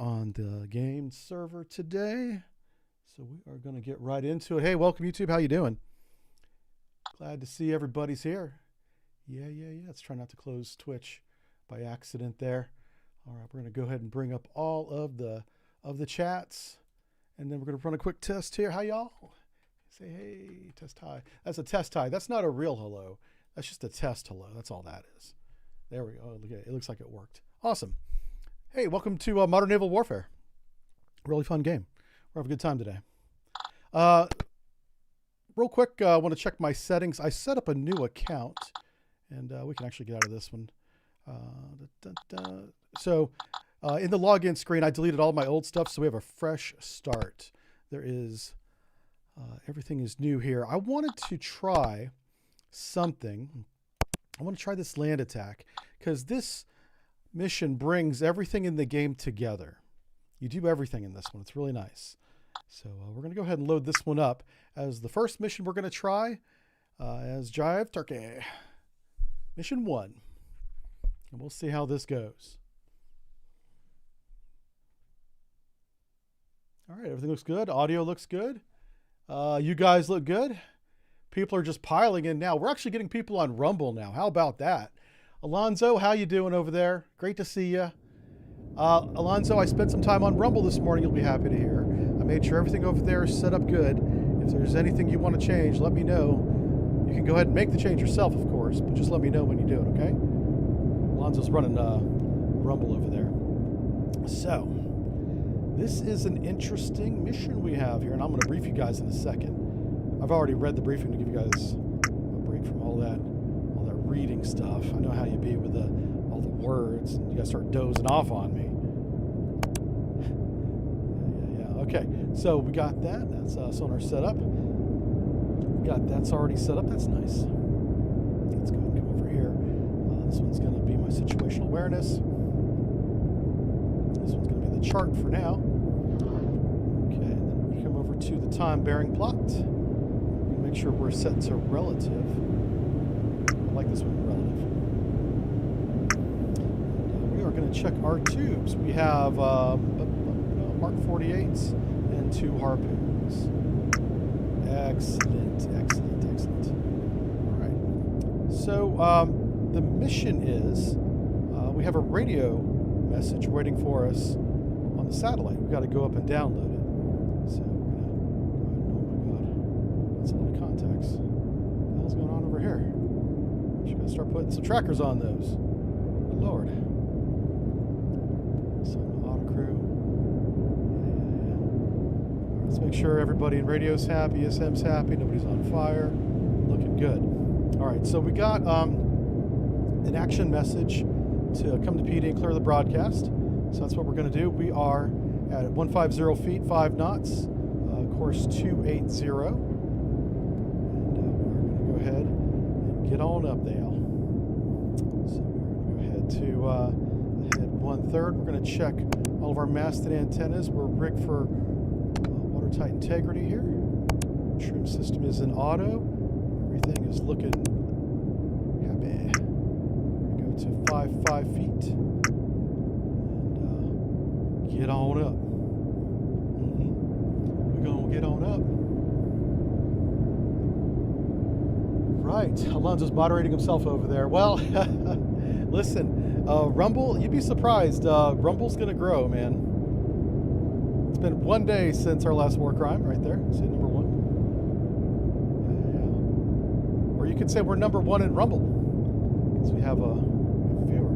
on the game server today. So we are going to get right into it. Hey, welcome YouTube. How you doing? Glad to see everybody's here. Yeah. Let's try not to close Twitch by accident there. All right, we're going to go ahead and bring up all of the chats, and then we're going to run a quick test here. How y'all? Say hey, test hi. That's a test hi. That's not a real hello. That's just a test hello. That's all that is. There we go. Look at it. It looks like it worked. Awesome. Hey, welcome to Modern Naval Warfare. Really fun game. We're having a good time today. Real quick, I want to check my settings. I set up a new account, and we can actually get out of this one. So in the login screen, I deleted all my old stuff, so we have a fresh start. There is, everything is new here. I wanted to try something. I want to try this land attack, because this mission brings everything in the game together. You do everything in this one. It's really nice. So we're going to go ahead and load this one up as the first mission we're going to try as Jive Turkey. Mission 1. And we'll see how this goes. All right, everything looks good. Audio looks good. You guys look good. People are just piling in now. We're actually getting people on Rumble now. How about that? Alonzo, how you doing over there? Great to see you. Alonzo, I spent some time on Rumble this morning. You'll be happy to hear. I made sure everything over there is set up good. If there's anything you want to change, let me know. You can go ahead and make the change yourself, of course, but just let me know when you do it, okay? Alonzo's running Rumble over there. So, this is an interesting mission we have here, and I'm going to brief you guys in a second. I've already read the briefing to give you guys a break from all that reading stuff. I know how you be with all the words, and you guys start dozing off on me. Yeah. Okay, so we got that. That's sonar set up. We got that's already set up. That's nice. Let's go ahead and come over here. This one's going to be my situational awareness. This one's going to be the chart for now. Okay, and then we come over to the time bearing plot. Make sure we're set to relative. I like this one, relative. We are going to check our tubes. We have Mark 48s and 2 harpoons. Excellent. All right. So the mission is we have a radio message waiting for us on the satellite. We've got to go up and download it. So we're going to, oh my God, that's a lot of contacts. What the hell's going on over here? We should start putting some trackers on those. Good Lord. Some auto crew. Yeah. All right, let's make sure everybody in radio's happy, ESM's happy, nobody's on fire. Looking good. All right, so we got an action message to come to PD and clear the broadcast. So that's what we're going to do. We are at 150 feet, 5 knots, course 280. And we're going to go ahead and get on up there. So we're going to go ahead to head 1/3. We're going to check all of our masted antennas. We're rigged for watertight integrity here. Trim system is in auto. Everything is looking happy. We're going to go to 5 feet. And get on up. We're going to get on up. Right, Alonzo's moderating himself over there. Well, listen, Rumble, you'd be surprised. Rumble's going to grow, man. It's been 1 day since our last war crime, right there. See, number 1. Yeah. Or you could say we're number 1 in Rumble, because we have a viewer.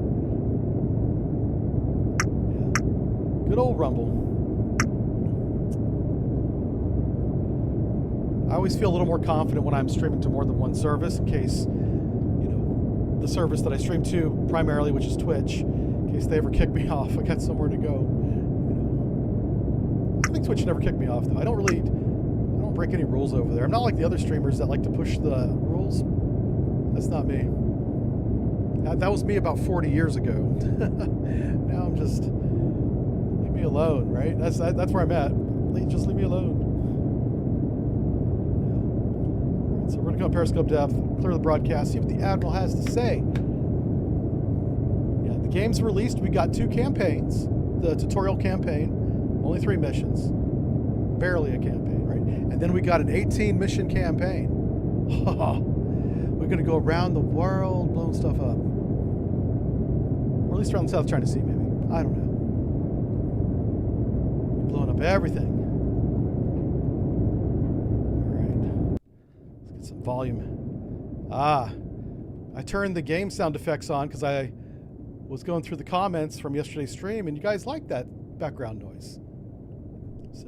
Yeah. Good old Rumble. I always feel a little more confident when I'm streaming to more than one service, in case, you know, the service that I stream to primarily, which is Twitch, in case they ever kick me off. I got somewhere to go. You know. I think Twitch never kicked me off, though. I don't break any rules over there. I'm not like the other streamers that like to push the rules. That's not me. That was me about 40 years ago. Now I'm just, leave me alone, right? That's where I'm at. Just leave me alone. So we're going to come periscope depth, clear the broadcast, see what the Admiral has to say. Yeah, the game's released. We got 2 campaigns. the tutorial campaign, only 3 missions, barely a campaign, right? And then we got an 18 mission campaign. We're gonna go around the world blowing stuff up, or at least around the South China Sea, maybe. I don't know. We're blowing up everything. All right, let's get some volume. I turned the game sound effects on because I was going through the comments from yesterday's stream, and you guys like that background noise. So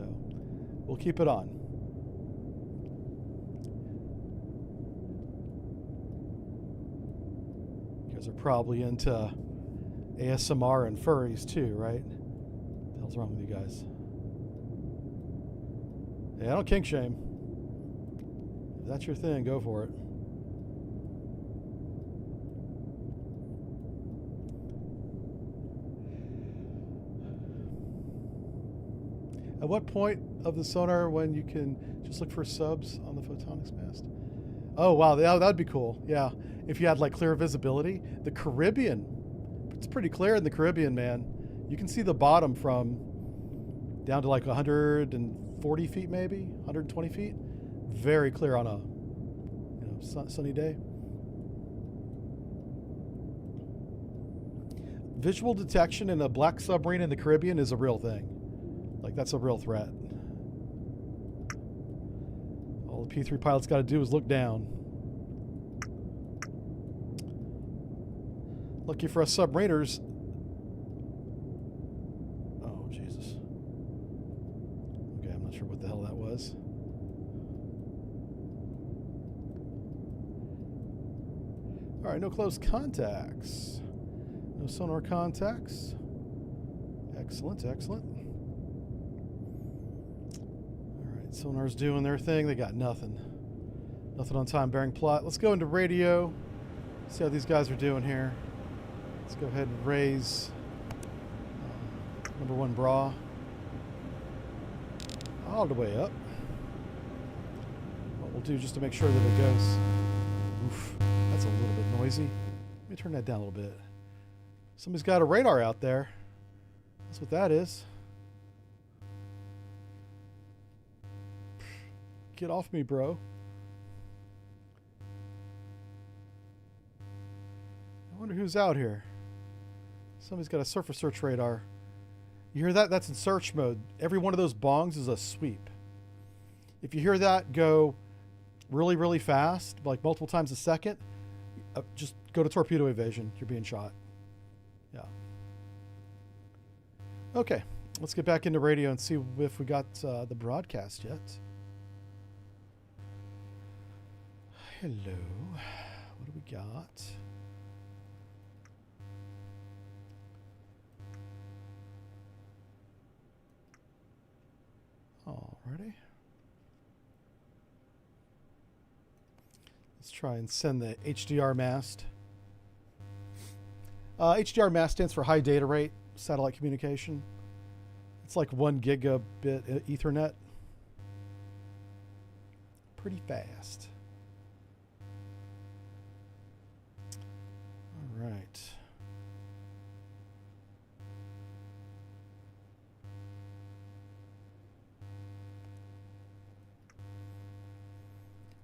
we'll keep it on. You guys are probably into ASMR and furries too, right? What the hell's wrong with you guys? Hey, I don't kink shame. If that's your thing, go for it. At what point of the sonar when you can just look for subs on the photonics mast? Oh, wow. That would be cool. Yeah. If you had like clear visibility. The Caribbean. It's pretty clear in the Caribbean, man. You can see the bottom from down to like 140 feet, maybe 120 feet. Very clear on a sunny day. Visual detection in a black submarine in the Caribbean is a real thing. Like, that's a real threat. All the P3 pilot's got to do is look down. Lucky for us submariners. Oh, Jesus. Okay, I'm not sure what the hell that was. All right, no close contacts. No sonar contacts. Excellent, excellent. Sonar's doing their thing. They got nothing. Nothing on time bearing plot. Let's go into radio. See how these guys are doing here. Let's go ahead and raise number 1 bra all the way up. What we'll do just to make sure that it goes. Oof, that's a little bit noisy. Let me turn that down a little bit. Somebody's got a radar out there. That's what that is. Get off me, bro. I wonder who's out here. Somebody's got a surface search radar. You hear that? That's in search mode. Every one of those bongs is a sweep. If you hear that go really, really fast, like multiple times a second, just go to torpedo evasion. You're being shot. Yeah. Okay. Let's get back into radio and see if we got the broadcast yet. Hello. What do we got? Alrighty. Let's try and send the HDR mast. HDR mast stands for high data rate satellite communication. It's like 1 gigabit Ethernet. Pretty fast. All right.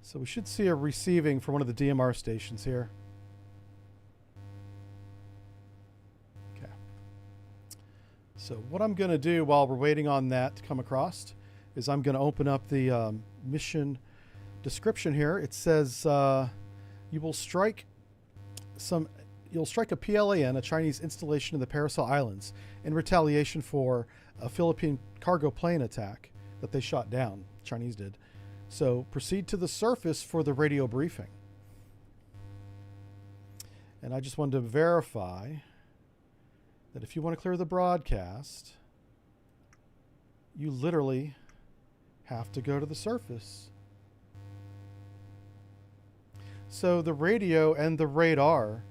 So we should see a receiving from one of the DMR stations here. Okay. So what I'm going to do while we're waiting on that to come across is I'm going to open up the mission description here. It says you'll strike a PLAN, a Chinese installation in the Paracel Islands, in retaliation for a Philippine cargo plane attack that they shot down. Chinese did. So proceed to the surface for the radio briefing. And I just wanted to verify that if you want to clear the broadcast, you literally have to go to the surface. So the radio and the radar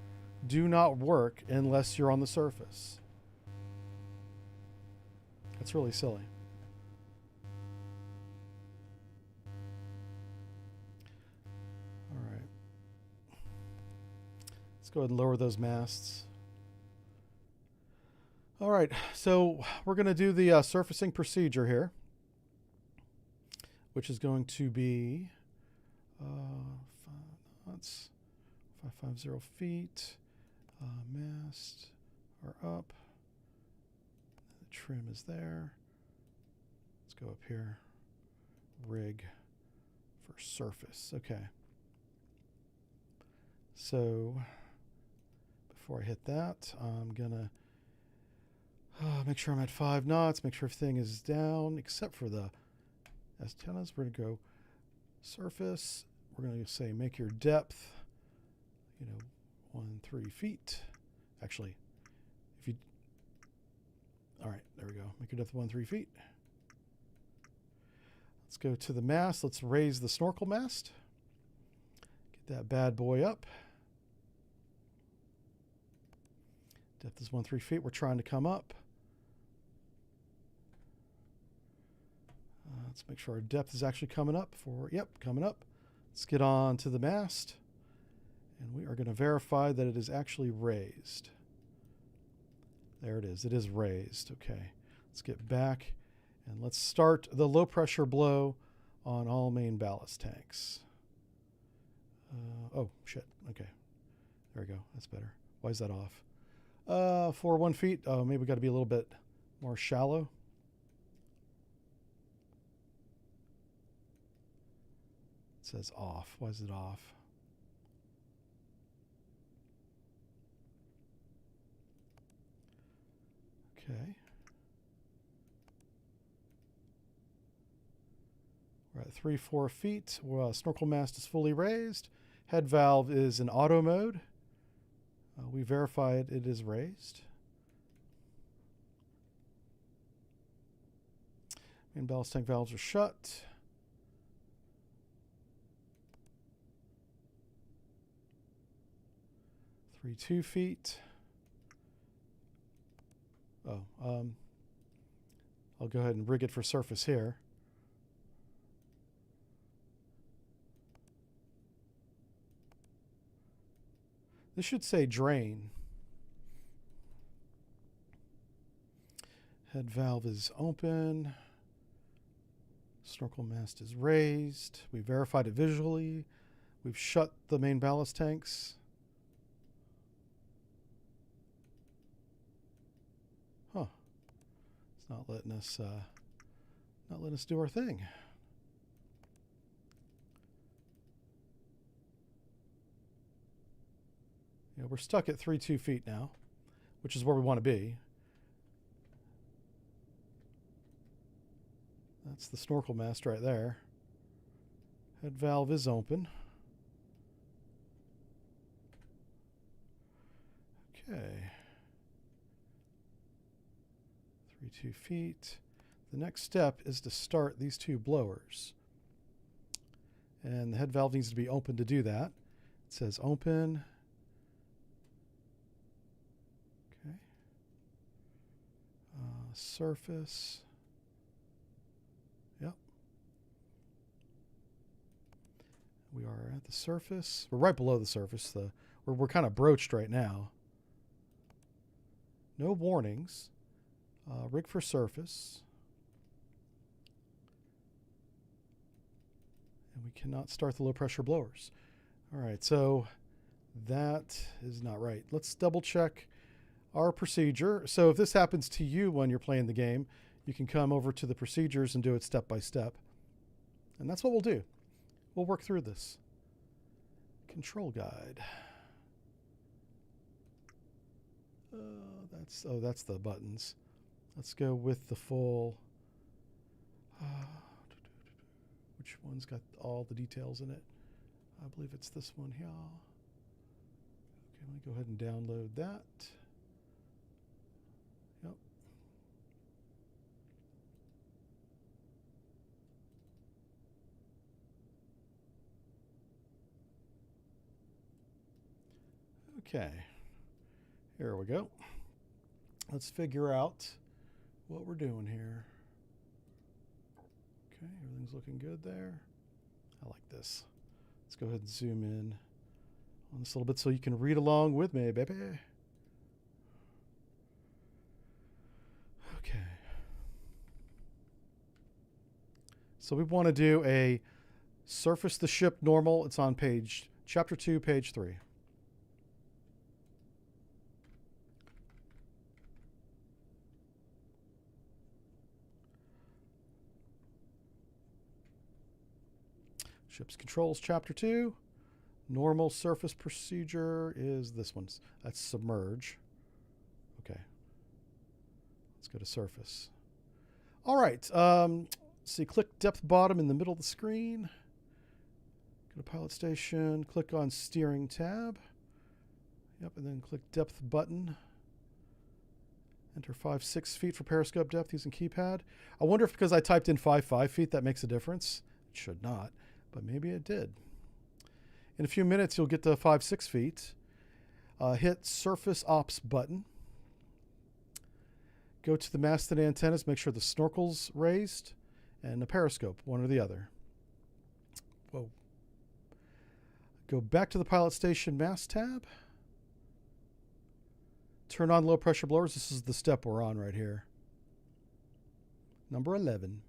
do not work unless you're on the surface. That's really silly. All right. Let's go ahead and lower those masts. All right, so we're going to do the surfacing procedure here, which is going to be 5 knots, 550 feet, mast are up, the trim is there. Let's go up here, rig for surface. Okay. So before I hit that, I'm going to make sure I'm at 5 knots, make sure everything is down except for the antennas. We're going to go surface. We're going to say make your depth, 3 feet. Actually, all right, there we go. Make your depth 3 feet. Let's go to the mast. Let's raise the snorkel mast. Get that bad boy up. Depth is 3 feet. We're trying to come up. Let's make sure our depth is actually coming up. Coming up. Let's get on to the mast. And we are going to verify that it is actually raised. There it is. It is raised. Okay. Let's get back and let's start the low pressure blow on all main ballast tanks. Oh, shit. Okay. There we go. That's better. Why is that off? For 1 feet. Oh, maybe we got to be a little bit more shallow. It says off. Why is it off? Okay. We're at 3-4 feet. Snorkel mast is fully raised. Head valve is in auto mode. We verified it is raised. Main ballast tank valves are shut. Three 2 feet. I'll go ahead and rig it for surface here. This should say drain. Head valve is open. Snorkel mast is raised. We verified it visually. We've shut the main ballast tanks. Huh. It's not letting us do our thing. Yeah, we're stuck at 3-2 feet now, which is where we want to be. That's the snorkel mast right there. Head valve is open. Okay. 3-2 feet. The next step is to start these 2 blowers. And the head valve needs to be open to do that. It says open. Okay. Surface. Yep. We are at the surface. We're right below the surface. We're kind of broached right now. No warnings. Rig for surface. And we cannot start the low pressure blowers. All right, so that is not right. Let's double check our procedure. So if this happens to you when you're playing the game, you can come over to the procedures and do it step by step. And that's what we'll do. We'll work through this. Control guide. That's the buttons. Let's go with the full. Which one's got all the details in it? I believe it's this one here. Okay, let me go ahead and download that. Yep. Okay, here we go. Let's figure out what we're doing here. Okay, everything's looking good there. I like this. Let's go ahead and zoom in on this a little bit so you can read along with me, baby. So we want to do a surface the ship normal. It's on chapter 2, page 3. Ship's controls, chapter 2. Normal surface procedure is this one. That's submerge. Okay. Let's go to surface. All right. See, click depth bottom in the middle of the screen. Go to pilot station. Click on steering tab. Yep, and then click depth button. Enter 5.6 feet for periscope depth using keypad. I wonder if because I typed in 5.5 feet that makes a difference. It should not, but maybe it did. In a few minutes, you'll get to 5.6 feet. Hit surface ops button. Go to the mast and antennas. Make sure the snorkel's raised and the periscope, one or the other. Whoa. Go back to the pilot station mast tab. Turn on low pressure blowers. This is the step we're on right here. Number 11.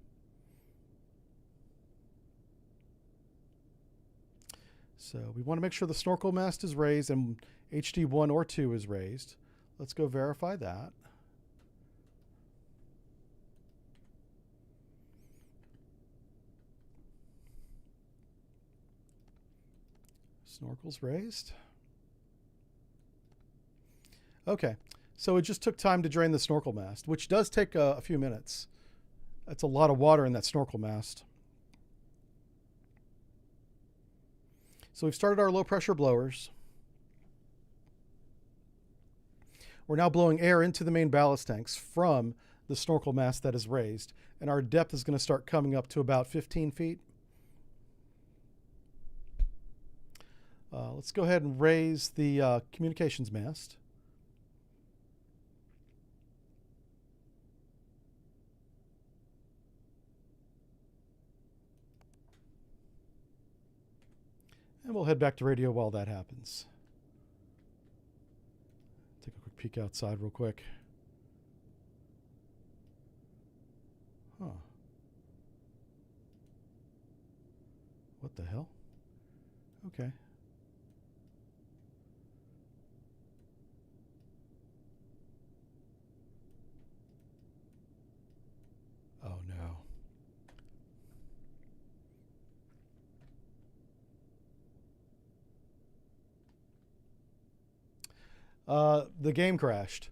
So we want to make sure the snorkel mast is raised and HD 1 or 2 is raised. Let's go verify that. Snorkel's raised. Okay, so it just took time to drain the snorkel mast, which does take a few minutes. That's a lot of water in that snorkel mast. So we've started our low pressure blowers. We're now blowing air into the main ballast tanks from the snorkel mast that is raised. And our depth is going to start coming up to about 15 feet. Let's go ahead and raise the communications mast. And we'll head back to radio while that happens. Take a quick peek outside real quick. Huh. What the hell? Okay. Oh no. The game crashed.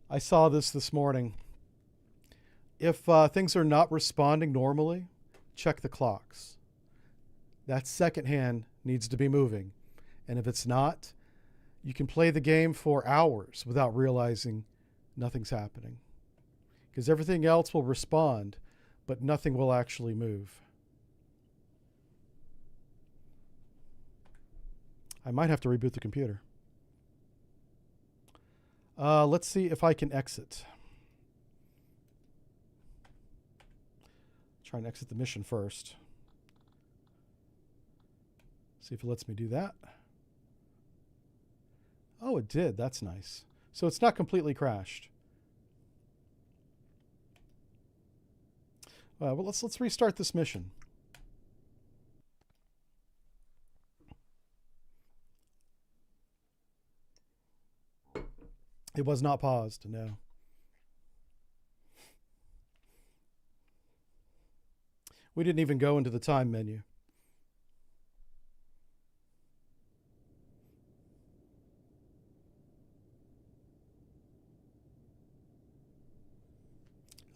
I saw this morning. If things are not responding normally, check the clocks. That second hand needs to be moving. And if it's not, you can play the game for hours without realizing nothing's happening. Because everything else will respond, but nothing will actually move. I might have to reboot the computer. Let's see if I can exit. Try and exit the mission first. See if it lets me do that. Oh, it did. That's nice. So it's not completely crashed. Well, let's restart this mission. It was not paused, no. We didn't even go into the time menu.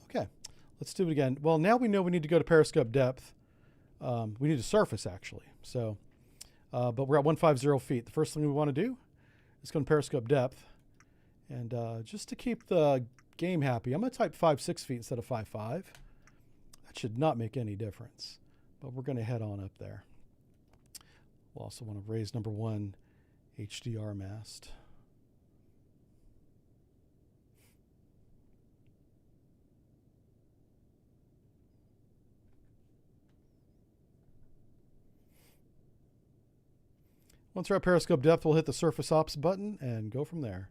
Okay, let's do it again. Well, now we know we need to go to periscope depth. We need to surface, actually. So, but we're at 150 feet. The first thing we want to do is go to periscope depth. And just to keep the game happy, I'm going to type 5.6 feet instead of 5.5. That should not make any difference. But we're going to head on up there. We'll also want to raise number 1 HDR mast. Once we're at periscope depth, we'll hit the surface ops button and go from there.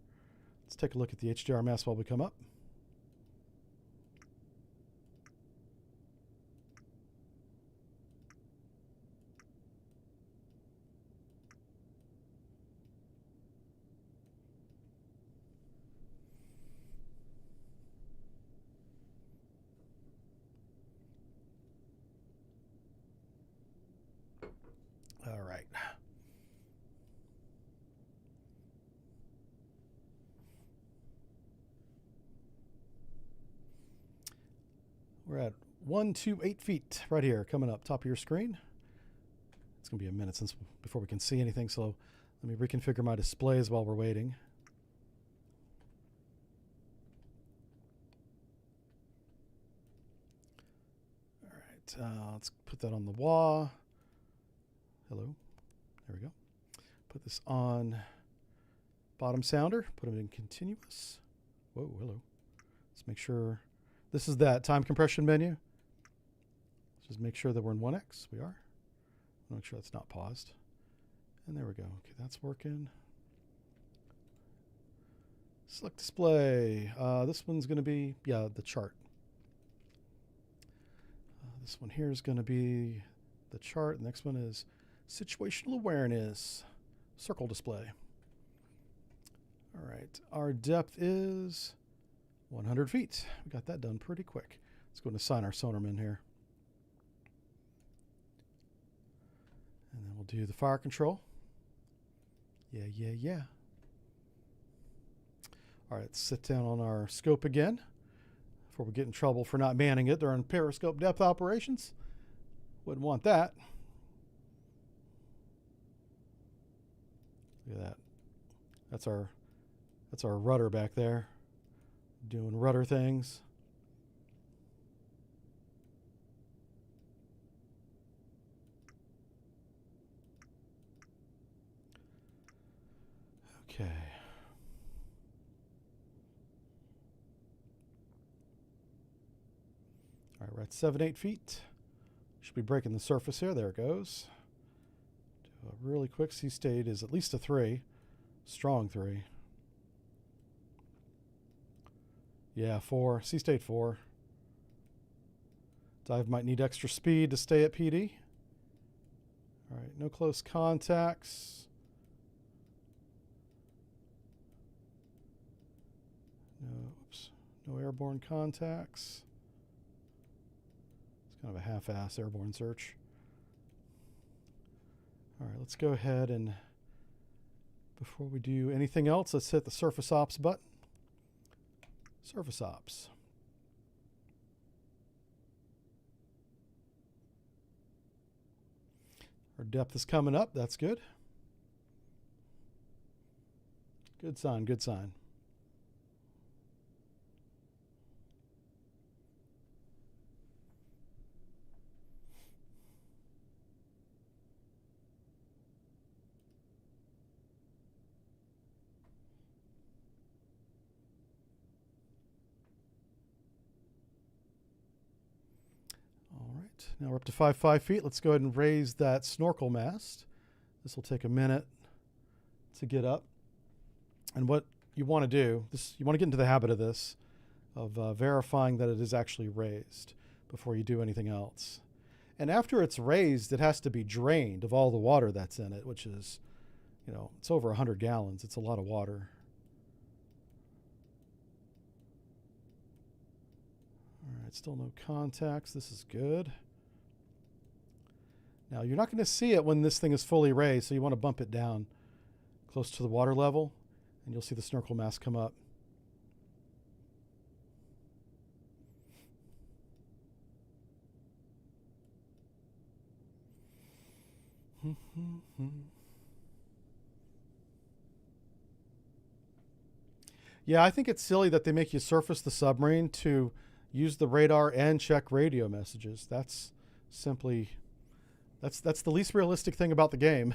Let's take a look at the HDR mast while we come up. All right. We're at 128 feet right here, coming up top of your screen. It's going to be a minute before we can see anything, so let me reconfigure my displays while we're waiting. All right, let's put that on the wall. Hello. There we go. Put this on bottom sounder. Put them in continuous. Whoa, hello. Let's make sure. This is that time compression menu. Let's just make sure that we're in 1x. We are. Make sure that's not paused. And there we go. Okay, that's working. Select display. This one's going to be, the chart. This one here is going to be the chart. The next one is situational awareness. Circle display. All right. Our depth is 100 feet. We got that done pretty quick. Let's go and assign our sonarman here. And then we'll do the fire control. Yeah. All right, let's sit down on our scope again before we get in trouble for not manning it during periscope depth operations. Wouldn't want that. Look at that. That's our rudder back there, doing rudder things. Okay. All right, we're at 7-8 feet. Should be breaking the surface here. There it goes. Do a really quick. Sea state is at least a 3. Strong 3. Yeah, 4. Sea state 4. Dive might need extra speed to stay at PD. All right, no close contacts. No airborne contacts. It's kind of a half-ass airborne search. All right, let's go ahead and before we do anything else, let's hit the surface ops button. Surface ops. Our depth is coming up. That's good. Good sign, good sign. Now we're up to 5 feet. Let's go ahead and raise that snorkel mast. This will take a minute to get up. And what you want to do, you want to get into the habit of this, of verifying that it is actually raised before you do anything else. And after it's raised, it has to be drained of all the water that's in it, which is, it's over 100 gallons. It's a lot of water. All right, still no contacts. This is good. Now, you're not going to see it when this thing is fully raised, so you want to bump it down close to the water level, and you'll see the snorkel mast come up. Yeah, I think it's silly that they make you surface the submarine to use the radar and check radio messages. That's simply... That's the least realistic thing about the game.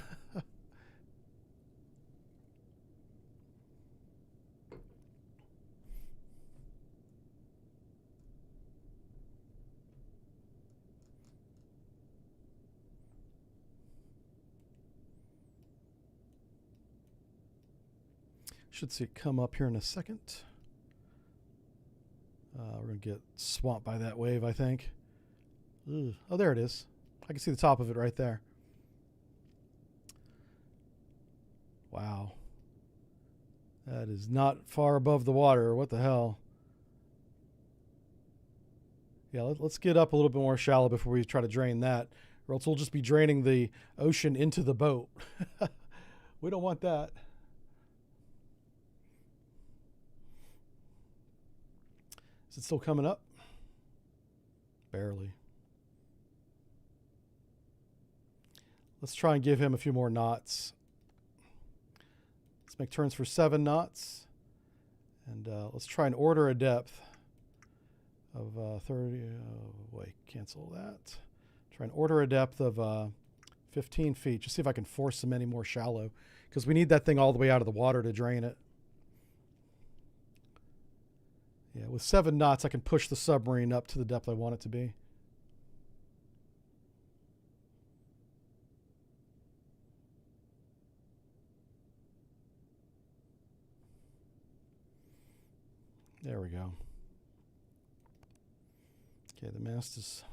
Should see it come up here in a second. We're going to get swamped by that wave, I think. Ugh. Oh, there it is. I can see the top of it right there. Wow. That is not far above the water. What the hell? Yeah, let's get up a little bit more shallow before we try to drain that. or else we'll just be draining the ocean into the boat. We don't want that. Is it still coming up? Barely. Let's try and give him a few more knots. Let's make turns for 7 knots. And let's try and order a depth of 30. Wait, cancel that. Try and order a depth of 15 feet. Just see if I can force them any more shallow, because we need that thing all the way out of the water to drain it. Yeah, with 7 knots, I can push the submarine up to the depth I want it to be. There we go. Okay, the mast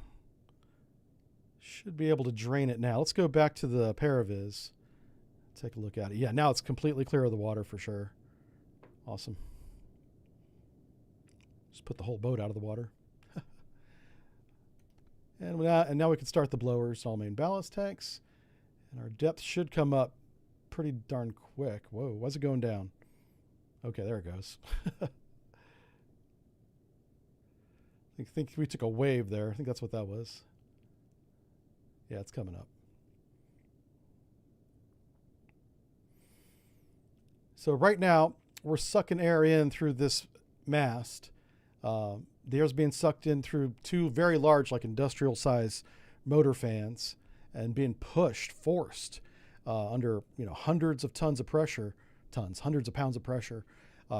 should be able to drain it now. Let's go back to the Paraviz. Take a look at it. Yeah, now it's completely clear of the water for sure. Awesome. Just put the whole boat out of the water. And now we can start the blowers, all main ballast tanks. And our depth should come up pretty darn quick. Whoa, why's it going down? Okay, there it goes. I think we took a wave there. I think that's what that was. Yeah, it's coming up. So right now, we're sucking air in through this mast. The air's being sucked in through 2 very large, like industrial size motor fans, and being forced under hundreds of tons of pressure, hundreds of pounds of pressure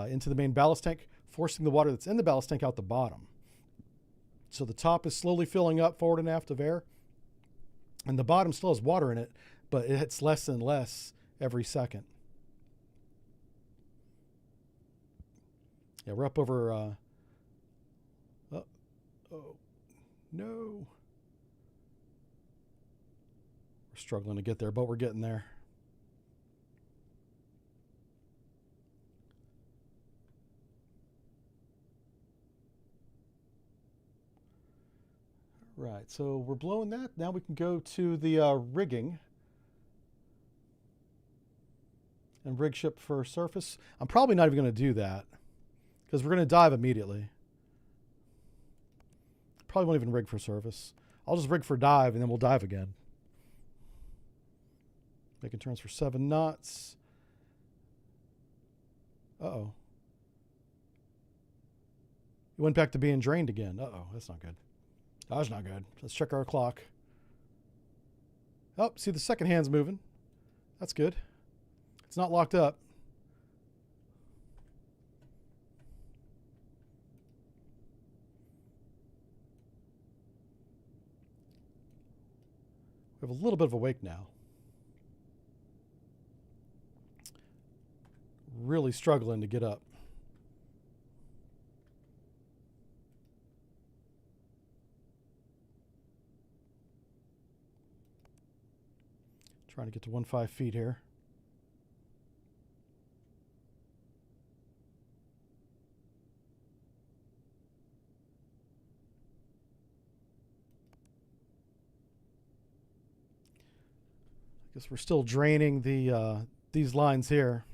into the main ballast tank, forcing the water that's in the ballast tank out the bottom. So the top is slowly filling up forward and aft of air, and the bottom still has water in it, but it's less and less every second. Yeah, we're up over, oh, no. We're struggling to get there, but we're getting there. Right, so we're blowing that. Now we can go to the rigging and rig ship for surface. I'm probably not even going to do that because we're going to dive immediately. Probably won't even rig for surface. I'll just rig for dive and then we'll dive again. Making turns for 7 knots. Uh-oh. It went back to being drained again. Uh-oh, that's not good. That's not good. Let's check our clock. Oh, see the second hand's moving. That's good. It's not locked up. We have a little bit of a wake now. Really struggling to get up. Trying to get to 15 feet here. I guess we're still draining the these lines here.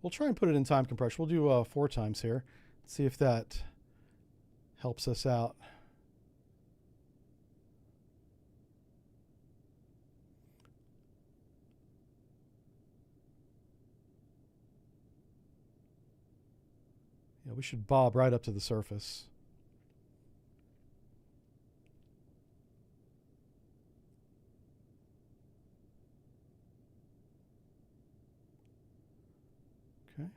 We'll try and put it in time compression. We'll do 4 times here. See if that helps us out. Yeah, we should bob right up to the surface. Okay.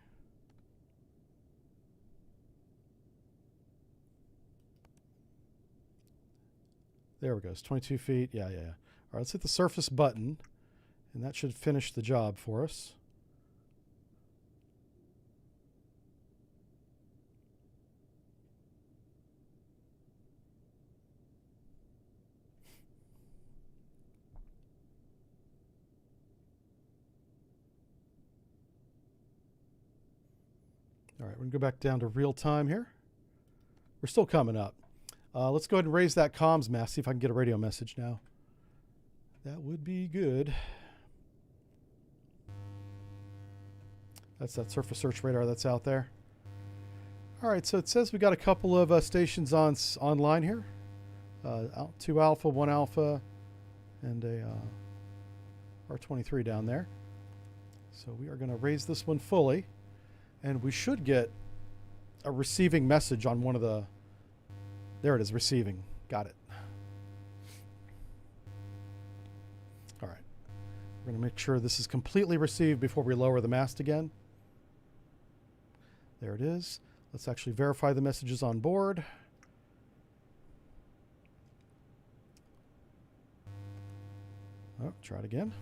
There we go. It's 22 feet. Yeah. All right, let's hit the surface button, and that should finish the job for us. All right, we're going to go back down to real time here. We're still coming up. Let's go ahead and raise that comms mast, see if I can get a radio message now. That would be good. That's that surface search radar that's out there. All right, so it says we got a couple of stations online here. 2 alpha, 1 alpha, and a R23 down there. So we are going to raise this one fully, and we should get a receiving message on one of the... There it is, receiving. Got it. All right. We're going to make sure this is completely received before we lower the mast again. There it is. Let's actually verify the messages on board. Oh, try it again.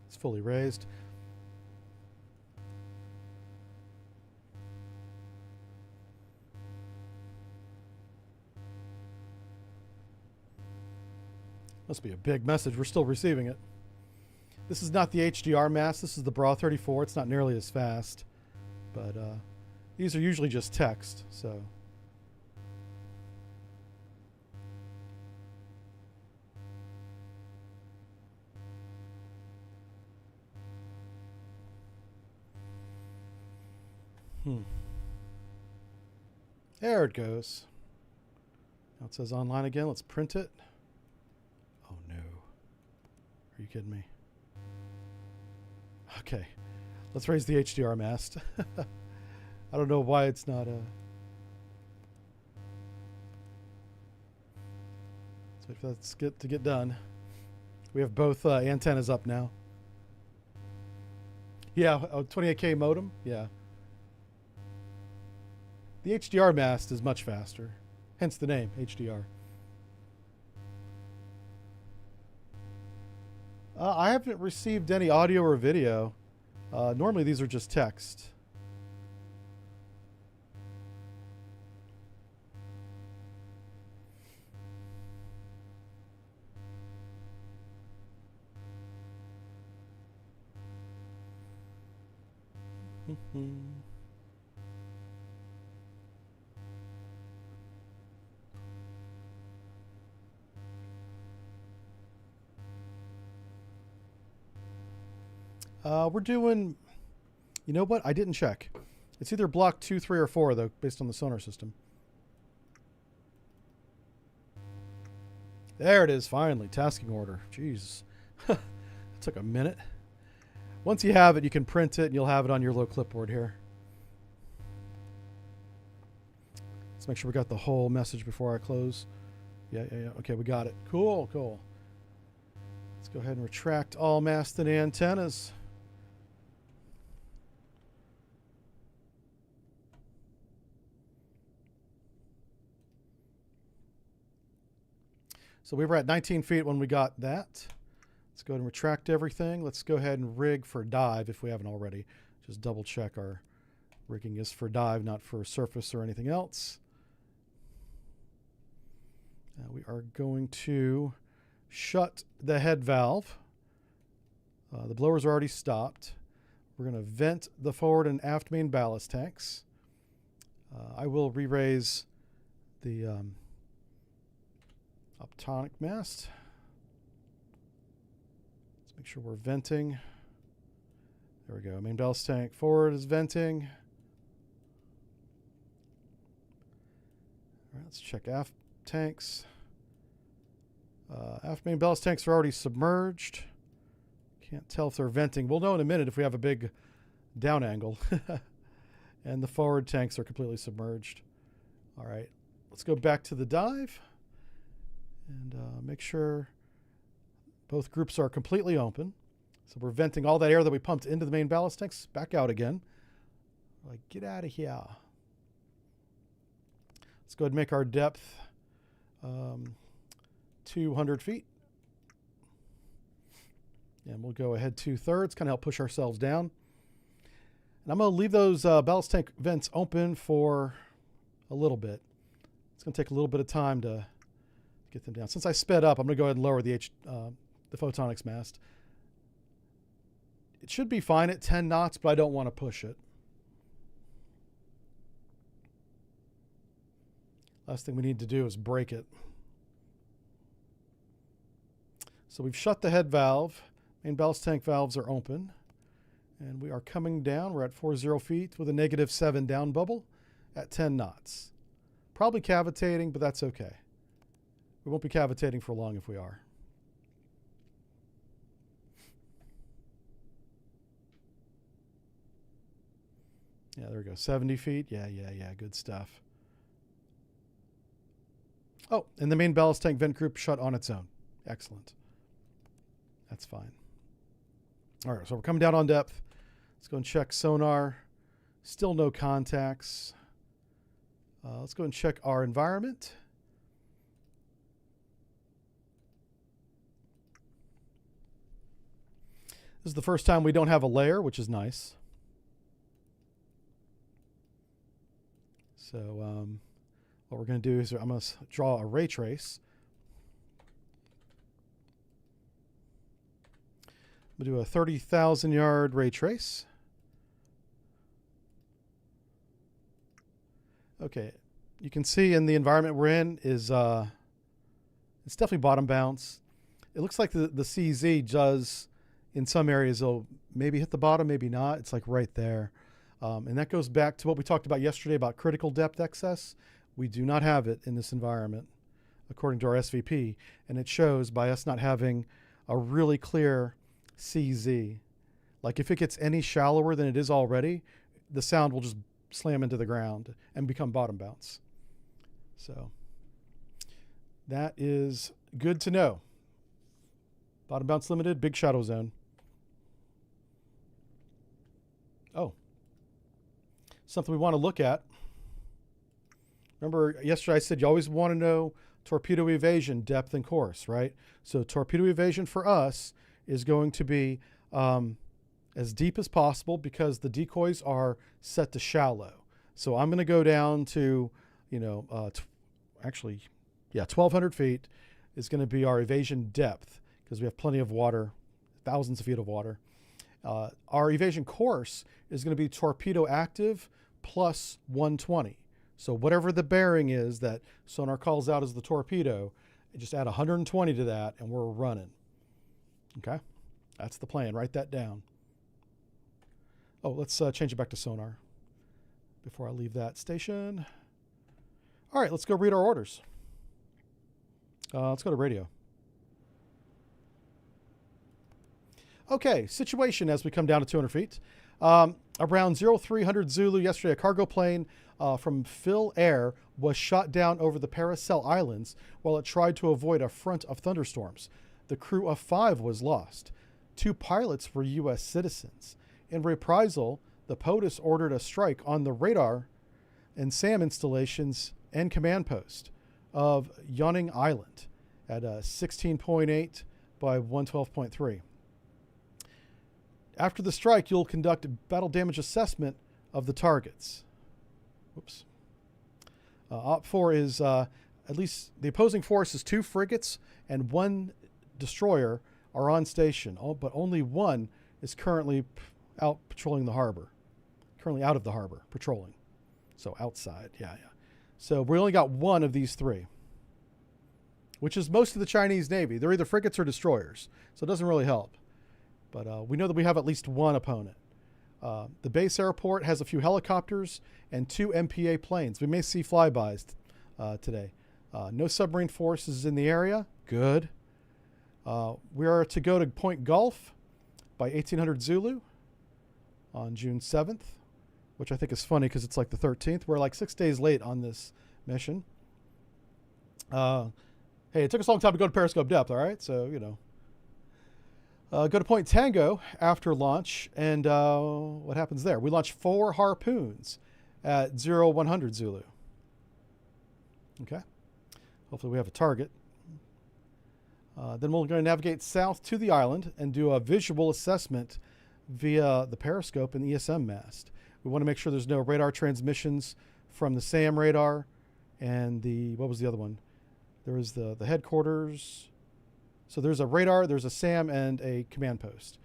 It's fully raised. Must be a big message. We're still receiving it. This is not the HDR mast. This is the BRA 34. It's not nearly as fast. But these are usually just text, so... There it goes. Now it says online again. Let's print it. Oh no. Are you kidding me? Okay. Let's raise the HDR mast. I don't know why it's not a... Let's wait for that to get done. We have both antennas up now. Yeah, 28K modem. Yeah. The HDR mast is much faster, hence the name, HDR. I haven't received any audio or video. Normally these are just text. We're doing, you know what? I didn't check. It's either block 2, 3, or 4, though, based on the sonar system. There it is, finally. Tasking order. Jeez. It took a minute. Once you have it, you can print it, and you'll have it on your little clipboard here. Let's make sure we got the whole message before I close. Yeah. Okay, we got it. Cool. Let's go ahead and retract all mast and antennas. So we were at 19 feet when we got that. Let's go ahead and retract everything. Let's go ahead and rig for dive if we haven't already. Just double check our rigging is for dive, not for surface or anything else. We are going to shut the head valve. The blowers are already stopped. We're going to vent the forward and aft main ballast tanks. I will re-raise the optonic mast. Let's make sure we're venting. There we go. Main ballast tank forward is venting. All right, let's check aft tanks. Aft main ballast tanks are already submerged. Can't tell if they're venting. We'll know in a minute if we have a big down angle. And the forward tanks are completely submerged. All right, let's go back to the dive and make sure both groups are completely open. So we're venting all that air that we pumped into the main ballast tanks back out again. Like, get out of here. Let's go ahead and make our depth 200 feet. And we'll go ahead 2/3, kind of help push ourselves down. And I'm going to leave those ballast tank vents open for a little bit. It's going to take a little bit of time to get them down. Since I sped up, I'm going to go ahead and lower the photonics mast. It should be fine at 10 knots, but I don't want to push it. Last thing we need to do is break it. So we've shut the head valve. Main ballast tank valves are open. And we are coming down. We're at 40 feet with a -7 down bubble at 10 knots. Probably cavitating, but that's okay. We won't be cavitating for long if we are. Yeah, there we go. 70 feet. Yeah, good stuff. Oh, and the main ballast tank vent group shut on its own. Excellent. That's fine. All right, so we're coming down on depth. Let's go and check sonar. Still no contacts. Let's go and check our environment. This is the first time we don't have a layer, which is nice. So what we're going to do is I'm going to draw a ray trace. I'm going to do a 30,000 yard ray trace. Okay, you can see in the environment we're in is it's definitely bottom bounce. It looks like the CZ does in some areas. It'll maybe hit the bottom, maybe not. It's like right there. And that goes back to what we talked about yesterday about critical depth excess. We do not have it in this environment, according to our SVP. And it shows by us not having a really clear CZ. Like if it gets any shallower than it is already, the sound will just slam into the ground and become bottom bounce. So that is good to know. Bottom bounce limited, big shadow zone. Oh, something we want to look at. Remember yesterday I said you always want to know torpedo evasion, depth, and course, right? So torpedo evasion for us is going to be as deep as possible because the decoys are set to shallow. So I'm going to go down to, 1,200 feet is going to be our evasion depth because we have plenty of water, thousands of feet of water. Our evasion course is going to be torpedo active plus 120. So whatever the bearing is that sonar calls out as the torpedo, just add 120 to that and we're running. Okay, that's the plan. Write that down. Oh, let's change it back to sonar before I leave that station. All right, let's go read our orders. Let's go to radio. Okay, situation as we come down to 200 feet. Around 0300 Zulu yesterday, a cargo plane from Phil Air was shot down over the Paracel Islands while it tried to avoid a front of thunderstorms. The crew of 5 was lost. 2 pilots were U.S. citizens. In reprisal, the POTUS ordered a strike on the radar and SAM installations and command post of Yawning Island at 16.8 by 112.3. After the strike, you'll conduct a battle damage assessment of the targets. Whoops. Op 4 is, at least the opposing force is 2 frigates and 1 destroyer are on station, but only 1 is currently out patrolling the harbor. Currently out of the harbor, patrolling. So outside, yeah. So we only got 1 of these 3, which is most of the Chinese Navy. They're either frigates or destroyers, so it doesn't really help. But we know that we have at least 1 opponent. The base airport has a few helicopters and 2 MPA planes. We may see flybys today. No submarine forces in the area. Good. We are to go to Point Gulf by 1800 Zulu on June 7th, which I think is funny because it's like the 13th. We're like 6 days late on this mission. Hey, it took us a long time to go to periscope depth, all right? So, go to Point Tango after launch, and what happens there? We launch 4 harpoons at 0100 Zulu. Okay. Hopefully we have a target. Then we're going to navigate south to the island and do a visual assessment via the periscope and ESM mast. We want to make sure there's no radar transmissions from the SAM radar and what was the other one? There was the headquarters. So there's a radar, there's a SAM, and a command post.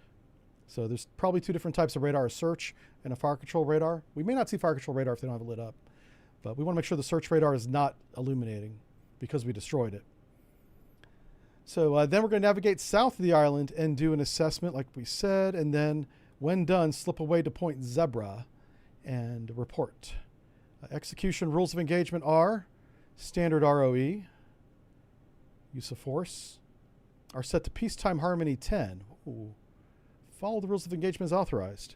So there's probably two different types of radar, a search and a fire control radar. We may not see fire control radar if they don't have it lit up, but we want to make sure the search radar is not illuminating because we destroyed it. So then we're going to navigate south of the island and do an assessment like we said, and then when done, slip away to Point Zebra and report. Execution rules of engagement are standard ROE, use of force, are set to peacetime harmony 10. Ooh. Follow the rules of engagement as authorized.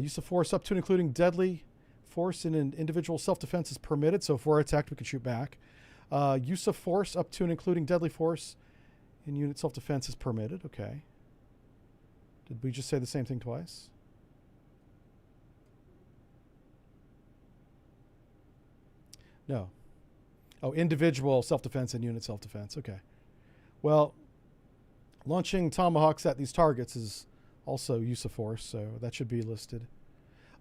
Use of force up to and including deadly force in an individual self-defense is permitted, so if we're attacked, we can shoot back. Use of force up to and including deadly force in unit self-defense is permitted. Okay. Did we just say the same thing twice? No. Oh, individual self-defense and unit self-defense. Okay. Well, launching tomahawks at these targets is also use of force, so that should be listed.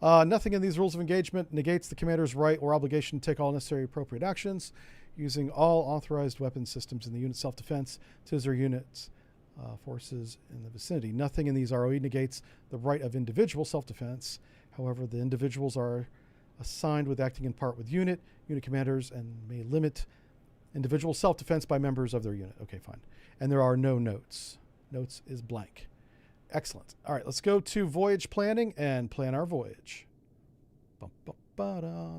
Nothing in these rules of engagement negates the commander's right or obligation to take all necessary appropriate actions using all authorized weapon systems in the unit self-defense to their units forces in the vicinity. Nothing in these ROE negates the right of individual self-defense. However, the individuals are assigned with acting in part with unit commanders, and may limit individual self-defense by members of their unit. Okay, fine. And there are no notes. Notes is blank. Excellent. All right, let's go to voyage planning and plan our voyage.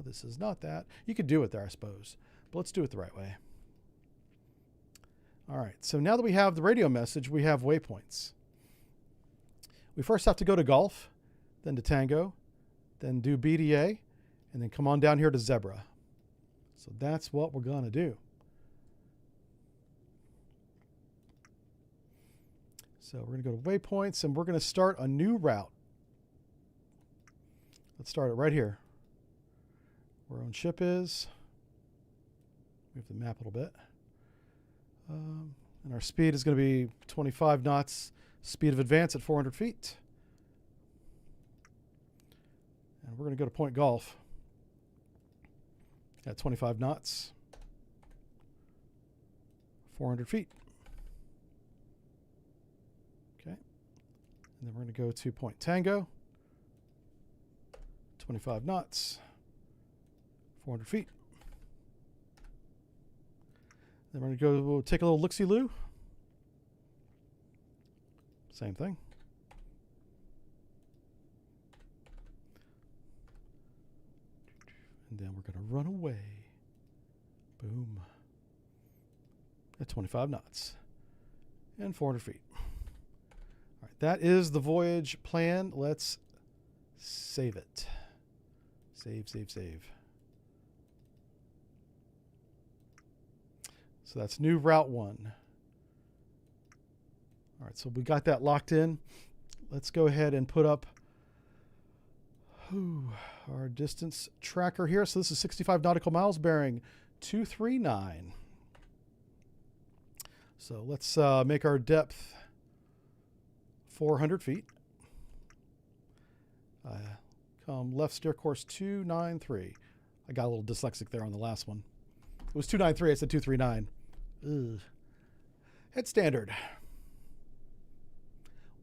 This is not that. You could do it there, I suppose, but let's do it the right way. All right, so now that we have the radio message, we have waypoints. We first have to go to Golf, then to Tango, then do BDA, and then come on down here to Zebra. So that's what we're going to do. So we're going to go to waypoints, and we're going to start a new route. Let's start it right here, where our own ship is. Move the map a little bit. And our speed is going to be 25 knots, speed of advance at 400 feet. And we're going to go to Point Golf at 25 knots, 400 feet. Okay. And then we're going to go to Point Tango, 25 knots, 400 feet. Then we're going to go take a little look-see-loo. Same thing. And then we're going to run away. Boom. At 25 knots. And 400 feet. All right, that is the voyage plan. Let's save it. Save, save, save. So that's new Route 1. All right, so we got that locked in. Let's go ahead and put up our distance tracker here. So this is 65 nautical miles bearing 239. So let's make our depth 400 feet. Come left steer course 293. I got a little dyslexic there on the last one. It was 293. I said 239. Ugh. Head standard.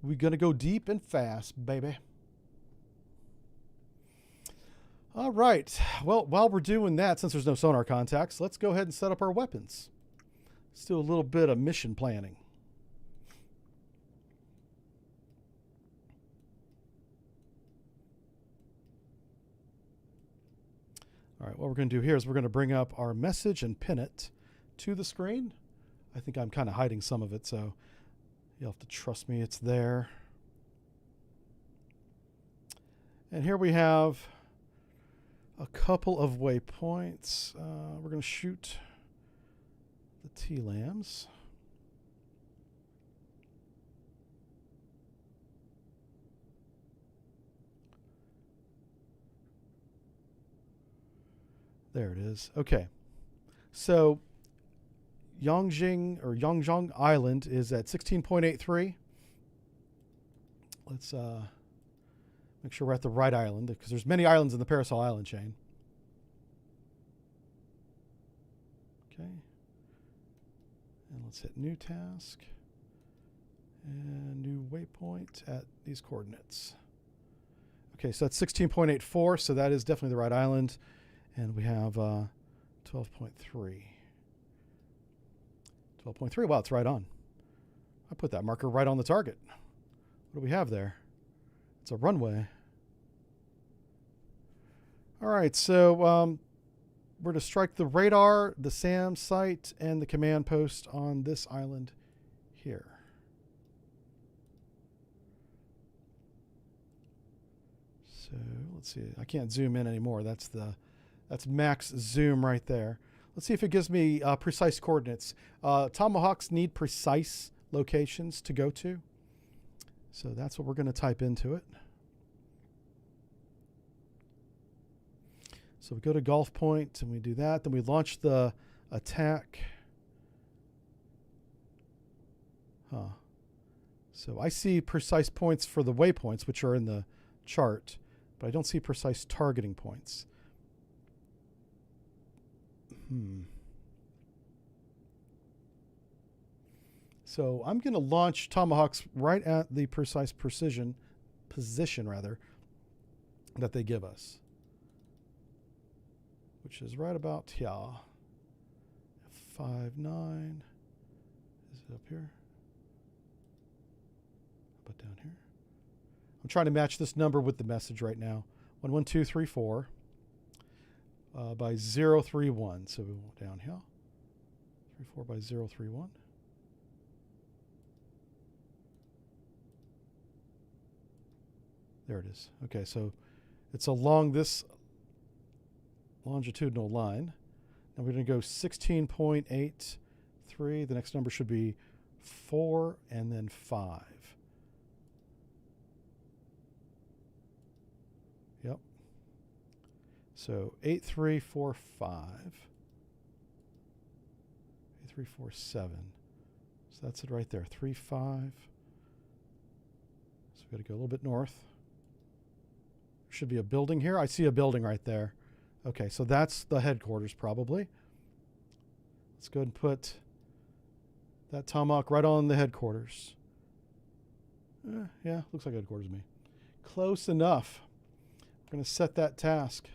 We're going to go deep and fast, baby. All right. Well, while we're doing that, since there's no sonar contacts, let's go ahead and set up our weapons. Let's do a little bit of mission planning. All right, what we're going to do here is we're going to bring up our message and pin it to the screen. I think I'm kind of hiding some of it, so you'll have to trust me, it's there. And here we have a couple of waypoints. We're going to shoot the T-lambs. There it is. Okay. So Yongjing Island is at 16.83. Let's make sure we're at the right island, because there's many islands in the Parasol Island chain. Okay. And let's hit new task. And new waypoint at these coordinates. Okay, so that's 16.84, so that is definitely the right island. And we have 12.3. 12.3, wow, it's right on. I put that marker right on the target. What do we have there? It's a runway. All right, so we're to strike the radar, the SAM site, and the command post on this island here. So let's see. I can't zoom in anymore. That's max zoom right there. Let's see if it gives me precise coordinates. Tomahawks need precise locations to go to. So that's what we're going to type into it. So we go to Gulf Point and we do that. Then we launch the attack. So I see precise points for the waypoints, which are in the chart, but I don't see precise targeting points. So I'm going to launch Tomahawks right at the precise position that they give us, which is right about here. 5.9. Is it up here? How about down here? I'm trying to match this number with the message right now. 11234 by 031. So we went down here. 34 by 031. There it is. Okay, so it's along this longitudinal line. Now we're going to go 16.83. The next number should be 4 and then 5. Yep. So 8345. 8347. So that's it right there. 35. So we got to go a little bit north. There should be a building here. I see a building right there. Okay, so that's the headquarters probably. Let's go ahead and put that Tomahawk right on the headquarters. Yeah, looks like headquarters to me. Close enough. We're going to set that task.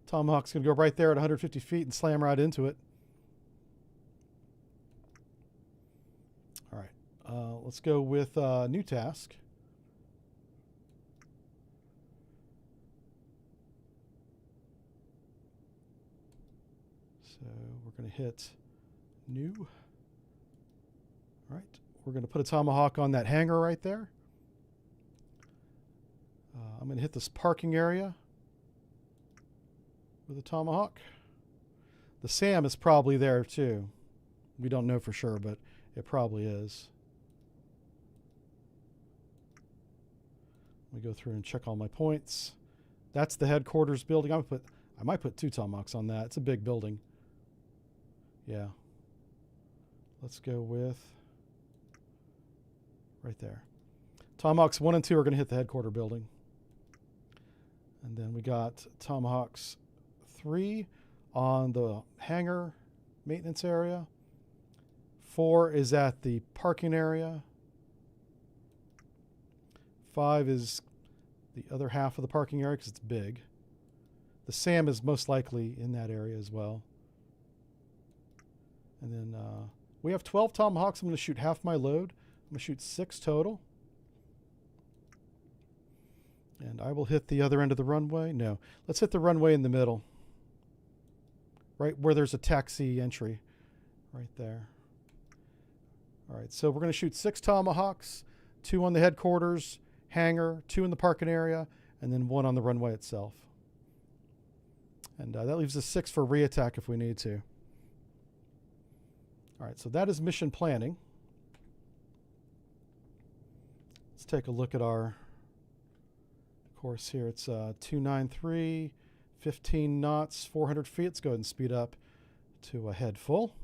Tomahawk's going to go right there at 150 feet and slam right into it. All right, let's go with new task. So we're going to hit new. All right, we're going to put a Tomahawk on that hangar right there. I'm going to hit this parking area with a Tomahawk. The SAM is probably there too. We don't know for sure, but it probably is. Let me go through and check all my points. That's the headquarters building. I might put 2 Tomahawks on that. It's a big building. Yeah. Let's go with right there. Tomahawks 1 and 2 are going to hit the headquarter building. And then we got Tomahawks 3 on the hangar maintenance area. 4 is at the parking area. 5 is the other half of the parking area because it's big. The SAM is most likely in that area as well. And then we have 12 Tomahawks. I'm going to shoot half my load. I'm going to shoot 6 total. And I will hit the other end of the runway. No, let's hit the runway in the middle. Right where there's a taxi entry. Right there. All right, so we're going to shoot 6 Tomahawks, 2 on the headquarters, hangar, 2 in the parking area, and then 1 on the runway itself. And that leaves us 6 for re-attack if we need to. All right, so that is mission planning. Let's take a look at our course here. It's 293, 15 knots, 400 feet. Let's go ahead and speed up to a head full.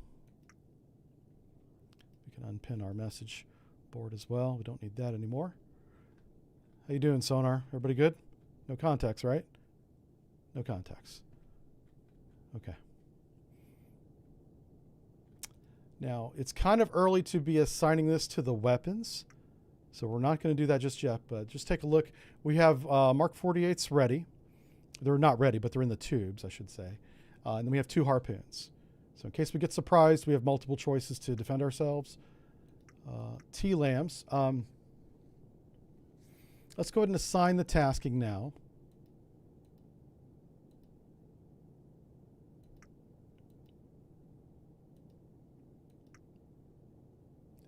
can unpin our message board as well. We don't need that anymore. How you doing, sonar? Everybody good? No contacts, right? No contacts. Okay. Now, it's kind of early to be assigning this to the weapons, so we're not going to do that just yet, but just take a look. We have Mark 48s ready. They're not ready, but they're in the tubes, I should say. And then we have 2 harpoons. So in case we get surprised, we have multiple choices to defend ourselves. T-lambs. Let's go ahead and assign the tasking now.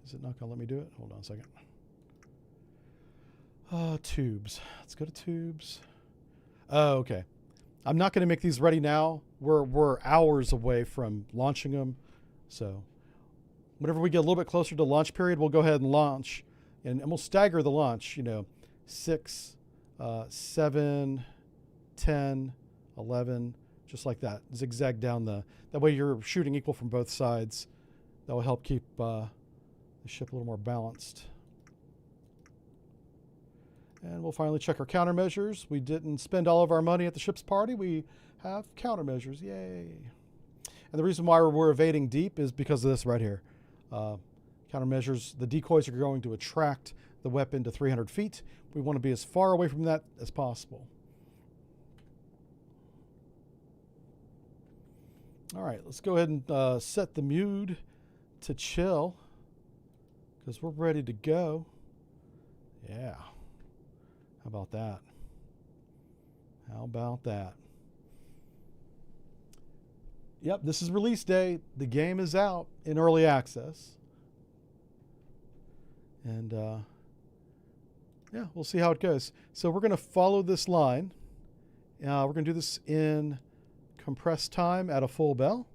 Is it not going to let me do it? Hold on a second. Tubes. Let's go to tubes. Oh, okay. I'm not going to make these ready now. We're hours away from launching them. So whenever we get a little bit closer to launch period, we'll go ahead and launch. And we'll stagger the launch, 6, 7, 10, 11, just like that. Zigzag down that way you're shooting equal from both sides. That will help keep the ship a little more balanced. And we'll finally check our countermeasures. We didn't spend all of our money at the ship's party. We have countermeasures, yay. And the reason why we're evading deep is because of this right here. Countermeasures, the decoys are going to attract the weapon to 300 feet. We want to be as far away from that as possible. All right, let's go ahead and set the mood to chill because we're ready to go. Yeah. How about that? How about that? Yep, this is release day. The game is out in early access. And yeah, we'll see how it goes. So we're going to follow this line. We're going to do this in compressed time at a full bell.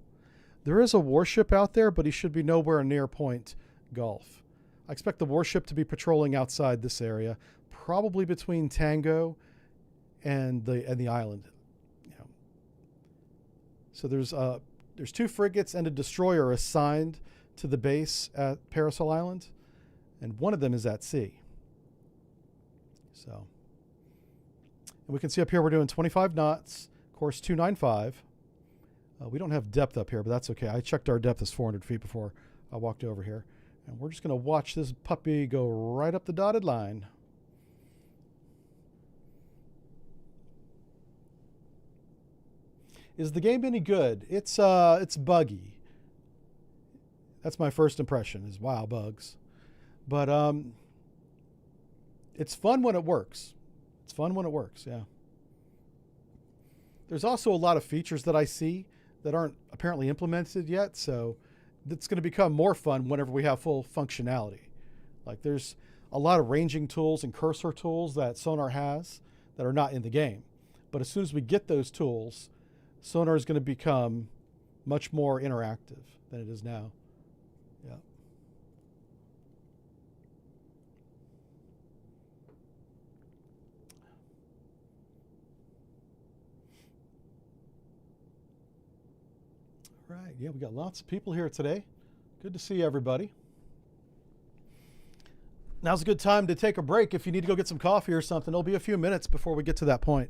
There is a warship out there, but he should be nowhere near Point Gulf. I expect the warship to be patrolling outside this area, probably between Tango and the island. So there's 2 frigates and a destroyer assigned to the base at Parasol Island, and one of them is at sea. So, and we can see up here we're doing 25 knots, course 295. We don't have depth up here, but that's okay. I checked our depth as 400 feet before I walked over here. And we're just going to watch this puppy go right up the dotted line. Is the game any good? It's buggy. That's my first impression, is wow, bugs. But it's fun when it works. It's fun when it works, yeah. There's also a lot of features that I see that aren't apparently implemented yet, so it's going to become more fun whenever we have full functionality. Like there's a lot of ranging tools and cursor tools that Sonar has that are not in the game. But as soon as we get those tools, Sonar is going to become much more interactive than it is now. Yeah. All right. Yeah, we got lots of people here today. Good to see everybody. Now's a good time to take a break. If you need to go get some coffee or something, it'll be a few minutes before we get to that point.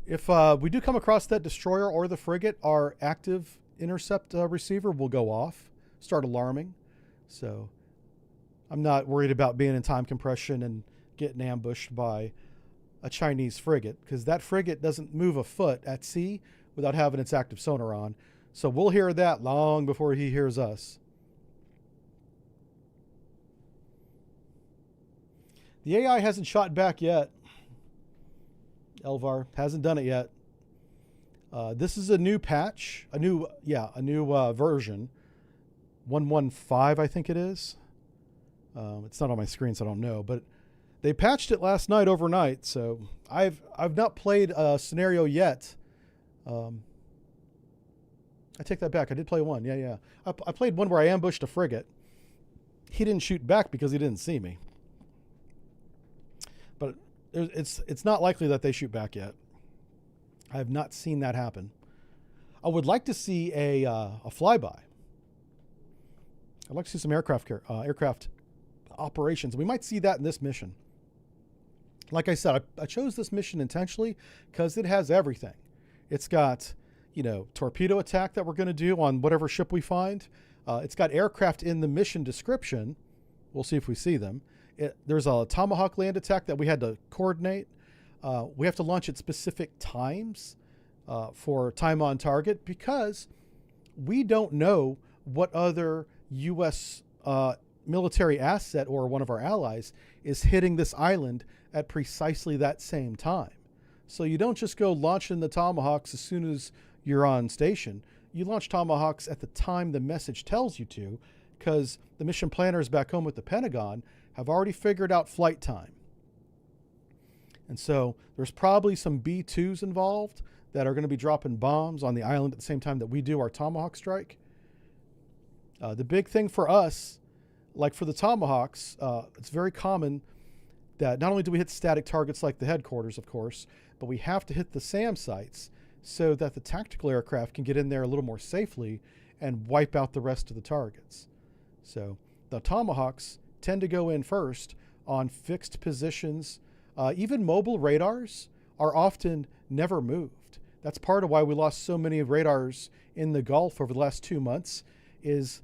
If we do come across that destroyer or the frigate, our active intercept receiver will go off, start alarming. So I'm not worried about being in time compression and getting ambushed by a Chinese frigate, because that frigate doesn't move a foot at sea without having its active sonar on. So we'll hear that long before he hears us. The AI hasn't shot back yet. Elvar hasn't done it yet. This is a new patch, a new version, 1.15, I think it is. It's not on my screen, so I don't know, but they patched it last night overnight. So I've not played a scenario yet. I take that back. I did play one. Yeah. I played one where I ambushed a frigate. He didn't shoot back because he didn't see me. But it's not likely that they shoot back yet. I have not seen that happen. I would like to see a flyby. I'd like to see some aircraft operations. We might see that in this mission. Like I said, I chose this mission intentionally because it has everything. It's got, torpedo attack that we're going to do on whatever ship we find. It's got aircraft in the mission description. We'll see if we see them. There's a Tomahawk land attack that we had to coordinate. We have to launch at specific times for time on target because we don't know what other U.S. Military asset or one of our allies is hitting this island at precisely that same time. So you don't just go launching the Tomahawks as soon as you're on station. You launch Tomahawks at the time the message tells you to, because the mission planners back home at the Pentagon have already figured out flight time. And so there's probably some B-2s involved that are going to be dropping bombs on the island at the same time that we do our Tomahawk strike. The big thing for us, like for the Tomahawks, it's very common that not only do we hit static targets like the headquarters, of course, but we have to hit the SAM sites so that the tactical aircraft can get in there a little more safely and wipe out the rest of the targets. So the Tomahawks tend to go in first on fixed positions. Even mobile radars are often never moved. That's part of why we lost so many radars in the Gulf over the last 2 months is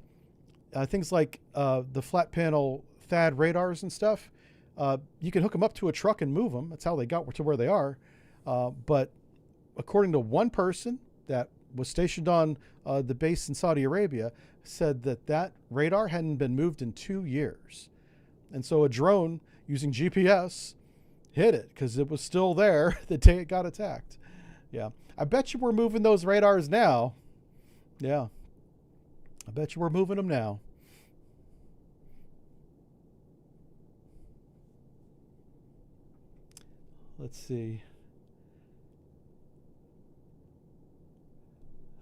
things like the flat panel THAAD radars and stuff. You can hook them up to a truck and move them. That's how they got to where they are. But according to one person that was stationed on the base in Saudi Arabia, said that radar hadn't been moved in 2 years. And so a drone using GPS hit it because it was still there the day it got attacked. Yeah. I bet you we're moving those radars now. Yeah. I bet you we're moving them now. Let's see.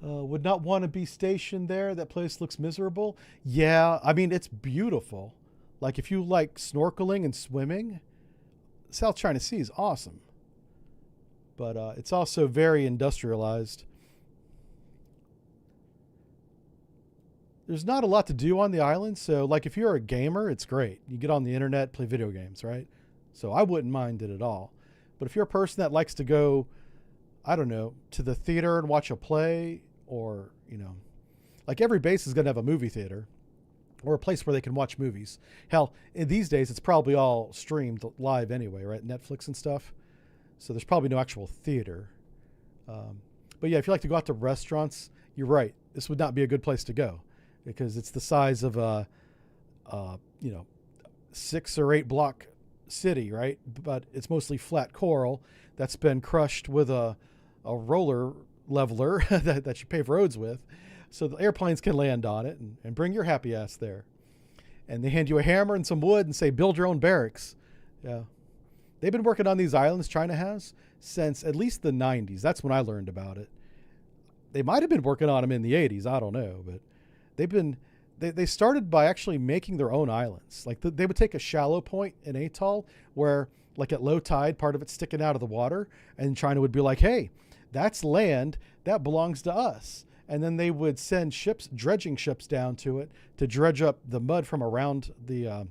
Would not want to be stationed there. That place looks miserable. Yeah, I mean, it's beautiful. Like if you like snorkeling and swimming, South China Sea is awesome. But it's also very industrialized. There's not a lot to do on the island. So like if you're a gamer, it's great. You get on the internet, play video games, right? So I wouldn't mind it at all. But if you're a person that likes to go, I don't know, to the theater and watch a play, or, like every base is going to have a movie theater or a place where they can watch movies. Hell, in these days, it's probably all streamed live anyway, right? Netflix and stuff. So there's probably no actual theater. But yeah, if you like to go out to restaurants, you're right. This would not be a good place to go because it's the size of a 6 or 8 block city, right? But it's mostly flat coral that's been crushed with a roller leveler that you pave roads with, so the airplanes can land on it and bring your happy ass there. And they hand you a hammer and some wood and say, build your own barracks. Yeah. They've been working on these islands, China has, since at least the 90s. That's when I learned about it. They might have been working on them in the 80s. I don't know. But they started by actually making their own islands. Like they would take a shallow point, an atoll, where like at low tide, part of it's sticking out of the water. And China would be like, hey, that's land that belongs to us. And then they would send ships, dredging ships down to it to dredge up the mud from around the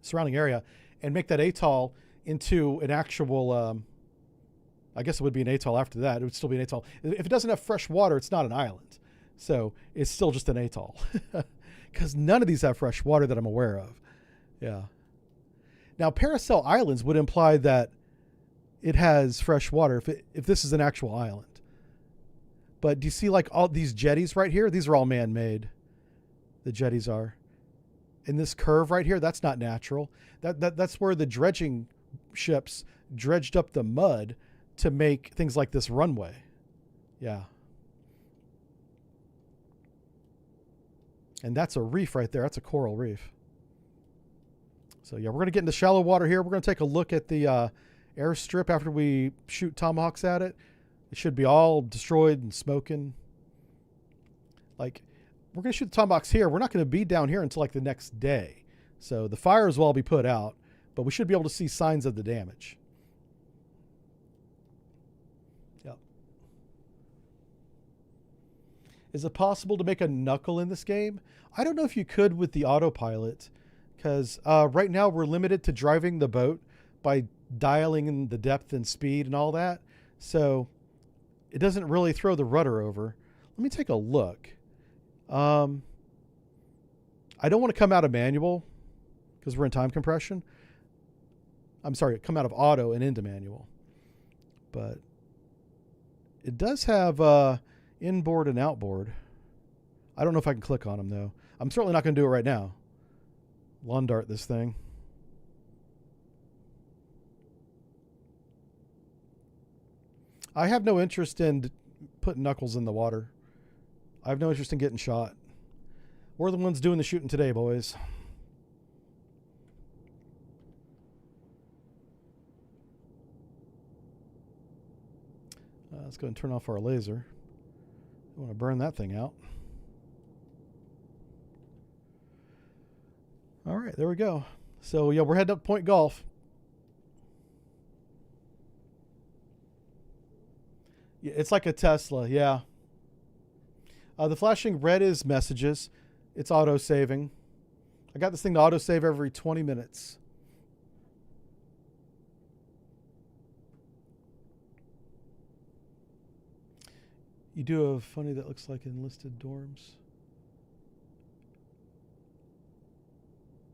surrounding area and make that atoll into an actual, I guess it would be an atoll after that. It would still be an atoll. If it doesn't have fresh water, it's not an island. So it's still just an atoll because none of these have fresh water that I'm aware of. Yeah. Now, Paracel Islands would imply that it has fresh water if this is an actual island. But do you see like all these jetties right here? These are all man-made. The jetties are. And this curve right here, that's not natural. That's where the dredging ships dredged up the mud to make things like this runway. Yeah. And that's a reef right there. That's a coral reef. So yeah, we're going to get into shallow water here. We're going to take a look at the airstrip after we shoot Tomahawks at it. It should be all destroyed and smoking. Like, we're going to shoot the Tomahawks here. We're not going to be down here until like the next day. So the fires will all be put out, but we should be able to see signs of the damage. Yep. Is it possible to make a knuckle in this game? I don't know if you could with the autopilot, because right now we're limited to driving the boat by dialing in the depth and speed and all that. So it doesn't really throw the rudder over. Let me take a look. I don't want to come out of manual because we're in time compression. I'm sorry, come out of auto and into manual. But it does have inboard and outboard. I don't know if I can click on them though. I'm certainly not going to do it right now. Lawn dart this thing. I have no interest in putting knuckles in the water. I have no interest in getting shot. We're the ones doing the shooting today, boys. Let's go and turn off our laser. I want to burn that thing out. All right, there we go. So, yeah, we're heading up Point Golf. Yeah, it's like a Tesla, yeah. The flashing red is messages. It's auto-saving. I got this thing to auto-save every 20 minutes. You do a funny that looks like enlisted dorms.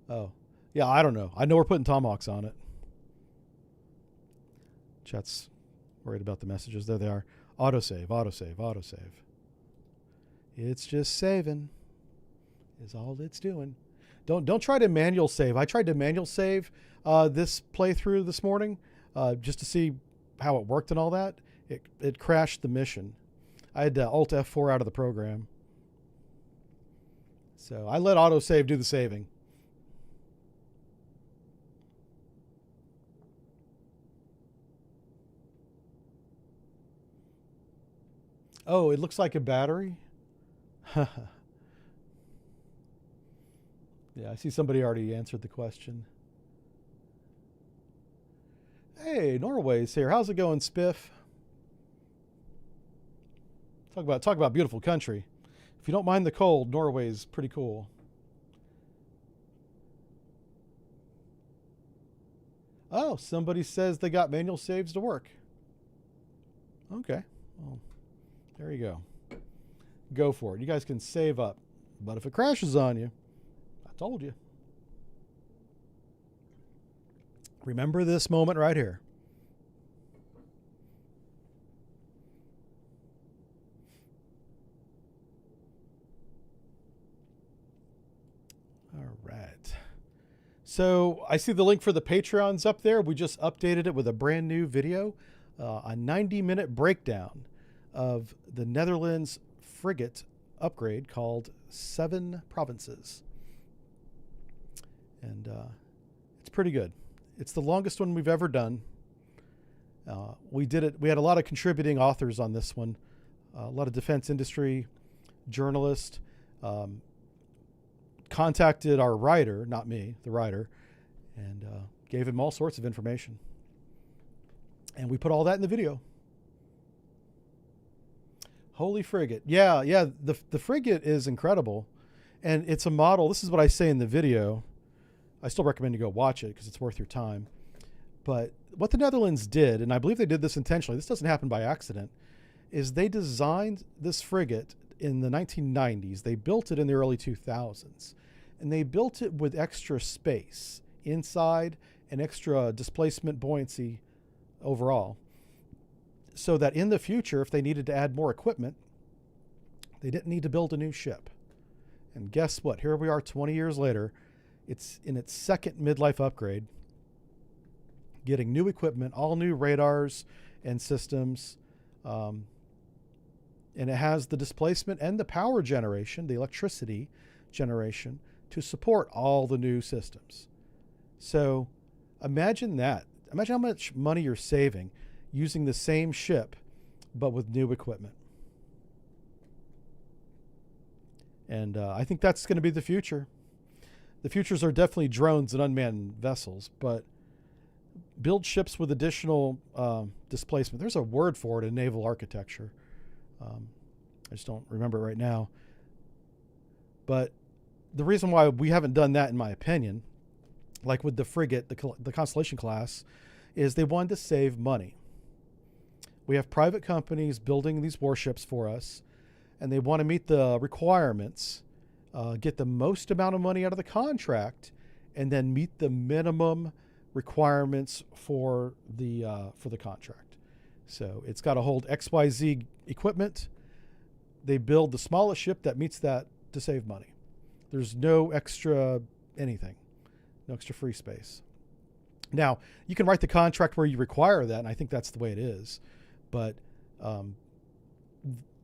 Oh, yeah, I don't know. I know we're putting tomahawks on it. Chat's worried about the messages. There they are. Autosave, autosave, autosave. It's just saving is all it's doing. Don't try to manual save. I tried to manual save this playthrough this morning just to see how it worked and all that. It crashed the mission. I had to Alt F4 out of the program. So I let autosave do the saving. Oh, it looks like a battery? Yeah, I see somebody already answered the question. Hey, Norway's here. How's it going, Spiff? Talk about beautiful country. If you don't mind the cold, Norway's pretty cool. Oh, somebody says they got manual saves to work. Okay. Well, there you go. Go for it. You guys can save up. But if it crashes on you, I told you. Remember this moment right here. All right. So I see the link for the Patreons up there. We just updated it with a brand new video, a 90-minute breakdown of the Netherlands frigate upgrade called 7 Provinces. And it's pretty good. It's the longest one we've ever done. We did it. We had a lot of contributing authors on this one, a lot of defense industry journalists. Contacted our writer, not me, the writer, and gave him all sorts of information. And we put all that in the video. Holy frigate. Yeah, the frigate is incredible. And it's a model. This is what I say in the video. I still recommend you go watch it because it's worth your time. But what the Netherlands did, and I believe they did this intentionally, this doesn't happen by accident, is they designed this frigate in the 1990s. They built it in the early 2000s. And they built it with extra space inside and extra displacement buoyancy overall. So that in the future, if they needed to add more equipment, they didn't need to build a new ship. And guess what? Here we are 20 years later. It's in its second midlife upgrade, getting new equipment, all new radars and systems. And it has the displacement and the power generation, the electricity generation, to support all the new systems. So imagine that. Imagine how much money you're saving using the same ship, but with new equipment. And I think that's going to be the future. The futures are definitely drones and unmanned vessels, but build ships with additional displacement. There's a word for it in naval architecture. I just don't remember it right now. But the reason why we haven't done that, in my opinion, like with the frigate, the Constellation class, is they wanted to save money. We have private companies building these warships for us, and they want to meet the requirements, get the most amount of money out of the contract, and then meet the minimum requirements for the contract. So it's got to hold XYZ equipment. They build the smallest ship that meets that to save money. There's no extra anything, no extra free space. Now, you can write the contract where you require that, and I think that's the way it is. But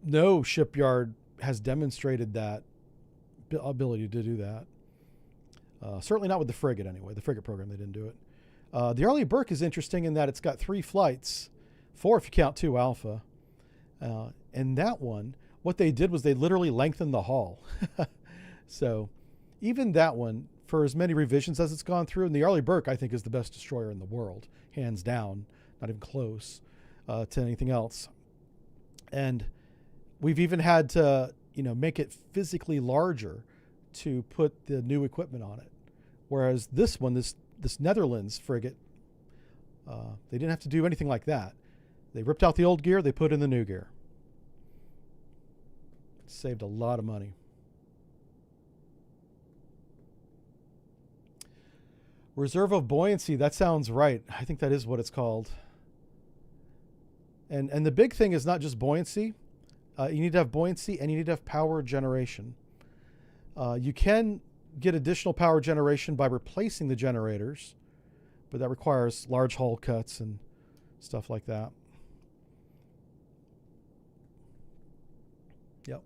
no shipyard has demonstrated that ability to do that. Certainly not with the frigate, anyway. The frigate program, they didn't do it. The Arleigh Burke is interesting in that it's got 3 flights, 4 if you count 2 Alpha. And that one, what they did was they literally lengthened the hull. So even that one, for as many revisions as it's gone through, and the Arleigh Burke, I think, is the best destroyer in the world, hands down, not even close to anything else. And we've even had to, make it physically larger to put the new equipment on it. Whereas this one, this Netherlands frigate, they didn't have to do anything like that. They ripped out the old gear, they put in the new gear. It saved a lot of money. Reserve of buoyancy, that sounds right. I think that is what it's called. And the big thing is not just buoyancy. You need to have buoyancy and you need to have power generation. You can get additional power generation by replacing the generators, but that requires large hull cuts and stuff like that. Yep.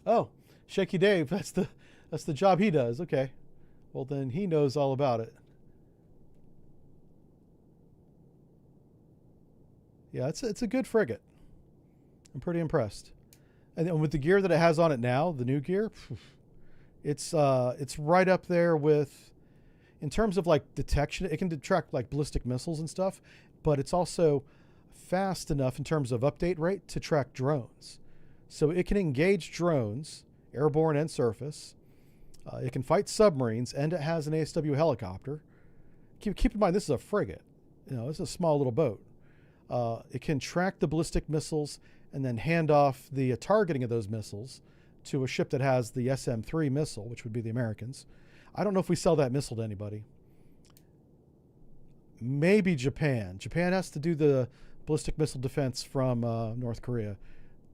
Oh, Shaky Dave, that's the job he does. Okay. Well, then he knows all about it. Yeah, it's a good frigate. I'm pretty impressed. And with the gear that it has on it now, the new gear, it's right up there with, in terms of like detection. It can detect like ballistic missiles and stuff, but it's also fast enough in terms of update rate to track drones. So it can engage drones, airborne and surface. It can fight submarines, and it has an ASW helicopter. Keep in mind, this is a frigate. It's a small little boat. It can track the ballistic missiles and then hand off the targeting of those missiles to a ship that has the SM-3 missile, which would be the Americans. I don't know if we sell that missile to anybody. Maybe Japan. Japan has to do the ballistic missile defense from North Korea.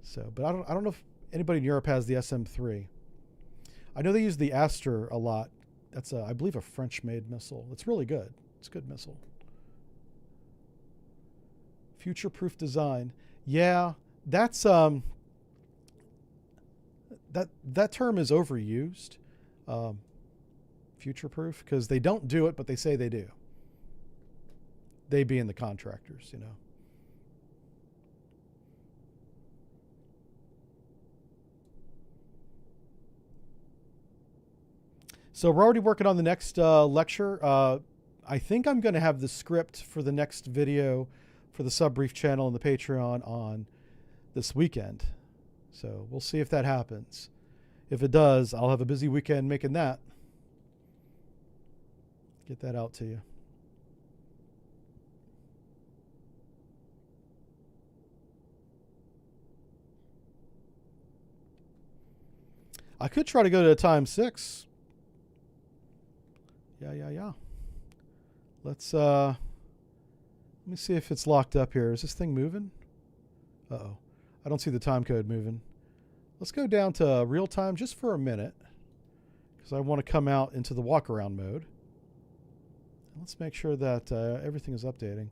So, but I don't know if anybody in Europe has the SM-3. I know they use the Aster a lot. That's I believe a French-made missile. It's really good. It's a good missile. Future-proof design. Yeah, that's that term is overused. Future-proof, because they don't do it, but they say they do. They being the contractors, So we're already working on the next lecture. I think I'm going to have the script for the next video for the Subbrief channel and the Patreon on this weekend. So we'll see if that happens. If it does, I'll have a busy weekend making that. Get that out to you. I could try to go to time 6. Yeah. Let's let me see if it's locked up here. Is this thing moving? Uh-oh. I don't see the time code moving. Let's go down to real time just for a minute, because I want to come out into the walk around mode. Let's make sure that everything is updating.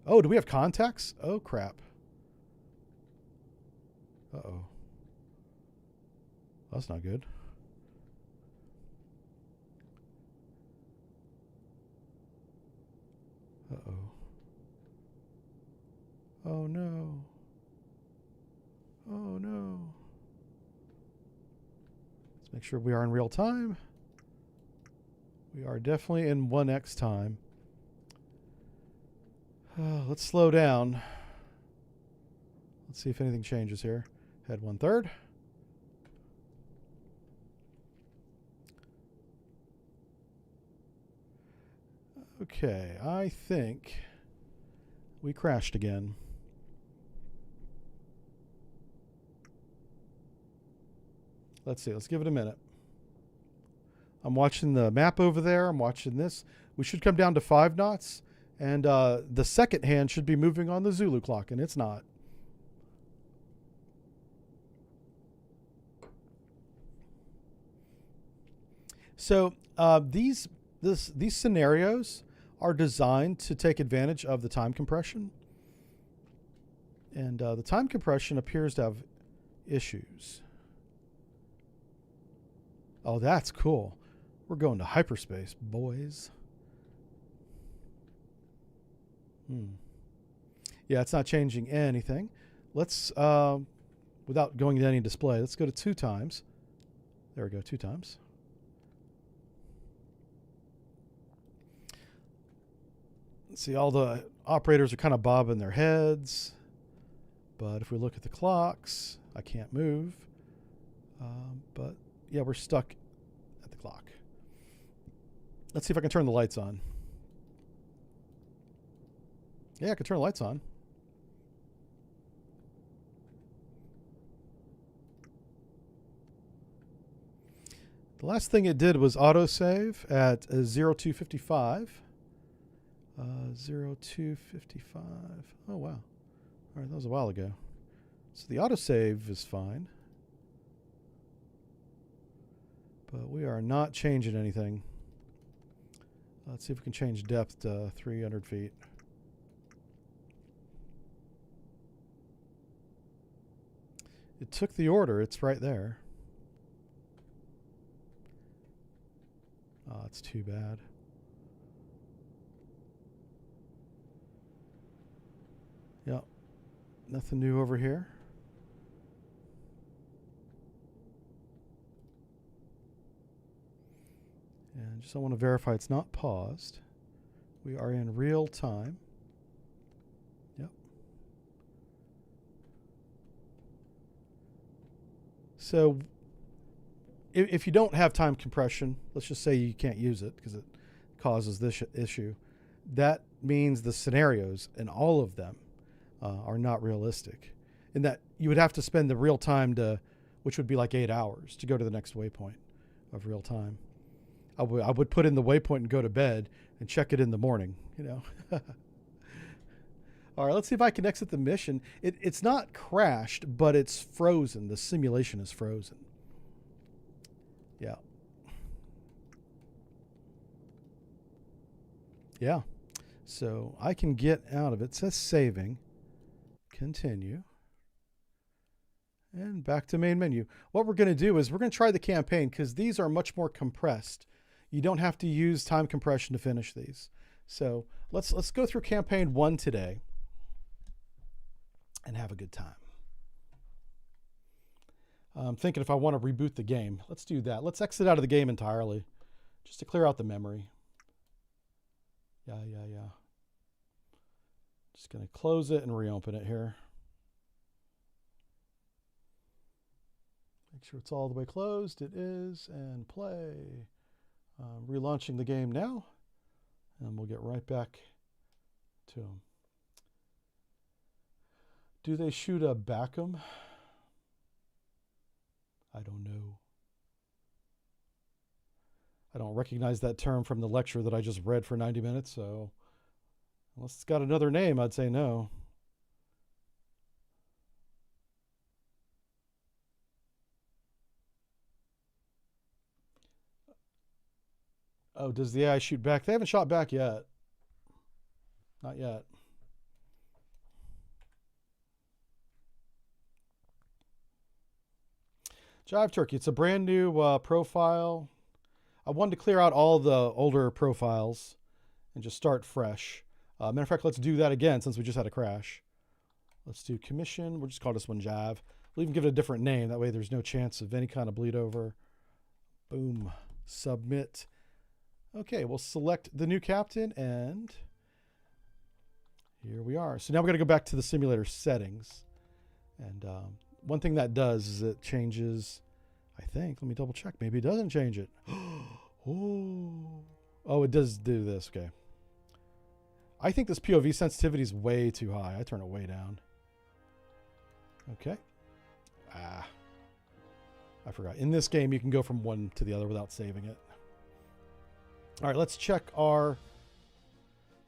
Oh, do we have contacts? Oh, crap. Uh-oh. That's not good. Uh-oh. Oh, no. Oh, no. Let's make sure we are in real time. We are definitely in 1x time. Let's slow down. Let's see if anything changes here. Head 1/3. Okay, I think we crashed again. Let's see. Let's give it a minute. I'm watching the map over there. I'm watching this. We should come down to 5 knots. And the second hand should be moving on the Zulu clock, and it's not. So these scenarios are designed to take advantage of the time compression. And the time compression appears to have issues. Oh, that's cool. We're going to hyperspace, boys. Yeah, it's not changing anything. Let's, without going to any display, let's go to 2 times. There we go, 2 times. See, all the operators are kind of bobbing their heads. But if we look at the clocks, I can't move. But yeah, we're stuck at the clock. Let's see if I can turn the lights on. Yeah, I can turn the lights on. The last thing it did was autosave at 0255. 0255. Oh, wow. All right, that was a while ago. So the autosave is fine. But we are not changing anything. Let's see if we can change depth to 300 feet. It took the order. It's right there. Oh, it's too bad. Yep. Nothing new over here. And just I want to verify it's not paused. We are in real time. Yep. So if you don't have time compression, let's just say you can't use it because it causes this issue. That means the scenarios and all of them are not realistic. In that you would have to spend the real time to, which would be like 8 hours to go to the next waypoint of real time. I would put in the waypoint and go to bed and check it in the morning, you know. All right, let's see if I can exit the mission. It's not crashed, but it's frozen. The simulation is frozen. Yeah. Yeah. So I can get out of it. It says saving. Continue. And back to main menu. What we're going to do is we're going to try the campaign because these are much more compressed. You don't have to use time compression to finish these. So let's go through campaign 1 today and have a good time. I'm thinking if I want to reboot the game, let's do that. Let's exit out of the game entirely just to clear out the memory. Yeah. Just going to close it and reopen it here. Make sure it's all the way closed. It is. And play. Relaunching the game now. And we'll get right back to them. Do they shoot a Backham? I don't know. I don't recognize that term from the lecture that I just read for 90 minutes, so unless it's got another name, I'd say no. Oh, does the AI shoot back? They haven't shot back yet. Not yet. Jive Turkey. It's a brand new profile. I wanted to clear out all the older profiles and just start fresh. Matter of fact, let's do that again since we just had a crash. Let's do commission. We'll just call this one Jive. We'll even give it a different name. That way there's no chance of any kind of bleed over. Boom. Submit. Okay, we'll select the new captain and here we are. So now we're going to go back to the simulator settings. And one thing that does is it changes, I think, let me double check. Maybe it doesn't change it. Oh, it does do this. Okay. I think this POV sensitivity is way too high. I turn it way down. Okay. I forgot. In this game, you can go from one to the other without saving it. All right, let's check our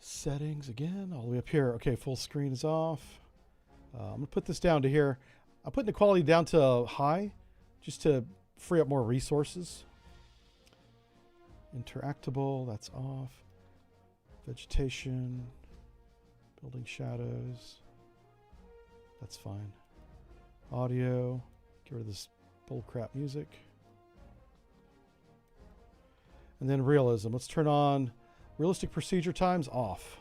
settings again. All the way up here. Okay, full screen is off. I'm going to put this down to here. I'm putting the quality down to high just to free up more resources. Interactable, that's off. Vegetation, building shadows, that's fine. Audio, get rid of this bullcrap music. And then realism, let's turn on realistic procedure times off.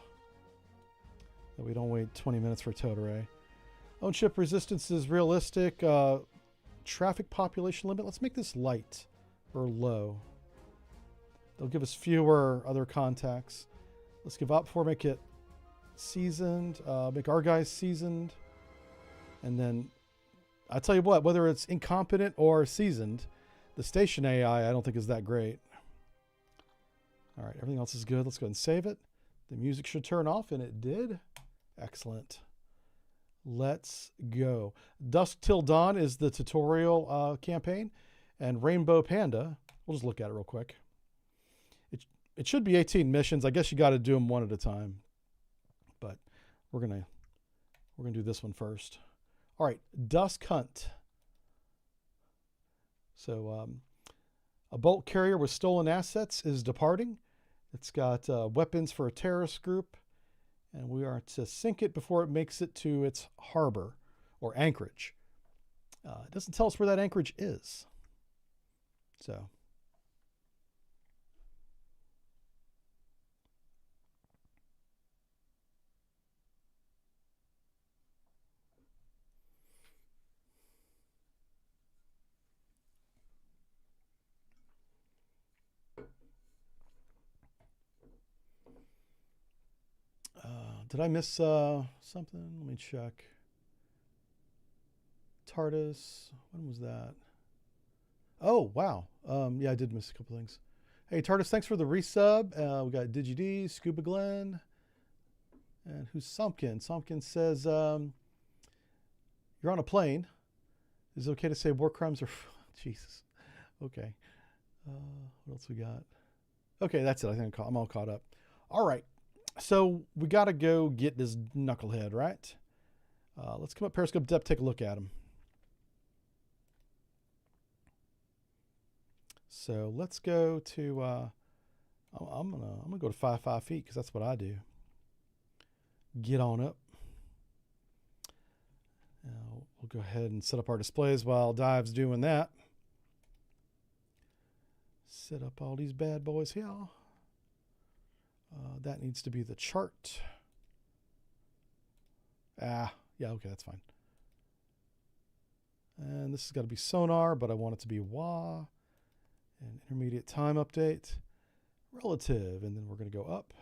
That we don't wait 20 minutes for a towed array. Own ship resistance is realistic. Traffic population limit, let's make this light or low. They'll give us fewer other contacts. Let's give up 4, make it seasoned, make our guys seasoned. And then, I tell you what, whether it's incompetent or seasoned, the station AI I don't think is that great. All right, everything else is good. Let's go ahead and save it. The music should turn off, and it did. Excellent. Let's go. Dusk Till Dawn is the tutorial campaign, and Rainbow Panda, we'll just look at it real quick. It should be 18 missions. I guess you got to do them one at a time, but we're gonna do this one first. All right, Dusk Hunt. So a bolt carrier with stolen assets is departing. It's got weapons for a terrorist group, and we are to sink it before it makes it to its harbor or anchorage. It doesn't tell us where that anchorage is. So. Did I miss something? Let me check. TARDIS. When was that? Oh, wow. Yeah, I did miss a couple things. Hey, TARDIS, thanks for the resub. We got DigiD, Scuba Glenn. And who's Sumpkin? Sumpkin says, you're on a plane. Is it okay to say war crimes are... Jesus. Okay. What else we got? Okay, that's it. I think I'm all caught up. All right. So we got to go get this knucklehead, right? Let's come up Periscope Depth, take a look at him. So let's go to, I'm gonna go to 5 feet because that's what I do. Get on up. We'll go ahead and set up our displays while Dive's doing that. Set up all these bad boys here. That needs to be the chart. Yeah, okay, that's fine. And this has got to be sonar, but I want it to be WA. And intermediate time update. Relative, and then we're going to go up.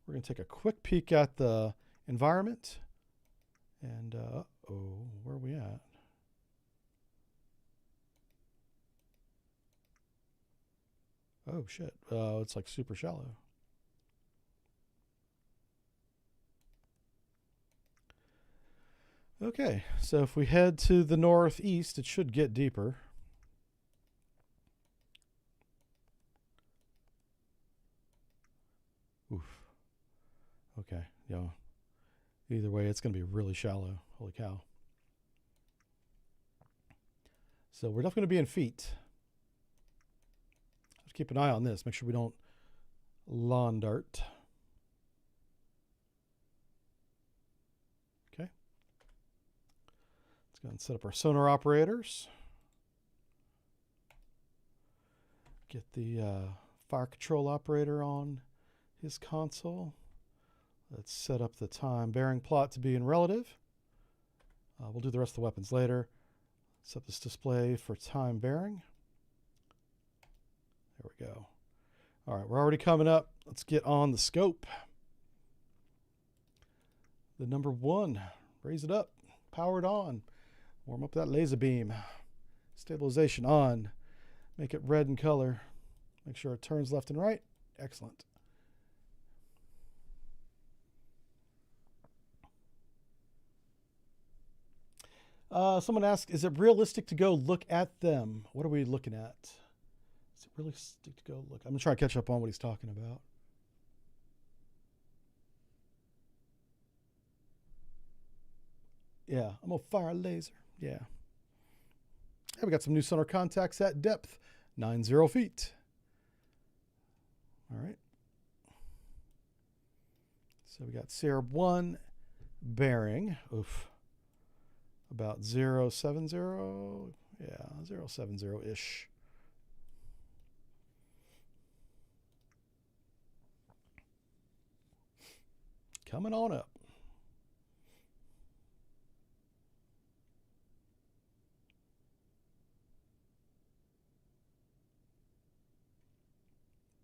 We're going to take a quick peek at the environment. And, uh-oh, where are we at? Oh, shit. It's like super shallow. Okay, so if we head to the northeast, it should get deeper. Oof. Okay, yeah. Either way, it's going to be really shallow. Holy cow. So we're definitely going to be in feet. Just keep an eye on this. Make sure we don't lawn dart. Okay. Let's go and set up our sonar operators. Get the fire control operator on his console. Let's set up the time bearing plot to be in relative. We'll do the rest of the weapons later. Set this display for time bearing. There we go. All right, we're already coming up. Let's get on the scope. The number 1, raise it up. powered on. Warm up that laser beam. Stabilization on. Make it red in color. Make sure it turns left and right. Excellent. Someone asked, is it realistic to go look at them? What are we looking at? Is it realistic to go look? I'm going to try to catch up on what he's talking about. Yeah, I'm going to fire a laser. Yeah. Hey, we got some new sonar contacts at depth, 90 feet. All right. So we got Sierra 1 bearing. Oof. About 070. Yeah, 070-ish. Coming on up.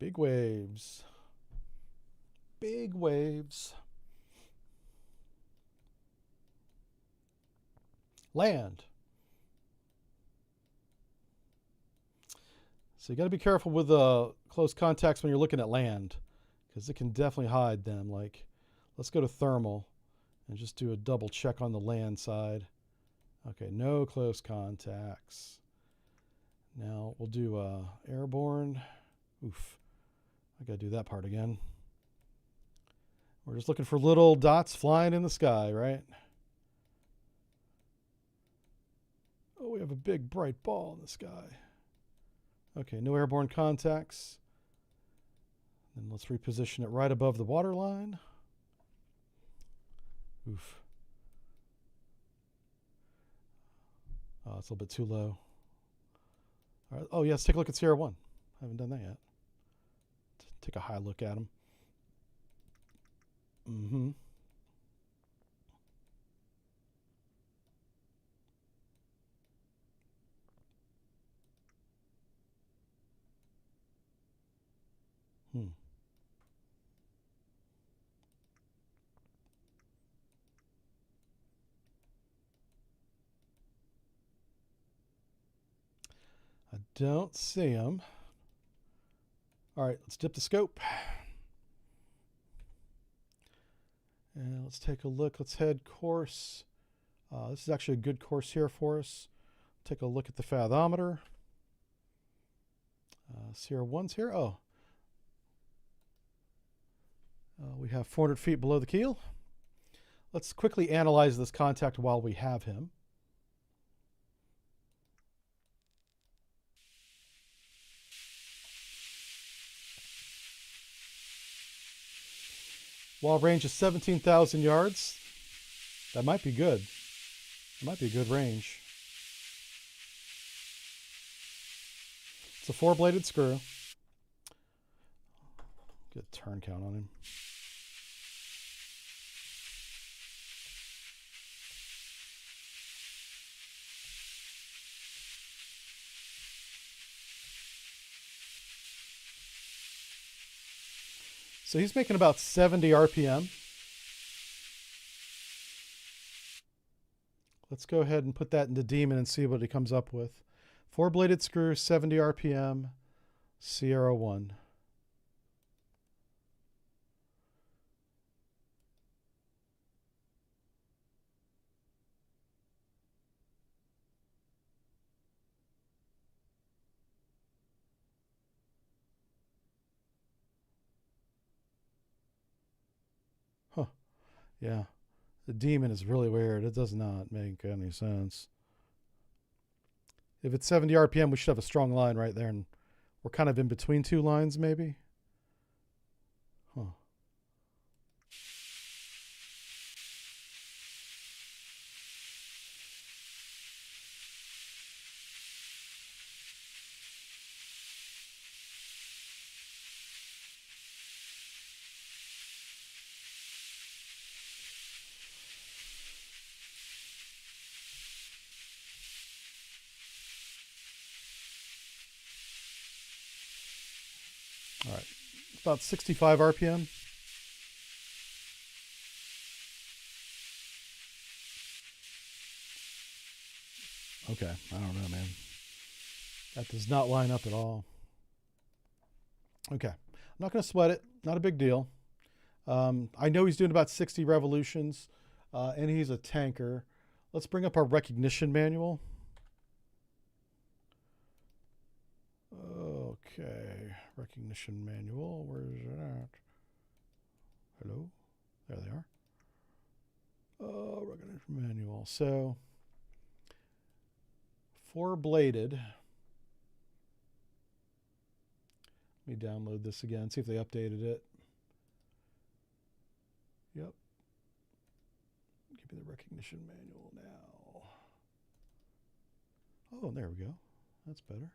Big waves. Big waves. Land. So you got to be careful with close contacts when you're looking at land, because it can definitely hide them. Like, let's go to thermal and just do a double check on the land side. Okay, no close contacts. Now we'll do airborne. Oof. I got to do that part again. We're just looking for little dots flying in the sky, right? Oh, we have a big bright ball in the sky. Okay, no airborne contacts. Then let's reposition it right above the water line. Oof. Oh, it's a little bit too low. All right. Oh, yeah, let's take a look at Sierra 1. I haven't done that yet. Take a high look at them. Mm-hmm. I don't see them. All right, let's dip the scope. And let's take a look. Let's head course. This is actually a good course here for us. Take a look at the fathometer. Sierra 1's here. Oh. We have 400 feet below the keel. Let's quickly analyze this contact while we have him. While range is 17,000 yards. That might be good. It might be a good range. It's a 4-bladed screw. Get a turn count on him. So he's making about 70 RPM. Let's go ahead and put that into Demon and see what he comes up with. 4-bladed screw, 70 RPM, Sierra 1. Huh. Yeah. The Demon is really weird. It does not make any sense. If it's 70 RPM, we should have a strong line right there. And we're kind of in between two lines, maybe. Huh. All right, about 65 RPM. Okay. I don't know, man. That does not line up at all. Okay. I'm not going to sweat it. Not a big deal. I know he's doing about 60 revolutions, and he's a tanker. Let's bring up our recognition manual. Okay. Recognition manual. Where is it at? Hello? There they are. Recognition manual. So, four-bladed. Let me download this again, see if they updated it. Yep. Give me the recognition manual now. Oh, there we go. That's better.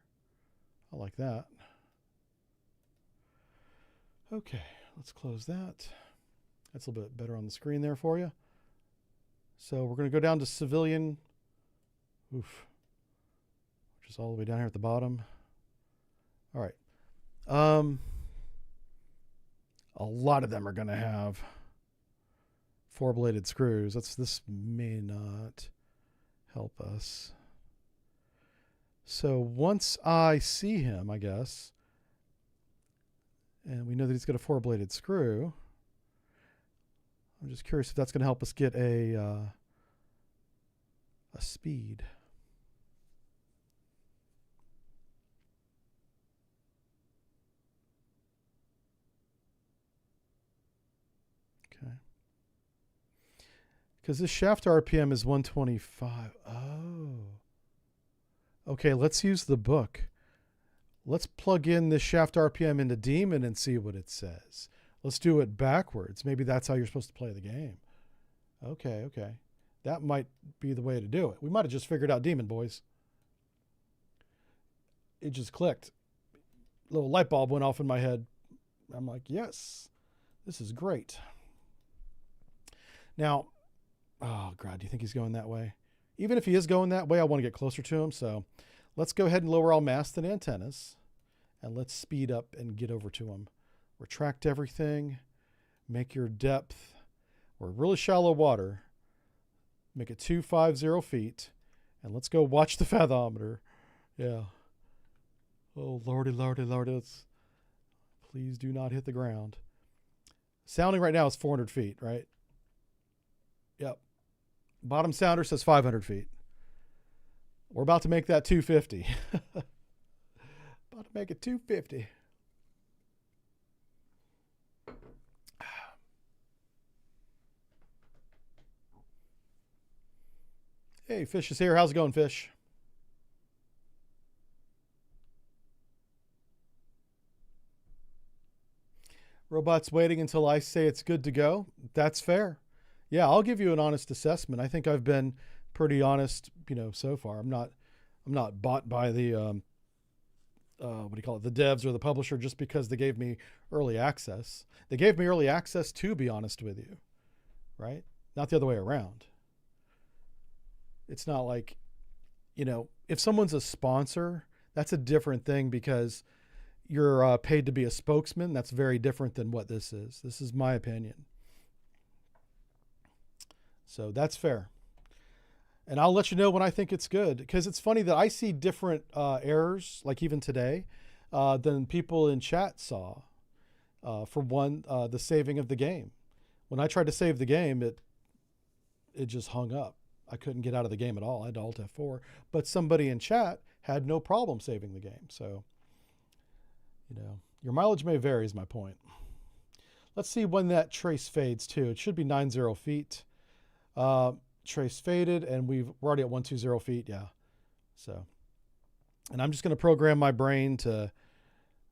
I like that. Okay, let's close that. That's a little bit better on the screen there for you. So we're going to go down to civilian. Oof. Which is all the way down here at the bottom. All right. A lot of them are going to have four-bladed screws. This may not help us. So once I see him, I guess, and we know that he's got a four-bladed screw, I'm just curious if that's going to help us get a speed. Okay. Because this shaft RPM is 125. Oh. Okay, let's use the book. Let's plug in this shaft RPM into Demon and see what it says. Let's do it backwards. Maybe that's how you're supposed to play the game. Okay. That might be the way to do it. We might have just figured out Demon, boys. It just clicked. A little light bulb went off in my head. I'm like, yes, this is great. Now, oh, God, do you think he's going that way? Even if he is going that way, I want to get closer to him. So let's go ahead and lower all mast and antennas. And let's speed up and get over to him. Retract everything. Make your depth. We're really shallow water. Make it 250 feet. And let's go watch the fathometer. Yeah. Oh, lordy. Please do not hit the ground. Sounding right now is 400 feet, right? Yep. Bottom sounder says 500 feet. We're about to make that 250. About to make it 250. Hey, Fish is here. How's it going, Fish? Robot's waiting until I say it's good to go. That's fair. Yeah, I'll give you an honest assessment. I think I've been pretty honest, so far. I'm not bought by the what do you call it? The devs or the publisher just because they gave me early access. They gave me early access to be honest with you, right? Not the other way around. It's not like, if someone's a sponsor, that's a different thing because you're paid to be a spokesman. That's very different than what this is. This is my opinion. So that's fair. And I'll let you know when I think it's good, because it's funny that I see different errors, like even today, than people in chat saw. For one, the saving of the game. When I tried to save the game, it just hung up. I couldn't get out of the game at all. I had to Alt F4. But somebody in chat had no problem saving the game. So, your mileage may vary is my point. Let's see when that trace fades too. It should be 90 feet. Trace faded, and we're already at 120 feet. Yeah. So, and I'm just going to program my brain to,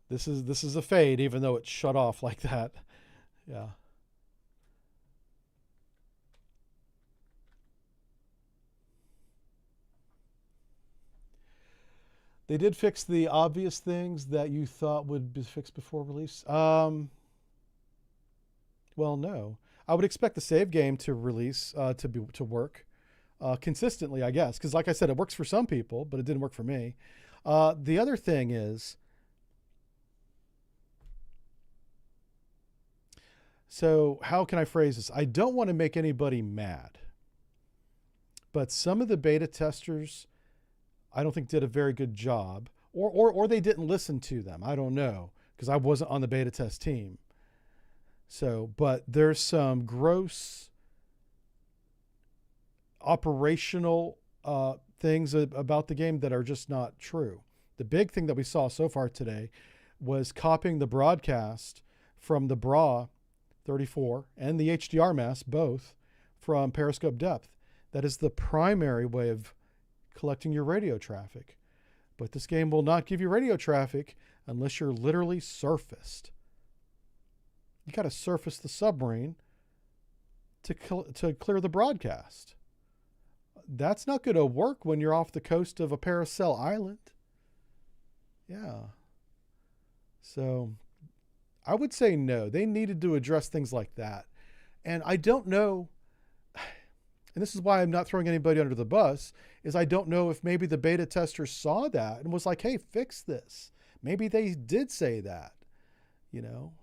this is a fade, even though it shut off like that. Yeah. They did fix the obvious things that you thought would be fixed before release. Well, no. I would expect the save game to release to work consistently, I guess, because like I said, it works for some people, but it didn't work for me. The other thing is, so how can I phrase this? I don't want to make anybody mad, but some of the beta testers I don't think did a very good job, or they didn't listen to them. I don't know, because I wasn't on the beta test team. So, but there's some gross operational things about the game that are just not true. The big thing that we saw so far today was copying the broadcast from the BRA 34 and the HDR mask, both from periscope depth. That is the primary way of collecting your radio traffic. But this game will not give you radio traffic unless you're literally surfaced. You got to surface the submarine to clear the broadcast. That's not going to work when you're off the coast of a Paracel island. Yeah. So I would say no. They needed to address things like that. And I don't know, and this is why I'm not throwing anybody under the bus, is I don't know if maybe the beta testers saw that and was like, hey, fix this. Maybe they did say that, you know.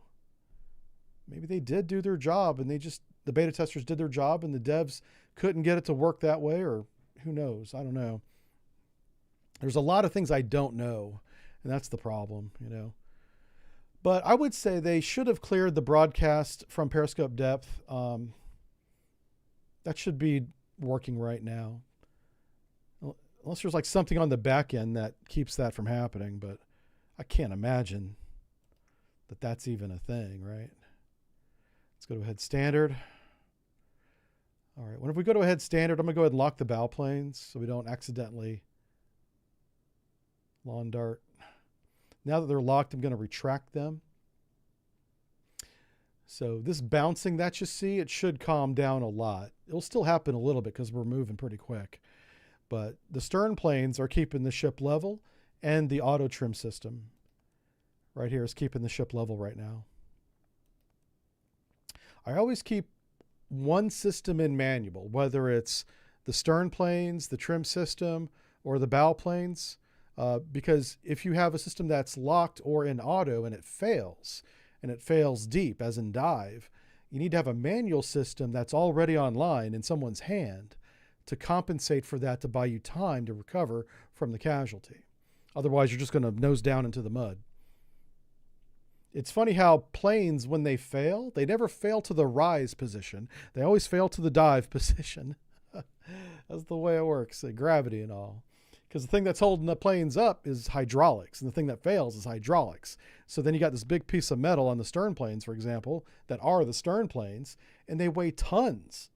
Maybe they did do their job and the beta testers did their job and the devs couldn't get it to work that way, or who knows? I don't know. There's a lot of things I don't know, and that's the problem, you know. But I would say they should have cleared the broadcast from periscope depth. That should be working right now. Unless there's like something on the back end that keeps that from happening, but I can't imagine that that's even a thing, right? Let's go to head standard. All right, whenever we go to head standard, I'm gonna go ahead and lock the bow planes so we don't accidentally lawn dart. Now that they're locked, I'm gonna retract them. So this bouncing that you see, it should calm down a lot. It'll still happen a little bit because we're moving pretty quick. But the stern planes are keeping the ship level, and the auto trim system right here is keeping the ship level right now. I always keep one system in manual, whether it's the stern planes, the trim system, or the bow planes, because if you have a system that's locked or in auto and it fails deep, as in dive, you need to have a manual system that's already online in someone's hand to compensate for that, to buy you time to recover from the casualty. Otherwise, you're just going to nose down into the mud. It's funny how planes, when they fail, they never fail to the rise position. They always fail to the dive position. That's the way it works, gravity and all. Because the thing that's holding the planes up is hydraulics, and the thing that fails is hydraulics. So then you got this big piece of metal on the stern planes, for example, that are the stern planes, and they weigh tons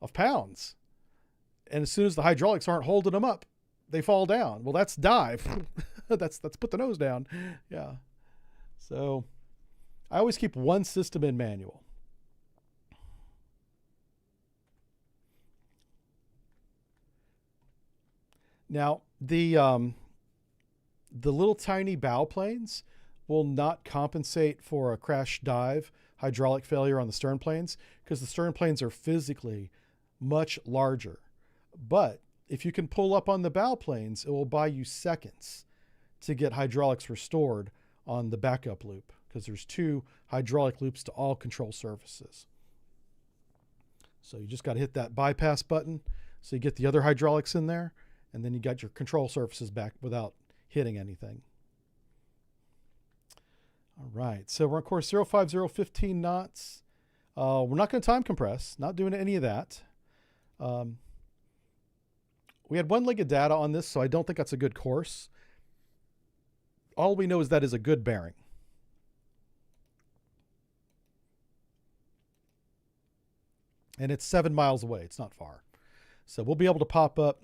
of pounds. And as soon as the hydraulics aren't holding them up, they fall down. Well, that's dive. that's put the nose down. Yeah. So I always keep one system in manual. Now, the little tiny bow planes will not compensate for a crash dive hydraulic failure on the stern planes, because the stern planes are physically much larger. But if you can pull up on the bow planes, it will buy you seconds to get hydraulics restored on the backup loop, because there's 2 hydraulic loops to all control surfaces. So you just got to hit that bypass button so you get the other hydraulics in there, and then you got your control surfaces back without hitting anything. All right, so we're on course 050, 15 knots. We're not going to time compress, not doing any of that. We had 1 leg of data on this, so I don't think that's a good course. All we know is that is a good bearing. And it's 7 miles away. It's not far. So we'll be able to pop up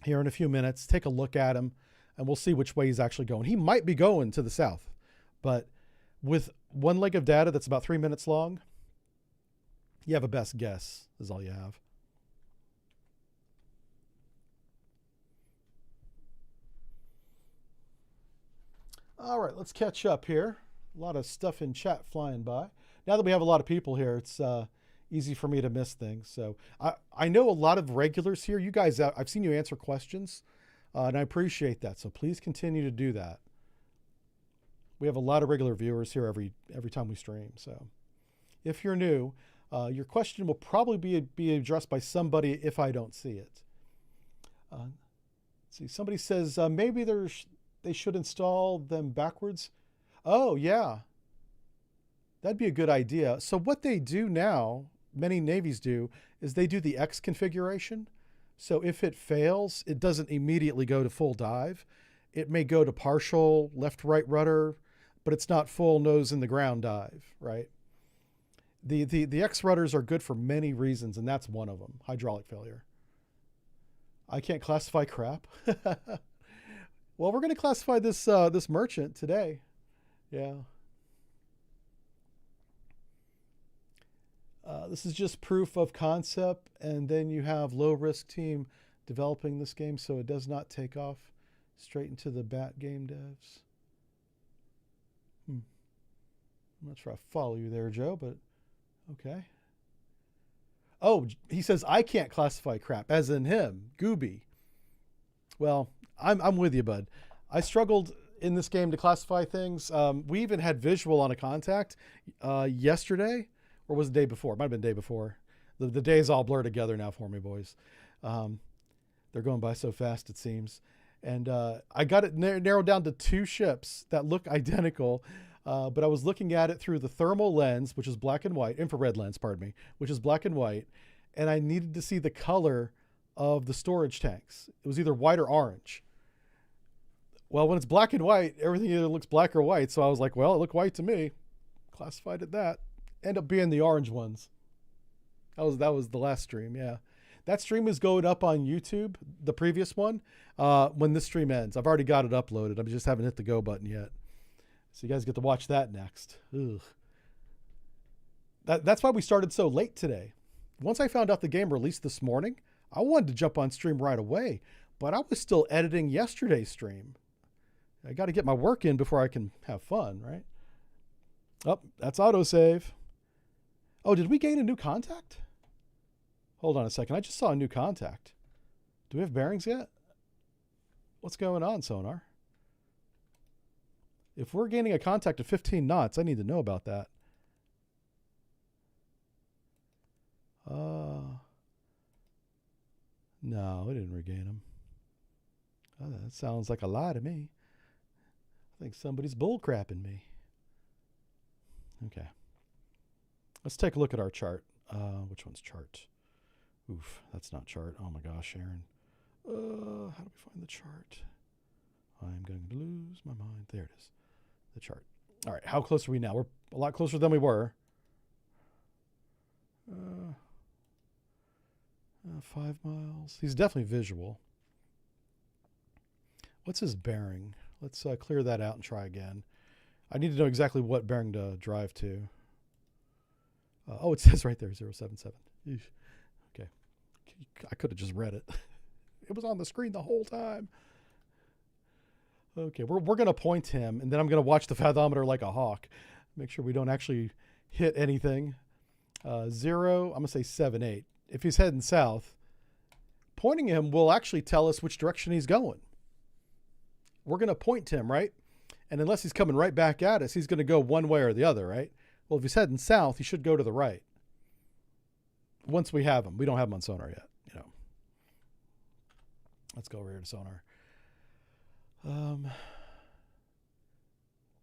here in a few minutes, take a look at him, and we'll see which way he's actually going. He might be going to the south, but with 1 leg of data that's about 3 minutes long, you have a best guess is all you have. All right, let's catch up here. A lot of stuff in chat flying by. Now that we have a lot of people here, it's easy for me to miss things. So I know a lot of regulars here. You guys, I've seen you answer questions, and I appreciate that. So please continue to do that. We have a lot of regular viewers here every time we stream. So if you're new, your question will probably be addressed by somebody if I don't see it. Let's see, somebody says maybe they should install them backwards. Oh, yeah. That'd be a good idea. So what they do now, many navies do, is they do the X configuration. So if it fails, it doesn't immediately go to full dive. It may go to partial left-right rudder, but it's not full nose in the ground dive, right? The X rudders are good for many reasons, and that's one of them, hydraulic failure. I can't classify crap. Well, we're going to classify this merchant today. Yeah. This is just proof of concept, and then you have low-risk team developing this game so it does not take off straight into the bat game devs. I'm not sure I follow you there, Joe, but okay. Oh, he says I can't classify crap, as in him, Gooby. Well, I'm with you, bud. I struggled in this game to classify things. We even had visual on a contact yesterday, or was it the day before? It might have been the day before. The days all blur together now for me, boys. They're going by so fast, it seems. And I got it narrowed down to 2 ships that look identical, but I was looking at it through the thermal lens, which is black and white, infrared lens, pardon me, which is black and white, and I needed to see the color of the storage tanks. It was either white or orange. Well, when it's black and white, everything either looks black or white, so I was like, well, it looked white to me. Classified it that. End up being the orange ones. That was the last stream, yeah. That stream is going up on YouTube, the previous one, when this stream ends. I've already got it uploaded. I just haven't hit the go button yet. So you guys get to watch that next. Ugh. That's why we started so late today. Once I found out the game released this morning, I wanted to jump on stream right away, but I was still editing yesterday's stream. I got to get my work in before I can have fun, right? Oh, that's autosave. Oh, did we gain a new contact? Hold on a second. I just saw a new contact. Do we have bearings yet? What's going on, sonar? If we're gaining a contact at 15 knots, I need to know about that. No, we didn't regain them. Oh, that sounds like a lie to me. I think somebody's bullcrapping me. Okay. Let's take a look at our chart. Which one's chart? Oof, that's not chart. Oh my gosh, Aaron. How do we find the chart? I'm going to lose my mind. There it is. The chart. All right, how close are we now? We're a lot closer than we were. 5 miles. He's definitely visual. What's his bearing? Let's clear that out and try again. I need to know exactly what bearing to drive to. Oh, it says right there, 077. Eesh. Okay. I could have just read it. It was on the screen the whole time. Okay, we're going to point him, and then I'm going to watch the fathometer like a hawk. Make sure we don't actually hit anything. 0, I'm going to say 78. If he's heading south, pointing him will actually tell us which direction he's going. We're going to point him, right? And unless he's coming right back at us, he's going to go one way or the other, right? Well, if he's heading south, he should go to the right. Once we have him. We don't have him on sonar yet, you know. Let's go over here to sonar.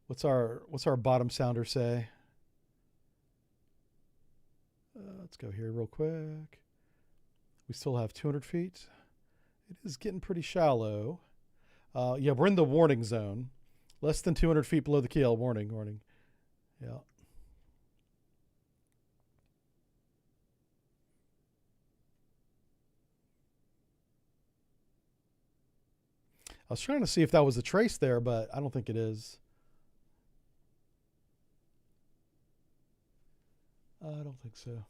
What's our bottom sounder say? Let's go here real quick. We still have 200 feet. It is getting pretty shallow. Yeah, we're in the warning zone. Less than 200 feet below the keel. Warning. Yeah. I was trying to see if that was a trace there, but I don't think it is. I don't think so.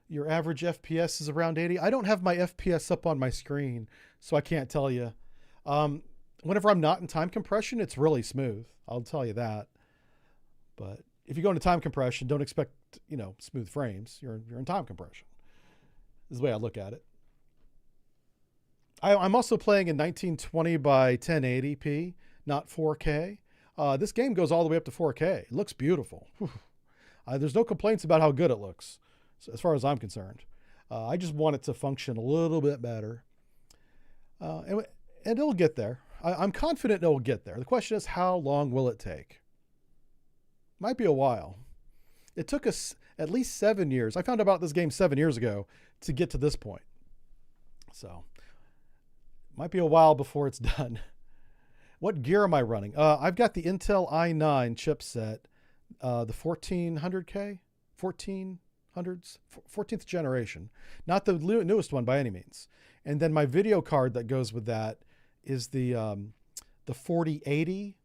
Your average FPS is around 80. I don't have my FPS up on my screen, so I can't tell you. Whenever I'm not in time compression, it's really smooth. I'll tell you that. But if you go into time compression, don't expect, smooth frames. You're in time compression. This is the way I look at it. I'm also playing in 1920 by 1080p, not 4K. This game goes all the way up to 4K. It looks beautiful. There's no complaints about how good it looks, as far as I'm concerned. I just want it to function a little bit better. And And it'll get there. I'm confident it'll get there. The question is, how long will it take? Might be a while. It took us at least 7 years. I found out about this game 7 years ago to get to this point. So, might be a while before it's done. What gear am I running? I've got the Intel i9 chipset, the 1400K, 1400s, 14th generation. Not the newest one by any means. And then my video card that goes with that is the 4080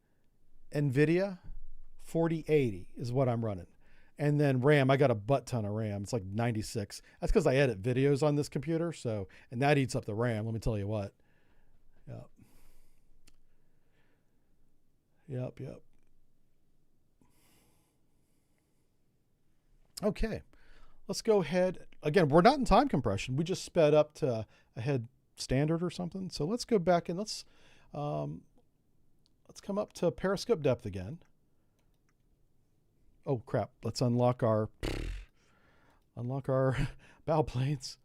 NVIDIA. 4080 is what I'm running. And then RAM, I got a butt ton of RAM. It's like 96. That's because I edit videos on this computer. So, and that eats up the RAM, let me tell you what. Yep. Okay, let's go ahead. Again, we're not in time compression. We just sped up to a head standard or something. So let's go back and let's come up to periscope depth again. Oh crap! Let's unlock our bow planes.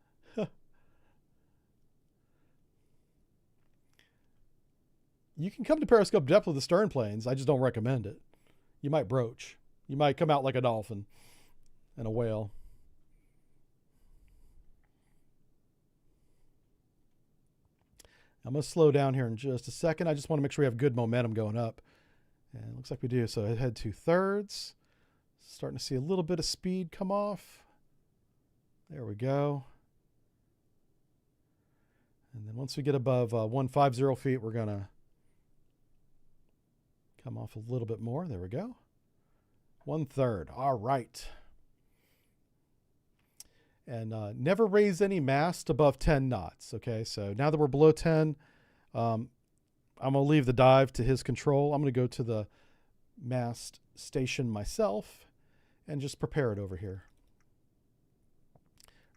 You can come to periscope depth with the stern planes. I just don't recommend it. You might broach. You might come out like a dolphin and a whale. I'm going to slow down here in just a second. I just want to make sure we have good momentum going up. And it looks like we do. So I head 2/3. Starting to see a little bit of speed come off. There we go. And then once we get above 150 feet, we're going to come off a little bit more. There we go. 1/3. All right. And never raise any mast above 10 knots. Okay, so now that we're below 10, I'm going to leave the dive to his control. I'm going to go to the mast station myself and just prepare it over here.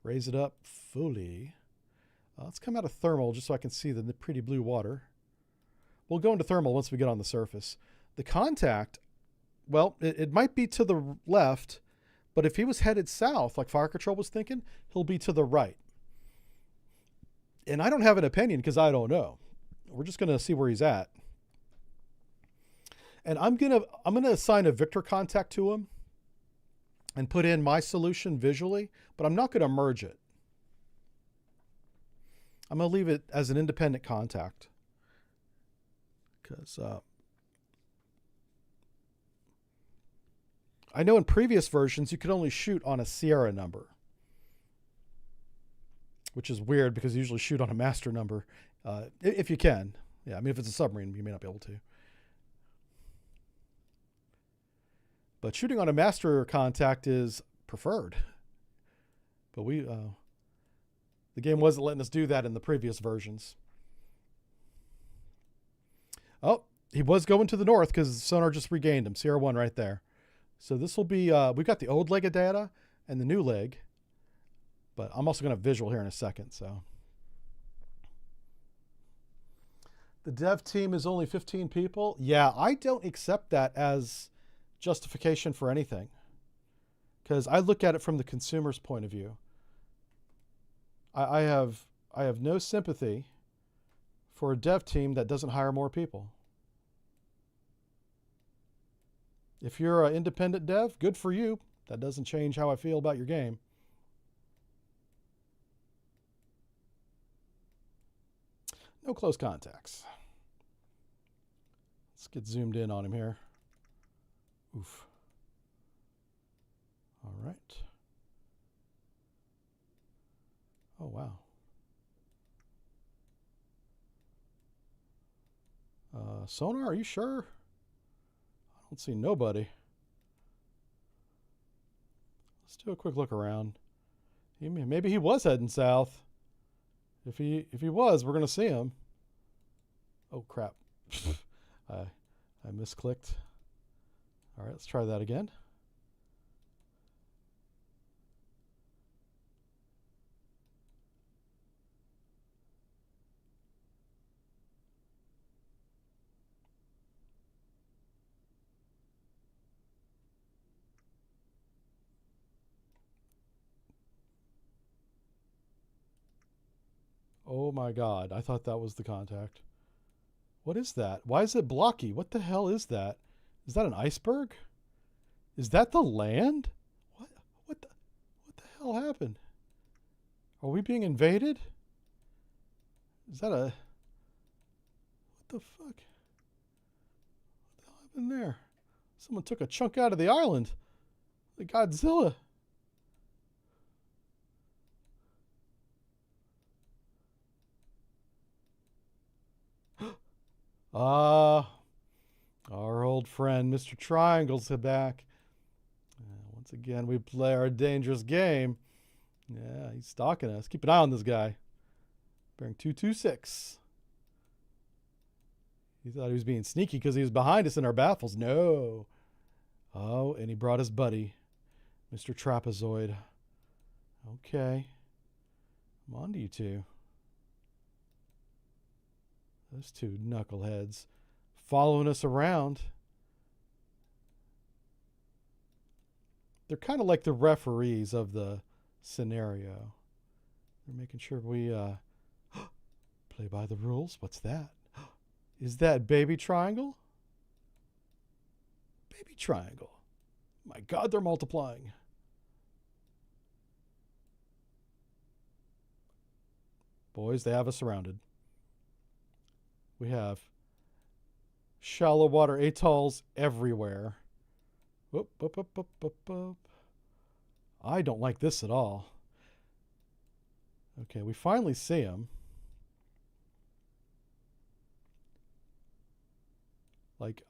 Raise it up fully. Let's come out of thermal just so I can see the pretty blue water. We'll go into thermal once we get on the surface. The contact, well, it might be to the left, but if he was headed south, like Fire Control was thinking, he'll be to the right. And I don't have an opinion because I don't know. We're just going to see where he's at. And I'm going to assign a Victor contact to him and put in my solution visually, but I'm not going to merge it. I'm going to leave it as an independent contact because I know in previous versions you could only shoot on a Sierra number, which is weird because you usually shoot on a master number if you can. Yeah, I mean, if it's a submarine, you may not be able to. But shooting on a master contact is preferred. But the game wasn't letting us do that in the previous versions. Oh, he was going to the north because sonar just regained him. Sierra 1 right there. So this will be, we've got the old leg of data and the new leg. But I'm also going to have visual here in a second. So the dev team is only 15 people. Yeah, I don't accept that as justification for anything because I look at it from the consumer's point of view. I have no sympathy for a dev team that doesn't hire more people. If you're an independent dev, good for you. That doesn't change how I feel about your game. No close contacts. Let's get zoomed in on him here. Oof. All right. Oh, wow. Sonar, are you sure? I don't see nobody. Let's do a quick look around. Maybe he was heading south. If he was, we're going to see him. Oh, crap. I misclicked. All right, let's try that again. Oh my God, I thought that was the contact. What is that? Why is it blocky? What the hell is that? Is that an iceberg? Is that the land? What? What the hell happened? Are we being invaded? Is that a... What the fuck? What the hell happened there? Someone took a chunk out of the island. The Godzilla. Our old friend Mr. Triangle's back. Once again, we play our dangerous game. Yeah, he's stalking us. Keep an eye on this guy. Bearing 226. He thought he was being sneaky because he was behind us in our baffles. No. Oh, and he brought his buddy, Mr. Trapezoid. Okay. I'm on to you two. Those two knuckleheads following us around. They're kind of like the referees of the scenario. They're making sure we play by the rules. What's that? Is that baby triangle? Baby triangle. My God, they're multiplying. Boys, they have us surrounded. We have shallow water atolls everywhere. Whoop, whoop, whoop, whoop, whoop, whoop. I don't like this at all. Okay, we finally see him. Like,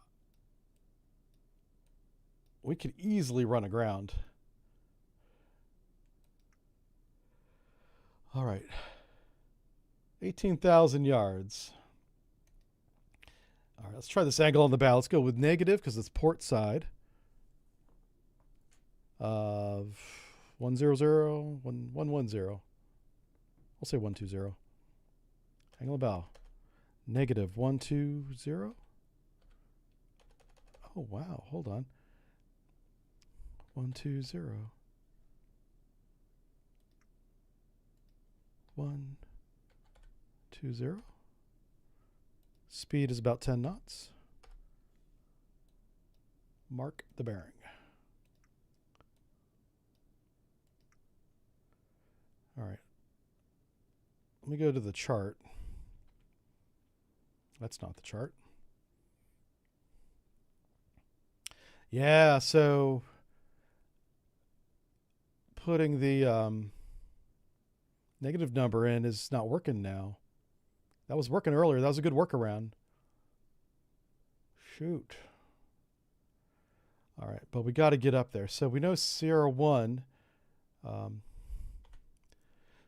we could easily run aground. All right. 18,000 yards. All right, let's try this angle on the bow. Let's go with negative because it's port side. Of 100, 110. I'll say 120. Angle of bow. Negative 120. Oh, wow. Hold on. 120. 120. Speed is about 10 knots. Mark the bearing. All right. Let me go to the chart. That's not the chart. Yeah, so putting the negative number in is not working now. That was working earlier. That was a good workaround. Shoot. All right, but we got to get up there. So we know Sierra 1.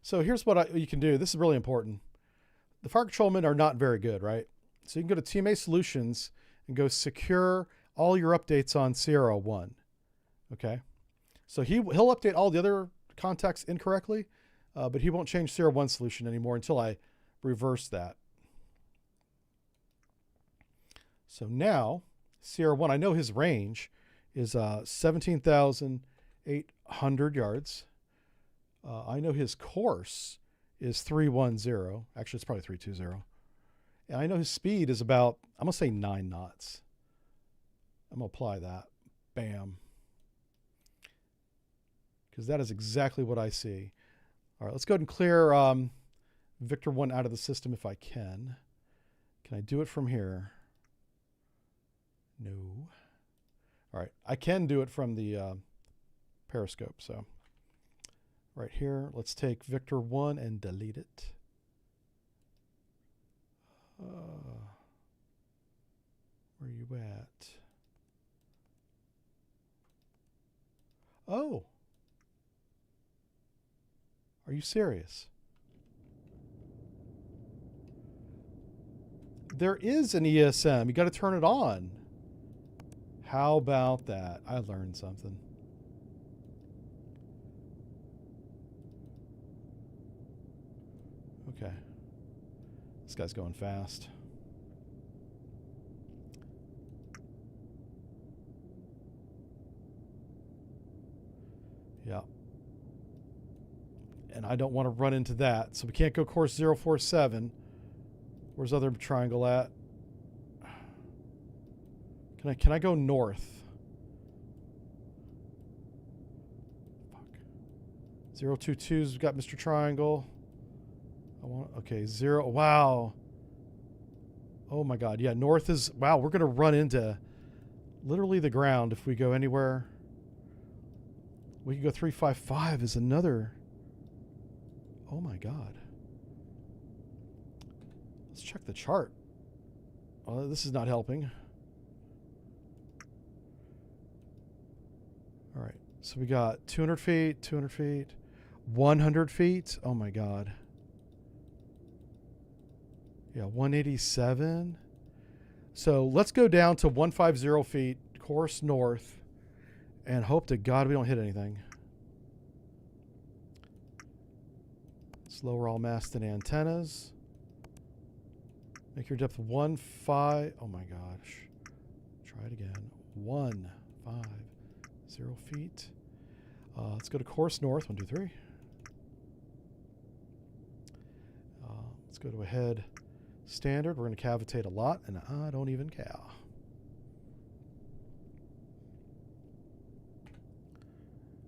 So here's what you can do. This is really important. The fire controlmen are not very good, right? So you can go to TMA Solutions and go secure all your updates on Sierra 1. Okay? So he'll update all the other contacts incorrectly, but he won't change Sierra 1 solution anymore until I reverse that. So now, Sierra 1, I know his range is 17,800 yards. I know his course is 310. Actually, it's probably 320. And I know his speed is about, I'm going to say 9 knots. I'm going to apply that. Bam. Because that is exactly what I see. All right, let's go ahead and clear Victor 1 out of the system if I can. Can I do it from here? No. All right, I can do it from the periscope. So right here, let's take Victor 1 and delete it. Where are you at? Oh. Are you serious? There is an ESM. You got to turn it on. How about that? I learned something. Okay. This guy's going fast. Yeah. And I don't want to run into that. So we can't go course 047. Where's other triangle at? Can I go north? Fuck. 022's got Mr. Triangle. Okay, 0. Wow. Oh my God. Yeah, north is... Wow, we're going to run into literally the ground if we go anywhere. We can go 355 is another... Oh my God. Let's check the chart. Oh, this is not helping. All right. So we got 200 feet, 200 feet, 100 feet. Oh my God. Yeah, 187. So let's go down to 150 feet, course north, and hope to God we don't hit anything. Let's lower all mast and antennas. Make your depth 15. Oh my gosh. Try it again. 150 feet. Let's go to course north. 1, 2, 3. Let's go to a head standard. We're going to cavitate a lot, and I don't even care.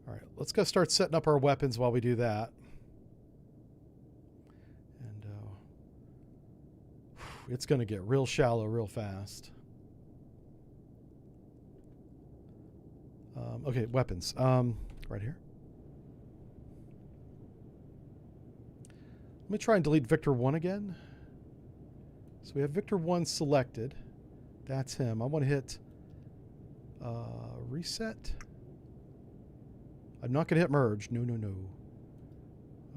All right, let's go start setting up our weapons while we do that. And it's going to get real shallow real fast. Okay, weapons. Right here. Let me try and delete Victor 1 again. So we have Victor 1 selected. That's him. I want to hit reset. I'm not going to hit merge. No, no, no.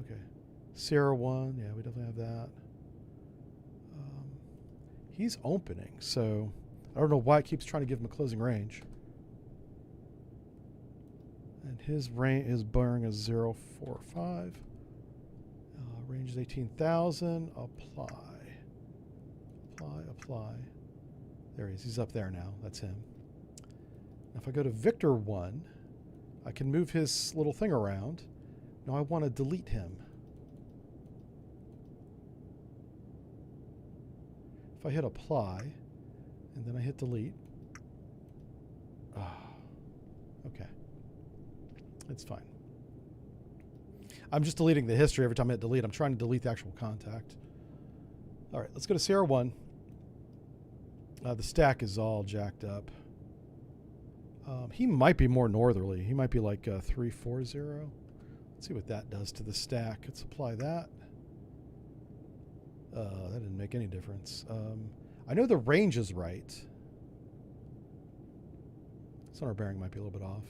Okay. Sierra 1. Yeah, we definitely have that. He's opening, so I don't know why it keeps trying to give him a closing range. And his bearing is 045. Range is 18,000. Apply. Apply. There he is. He's up there now. That's him. Now if I go to Victor 1, I can move his little thing around. Now I want to delete him. If I hit apply, and then I hit delete. Okay. It's fine. I'm just deleting the history every time I hit delete. I'm trying to delete the actual contact. All right, let's go to Sierra 1. The stack is all jacked up. He might be more northerly. He might be like 340. Let's see what that does to the stack. Let's apply that. That didn't make any difference. I know the range is right. Sonar bearing might be a little bit off.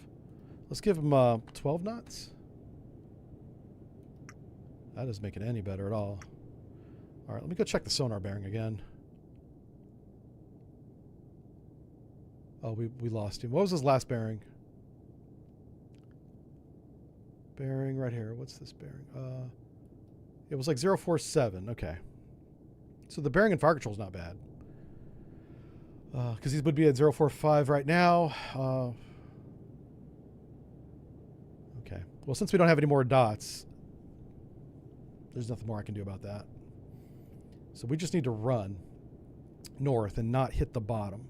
Let's give him 12 knots. That doesn't make it any better at all. All right, let me go check the sonar bearing again. Oh, we lost him. What was his last bearing? Bearing right here. What's this bearing? It was like 047. Okay. So the bearing in fire control is not bad. Because he would be at 045 right now. Okay. Well, since we don't have any more dots, there's nothing more I can do about that. So we just need to run north and not hit the bottom.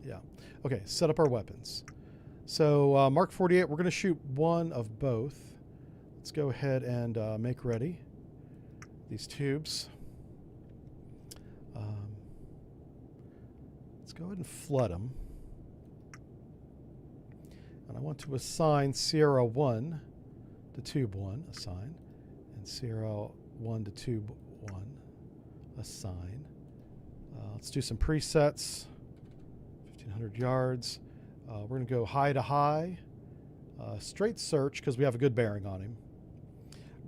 Yeah. Okay, set up our weapons. So Mark 48, we're going to shoot one of both. Let's go ahead and make ready these tubes. Let's go ahead and flood them. And I want to assign Sierra 1 to tube 1, assign, and Sierra 1 to tube 1, assign. Let's do some presets. 1,500 yards. We're going to go high to high. Straight search because we have a good bearing on him.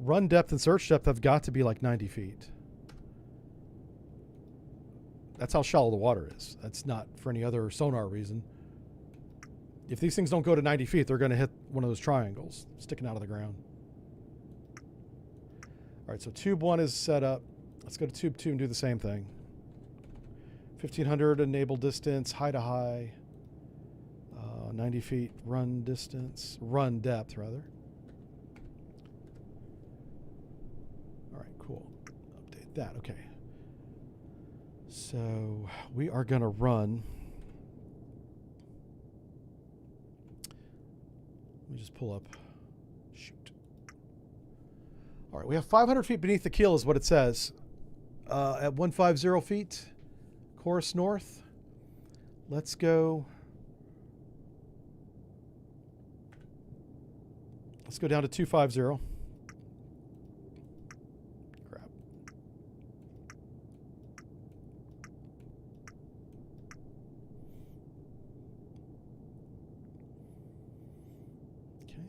Run depth and search depth have got to be like 90 feet. That's how shallow the water is. That's not for any other sonar reason. If these things don't go to 90 feet, they're going to hit one of those triangles sticking out of the ground. All right, so tube 1 is set up. Let's go to tube 2 and do the same thing. 1,500 enable distance, high to high. 90 feet run distance, run depth rather. All right, cool. Update that. Okay. So we are going to run. Let me just pull up. Shoot. All right, we have 500 feet beneath the keel is what it says. At 150 feet, course north. Let's go. Let's go down to 250. Crap. Okay.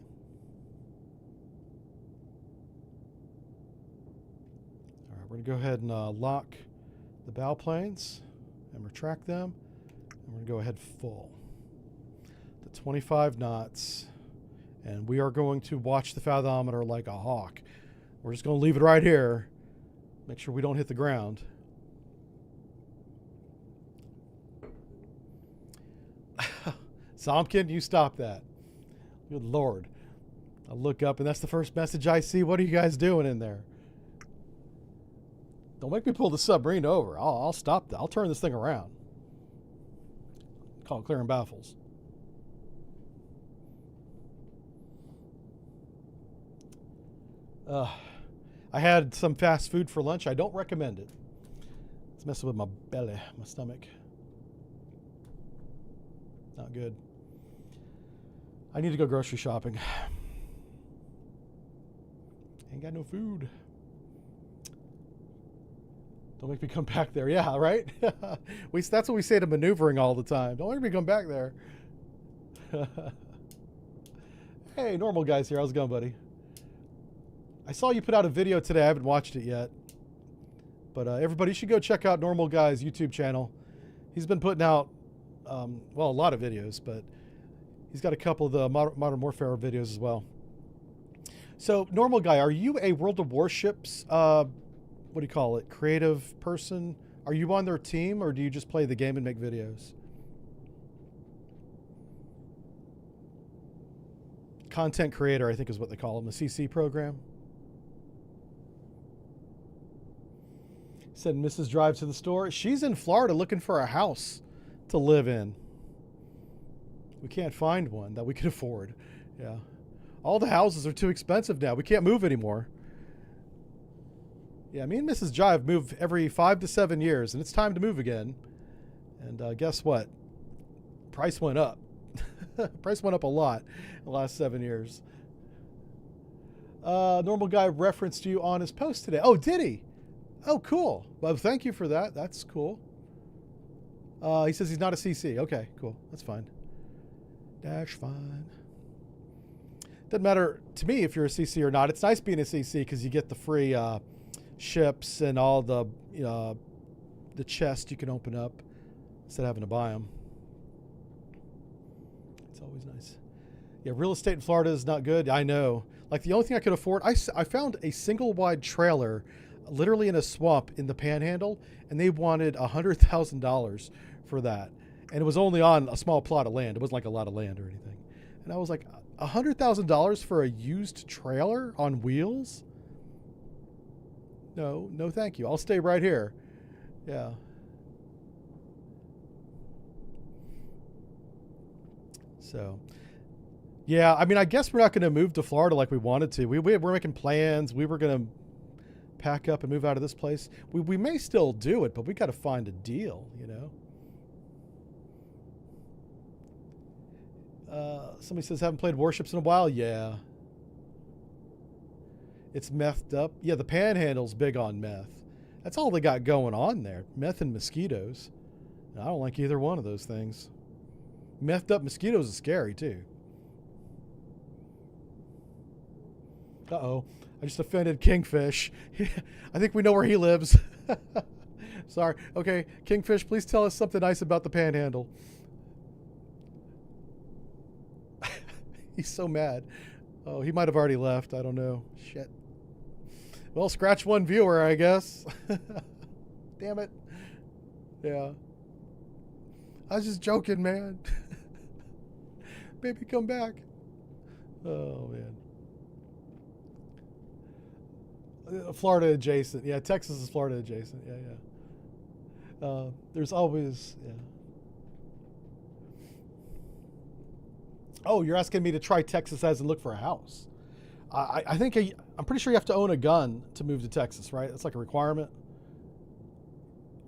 All right, we're going to go ahead and lock the bow planes and retract them. And we're going to go ahead full. The 25 knots. And we are going to watch the fathometer like a hawk. We're just going to leave it right here. Make sure we don't hit the ground. Somkin, you stop that. Good Lord. I look up and that's the first message I see. What are you guys doing in there? Don't make me pull the submarine over. I'll stop that. I'll turn this thing around. Call it clearing baffles. I had some fast food for lunch. I don't recommend it. It's messing with my belly, my stomach. Not good. I need to go grocery shopping. Ain't got no food. Don't make me come back there. Yeah, right? That's what we say to maneuvering all the time. Don't make me come back there. Hey, normal guys here. How's it going, buddy? I saw you put out a video today. I haven't watched it yet. But everybody should go check out Normal Guy's YouTube channel. He's been putting out, well, a lot of videos, but he's got a couple of the Modern Warfare videos as well. So, Normal Guy, are you a World of Warships, what do you call it, creative person? Are you on their team, or do you just play the game and make videos? Content creator, I think is what they call them, the CC program. Said Mrs. drives to the store. She's in Florida looking for a house to live in. We can't find one that we can afford. Yeah. All the houses are too expensive now. We can't move anymore. Yeah, me and Mrs. Jive move every 5 to 7 years, and it's time to move again. And guess what? Price went up. Price went up a lot in the last 7 years. Normal Guy referenced you on his post today. Oh, did he? Oh, cool. Well, thank you for that. That's cool. He says he's not a CC. Okay, cool. That's fine. Dash fine. Doesn't matter to me if you're a CC or not. It's nice being a CC because you get the free ships and all the chest you can open up instead of having to buy them. It's always nice. Yeah, real estate in Florida is not good. I know. Like the only thing I could afford, I found a single wide trailer literally in a swamp in the Panhandle, and they wanted $100,000 for that. And it was only on a small plot of land. It wasn't like a lot of land or anything. And I was like, $100,000 for a used trailer on wheels? No, no thank you. I'll stay right here. Yeah. So, yeah, I mean, I guess we're not going to move to Florida like we wanted to. We're making plans. We were going to pack up and move out of this place. We may still do it, but we got to find a deal, you know. Somebody says, haven't played Warships in a while. Yeah. It's methed up. Yeah, the Panhandle's big on meth. That's all they got going on there. Meth and mosquitoes. I don't like either one of those things. Methed up mosquitoes is scary, too. Uh-oh. I just offended Kingfish. I think we know where he lives. Sorry. Okay, Kingfish, please tell us something nice about the Panhandle. He's so mad. Oh, he might have already left. I don't know. Shit. Well, scratch one viewer, I guess. Damn it. Yeah. I was just joking, man. Baby, come back. Oh, man. Florida adjacent. Yeah, Texas is Florida adjacent. Yeah, There's always, yeah. Oh, you're asking me to try Texas as and look for a house. I think I'm pretty sure you have to own a gun to move to Texas, right? That's like a requirement.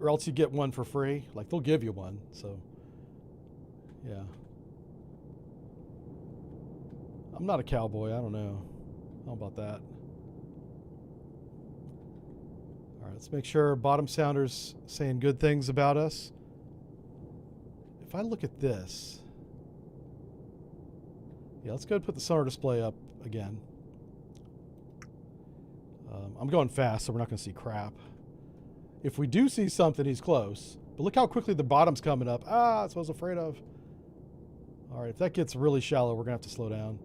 Or else you get one for free. Like, they'll give you one, so, yeah. I'm not a cowboy, I don't know. How about that? All right, let's make sure bottom sounder's saying good things about us. If I look at this, yeah, let's go ahead and put the sonar display up again. I'm going fast, so we're not going to see crap. If we do see something, he's close. But look how quickly the bottom's coming up. Ah, that's what I was afraid of. All right, if that gets really shallow, we're going to have to slow down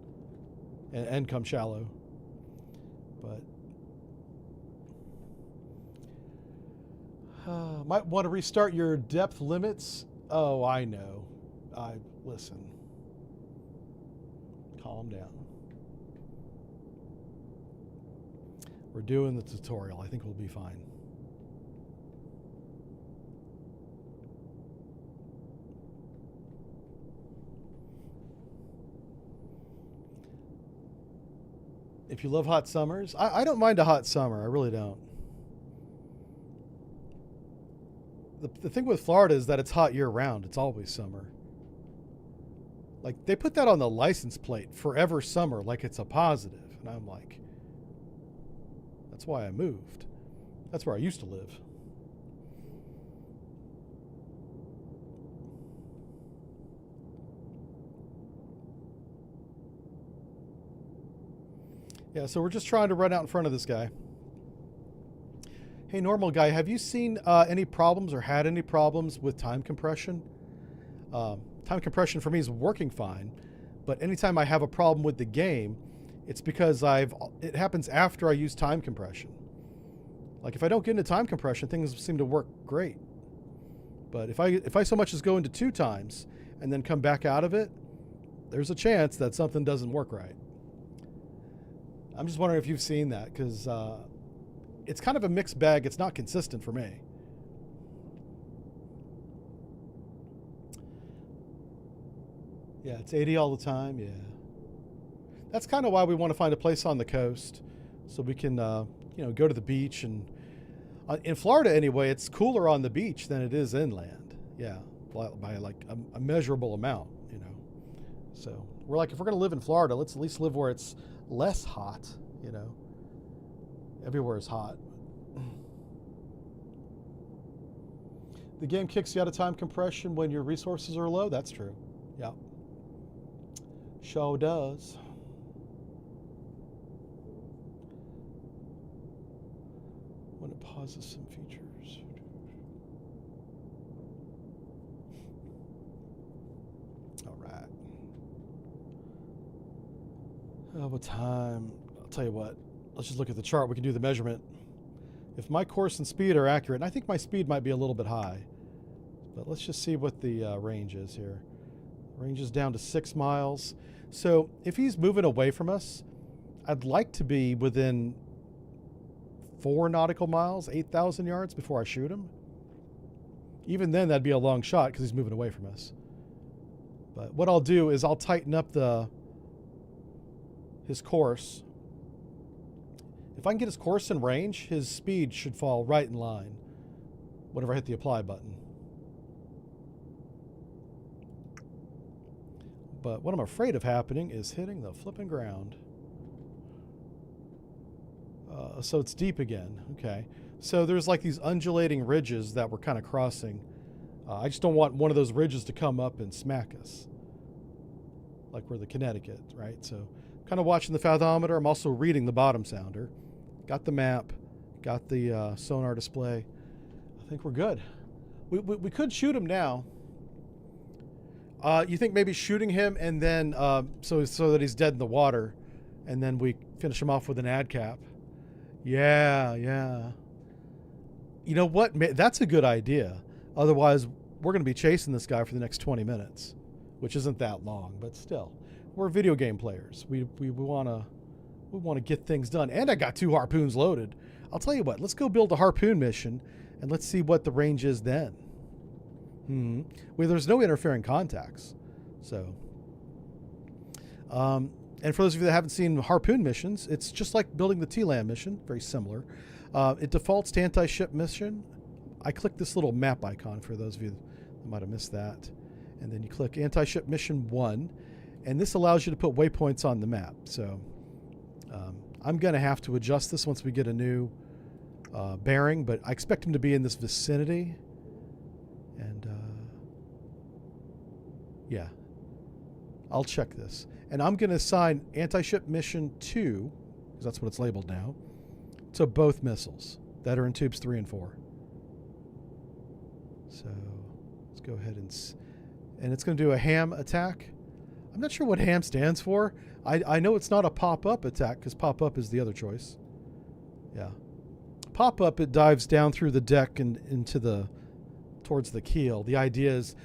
and come shallow. But might want to restart your depth limits. Oh, I know. Listen. Calm down. We're doing the tutorial. I think we'll be fine. If you love hot summers, I don't mind a hot summer. I really don't. The thing with Florida is that it's hot year-round. It's always summer. Like, they put that on the license plate, forever summer, like it's a positive. And I'm like, that's why I moved. That's where I used to live. Yeah, so we're just trying to run out in front of this guy. Hey, normal guy, have you seen any problems or had any problems with time compression? Time compression for me is working fine, but anytime I have a problem with the game, it's because it happens after I use time compression. Like, if I don't get into time compression, things seem to work great. But if I so much as go into 2 times and then come back out of it, there's a chance that something doesn't work right. I'm just wondering if you've seen that, because it's kind of a mixed bag. It's not consistent for me. Yeah, it's 80 all the time, yeah. That's kind of why we want to find a place on the coast so we can, go to the beach. And in Florida, anyway, it's cooler on the beach than it is inland. Yeah, by like a measurable amount, So we're like, if we're going to live in Florida, let's at least live where it's less hot, Everywhere is hot. The game kicks you out of time compression when your resources are low. That's true. Yeah. Sure does. When it pauses some features. All right. What time? I'll tell you what. Let's just look at the chart. We can do the measurement. If my course and speed are accurate, and I think my speed might be a little bit high, but let's just see what the range is here. Range is down to 6 miles. So if he's moving away from us, I'd like to be within 4 nautical miles, 8,000 yards before I shoot him. Even then, that'd be a long shot because he's moving away from us. But what I'll do is I'll tighten up his course. If I can get his course in range, his speed should fall right in line whenever I hit the apply button. But what I'm afraid of happening is hitting the flipping ground. So it's deep again. Okay. So there's like these undulating ridges that we're kind of crossing. I just don't want one of those ridges to come up and smack us. Like we're the Connecticut, right? So kind of watching the fathometer. I'm also reading the bottom sounder. Got the map. Got the sonar display. I think we're good. We could shoot him now. You think maybe shooting him and then so that he's dead in the water, and then we finish him off with an ad cap? Yeah. You know what? That's a good idea. Otherwise, we're going to be chasing this guy for the next 20 minutes, which isn't that long, but still, we're video game players. We want to get things done. And I got 2 harpoons loaded. I'll tell you what. Let's go build a harpoon mission, And let's see what the range is then. Well, there's no interfering contacts. So, and for those of you that haven't seen Harpoon missions, it's just like building the TLAM mission, very similar. It defaults to anti-ship mission. I click this little map icon for those of you that might have missed that. And then you click anti-ship mission 1, and this allows you to put waypoints on the map. So I'm going to have to adjust this once we get a new bearing, but I expect him to be in this vicinity. And yeah, I'll check this. And I'm going to assign anti-ship mission 2, because that's what it's labeled now, to both missiles that are in tubes 3 and 4. So let's go ahead and it's going to do a ham attack. I'm not sure what ham stands for. I know it's not a pop-up attack, because pop-up is the other choice. Yeah. Pop-up, it dives down through the deck and towards the keel. The idea is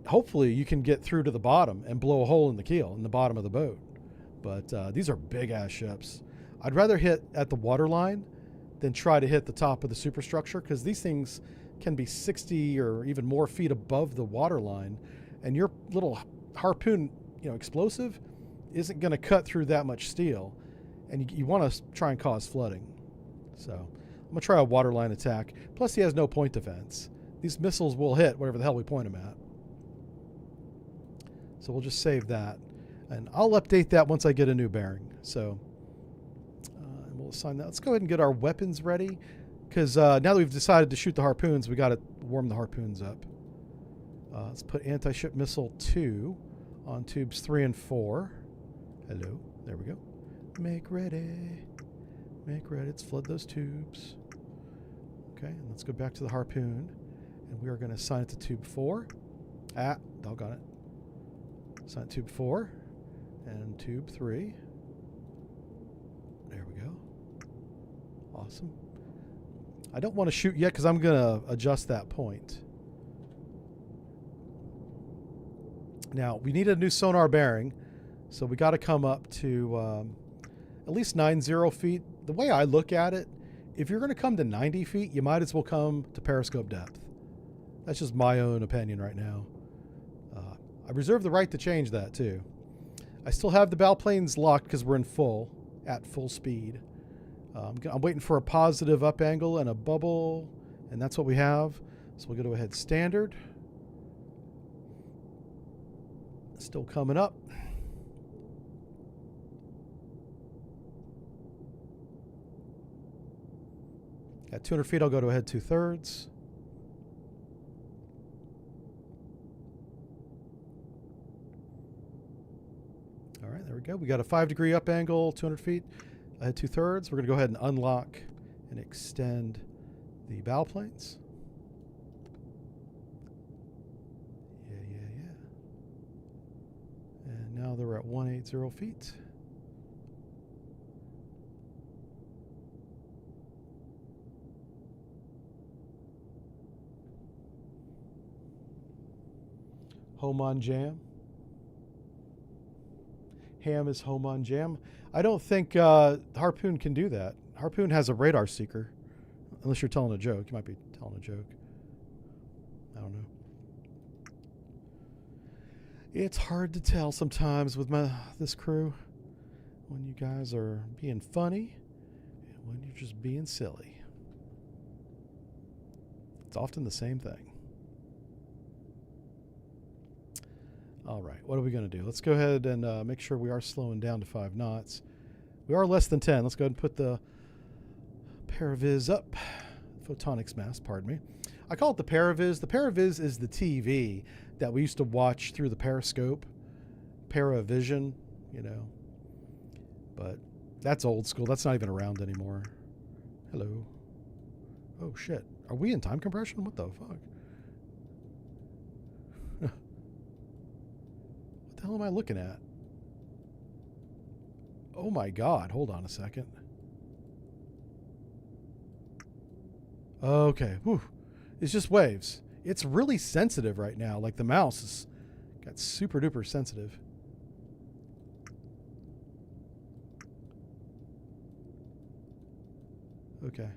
hopefully you can get through to the bottom and blow a hole in the keel in the bottom of the boat. But these are big-ass ships. I'd rather hit at the waterline than try to hit the top of the superstructure, because these things can be 60 or even more feet above the waterline, and your little harpoon, explosive isn't going to cut through that much steel, and you want to try and cause flooding. So I'm going to try a waterline attack. Plus, he has no point defense. These missiles will hit whatever the hell we point them at. So we'll just save that, and I'll update that once I get a new bearing. So we'll assign that. Let's go ahead and get our weapons ready, because now that we've decided to shoot the harpoons, we got to warm the harpoons up. Let's put anti-ship missile 2 on tubes 3 and 4. Hello. There we go. Make ready. Make ready. Let's flood those tubes. Okay, and let's go back to the harpoon, and we are going to assign it to tube 4. Doggone it. Assign tube 4 and tube 3. There we go. Awesome. I don't want to shoot yet because I'm going to adjust that point. Now, we need a new sonar bearing, so we got to come up to at least 90 feet. The way I look at it, if you're going to come to 90 feet, you might as well come to periscope depth. That's just my own opinion right now. I reserve the right to change that too. I still have the bow planes locked because we're at full speed. I'm waiting for a positive up angle and a bubble, and that's what we have. So we'll go ahead standard. Still coming up. At 200 feet, I'll go to ahead 2/3. All right, there we go. We got a 5-degree up angle, 200 feet, ahead 2/3. We're going to go ahead and unlock and extend the bow planes. Yeah. And now they're at 180 feet. Home on jam. Ham is home on jam. I don't think Harpoon can do that. Harpoon has a radar seeker. Unless you're telling a joke. You might be telling a joke. I don't know. It's hard to tell sometimes with this crew when you guys are being funny and when you're just being silly. It's often the same thing. All right, what are we going to do? Let's go ahead and make sure we are slowing down to 5 knots. We are less than 10. Let's go ahead and put the Paravis up. Photonics mask, pardon me. I call it the Paravis. The Paravis is the TV that we used to watch through the periscope. Paravision, But that's old school. That's not even around anymore. Hello. Oh, shit. Are we in time compression? What the fuck? What the hell am I looking at? Oh my God. Hold on a second. Okay. Whew. It's just waves. It's really sensitive right now. Like the mouse has got super duper sensitive. Okay.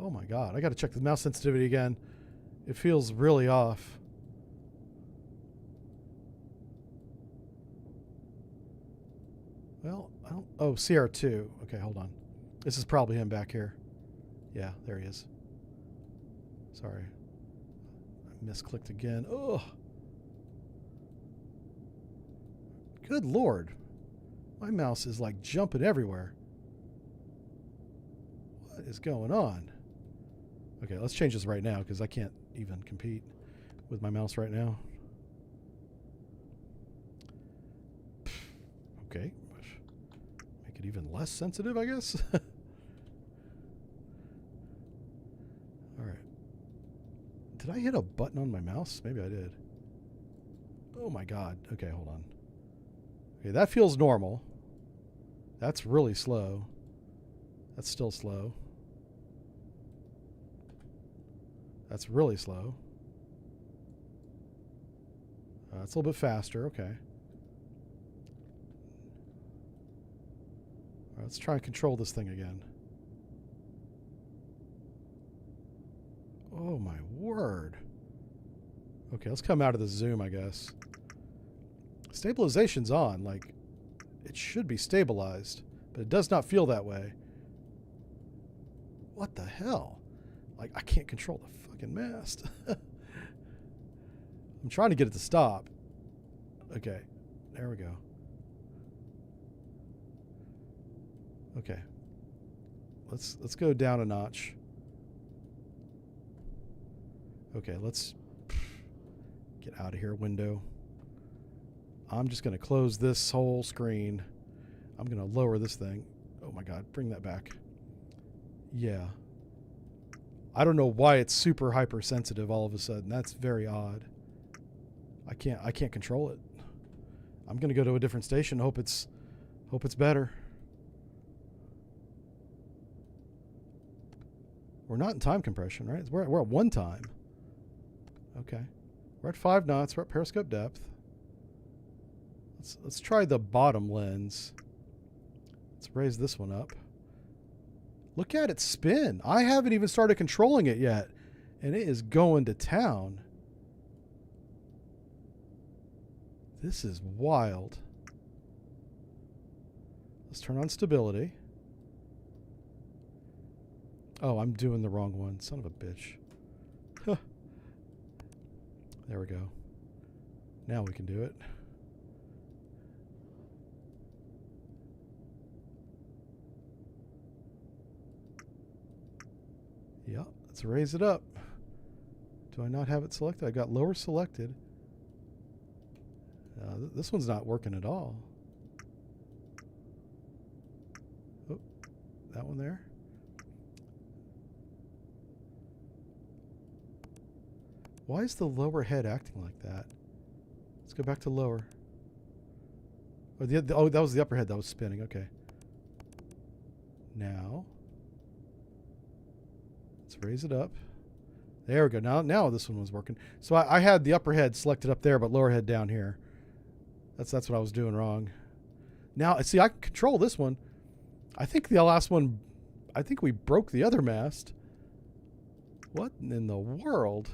Oh my God. I got to check the mouse sensitivity again. It feels really off. Well, I don't... Oh, CR2. Okay, hold on. This is probably him back here. Yeah, there he is. Sorry. I misclicked again. Ugh. Good Lord. My mouse is like jumping everywhere. What is going on? Okay, let's change this right now because I can't even compete with my mouse right now. Okay. Make it even less sensitive, I guess. Alright. Did I hit a button on my mouse? Maybe I did. Oh my God. Okay, hold on. Okay, that feels normal. That's really slow. That's still slow. That's really slow. It's a little bit faster. Okay. All right, let's try and control this thing again. Oh my word. Okay, let's come out of the zoom, I guess. Stabilization's on. Like, it should be stabilized, but it does not feel that way. What the hell? Like, I can't control the fucking mast. I'm trying to get it to stop. Okay, there we go. Okay. Let's go down a notch. Okay, let's get out of here, window. I'm just going to close this whole screen. I'm going to lower this thing. Oh my God, bring that back. Yeah. I don't know why it's super hypersensitive all of a sudden. That's very odd. I can't control it. I'm going to go to a different station. Hope it's better. We're not in time compression, right? We're at 1 time. Okay. We're at 5 knots. We're at periscope depth. Let's try the bottom lens. Let's raise this one up. Look at it spin. I haven't even started controlling it yet, and it is going to town. This is wild. Let's turn on stability. Oh, I'm doing the wrong one. Son of a bitch. Huh. There we go. Now we can do it. Yeah, let's raise it up. Do I not have it selected? I got lower selected. This one's not working at all. Oh, that one there. Why is the lower head acting like that? Let's go back to lower. Oh, that was the upper head that was spinning. Okay. Now, let's raise it up. There we go. Now this one was working. So I had the upper head selected up there, but lower head down here. That's what I was doing wrong. Now, see, I can control this one. I think the last one, I think we broke the other mast. What in the world?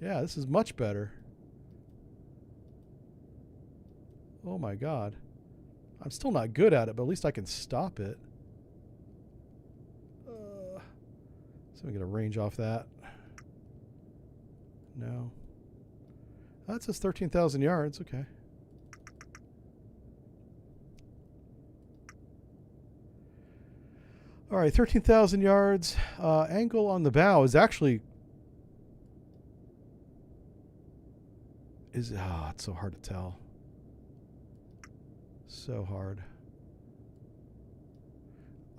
Yeah, this is much better. Oh my God. I'm still not good at it, but at least I can stop it. So we get a range off that. No. That says 13,000 yards. Okay. All right, 13,000 yards. Angle on the bow is actually... it's so hard to tell. So hard.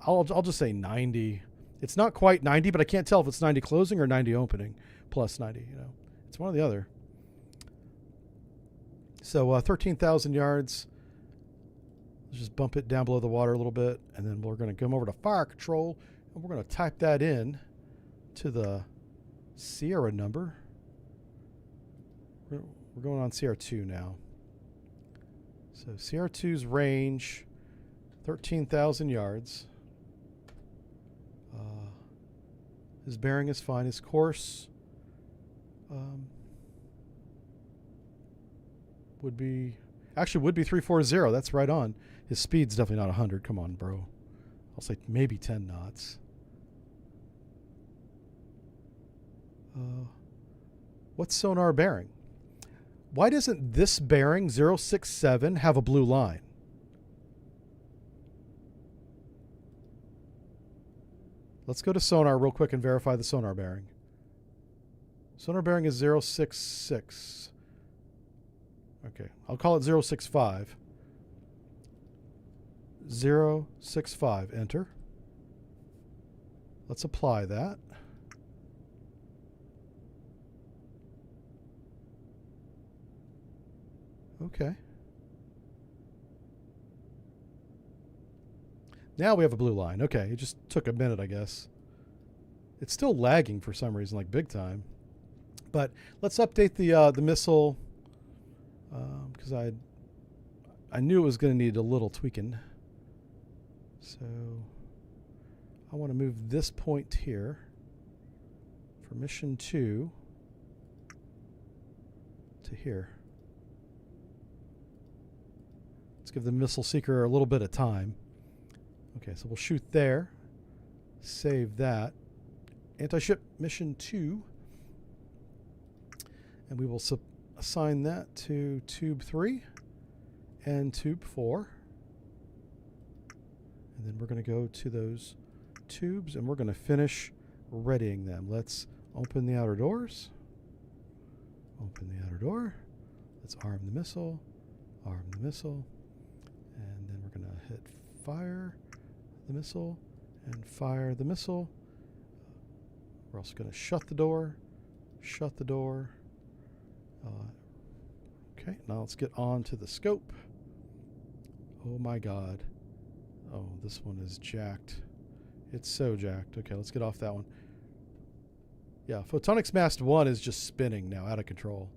I'll just say 90. It's not quite 90, but I can't tell if it's 90 closing or 90 opening. Plus 90, you know. It's one or the other. So 13,000 yards. Let's just bump it down below the water a little bit, and then we're going to come over to fire control, and we're going to type that in to the Sierra number. We're going on CR2 now. So CR2's range, 13,000 yards. His bearing is fine. His course would be 340. That's right on. His speed's definitely not 100. Come on, bro. I'll say maybe 10 knots. What's sonar bearing? Why doesn't this bearing 067 have a blue line? Let's go to sonar real quick and verify the sonar bearing. Sonar bearing is 066. Okay, I'll call it 065. 065, enter. Let's apply that. Okay. Now we have a blue line. Okay, it just took a minute, I guess. It's still lagging for some reason, like big time. But let's update the missile because I knew it was going to need a little tweaking. So I want to move this point here for mission 2 to here. Let's give the missile seeker a little bit of time. Okay, so we'll shoot there. Save that. Anti-ship mission 2. And we will assign that to tube 3 and tube 4. And then we're going to go to those tubes and we're going to finish readying them. Let's open the outer doors. Open the outer door. Let's arm the missile. Arm the missile. And then we're going to hit fire the missile and fire the missile. We're also going to shut the door. Shut the door. Okay, now let's get on to the scope. Oh my God. Oh, this one is jacked. It's so jacked. Okay, let's get off that one. Yeah, Photonics Mast 1 is just spinning now, out of control.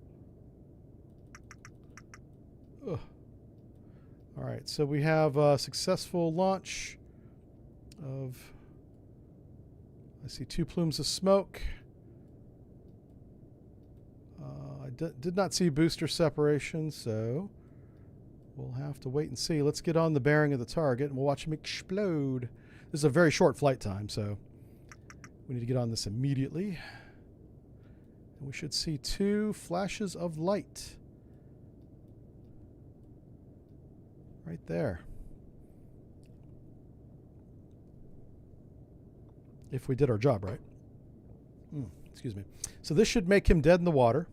Ugh. All right, so we have a successful launch of, I see 2 plumes of smoke. I did not see booster separation, so we'll have to wait and see. Let's get on the bearing of the target, and we'll watch him explode. This is a very short flight time, so we need to get on this immediately. And we should see 2 flashes of light. Right there. If we did our job right. Excuse me. So this should make him dead in the water.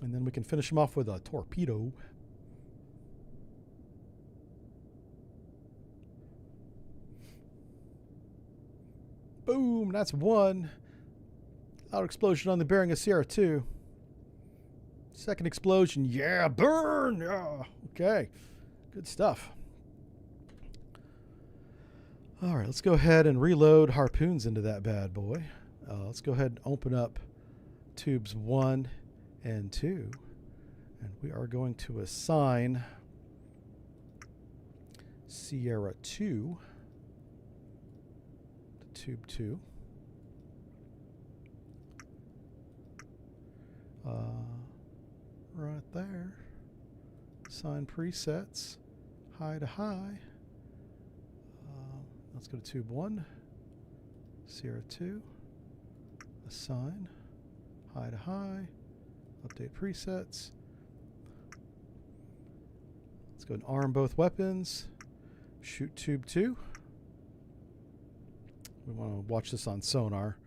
And then we can finish him off with a torpedo. Boom, that's 1. Loud explosion on the bearing of Sierra 2. Second explosion, yeah, burn! Yeah. Okay, good stuff. All right, let's go ahead and reload harpoons into that bad boy. Let's go ahead and open up tubes 1 and 2. And we are going to assign Sierra 2 to tube 2. Right there. Assign presets. High to high. Let's go to tube 1. Sierra 2. Assign. High to high. Update presets. Let's go and arm both weapons. Shoot tube 2. We want to watch this on sonar.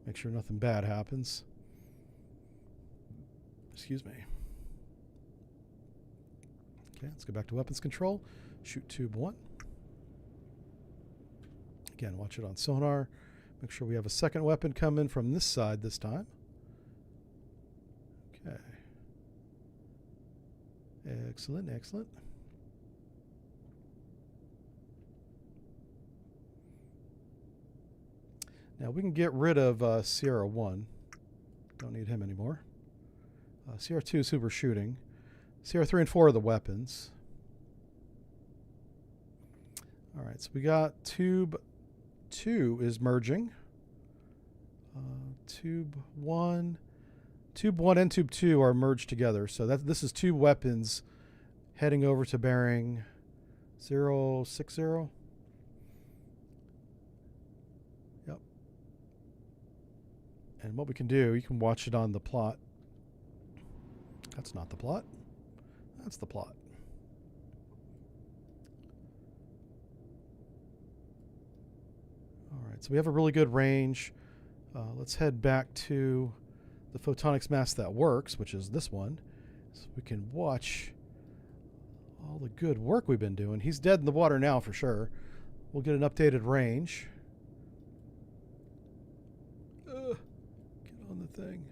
Make sure nothing bad happens. Excuse me. Okay, let's go back to weapons control. Shoot tube 1. Again, watch it on sonar. Make sure we have a second weapon come in from this side this time. Okay. Excellent, excellent. Now we can get rid of Sierra 1. Don't need him anymore. Sierra 2 is who we're shooting. Sierra 3 and 4 are the weapons. All right, so we got tube 2 is merging. Tube 1. Tube 1 and Tube 2 are merged together. So this is two weapons heading over to bearing 060. Yep. And what we can do, you can watch it on the plot. That's not the plot. That's the plot. All right, so we have a really good range. Let's head back to the photonics mask that works, which is this one, so we can watch all the good work we've been doing. He's dead in the water now for sure. We'll get an updated range. Get on the thing.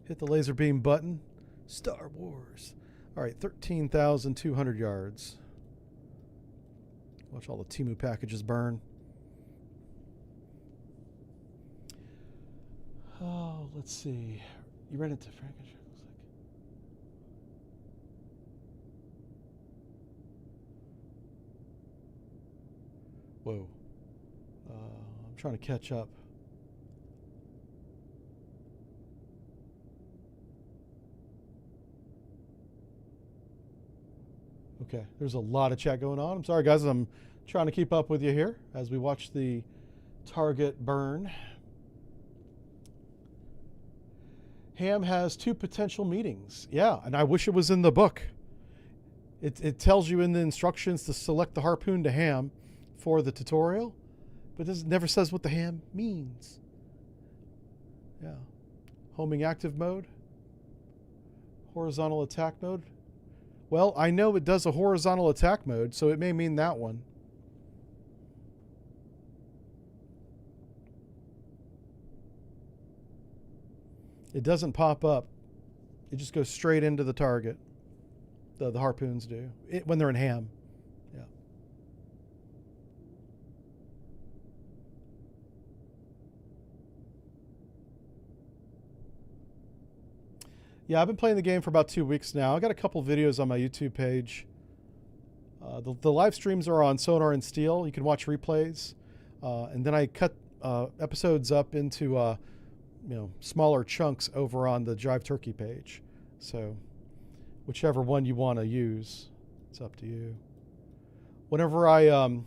Hit the laser beam button. Star Wars. All right, 13,200 yards. Watch all the Temu packages burn. Oh, let's see. You ran into Frankenstein, looks like. Whoa. I'm trying to catch up. Okay, there's a lot of chat going on. I'm sorry, guys. I'm trying to keep up with you here as we watch the target burn. Ham has 2 potential meetings. Yeah, and I wish it was in the book. It tells you in the instructions to select the harpoon to ham for the tutorial, but it never says what the ham means. Yeah. Homing active mode. Horizontal attack mode. Well, I know it does a horizontal attack mode, so it may mean that one. It doesn't pop up. It just goes straight into the target. The harpoons do. When they're in ham. Yeah. Yeah, I've been playing the game for about 2 weeks now. I got a couple videos on my YouTube page. The live streams are on Sonar and Steel. You can watch replays. And then I cut episodes up into smaller chunks over on the Jive Turkey page. So whichever one you want to use, it's up to you. Whenever I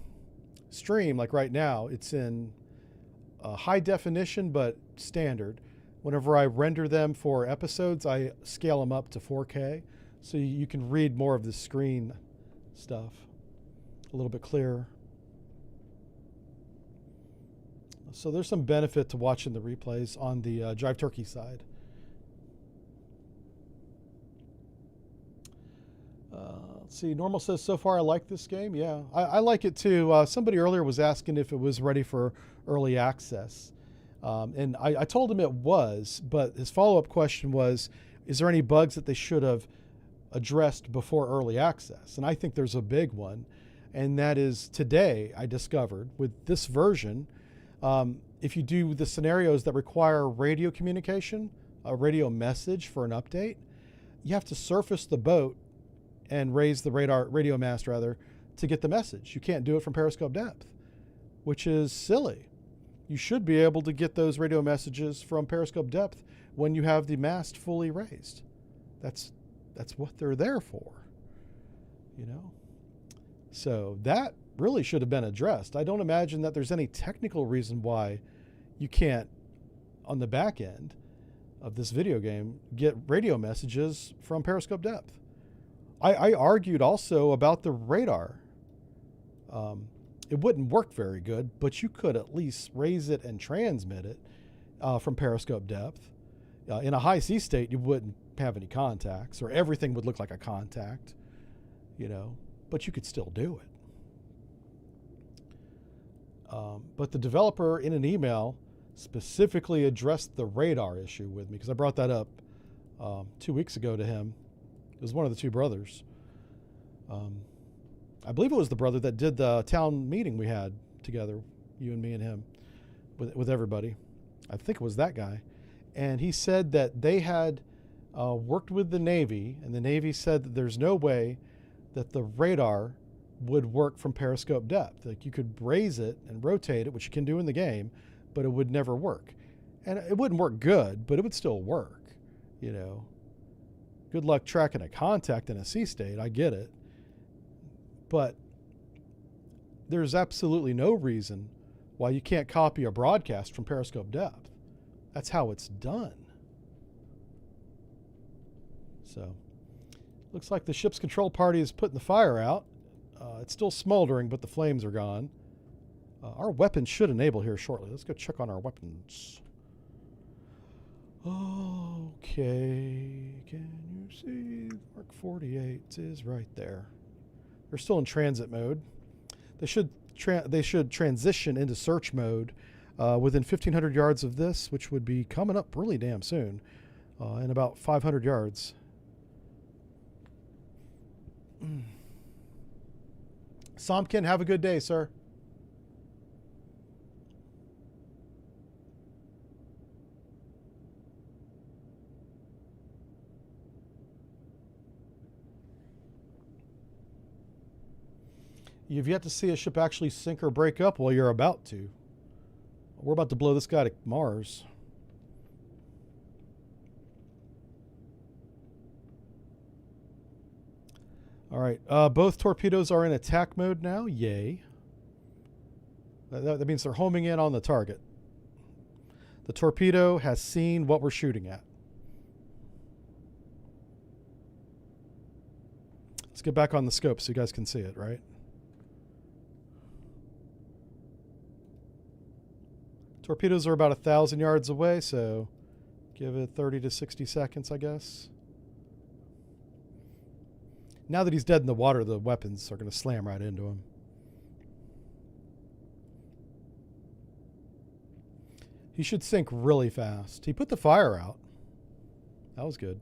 stream, like right now, it's in high definition but standard. Whenever I render them for episodes, I scale them up to 4K so you can read more of the screen stuff a little bit clearer. So there's some benefit to watching the replays on the Jive Turkey side. Let's see, Normal says, so far I like this game. Yeah, I like it too. Somebody earlier was asking if it was ready for early access. And I told him it was, but his follow-up question was, is there any bugs that they should have addressed before early access? And I think there's a big one, and that is today I discovered with this version, if you do the scenarios that require radio communication, a radio message for an update, you have to surface the boat and raise the radio mast rather to get the message. You can't do it from periscope depth, which is silly. You should be able to get those radio messages from periscope depth when you have the mast fully raised. That's what they're there for, you know? So that really should have been addressed. I don't imagine that there's any technical reason why you can't, on the back end of this video game, get radio messages from periscope depth. I argued also about the radar. It wouldn't work very good, but you could at least raise it and transmit it from periscope depth. In a high sea state, you wouldn't have any contacts, or everything would look like a contact, you know, but you could still do it. But the developer in an email specifically addressed the radar issue with me, because I brought that up 2 weeks ago to him. It was one of the two brothers. I believe it was the brother that did the town meeting we had together, you and me and him, with everybody. I think it was that guy. And he said that they had worked with the Navy, and the Navy said that there's no way that the radar would work from periscope depth. Like, you could raise it and rotate it, which you can do in the game, but it would never work. And it wouldn't work good, but it would still work, you know. Good luck tracking a contact in a sea state, I get it. But there's absolutely no reason why you can't copy a broadcast from periscope depth. That's how it's done. So, looks like the ship's control party is putting the fire out. It's still smoldering, but the flames are gone. Our weapons should enable here shortly. Let's go check on our weapons. Okay, can you see? Mark 48 is right there. They're still in transit mode. They should transition into search mode within 1,500 yards of this, which would be coming up really damn soon, in about 500 yards. Somkin, have a good day, sir. You've yet to see a ship actually sink or break up. Well, you're about to. We're about to blow this guy to Mars. All right. Both torpedoes are in attack mode now. Yay. That means they're homing in on the target. The torpedo has seen what we're shooting at. Let's get back on the scope so you guys can see it, right? Torpedoes are about 1,000 yards away, so give it 30 to 60 seconds, I guess. Now that he's dead in the water, the weapons are going to slam right into him. He should sink really fast. He put the fire out. That was good.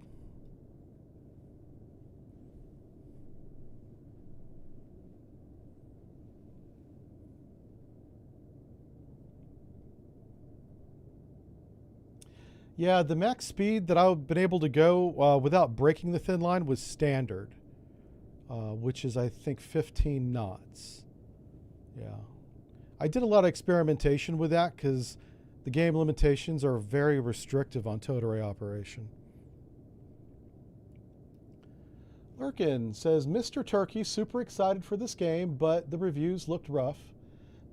Yeah, the max speed that I've been able to go without breaking the thin line was standard, which is, I think, 15 knots. Yeah. I did a lot of experimentation with that because the game limitations are very restrictive on towed array operation. Lurkin says, Mr. Turkey, super excited for this game, but the reviews looked rough.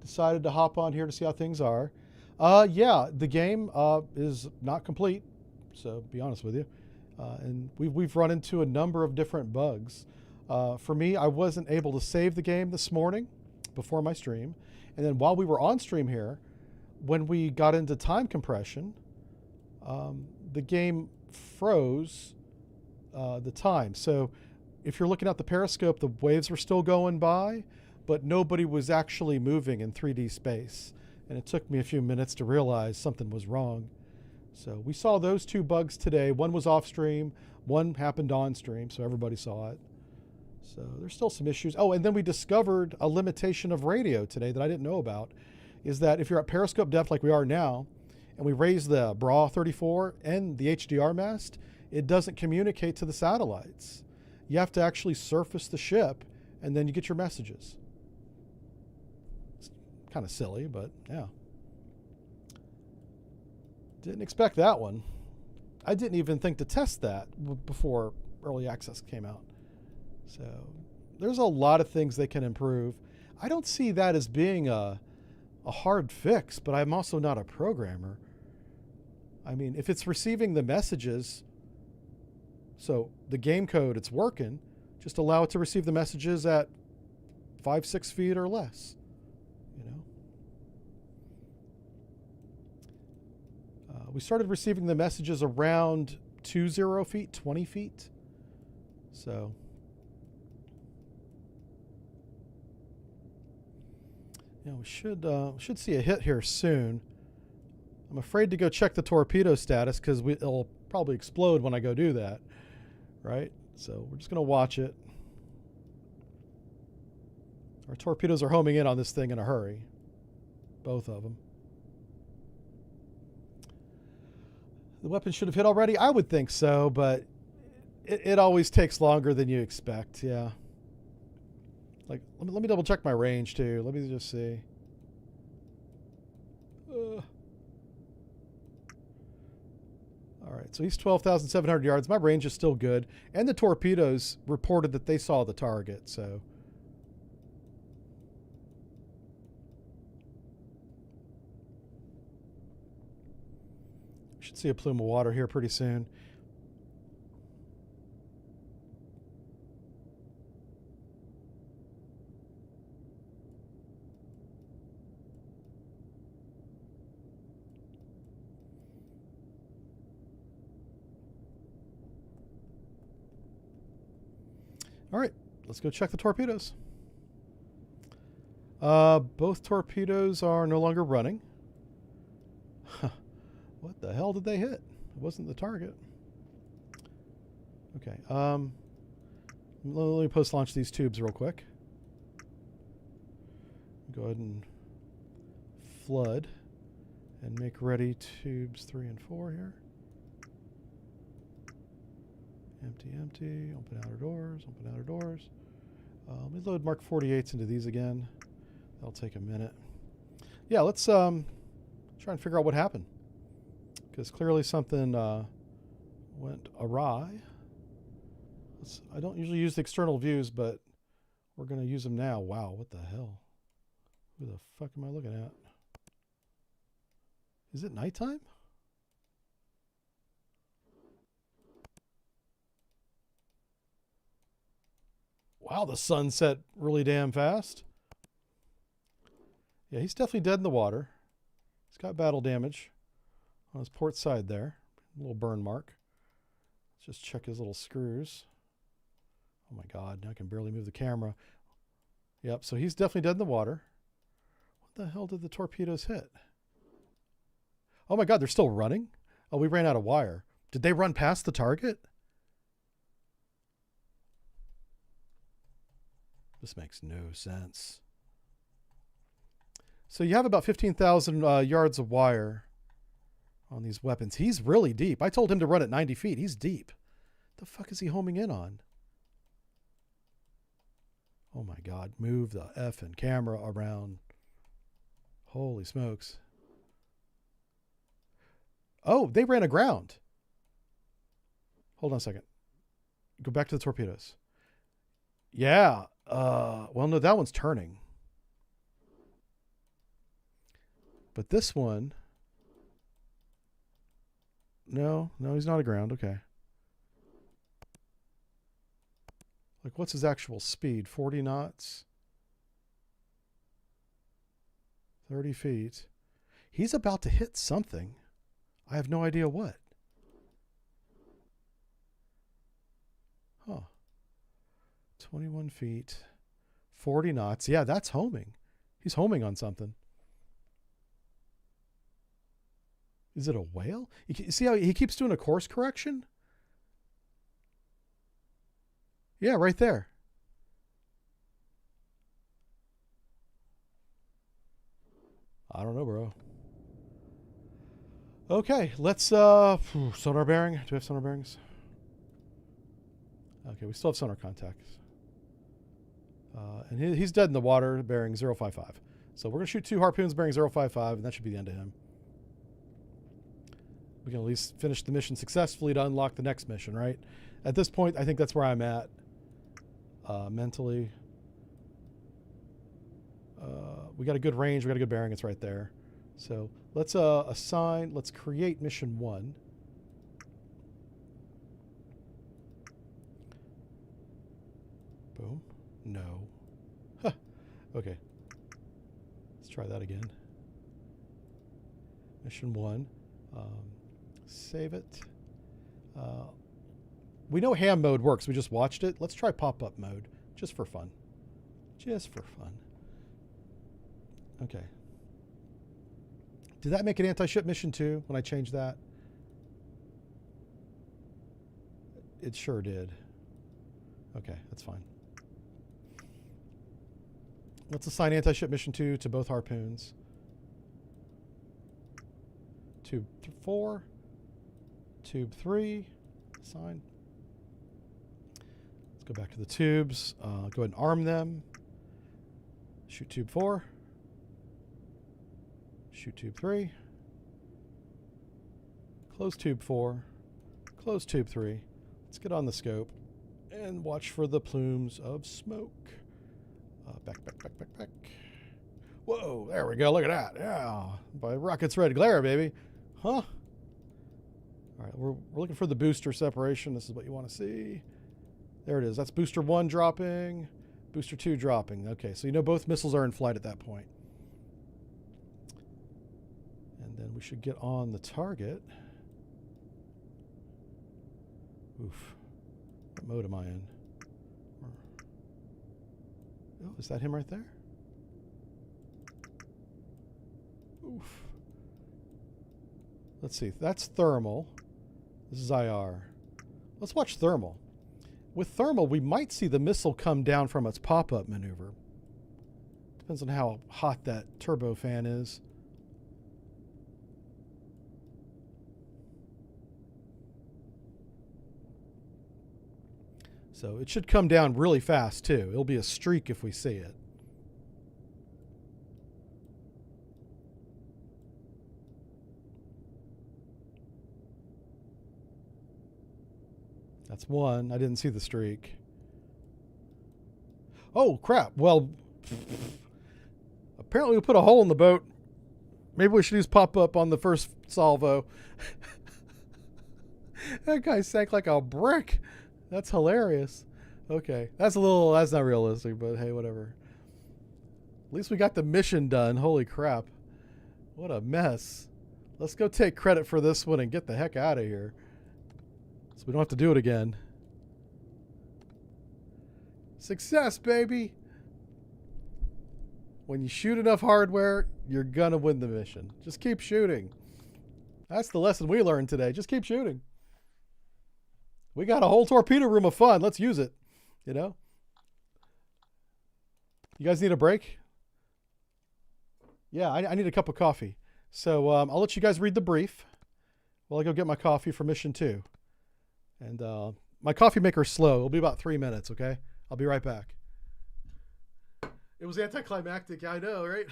Decided to hop on here to see how things are. Yeah, the game is not complete, so be honest with you. And we've run into a number of different bugs. For me, I wasn't able to save the game this morning before my stream. And then while we were on stream here, when we got into time compression, the game froze the time. So if you're looking at the periscope, the waves were still going by, but nobody was actually moving in 3D space. And it took me a few minutes to realize something was wrong. So we saw those two bugs today. One was off stream, one happened on stream, so everybody saw it. So there's still some issues. Oh, and then we discovered a limitation of radio today that I didn't know about, is that if you're at periscope depth like we are now, and we raise the BRA 34 and the HDR mast, it doesn't communicate to the satellites. You have to actually surface the ship, and then you get your messages. Kind of silly, but yeah. Didn't expect that one. I didn't even think to test that before early access came out. So there's a lot of things they can improve. I don't see that as being a hard fix, but I'm also not a programmer. I mean, if it's receiving the messages, so the game code, it's working, just allow it to receive the messages at 5-6 feet or less. We started receiving the messages around 20 feet, 20 feet. So yeah, we should see a hit here soon. I'm afraid to go check the torpedo status because it'll probably explode when I go do that, right? So we're just going to watch it. Our torpedoes are homing in on this thing in a hurry, both of them. The weapon should have hit already. I would think so, but it always takes longer than you expect. Yeah. Like, let me double check my range too. Let me just see. All right, so he's 12,700 yards. My range is still good. And the torpedoes reported that they saw the target, so. Should see a plume of water here pretty soon. All right, let's go check the torpedoes. Both torpedoes are no longer running. What the hell did they hit? It wasn't the target. Okay. Let me post-launch these tubes real quick. Go ahead and flood and make ready tubes 3 and 4 here. Empty, empty. Open outer doors. Open outer doors. Let me load Mark 48s into these again. That'll take a minute. Yeah, let's try and figure out what happened. Because clearly something went awry. I don't usually use the external views, but we're going to use them now. Wow, what the hell? Who the fuck am I looking at? Is it nighttime? Wow, the sun set really damn fast. Yeah, he's definitely dead in the water. He's got battle damage on his port side there. A little burn mark. Let's just check his little screws. Oh my God, now I can barely move the camera. Yep, so he's definitely dead in the water. What the hell did the torpedoes hit? Oh my God, they're still running? Oh, we ran out of wire. Did they run past the target? This makes no sense. So you have about 15,000 yards of wire on these weapons. He's really deep. I told him to run at 90 feet. He's deep. The fuck is he homing in on? Oh my God. Move the effing camera around. Holy smokes. Oh, they ran aground. Hold on a second. Go back to the torpedoes. Yeah. Well, no, that one's turning. But this one... No, he's not aground. Okay. Like, what's his actual speed? 40 knots? 30 feet. He's about to hit something. I have no idea what. Huh. 21 feet. 40 knots. Yeah, that's homing. He's homing on something. Is it a whale? You see how he keeps doing a course correction? Yeah, right there. I don't know, bro. Okay, let's sonar bearing. Do we have sonar bearings? Okay, we still have sonar contacts. And he's dead in the water, bearing 055. So we're going to shoot 2 harpoons bearing 055, and that should be the end of him. We can at least finish the mission successfully to unlock the next mission, right? At this point, I think that's where I'm at mentally. We got a good range. We got a good bearing. It's right there. So let's assign. Let's create mission 1. Boom. No. Huh. Okay. Let's try that again. Mission 1. Save it. We know ham mode works. We just watched it. Let's try pop-up mode, just for fun. Just for fun. Okay. Did that make an anti-ship mission too when I changed that? It sure did. Okay, that's fine. Let's assign anti-ship mission 2 to both harpoons. Tube 4. Tube 3. Assign. Let's go back to the tubes. Go ahead and arm them. Shoot tube 4. Shoot tube 3. Close tube 4. Close tube 3. Let's get on the scope and watch for the plumes of smoke. Back. Whoa, there we go. Look at that. Yeah. By rocket's red glare, baby. Huh? All right, we're looking for the booster separation. This is what you want to see. There it is. That's booster 1 dropping, booster 2 dropping. Okay, so you know both missiles are in flight at that point. And then we should get on the target. Oof. What mode am I in? Oh, is that him right there? Oof. Let's see. That's thermal. This is IR. Let's watch thermal. With thermal, we might see the missile come down from its pop-up maneuver. Depends on how hot that turbofan is. So it should come down really fast, too. It'll be a streak if we see it. That's one. I didn't see the streak. Oh, crap. Well, apparently we put a hole in the boat. Maybe we should use pop-up on the first salvo. That guy sank like a brick. That's hilarious. Okay. That's not realistic, but hey, whatever. At least we got the mission done. Holy crap. What a mess. Let's go take credit for this one and get the heck out of here. So we don't have to do it again. Success, baby! When you shoot enough hardware, you're gonna win the mission. Just keep shooting. That's the lesson we learned today. Just keep shooting. We got a whole torpedo room of fun. Let's use it. You know? You guys need a break? Yeah, I need a cup of coffee. So I'll let you guys read the brief while I go get my coffee for mission 2. And my coffee maker's slow. It'll be about 3 minutes, okay? I'll be right back. It was anticlimactic, I know, right?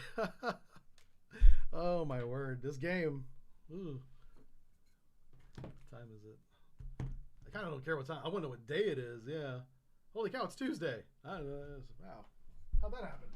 Oh, my word. This game. Ooh. What time is it? I kind of don't care what time. I wonder what day it is, yeah. Holy cow, it's Tuesday. I don't know. Wow. How'd that happen?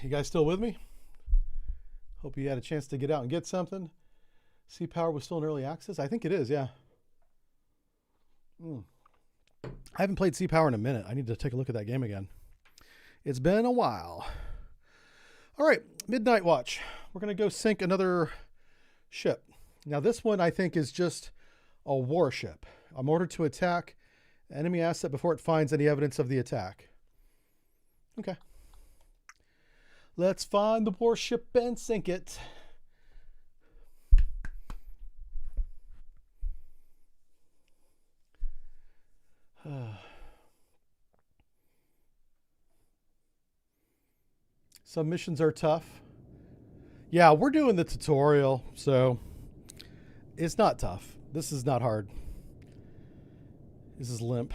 You guys still with me? Hope you had a chance to get out and get something. Sea Power was still in early access? I think it is, yeah. I haven't played Sea Power in a minute. I need to take a look at that game again. It's been a while. All right, Midnight Watch. We're going to go sink another ship. Now, this one I think is just a warship. I'm ordered to attack enemy asset before it finds any evidence of the attack. Okay. Let's find the warship and sink it. Some missions are tough. Yeah, we're doing the tutorial, so it's not tough. This is not hard. This is limp.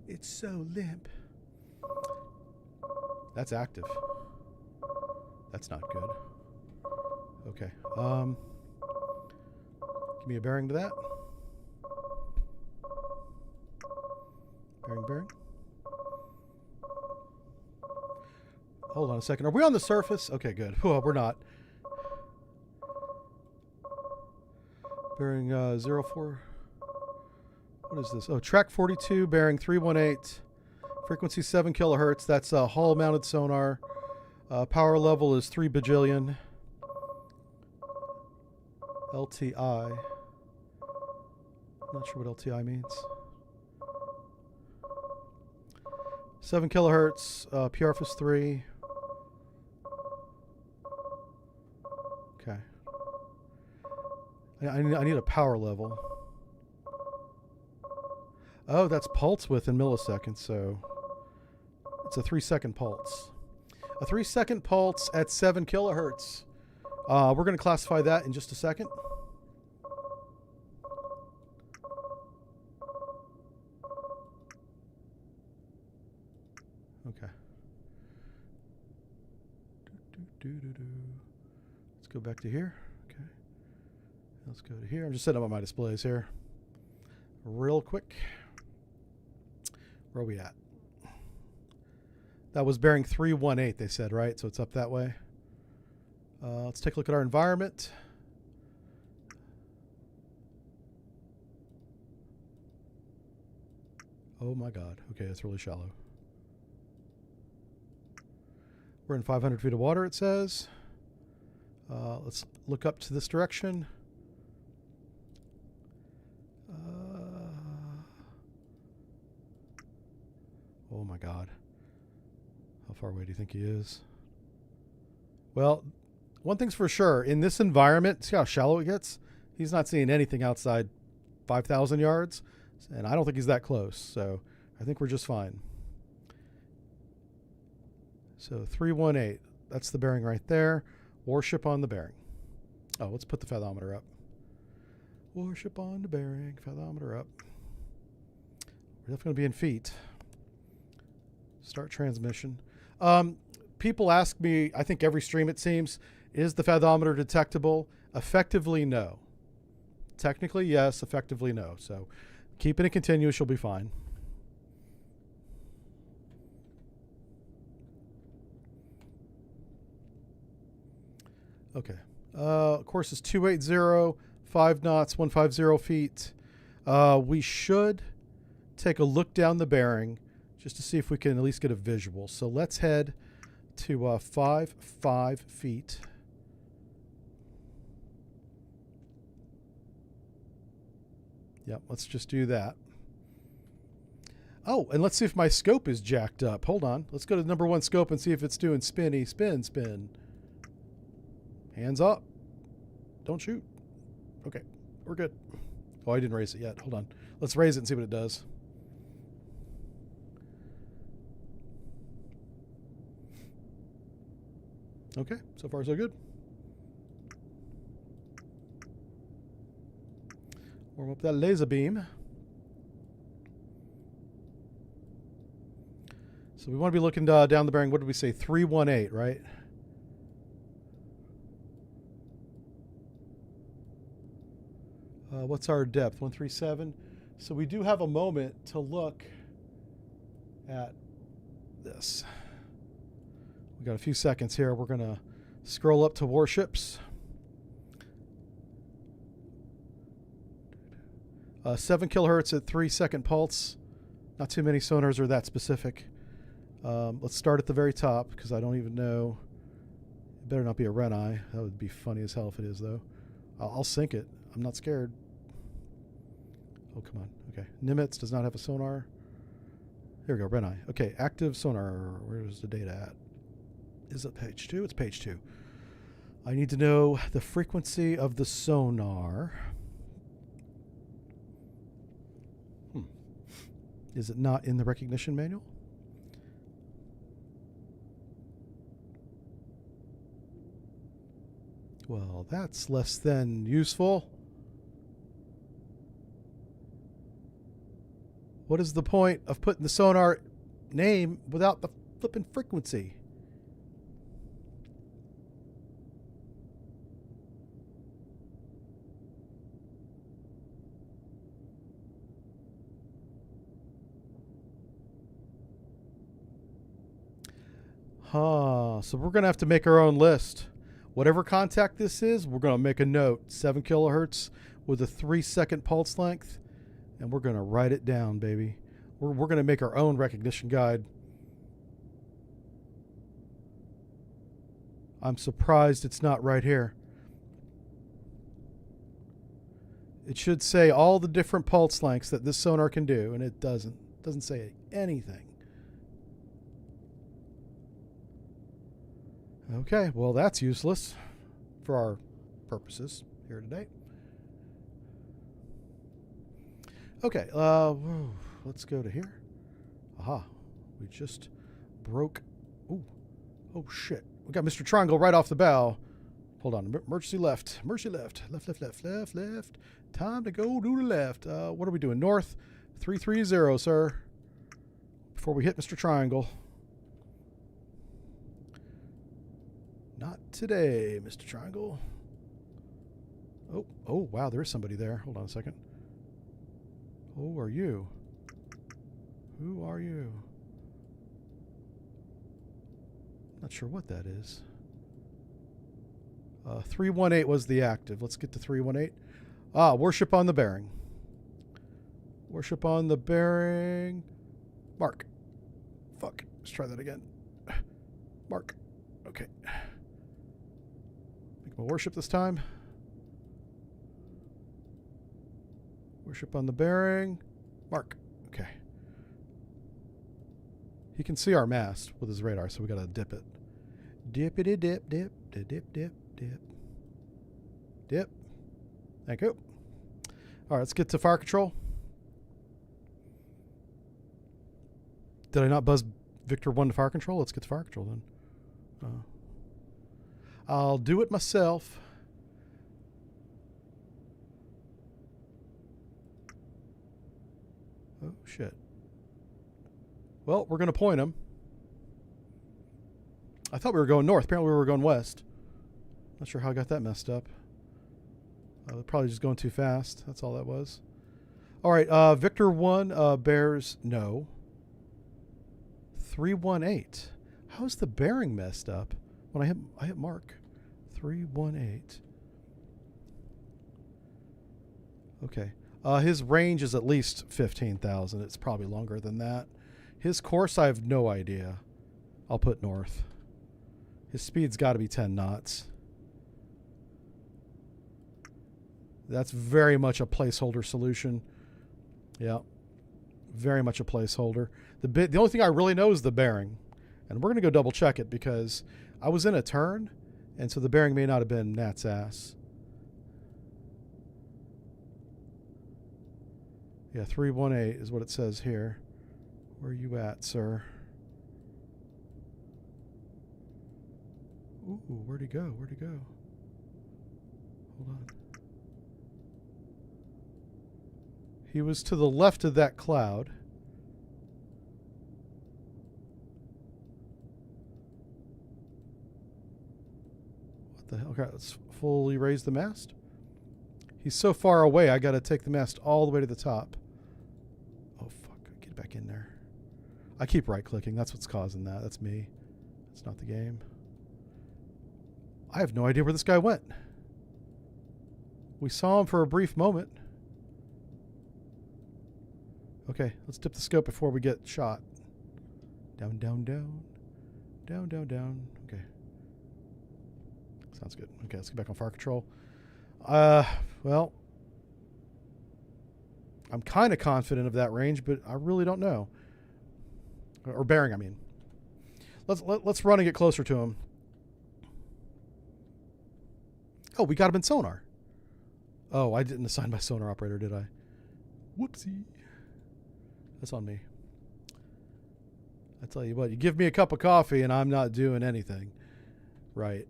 It's so limp. That's active. That's not good. Okay. Give me a bearing to that. Bearing. Hold on a second. Are we on the surface? Okay, good. Oh, we're not. Bearing 04. What is this? Oh, track 42, bearing 318. Frequency 7 kilohertz. That's a hull-mounted sonar. Power level is 3 bajillion. LTI. I'm not sure what LTI means. 7 kilohertz. PRFS 3. Okay. I need a power level. Oh, that's pulse width in milliseconds, so it's a 3-second pulse. A 3-second pulse at 7 kilohertz. We're going to classify that in just a second. Okay. Let's go back to here. Okay. Let's go to here. I'm just setting up my displays here real quick. Where are we at? That was bearing 318, they said, right? So it's up that way. Let's take a look at our environment. Oh my God. Okay, that's really shallow. We're in 500 feet of water, it says. Let's look up to this direction. Oh my God. How far away do you think he is? Well, one thing's for sure. In this environment, see how shallow it gets? He's not seeing anything outside 5,000 yards. And I don't think he's that close. So I think we're just fine. So 318. That's the bearing right there. Warship on the bearing. Oh, let's put the fathometer up. Warship on the bearing. Fathometer up. We're definitely going to be in feet. Start transmission. People ask me, I think every stream it seems, is the fathometer detectable? Effectively, no. Technically, yes. Effectively, no. So keeping it continuous, you'll be fine. Okay. Course is 280, 5 knots, 150 feet. We should take a look down the bearing just to see if we can at least get a visual. So let's head to 5 feet. Yep, let's just do that. Oh, and let's see if my scope is jacked up. Hold on. Let's go to number 1 scope and see if it's doing spinny. Spin. Hands up. Don't shoot. Okay, we're good. Oh, I didn't raise it yet. Hold on. Let's raise it and see what it does. Okay, so far so good. Warm up that laser beam. So we want to be looking down the bearing. What did we say? 318, right? What's our depth? 137. So we do have a moment to look at this. We got a few seconds here. We're going to scroll up to warships. 7 kilohertz at 3-second pulse. Not too many sonars are that specific. Let's start at the very top because I don't even know. It better not be a red eye. That would be funny as hell if it is, though. I'll sink it. I'm not scared. Oh, come on. Okay. Nimitz does not have a sonar. Here we go. Red eye. Okay. Active sonar. Where's the data at? Is it page 2? It's page 2. I need to know the frequency of the sonar. Is it not in the recognition manual? Well, that's less than useful. What is the point of putting the sonar name without the flipping frequency? So we're going to have to make our own list. Whatever contact this is, we're going to make a note. 7 kilohertz with a 3-second pulse length. And we're going to write it down, baby. We're going to make our own recognition guide. I'm surprised it's not right here. It should say all the different pulse lengths that this sonar can do, and it doesn't. It doesn't say anything. Okay, well, that's useless for our purposes here today. Okay, let's go to here. Aha, we just broke. Ooh, oh shit. We got Mr. Triangle right off the bow. Hold on, emergency left. Emergency left. Left. Time to go to the left. What are we doing? North 330, sir. Before we hit Mr. Triangle. Not today, Mr. Triangle. Oh, wow, there is somebody there. Hold on a second. Who are you? Who are you? Not sure what that is. 318 was the active. Let's get to 318. Worship on the bearing. Worship on the bearing. Mark. Fuck. Let's try that again. Mark. Okay. Make my worship this time. Worship on the bearing. Mark. Okay. He can see our mast with his radar, so we gotta dip it. Dippity dip, dip, dip, dip, dip, dip. Dip. Thank you. All right, let's get to fire control. Did I not buzz Victor 1 to fire control? Let's get to fire control then. I'll do it myself. Oh, shit. Well, we're going to point him. I thought we were going north. Apparently we were going west. Not sure how I got that messed up. Probably just going too fast. That's all that was. All right, Victor 1 bears no. 318. How's the bearing messed up? When I hit mark. 318. Okay. His range is at least 15,000. It's probably longer than that. His course, I have no idea. I'll put north. His speed's got to be 10 knots. That's very much a placeholder solution. Yeah. Very much a placeholder. The only thing I really know is the bearing. And we're going to go double check it because I was in a turn, and so the bearing may not have been Nat's ass. Yeah, 318 is what it says here. Where are you at, sir? Ooh, where'd he go? Where'd he go? Hold on. He was to the left of that cloud. What the hell? Okay, let's fully raise the mast. He's so far away, I got to take the mast all the way to the top. Oh, fuck. Get back in there. I keep right-clicking. That's what's causing that. That's me. It's not the game. I have no idea where this guy went. We saw him for a brief moment. Okay, let's dip the scope before we get shot. Down, down, down. Down, down, down. Okay. Sounds good. Okay, let's get back on fire control. Well, I'm kind of confident of that range, but I really don't know. Or bearing, I mean. Let's run and get closer to him. Oh, we got him in sonar. Oh, I didn't assign my sonar operator, did I? Whoopsie. That's on me. I tell you what, you give me a cup of coffee and I'm not doing anything. Right.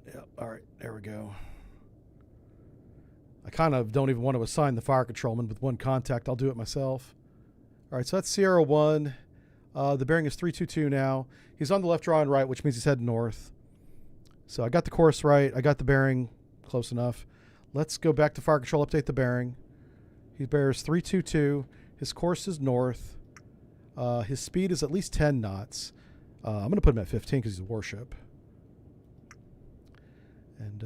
Yeah, all right, there we go. I kind of don't even want to assign the fire controlman with one contact. I'll do it myself. All right, so that's Sierra 1. The bearing is 322 now. He's on the left draw and right, which means he's heading north. So I got the course right. I got the bearing close enough. Let's go back to fire control, update the bearing. He bears 322. His course is north. His speed is at least 10 knots. I'm going to put him at 15 because he's a warship. And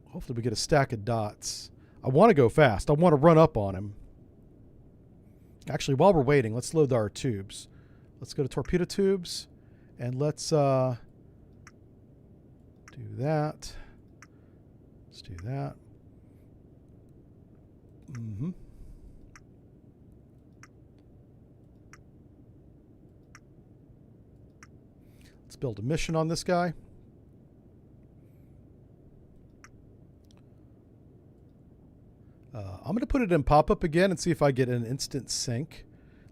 hopefully we get a stack of dots. I want to go fast. I want to run up on him. Actually, while we're waiting, let's load our tubes. Let's go to torpedo tubes. And let's do that. Let's do that. Mm-hmm. Let's build a mission on this guy. I'm going to put it in pop-up again and see if I get an instant sync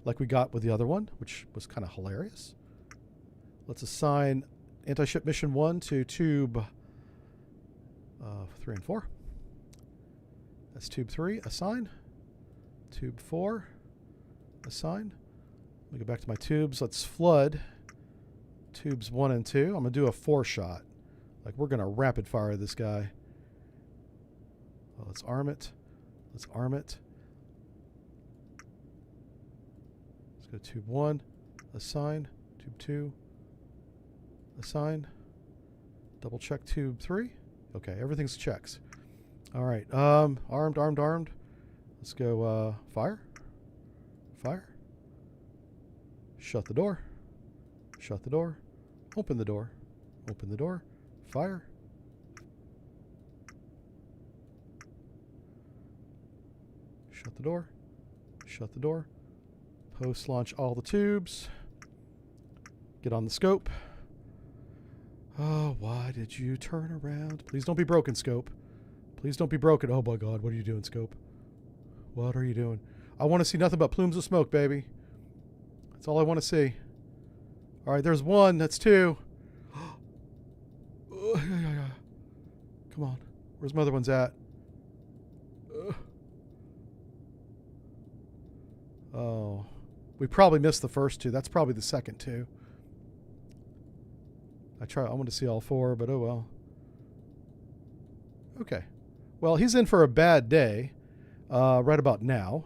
like we got with the other one, which was kind of hilarious. Let's assign anti-ship mission 1 to tube 3 and 4. That's tube 3, assign. Tube 4, assign. Let me go back to my tubes. Let's flood tubes 1 and 2. I'm going to do a 4-shot. Like, we're going to rapid fire this guy. Well, let's arm it. Let's arm it. Let's go tube 1, assign. Tube 2, assign. Double check tube 3. Okay, everything's checks. All right, armed, armed, armed. Let's go fire. Fire. Shut the door. Shut the door. Open the door. Open the door. Fire. Shut the door. Shut the door. Post launch all the tubes. Get on the scope. Oh, why did you turn around? Please don't be broken, scope. Please don't be broken. Oh my God, what are you doing, scope? What are you doing? I want to see nothing but plumes of smoke, baby. That's all I want to see. All right, there's 1. That's 2. Come on. Where's my other ones at? Oh, we probably missed the first 2. That's probably the second 2. I want to see all 4, but oh well. Okay. Well, he's in for a bad day right about now.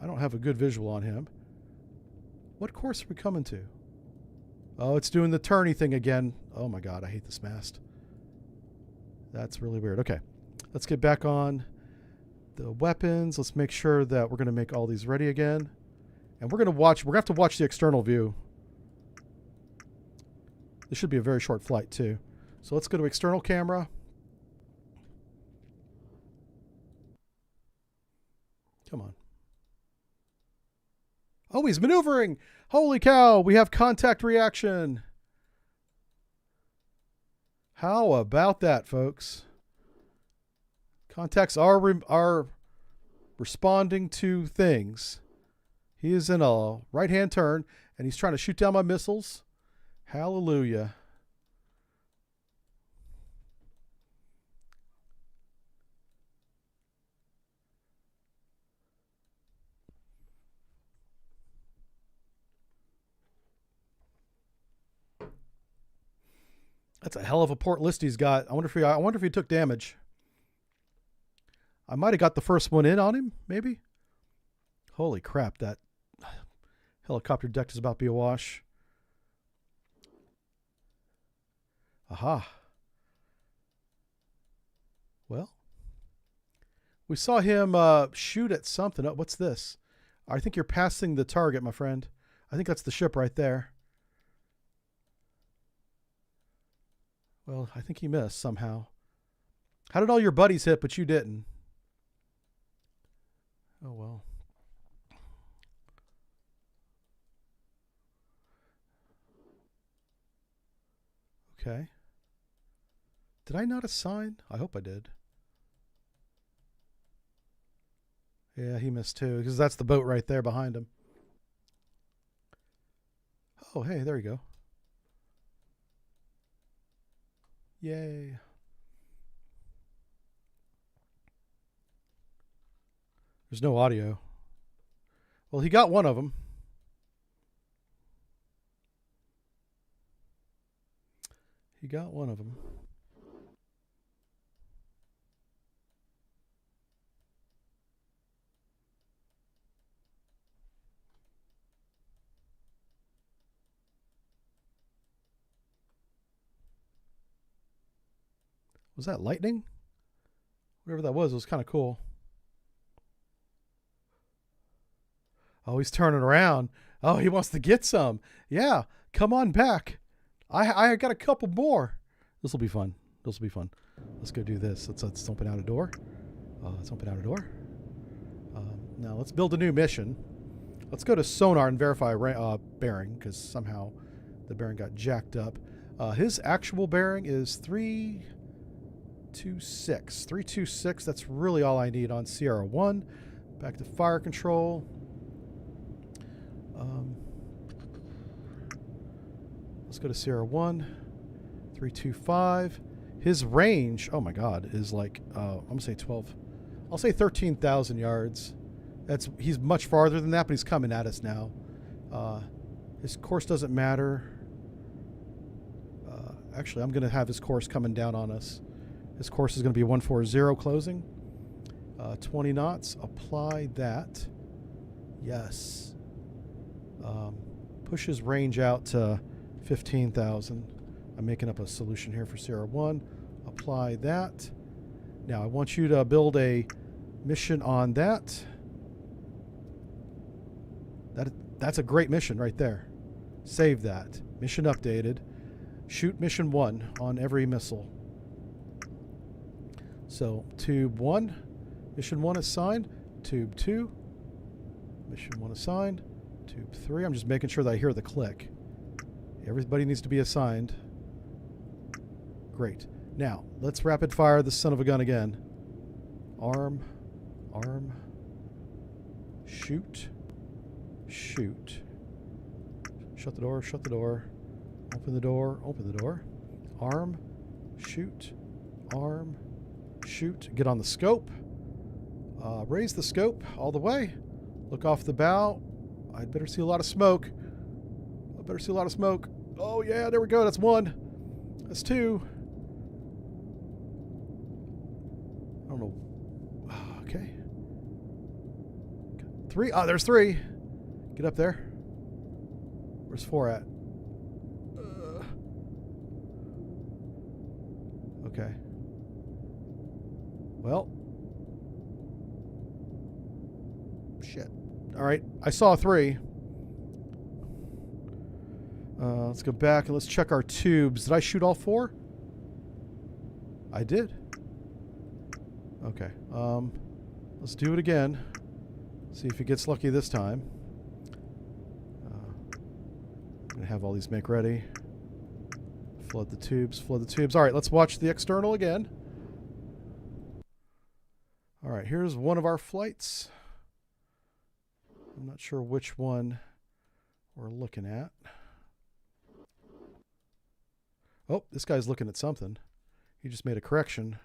I don't have a good visual on him. What course are we coming to? Oh, it's doing the turny thing again. Oh my God, I hate this mast. That's really weird. Okay, let's get back on the weapons. Let's make sure that we're going to make all these ready again. And we're going to have to watch the external view. This should be a very short flight too. So let's go to external camera. Come on. Oh, he's maneuvering. Holy cow, we have contact reaction. How about that, folks? Contacts are responding to things. He is in a right-hand turn, and he's trying to shoot down my missiles. Hallelujah. That's a hell of a port list he's got. I wonder if he took damage. I might have got the first one in on him, maybe. Holy crap, that Helicopter deck is about to be awash. Aha. Well, we saw him shoot at something. Oh, what's this? I think you're passing the target, my friend. I think that's the ship right there. Well, I think he missed somehow. How did all your buddies hit, but you didn't? Oh, well. Okay. Did I not assign? I hope I did. Yeah, he missed too, because that's the boat right there behind him. Oh, hey, there you go. Yay. There's no audio. Well, he got one of them. He got one of them. Was that lightning? Whatever that was, it was kind of cool. Oh, he's turning around. Oh, he wants to get some. Yeah, come on back. I got a couple more. This will be fun. This will be fun. Let's go do this. Let's open out a door. Let's open out a door. Now let's build a new mission. Let's go to sonar and verify bearing, because somehow the bearing got jacked up. His actual bearing is 326. 326. That's really all I need on Sierra 1. Back to fire control. Let's go to Sierra 1, 325. His range, oh my God, is like, I'm going to say 12. I'll say 13,000 yards. He's much farther than that, but he's coming at us now. His course doesn't matter. Actually, I'm going to have his course coming down on us. His course is going to be 140 closing. 20 knots. Apply that. Yes. Push his range out to 15,000. I'm making up a solution here for Sierra 1. Apply that. Now I want you to build a mission on that. That's a great mission right there. Save that. Mission updated. Shoot mission 1 on every missile. So tube 1, mission 1 assigned. Tube 2, mission 1 assigned. Tube 3. I'm just making sure that I hear the click. Everybody needs to be assigned. Great. Now, let's rapid fire this son of a gun again. Arm. Arm. Shoot. Shoot. Shut the door. Shut the door. Open the door. Open the door. Arm. Shoot. Arm. Shoot. Get on the scope. Raise the scope all the way. Look off the bow. I'd better see a lot of smoke. I better see a lot of smoke. Oh, yeah, there we go. That's 1. That's 2. I don't know. Okay. 3. Ah, there's 3. Get up there. Where's 4 at? Okay. Well. Shit. All right. I saw 3. Let's go back and let's check our tubes. Did I shoot all 4? I did. Okay. Let's do it again. See if he gets lucky this time. I'm going to have all these make ready. Flood the tubes. Flood the tubes. All right, let's watch the external again. All right, here's one of our flights. I'm not sure which one we're looking at. Oh, this guy's looking at something. He just made a correction.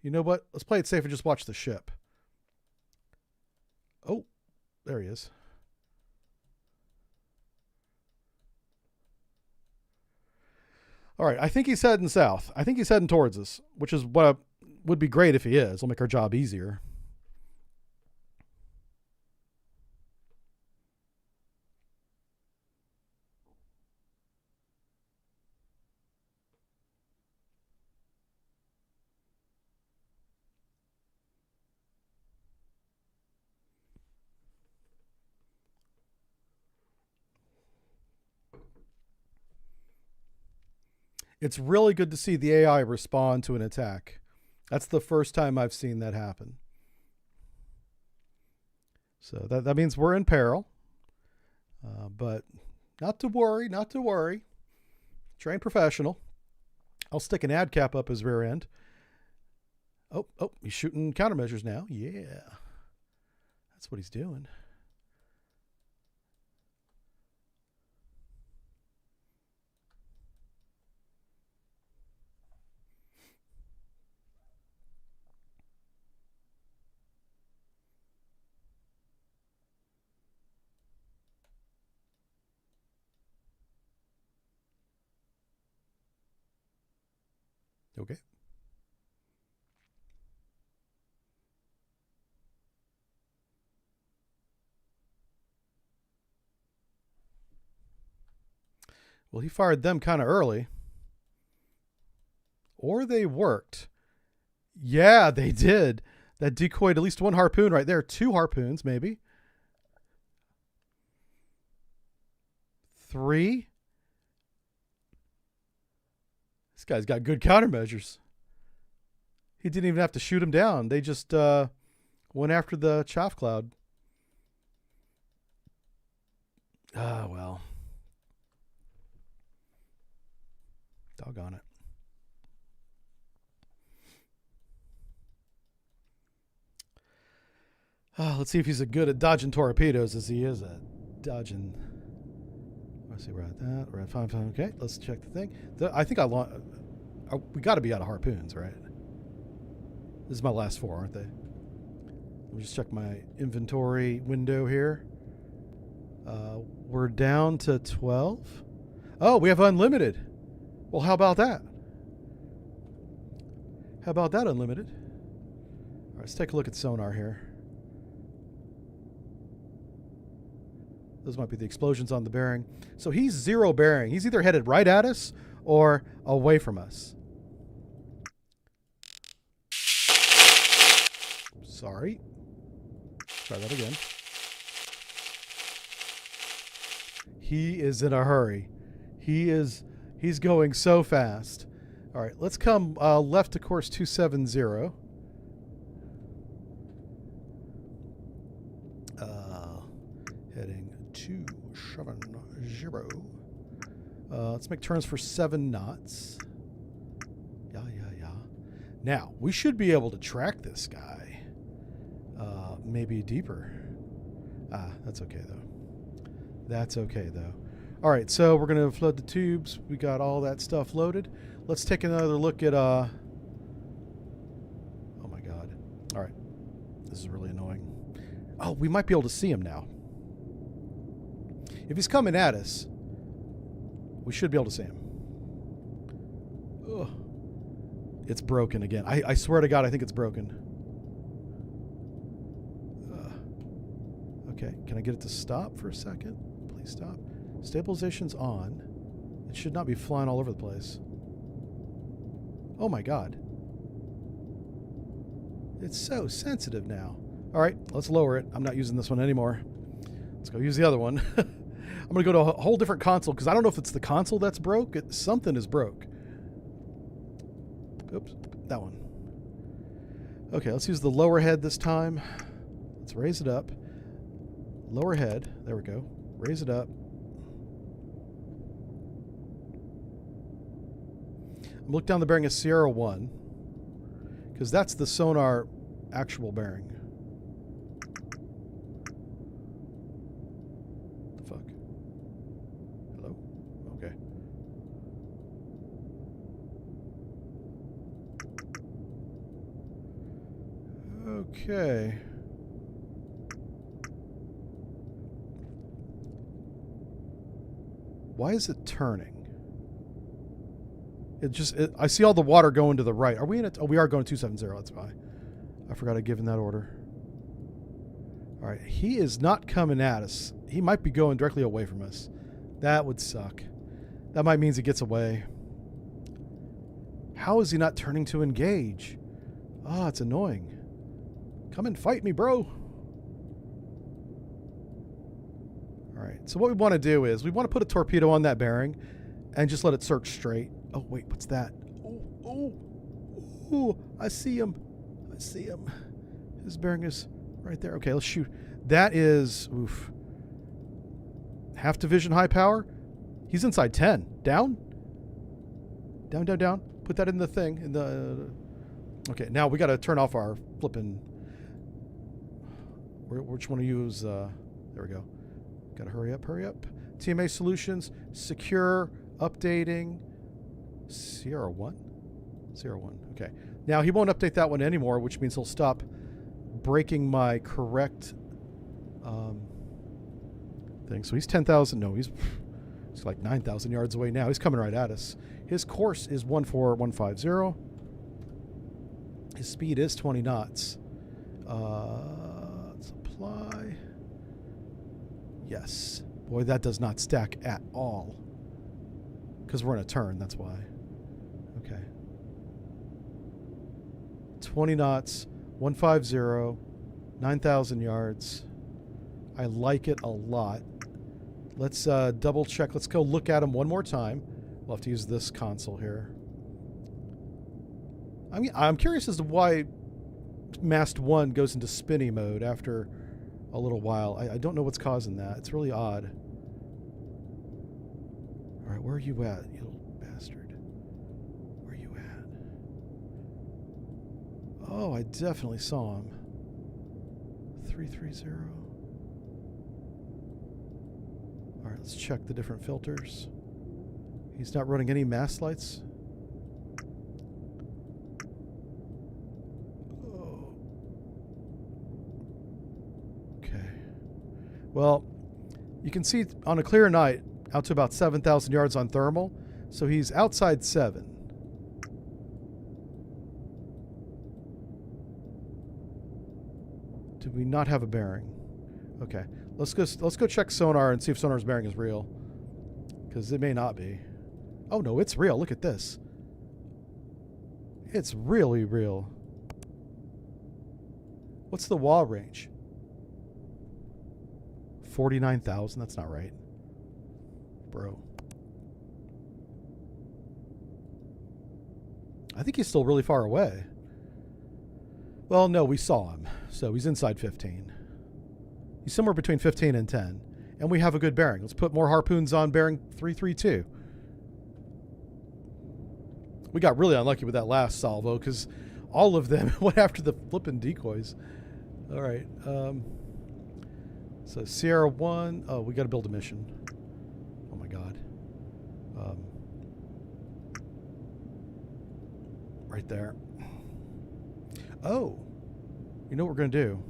You know what? Let's play it safe and just watch the ship. Oh, there he is. All right, I think he's heading south. I think he's heading towards us, which is what would be great if he is. It'll make our job easier. It's really good to see the AI respond to an attack. That's the first time I've seen that happen. So that means we're in peril. But not to worry, not to worry. Trained professional. I'll stick an ad cap up his rear end. Oh, he's shooting countermeasures now. Yeah. That's what he's doing. Okay. Well, he fired them kind of early. Or they worked. Yeah, they did. That decoyed at least one harpoon right there. 2 harpoons, maybe. 3. This guy's got good countermeasures. He didn't even have to shoot him down. They just went after the chaff cloud. Ah, well. Doggone it. Let's see if he's as good at dodging torpedoes as he is at dodging. Let's see, we're at that. We're at 5 times. Okay, let's check the thing. I think we got to be out of harpoons, right? This is my last 4, aren't they? Let me just check my inventory window here. We're down to 12. Oh, we have unlimited. Well, how about that? How about that, unlimited? All right, let's take a look at sonar here. Those might be the explosions on the bearing. So he's 0 bearing. He's either headed right at us or away from us. Sorry. Try that again. He is in a hurry. He's going so fast. All right, let's come left to course 270. Heading 270. Let's make turns for 7 knots. Yeah. Now, we should be able to track this guy. Maybe deeper. That's okay, though. That's okay, though. All right, so we're going to flood the tubes. We got all that stuff loaded. Let's take another look at... Oh, my God. All right. This is really annoying. Oh, we might be able to see him now. If he's coming at us, we should be able to see him. Ugh. It's broken again. I swear to God, I think it's broken. Okay, can I get it to stop for a second? Please stop. Stabilization's on. It should not be flying all over the place. Oh my God. It's so sensitive now. All right, let's lower it. I'm not using this one anymore. Let's go use the other one. I'm going to go to a whole different console because I don't know if it's the console that's broke. Something is broke. Oops, that one. Okay, let's use the lower head this time. Let's raise it up. Lower head. There we go. Raise it up. I'm looking down the bearing of Sierra 1 because that's the sonar actual bearing. The fuck? Hello? Okay. Okay. Why is it turning? I see all the water going to the right. Are we in it? Oh, we are going 270. That's why. I forgot I'd given that order. All right. He is not coming at us. He might be going directly away from us. That would suck. That might mean he gets away. How is he not turning to engage? Oh, it's annoying. Come and fight me, bro. All right. So what we want to do is we want to put a torpedo on that bearing and just let it search straight. Oh, wait. What's that? Oh, I see him. I see him. His bearing is right there. Okay, let's shoot. That is, oof. Half division high power. He's inside 10. Down. Down, down, down. Put that in the thing. In the. Okay, now we got to turn off our flipping. Which one to use? There we go. Got to hurry up, hurry up. TMA solutions, secure, updating. Sierra 1? Sierra 1. Okay. Now he won't update that one anymore, which means he'll stop breaking my correct thing. So he's 10,000. No, he's like 9,000 yards away now. He's coming right at us. His course is 14150. His speed is 20 knots. Let's apply. Yes. Boy, that does not stack at all. Because we're in a turn, that's why. Okay. 20 knots, 150, 9,000 yards. I like it a lot. Let's double check. Let's go look at him one more time. We'll have to use this console here. I mean, I'm curious as to why Mast 1 goes into spinny mode after a little while. I don't know what's causing that. It's really odd. All right, where are you at, you little bastard? Where are you at? Oh, I definitely saw him. 330. All right, let's check the different filters. He's not running any mast lights. Oh. Okay. Well, you can see on a clear night out to about 7,000 yards on thermal. So he's outside 7. Do we not have a bearing? Okay. Let's go check sonar and see if sonar's bearing is real. Because it may not be. Oh no, it's real. Look at this. It's really real. What's the wall range? 49,000? That's not right. Bro. I think he's still really far away. Well, no, we saw him. So he's inside 15. He's somewhere between 15 and 10. And we have a good bearing. Let's put more harpoons on bearing 332. We got really unlucky with that last salvo because all of them went after the flipping decoys. All right. So Sierra 1. Oh, we got to build a mission. Oh, my God. Right there. Oh. You know what we're going to do?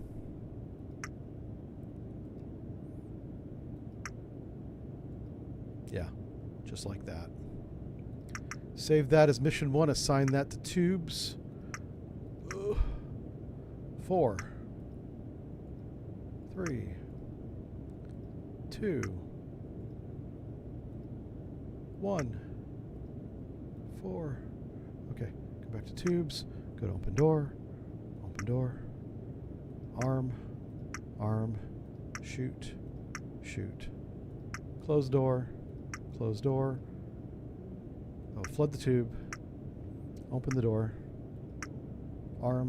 Yeah. Just like that. Save that as mission 1. Assign that to tubes. 4. 3. 2. 1. 4. Okay. Go back to tubes. Go to open door. Open door. Arm. Arm. Shoot. Shoot. Close door. Close door. Oh, flood the tube. Open the door. Arm.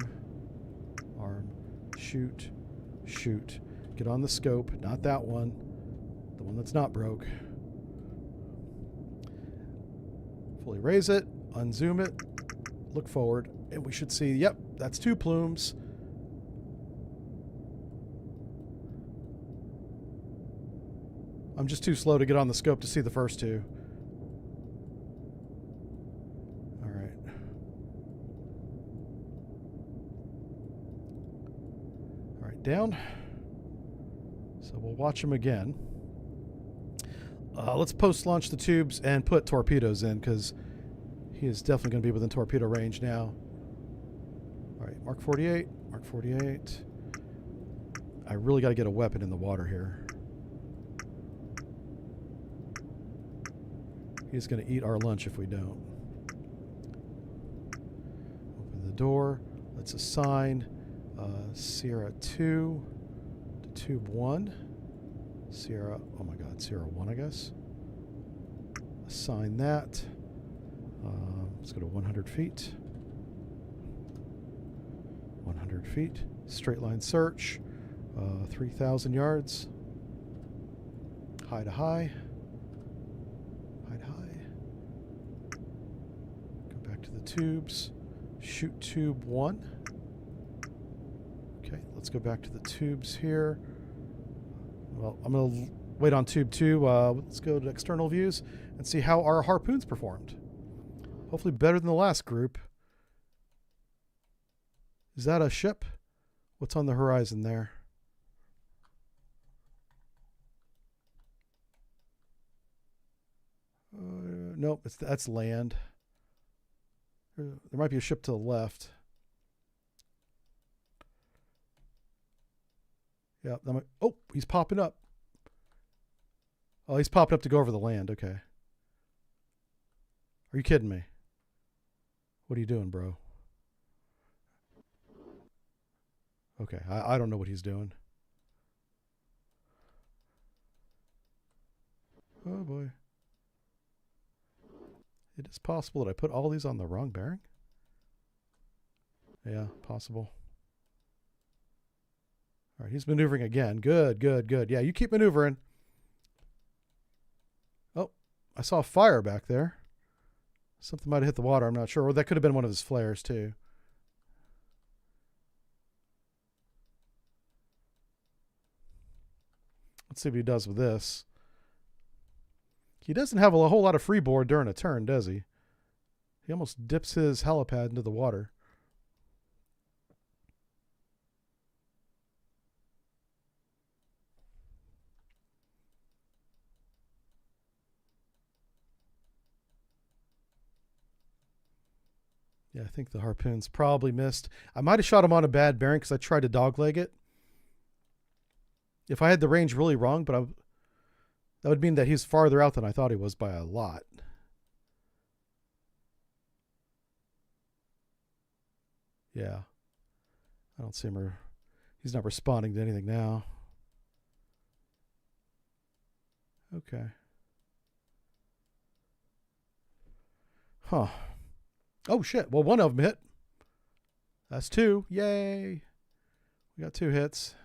Arm. Shoot. Shoot. Get on the scope. Not that one. The one that's not broke. Fully raise it. Unzoom it. Look forward. And we should see, yep, that's 2 plumes. I'm just too slow to get on the scope to see the first 2. All right. All right, down. So we'll watch them again. Let's post-launch the tubes and put torpedoes in because He is definitely going to be within torpedo range now. All right, Mark 48, Mark 48. I really got to get a weapon in the water here. He's going to eat our lunch if we don't. Open the door. Let's assign Sierra 2 to Tube 1. Sierra, oh my God, Sierra 1, I guess. Assign that. Let's go to 100 feet. 100 feet. Straight line search. 3,000 yards. High to high. High to high. Go back to the tubes. Shoot tube 1. Okay, let's go back to the tubes here. Well, I'm going to wait on tube 2. Let's go to external views and see how our harpoons performed. Hopefully better than the last group. Is that a ship? What's on the horizon there? Nope, that's land. There might be a ship to the left. Yeah. Oh, he's popping up. Oh, he's popping up to go over the land. Okay. Are you kidding me? What are you doing, bro? Okay, I don't know what he's doing. Oh boy. It is possible that I put all these on the wrong bearing. Yeah, possible. All right, he's maneuvering again. Good, good, good. Yeah, you keep maneuvering. Oh, I saw a fire back there. Something might have hit the water. I'm not sure. Or that could have been one of his flares too. Let's see what he does with this. He doesn't have a whole lot of freeboard during a turn, does he? He almost dips his helipad into the water. Yeah, I think the harpoon's probably missed. I might have shot him on a bad bearing because I tried to dogleg it. If I had the range really wrong, but that would mean that he's farther out than I thought he was by a lot. Yeah. I don't see him. He's not responding to anything now. Okay. Huh. Oh, shit. Well, one of them hit. That's 2. Yay. We got 2 hits.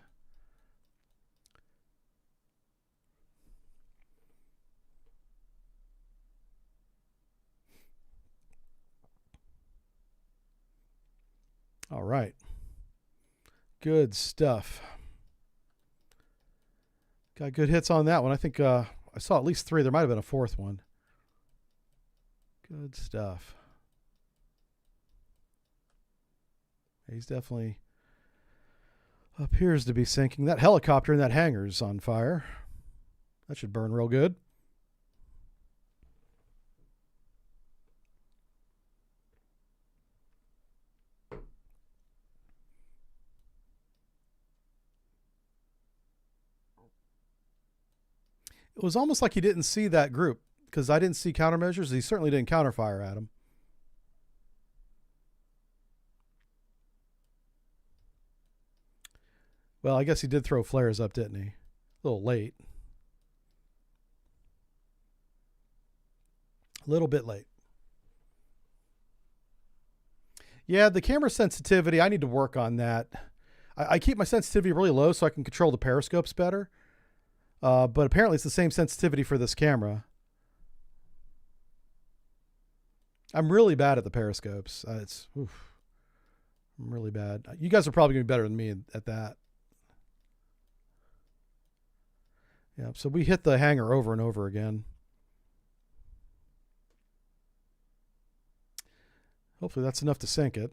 All right. Good stuff. Got good hits on that one. I think I saw at least 3. There might have been a 4th one. Good stuff. He's definitely appears to be sinking. That helicopter in that hangar is on fire. That should burn real good. It was almost like he didn't see that group because I didn't see countermeasures. He certainly didn't counterfire at him. Well, I guess he did throw flares up, didn't he? A little late. A little bit late. Yeah, the camera sensitivity, I need to work on that. I keep my sensitivity really low so I can control the periscopes better. But apparently it's the same sensitivity for this camera. I'm really bad at the periscopes. I'm really bad. You guys are probably going to be better than me at that. Yeah, so we hit the hangar over and over again. Hopefully that's enough to sink it.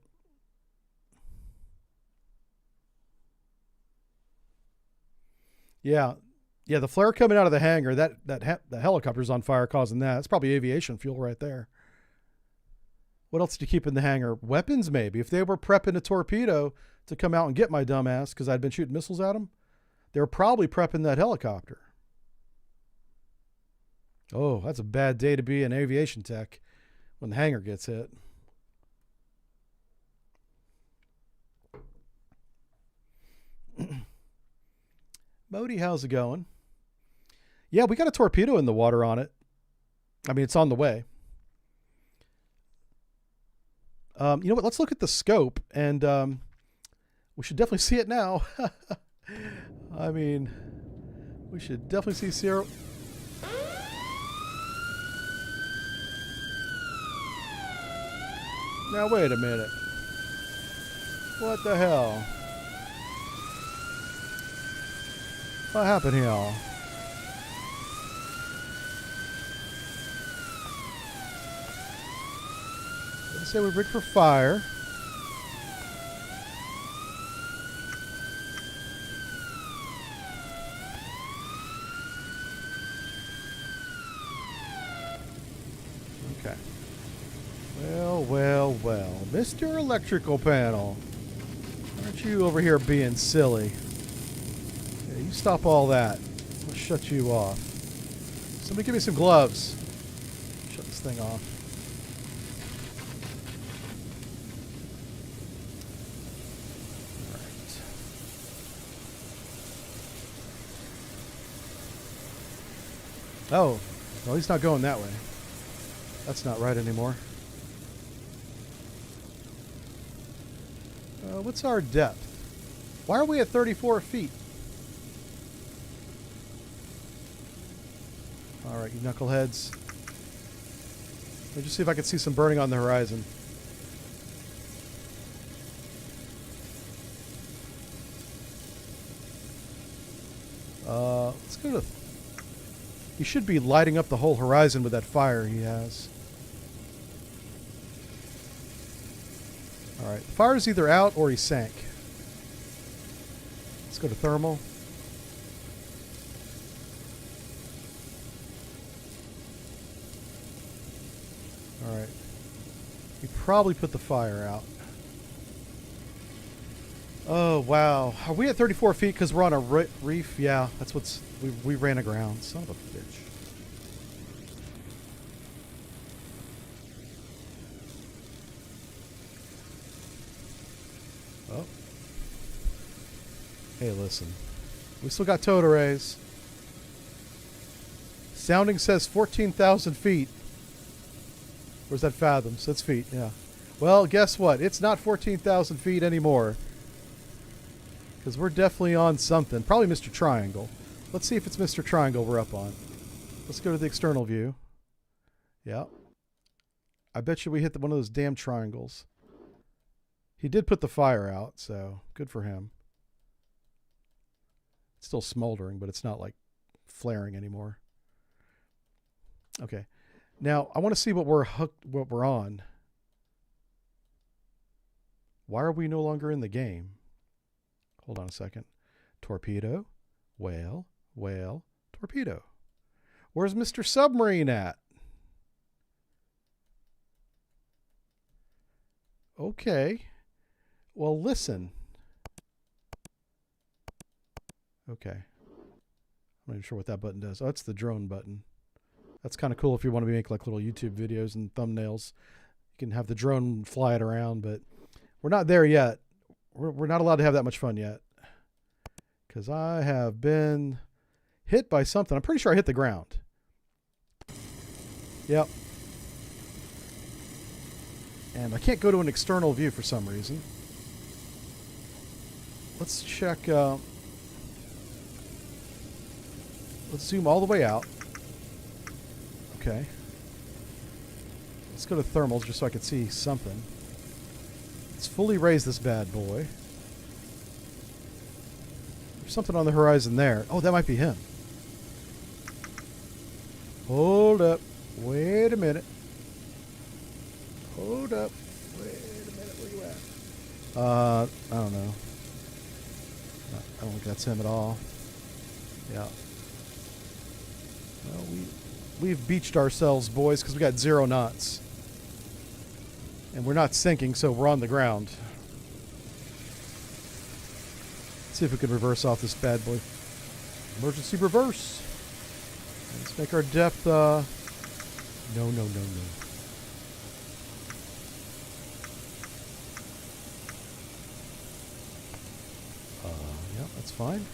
Yeah. Yeah, the flare coming out of the hangar, the helicopter's on fire causing that. It's probably aviation fuel right there. What else do you keep in the hangar? Weapons, maybe. If they were prepping a torpedo to come out and get my dumbass because I'd been shooting missiles at them, they were probably prepping that helicopter. Oh, that's a bad day to be an aviation tech when the hangar gets hit. Modi, how's it going? Yeah, we got a torpedo in the water on it. I mean, it's on the way. You know what? Let's look at the scope, and we should definitely see it now. I mean, we should definitely see Sierra. Now, wait a minute. What the hell? What happened here? Let's say we rig for fire. Okay. Well. Mr. Electrical Panel. Aren't you over here being silly? Yeah, you stop all that. I'll shut you off. Somebody give me some gloves. Shut this thing off. Oh, well, he's not going that way. That's not right anymore. What's our depth? Why are we at 34 feet? All right, you knuckleheads. Let me just see if I can see some burning on the horizon. Let's go to... He should be lighting up the whole horizon with that fire he has. Alright, the fire's either out or he sank. Let's go to thermal. Alright. He probably put the fire out. Oh, wow. Are we at 34 feet because we're on a reef? Yeah, that's what's... We ran aground. Son of a bitch. Oh. Hey, listen. We still got towed arrays. Sounding says 14,000 feet. Where's that fathoms? That's feet, yeah. Well, guess what? It's not 14,000 feet anymore. Because we're definitely on something. Probably Mr. Triangle. Let's see if it's Mr. Triangle we're up on. Let's go to the external view. Yeah. I bet you we hit one of those damn triangles. He did put the fire out, so good for him. It's still smoldering, but it's not like flaring anymore. Okay. Now, I want to see what we're on. Why are we no longer in the game? Hold on a second. Torpedo, whale, torpedo. Where's Mr. Submarine at? Okay. Well, listen. Okay. I'm not even sure what that button does. Oh, that's the drone button. That's kind of cool if you want to make like little YouTube videos and thumbnails. You can have the drone fly it around, but we're not there yet. We're not allowed to have that much fun yet. Because I have been hit by something. I'm pretty sure I hit the ground. Yep. And I can't go to an external view for some reason. Let's check. Let's zoom all the way out. Okay. Let's go to thermals just so I can see something. Let's fully raise this bad boy. There's something on the horizon there. Oh, that might be him. Hold up. Wait a minute. Hold up. Wait a minute. Where you at? I don't know. I don't think that's him at all. Yeah. Well, we've beached ourselves, boys, because we got 0 knots. And we're not sinking, so we're on the ground. Let's see if we can reverse off this bad boy. Emergency reverse. Let's make our depth, no. Yeah, that's fine.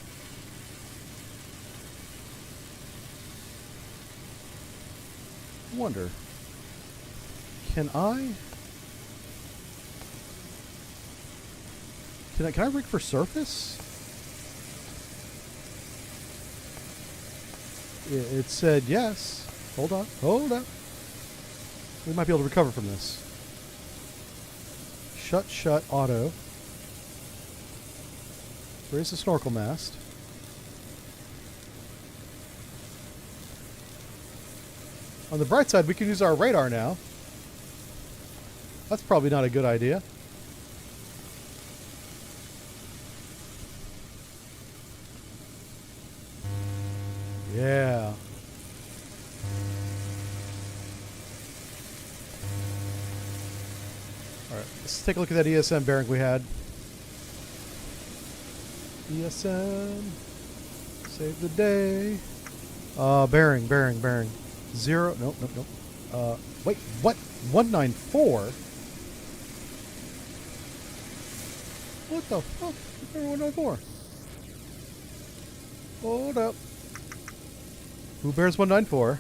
I wonder, can I rig for surface? It said yes. Hold on. We might be able to recover from this. Shut, auto. Raise the snorkel mast. On the bright side, we can use our radar now. That's probably not a good idea. Yeah. All right, let's take a look at that ESM bearing we had. ESM, save the day. Bearing. 0, nope. Wait, what? 194? What the fuck? 194. Hold up. Who bears 194?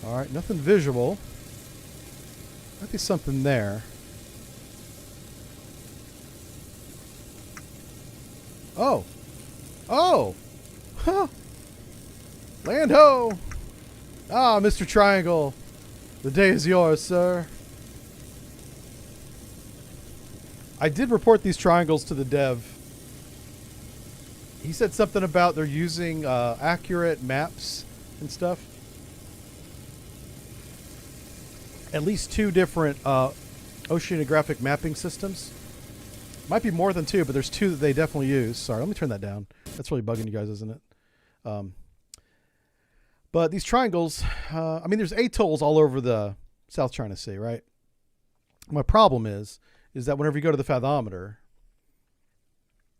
All right, nothing visual. Might be something there. Oh! Huh! Land ho! Ah, Mr. Triangle. The day is yours, sir. I did report these triangles to the dev. He said something about they're using accurate maps and stuff. At least 2 different oceanographic mapping systems. Might be more than 2, but there's 2 that they definitely use. Sorry, let me turn that down. That's really bugging you guys, isn't it? But these triangles, I mean, there's atolls all over the South China Sea, right? My problem is that whenever you go to the fathometer,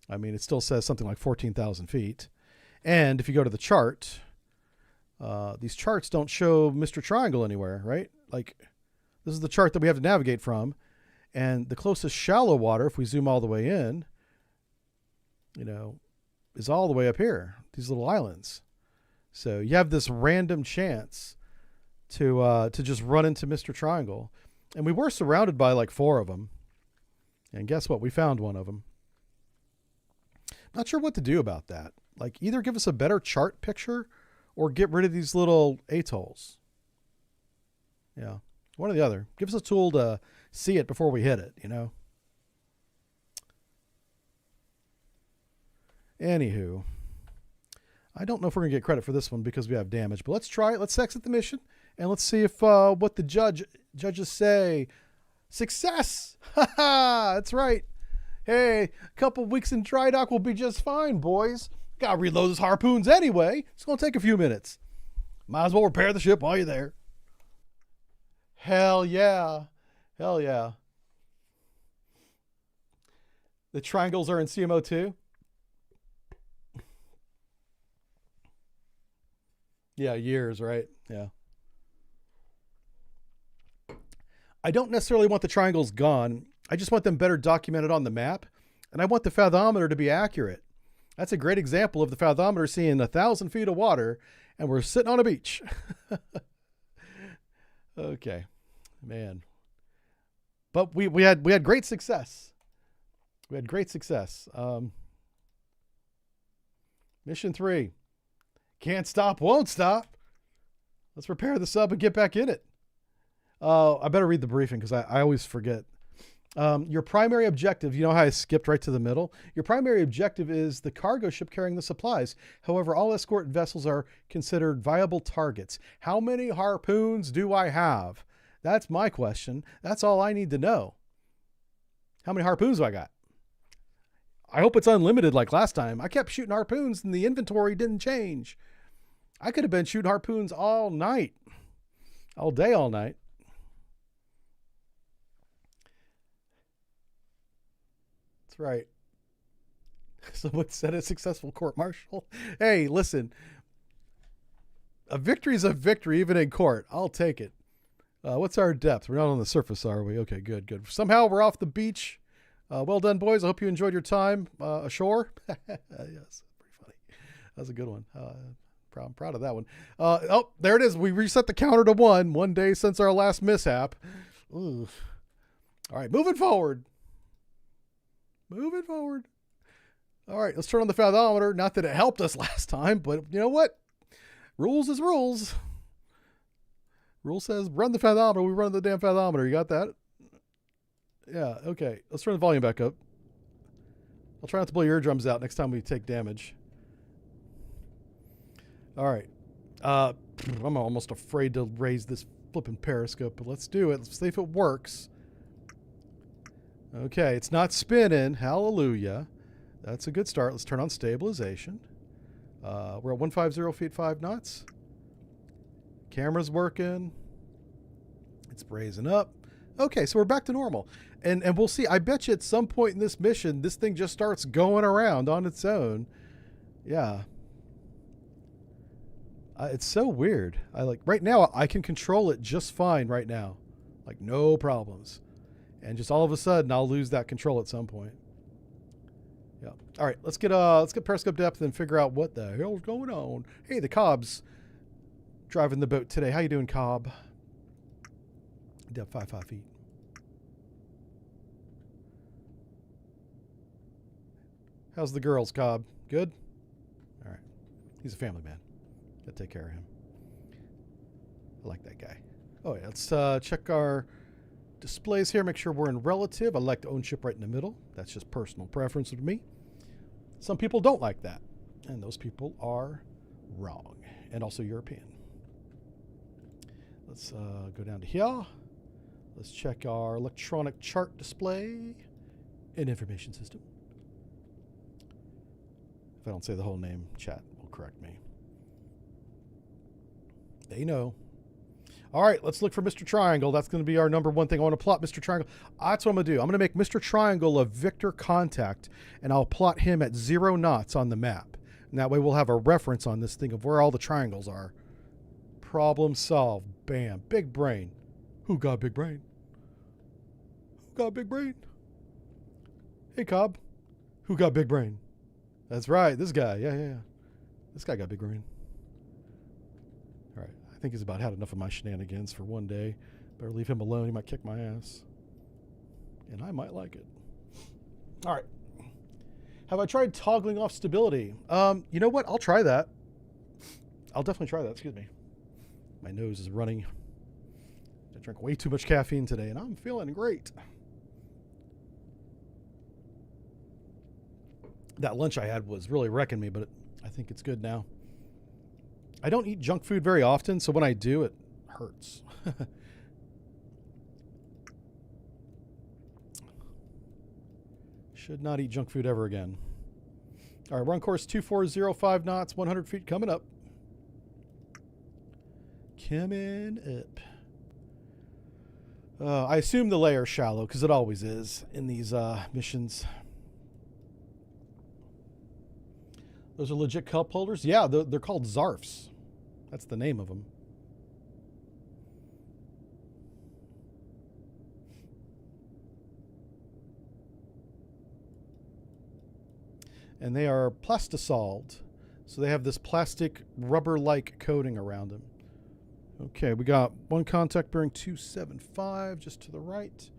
I mean, it still says something like 14,000 feet. And if you go to the chart, these charts don't show Mr. Triangle anywhere, right? Like, this is the chart that we have to navigate from. And the closest shallow water, if we zoom all the way in, you know, is all the way up here, these little islands. So you have this random chance to just run into Mr. Triangle. And we were surrounded by like 4 of them. And guess what? We found one of them. Not sure what to do about that. Like, either give us a better chart picture or get rid of these little atolls. Yeah, one or the other. Give us a tool to see it before we hit it, you know? Anywho, I don't know if we're going to get credit for this one because we have damage, but let's try it. Let's exit the mission, and let's see if what the judges say. Success! Ha ha! That's right. Hey, a couple weeks in dry dock will be just fine, boys. Gotta reload those harpoons anyway. It's going to take a few minutes. Might as well repair the ship while you're there. Hell yeah. Hell yeah. The triangles are in CMO2. Yeah, years, right? Yeah. I don't necessarily want the triangles gone. I just want them better documented on the map. And I want the fathometer to be accurate. That's a great example of the fathometer seeing 1,000 feet of water and we're sitting on a beach. Okay, man. But we had great success. We had great success. Mission 3. Can't stop, won't stop. Let's repair the sub and get back in it. I better read the briefing because I always forget. Your primary objective, you know how I skipped right to the middle? Your primary objective is the cargo ship carrying the supplies. However, all escort vessels are considered viable targets. How many harpoons do I have? That's my question. That's all I need to know. How many harpoons do I got? I hope it's unlimited like last time. I kept shooting harpoons and the inventory didn't change. I could have been shooting harpoons all night. All day, all night. That's right. Someone said a successful court-martial. Hey, listen. A victory is a victory, even in court. I'll take it. What's our depth? We're not on the surface, are we? Okay, good, good. Somehow we're off the beach. Well done, boys. I hope you enjoyed your time ashore. Yes, pretty funny. That was a good one. I'm proud of that one. Oh, there it is. We reset the counter to 1 day since our last mishap. Ooh. All right, moving forward. Moving forward. All right, let's turn on the fathometer. Not that it helped us last time, but you know what? Rules is rules. Rule says run the fathometer. We run the damn fathometer. You got that? Yeah, okay. Let's turn the volume back up. I'll try not to blow your eardrums out next time we take damage. All right. I'm almost afraid to raise this flipping periscope, but let's do it. Let's see if it works. Okay, it's not spinning. Hallelujah. That's a good start. Let's turn on stabilization. We're at 150 feet 5 knots. Camera's working. It's raising up. Okay, so we're back to normal. And we'll see. I bet you at some point in this mission, this thing just starts going around on its own. Yeah. It's so weird. Right now, I can control it just fine right now. Like, no problems. And just all of a sudden, I'll lose that control at some point. Yeah. All right, let's get periscope depth and figure out what the hell's going on. Hey, the Cobb's driving the boat today. How you doing, Cobb? Depth 5 feet. How's the girls, Cobb? Good? All right. He's a family man. Gotta take care of him. I like that guy. Oh, yeah. Let's check our displays here. Make sure we're in relative. I like to own ship right in the middle. That's just personal preference with me. Some people don't like that. And those people are wrong. And also European. Let's go down to here. Let's check our electronic chart display and information system. If I don't say the whole name, chat will correct me. They know. All right, let's look for Mr. Triangle. That's going to be our number one thing. I want to plot Mr. Triangle. That's what I'm going to do. I'm going to make Mr. Triangle a Victor contact, and I'll plot him at 0 knots on the map. And that way we'll have a reference on this thing of where all the triangles are. Problem solved. Bam. Big brain. Who got big brain? Who got big brain? Hey, Cobb. Who got big brain? That's right. This guy. Yeah. This guy got big brain. All right. I think he's about had enough of my shenanigans for one day. Better leave him alone. He might kick my ass. And I might like it. All right. Have I tried toggling off stability? You know what? I'll try that. I'll definitely try that. Excuse me. My nose is running. I drank way too much caffeine today, and I'm feeling great. That lunch I had was really wrecking me, but I think it's good now. I don't eat junk food very often, so when I do, it hurts. Should not eat junk food ever again. All right, we're on course 2405 knots, 100 feet coming up. Coming up. I assume the layer's shallow, because it always is in these missions. Those are legit cup holders? Yeah, they're called Zarfs. That's the name of them. And they are plastisoled. So they have this plastic rubber-like coating around them. Okay, we got one contact bearing 275 just to the right.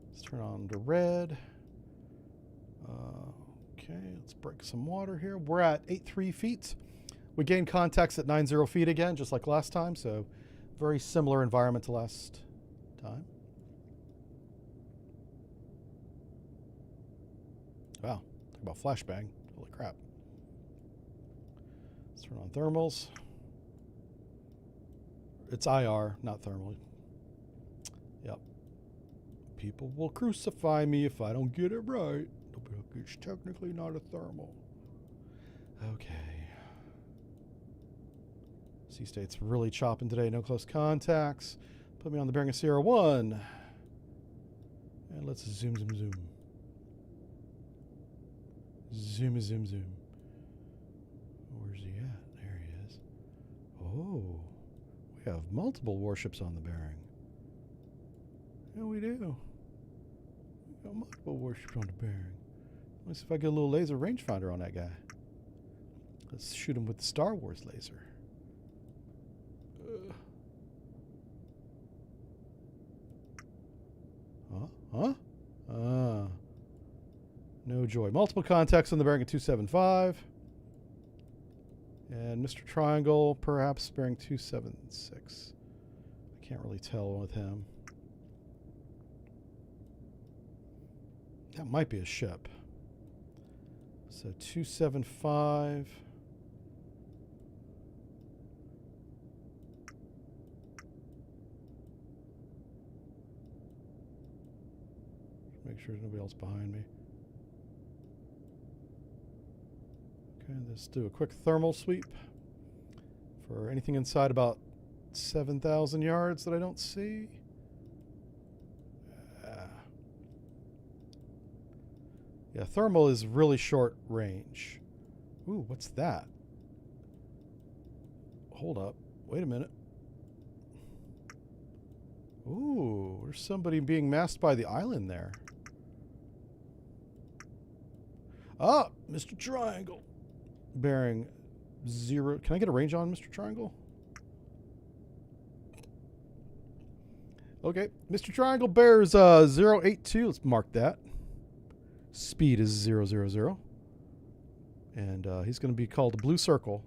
Let's turn on to red. Okay, let's break some water here. We're at 83 feet. We gained contacts at 90 feet again, just like last time, so very similar environment to last time. Wow, talk about flashbang. Holy crap. Let's turn on thermals. It's IR, not thermal. Yep. People will crucify me if I don't get it right. It's technically not a thermal. Okay. Sea state's really chopping today. No close contacts. Put me on the bearing of Sierra 1. And let's zoom. Zoom. Where's he at? There he is. Oh. We have multiple warships on the bearing. Yeah, we do. We got multiple warships on the bearing. Let's see if I get a little laser rangefinder on that guy. Let's shoot him with the Star Wars laser. No joy. Multiple contacts on the bearing of 275. And Mr. Triangle, perhaps bearing 276. I can't really tell with him. That might be a ship. So 275. Make sure there's nobody else behind me. Okay, let's do a quick thermal sweep for anything inside about 7,000 yards that I don't see. Yeah, thermal is really short range. Ooh, what's that? Hold up. Wait a minute. Ooh, there's somebody being masked by the island there. Ah, Mr. Triangle. Bearing 0. Can I get a range on Mr. Triangle? Okay, Mr. Triangle bears 082. Let's mark that. Speed is 000. And he's going to be called a blue circle.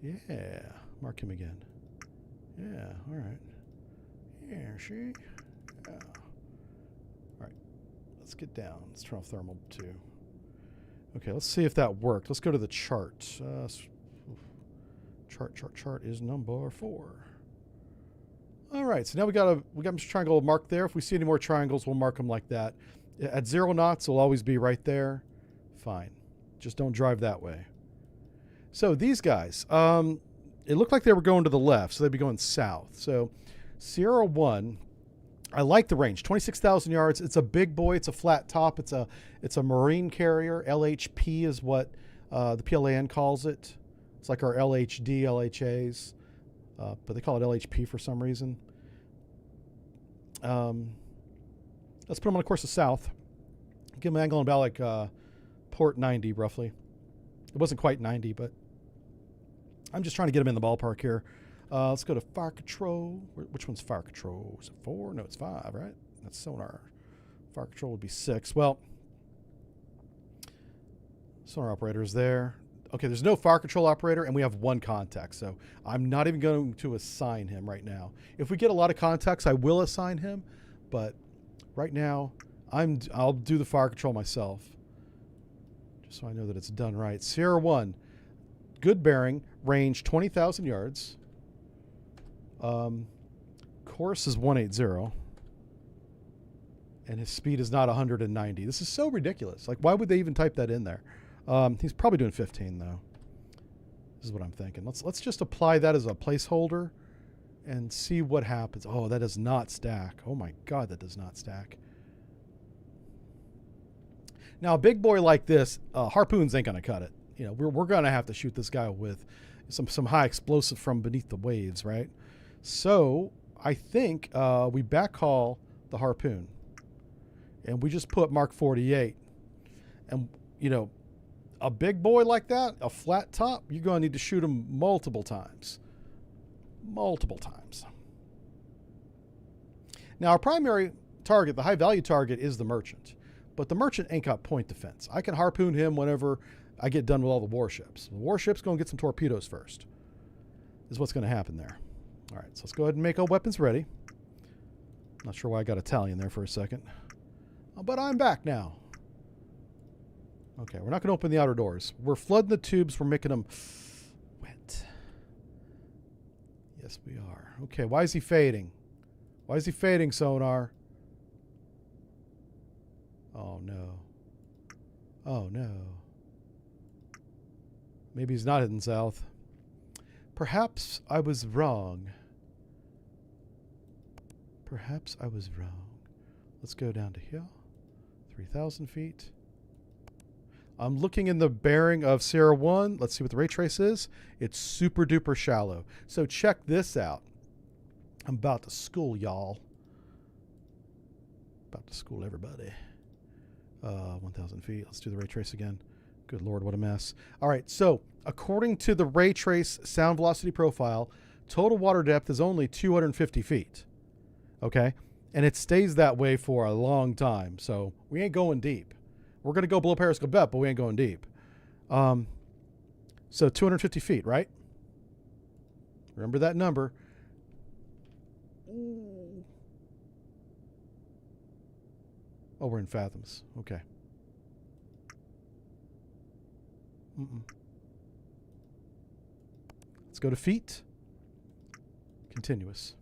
Yeah, mark him again. Yeah, all right. Yeah, see? Yeah. All right, let's get down. Let's turn off thermal too. Okay, let's see if that worked. Let's go to the chart. Chart is number 4. All right, so now we got Mr. Triangle marked there. If we see any more triangles, we'll mark them like that. At 0 knots, it'll always be right there. Fine. Just don't drive that way. So these guys, it looked like they were going to the left, so they'd be going south. So Sierra 1, I like the range, 26,000 yards. It's a big boy. It's a flat top. It's a marine carrier. LHP is what the PLAN calls it. It's like our LHD, LHAs, but they call it LHP for some reason. Let's put them on a course of south. Give them an angle on about like port 90 roughly. It wasn't quite 90, but I'm just trying to get them in the ballpark here. Let's go to fire control. Which one's fire control? Is it 4? No, it's 5, right? That's sonar. Fire control would be 6. Well, sonar operator is there. Okay, there's no fire control operator, and we have 1 contact, so I'm not even going to assign him right now. If we get a lot of contacts, I will assign him, but right now, I'll do the fire control myself, just so I know that it's done right. Sierra 1, good bearing, range 20,000 yards. Course is 180, and his speed is not 190. This is so ridiculous. Like, why would they even type that in there? He's probably doing 15 though. This is what I'm thinking. Let's just apply that as a placeholder and see what happens. Oh, that does not stack. Oh my God, that does not stack. Now, a big boy like this, harpoons ain't gonna cut it. You know, we're gonna have to shoot this guy with some high explosive from beneath the waves, right? So I think we backhaul the harpoon, and we just put Mark 48. And you know, a big boy like that, a flat top, you're going to need to shoot him multiple times. Multiple times. Now, our primary target, the high-value target, is the merchant. But the merchant ain't got point defense. I can harpoon him whenever I get done with all the warships. The warship's going to get some torpedoes first. Is what's going to happen there. All right, so let's go ahead and make our weapons ready. Not sure why I got Italian there for a second. But I'm back now. Okay, we're not going to open the outer doors. We're flooding the tubes. We're making them wet. Yes, we are. Okay, why is he fading? Why is he fading, sonar? Oh, no. Oh, no. Maybe he's not heading south. Perhaps I was wrong. Perhaps I was wrong. Let's go down to here. 3,000 feet. I'm looking in the bearing of Sierra 1. Let's see what the ray trace is. It's super duper shallow. So check this out. I'm about to school y'all. About to school everybody. 1,000 feet. Let's do the ray trace again. Good Lord, what a mess. All right, so according to the ray trace sound velocity profile, total water depth is only 250 feet. Okay? And it stays that way for a long time. So we ain't going deep. We're going to go below periscope depth, but we ain't going deep. So 250 feet, right? Remember that number. Ooh. Oh, we're in fathoms. Okay. Let's go to feet. Continuous.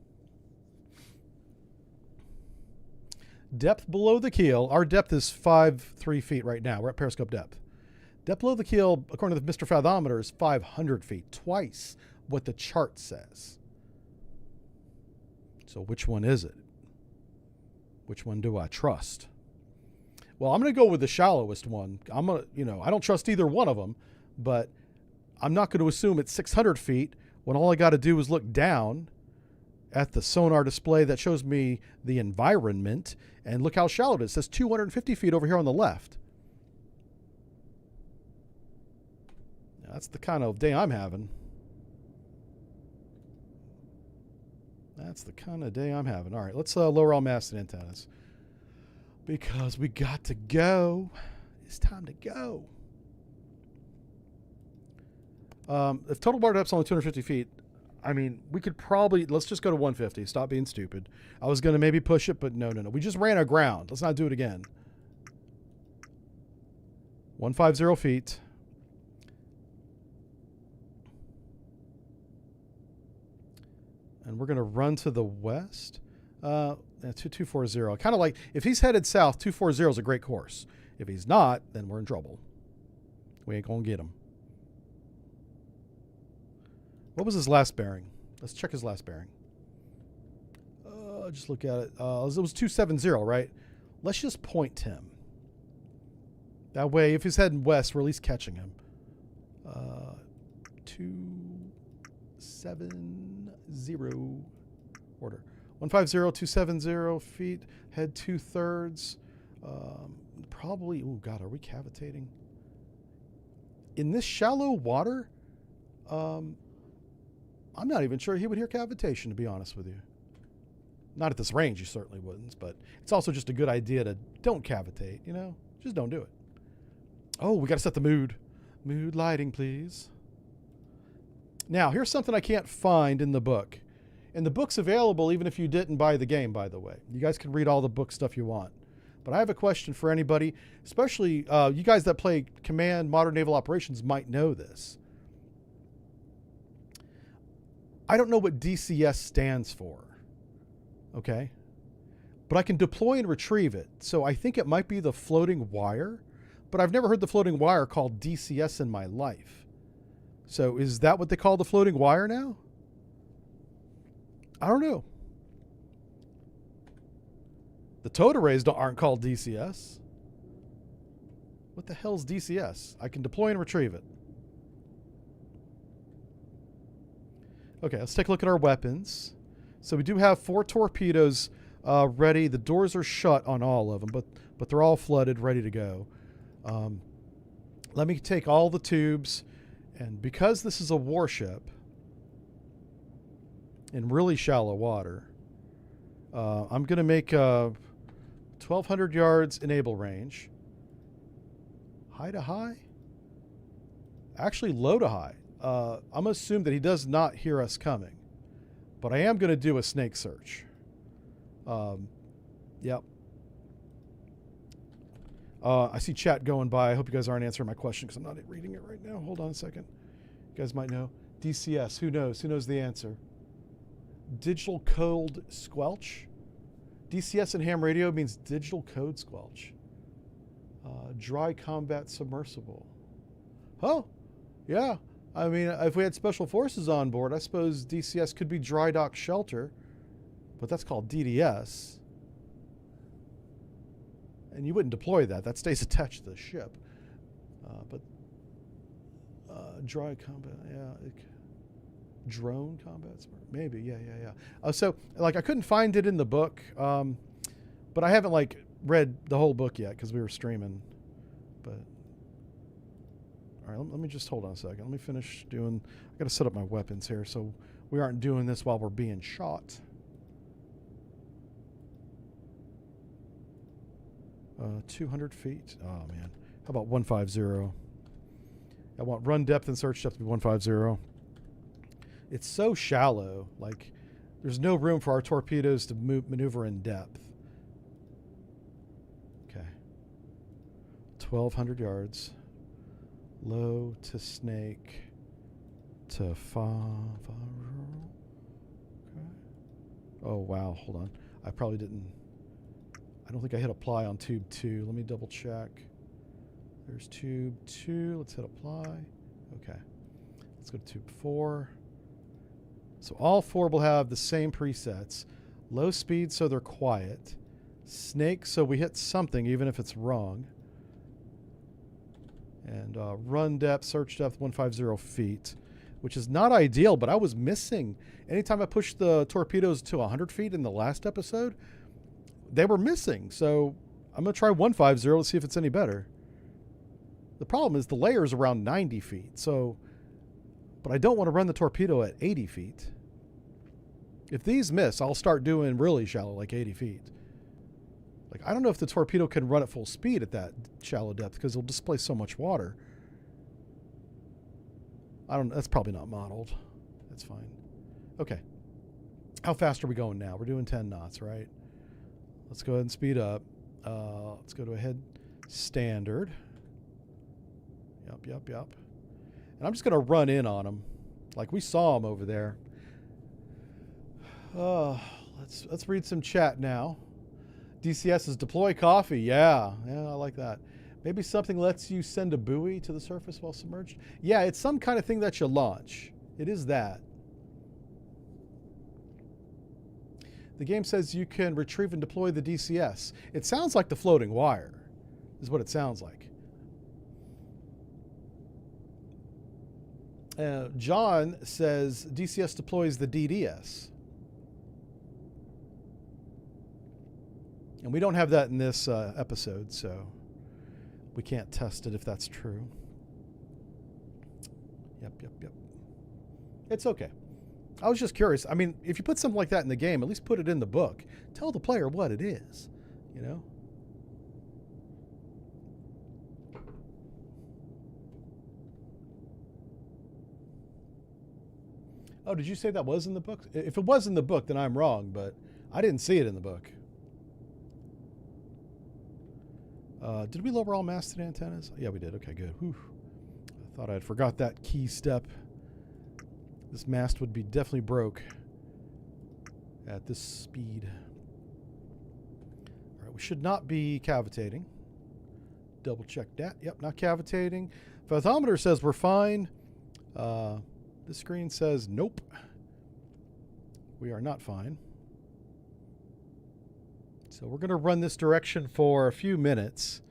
Depth below the keel. Our depth is 3 feet right now. We're at periscope depth. Depth below the keel, according to the Mr. Fathometer, is 500 feet. Twice what the chart says. So which one is it? Which one do I trust? Well, I'm going to go with the shallowest one. I don't trust either one of them, but I'm not going to assume it's 600 feet when all I got to do is look down at the sonar display that shows me the environment, and look how shallow it is. It says 250 feet over here on the left. Now, that's the kind of day I'm having. That's the kind of day I'm having. All right, let's lower all mast and antennas because we got to go. It's time to go. If total water depth's only 250 feet, I mean, we could probably, let's just go to 150. Stop being stupid. I was going to maybe push it, but no. We just ran aground. Let's not do it again. 150 feet. And we're going to run to the west. 240. Kind of like, if he's headed south, 240 is a great course. If he's not, then we're in trouble. We ain't going to get him. What was his last bearing? Let's check his last bearing. Just look at it. It was 270, right? Let's just point him. That way, if he's heading west, we're at least catching him. 270 order. 150, 270 feet. Head 2/3. Probably. Oh God, are we cavitating? In this shallow water, I'm not even sure he would hear cavitation, to be honest with you. Not at this range, you certainly wouldn't, but it's also just a good idea to don't cavitate, you know? Just don't do it. Oh, we got to set the mood. Mood lighting, please. Now, here's something I can't find in the book. And the book's available even if you didn't buy the game, by the way. You guys can read all the book stuff you want. But I have a question for anybody, especially you guys that play Command Modern Naval Operations might know this. I don't know what DCS stands for, okay? But I can deploy and retrieve it. So I think it might be the floating wire, but I've never heard the floating wire called DCS in my life. So is that what they call the floating wire now? I don't know. The towed arrays aren't called DCS. What the hell's DCS? I can deploy and retrieve it. Okay, let's take a look at our weapons. So we do have 4 torpedoes ready. The doors are shut on all of them, but they're all flooded, ready to go. Let me take all the tubes, and because this is a warship in really shallow water, I'm going to make 1,200 yards enable range. High to high? Actually, low to high. I'm going to assume that he does not hear us coming. But I am going to do a snake search. Yep. I see chat going by. I hope you guys aren't answering my question because I'm not reading it right now. Hold on a second. You guys might know. DCS, who knows? Who knows the answer? Digital Code Squelch. DCS in ham radio means Digital Code Squelch. Dry Combat Submersible. Oh, yeah. I mean, if we had Special Forces on board, I suppose DCS could be Dry Dock Shelter, but that's called DDS. And you wouldn't deploy that. That stays attached to the ship. But dry combat, yeah. Drone combat, maybe, yeah. So, like, I couldn't find it in the book, but I haven't, like, read the whole book yet because we were streaming. But, all right, let me just hold on a second. Let me finish doing, I got to set up my weapons here so we aren't doing this while we're being shot. 200 feet. Oh, man. How about 150? I want run depth and search depth to be 150. It's so shallow. Like, there's no room for our torpedoes to maneuver in depth. Okay. 1,200 yards. Low to snake to Favaro. Okay. Oh, wow. Hold on. I probably didn't. I don't think I hit apply on tube 2. Let me double check. There's tube 2. Let's hit apply. Okay. Let's go to tube 4. So all 4 will have the same presets. Low speed so they're quiet. Snake so we hit something even if it's wrong. And run depth, search depth, 150 feet. Which is not ideal, but I was missing. Anytime I pushed the torpedoes to 100 feet in the last episode, they were missing. So I'm going to try 150. Let's see if it's any better. The problem is the layer is around 90 feet. So, but I don't want to run the torpedo at 80 feet. If these miss, I'll start doing really shallow, like 80 feet. Like, I don't know if the torpedo can run at full speed at that shallow depth because it'll displace so much water. That's probably not modeled. That's fine. Okay. How fast are we going now? We're doing 10 knots, right? Let's go ahead and speed up. Let's go to a head standard. Yep. And I'm just going to run in on them. Like we saw them over there. Let's read some chat now. DCS is deploy coffee. Yeah, I like that. Maybe something lets you send a buoy to the surface while submerged. Yeah, it's some kind of thing that you launch. It is that. The game says you can retrieve and deploy the DCS. It sounds like the floating wire, is what it sounds like. John says DCS deploys the DDS. And we don't have that in this episode, so we can't test it if that's true. Yep. It's okay. I was just curious. I mean, if you put something like that in the game, at least put it in the book. Tell the player what it is, you know? Oh, did you say that was in the book? If it was in the book, then I'm wrong, but I didn't see it in the book. Did we lower all masted antennas? Yeah, we did. Okay, good. Whew. I thought I had forgot that key step. This mast would be definitely broke at this speed. All right, we should not be cavitating. Double check that. Yep, not cavitating. Fathometer says we're fine. This screen says nope. We are not fine. So we're going to run this direction for a few minutes,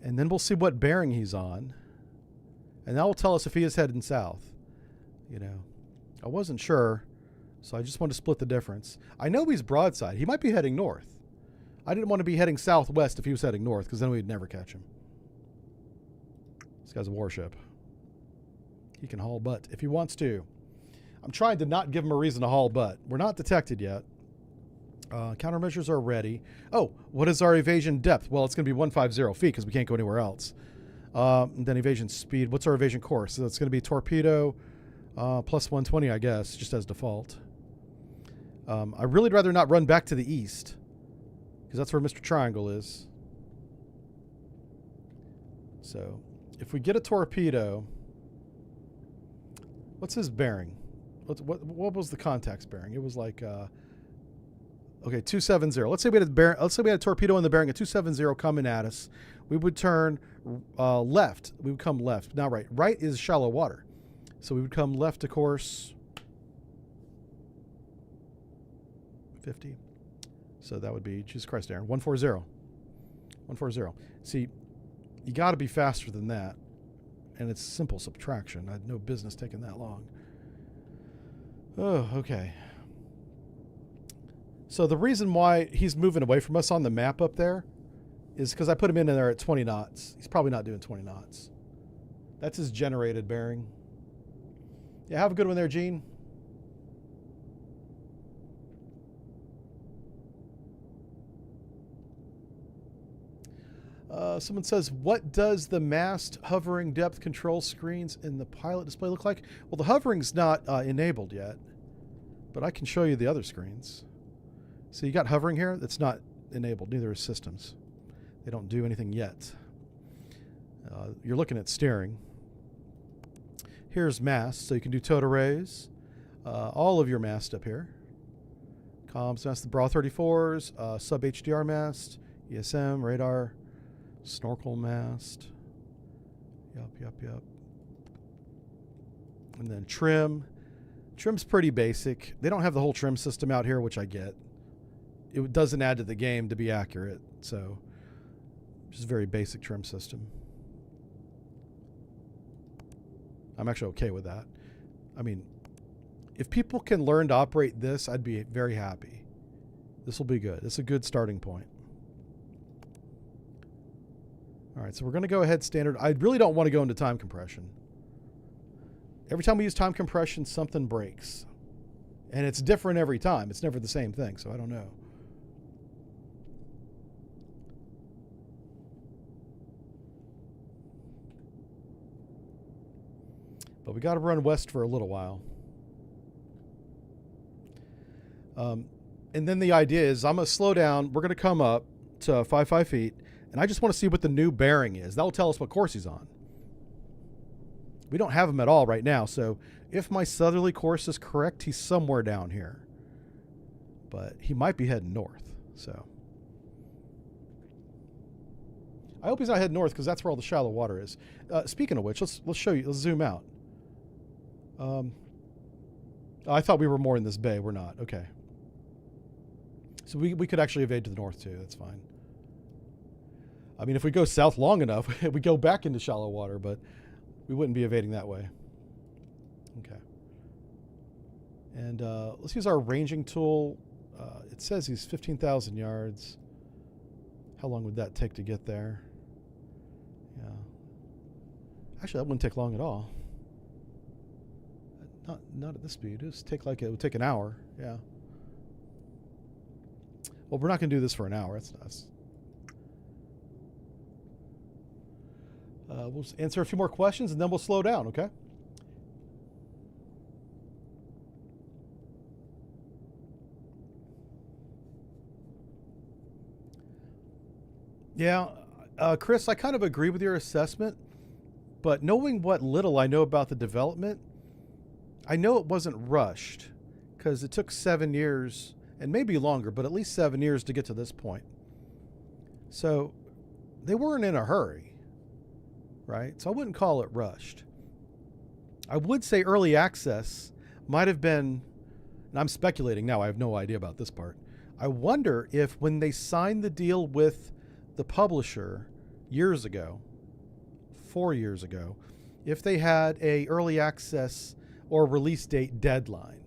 and then we'll see what bearing he's on. And that will tell us if he is heading south. You know, I wasn't sure, so I just wanted to split the difference. I know he's broadside. He might be heading north. I didn't want to be heading southwest if he was heading north, because then we'd never catch him. This guy's a warship. He can haul butt if he wants to. I'm trying to not give him a reason to haul butt. We're not detected yet. Countermeasures are ready. Oh, what is our evasion depth? Well, it's going to be 150 feet because we can't go anywhere else. And then evasion speed. What's our evasion course? So it's going to be torpedo plus 120, I guess, just as default. I'd really rather not run back to the east because that's where Mr. Triangle is. So if we get a torpedo, what's his bearing? What was the contact's bearing? It was like okay, 270. Let's say we had a torpedo in the bearing at 270 coming at us. We would turn left. We would come left. Now right. Right is shallow water. So we would come left to course 50. So that would be, Jesus Christ, Aaron, 140. 140. See, you got to be faster than that. And it's simple subtraction. I had no business taking that long. Oh, okay. So the reason why he's moving away from us on the map up there is because I put him in there at 20 knots. He's probably not doing 20 knots. That's his generated bearing. Yeah, have a good one there, Gene. Someone says, what does the mast hovering depth control screens in the pilot display look like? Well, the hovering's not enabled yet, but I can show you the other screens. So you got hovering here. That's not enabled. Neither is systems. They don't do anything yet. You're looking at steering. Here's mast, so you can do tow to raise. All of your mast up here. Comms mast, the BRA 34s, sub HDR mast, ESM, radar, snorkel mast. Yep. And then trim. Trim's pretty basic. They don't have the whole trim system out here, which I get. It doesn't add to the game to be accurate, so just very basic trim system. I'm actually okay with that. I mean, if people can learn to operate this, I'd be very happy. This will be good. It's a good starting point. All right, so we're going to go ahead standard. I really don't want to go into time compression. Every time we use time compression, something breaks. And it's different every time. It's never the same thing, so I don't know. But we got to run west for a little while. And then the idea is I'm going to slow down. We're going to come up to 5 feet. And I just want to see what the new bearing is. That will tell us what course he's on. We don't have him at all right now. So if my southerly course is correct, he's somewhere down here. But he might be heading north. So I hope he's not heading north because that's where all the shallow water is. Speaking of which, let's show you. Let's zoom out. I thought we were more in this bay. We're not. Okay. So we could actually evade to the north too. That's fine. I mean, if we go south long enough, we go back into shallow water, but we wouldn't be evading that way. Okay. And let's use our ranging tool. It says he's 15,000 yards. How long would that take to get there? Yeah. Actually, that wouldn't take long at all. Not at this speed. It would take an hour. Yeah. Well, we're not going to do this for an hour. That's we'll answer a few more questions and then we'll slow down, okay? Yeah, Chris, I kind of agree with your assessment, but knowing what little I know about the development, I know it wasn't rushed because it took 7 years and maybe longer, but at least 7 years to get to this point. So they weren't in a hurry, right? So I wouldn't call it rushed. I would say early access might have been, and I'm speculating now, I have no idea about this part. I wonder if when they signed the deal with the publisher years ago, 4 years ago, if they had a early access or release date deadline.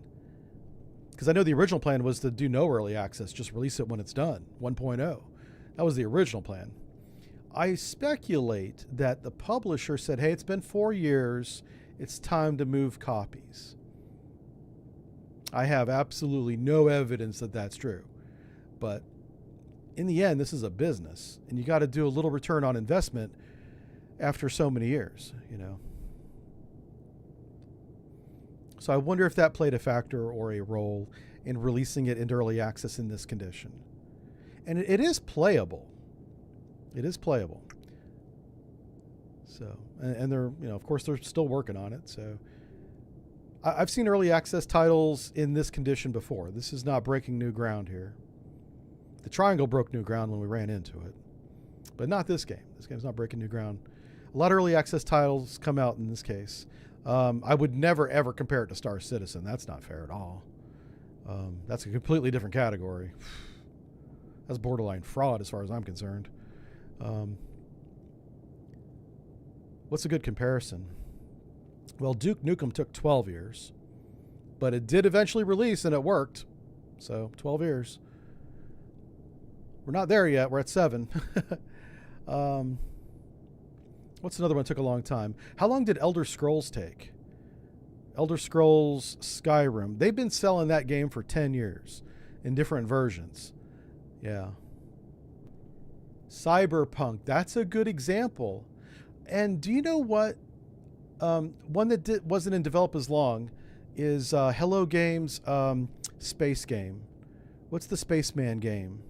Because I know the original plan was to do no early access, just release it when it's done, 1.0. That was the original plan. I speculate that the publisher said, hey, it's been 4 years, it's time to move copies. I have absolutely no evidence that that's true. But in the end, this is a business, and you got to do a little return on investment after so many years, you know. So I wonder if that played a factor or a role in releasing it into early access in this condition. And it is playable. It is playable. So, and they're, of course, they're still working on it. So, I've seen early access titles in this condition before. This is not breaking new ground here. The Triangle broke new ground when we ran into it, but not this game. This game's not breaking new ground. A lot of early access titles come out in this case. I would never, ever compare it to Star Citizen. That's not fair at all. That's a completely different category. That's borderline fraud as far as I'm concerned. What's a good comparison? Well, Duke Nukem took 12 years, but it did eventually release and it worked. So 12 years. We're not there yet. We're at 7. What's another one that took a long time? How long did Elder Scrolls take? Elder Scrolls Skyrim. They've been selling that game for 10 years in different versions. Yeah. Cyberpunk. That's a good example. And do you know what? One that wasn't in develop as long is Hello Games' space game. What's the Spaceman game?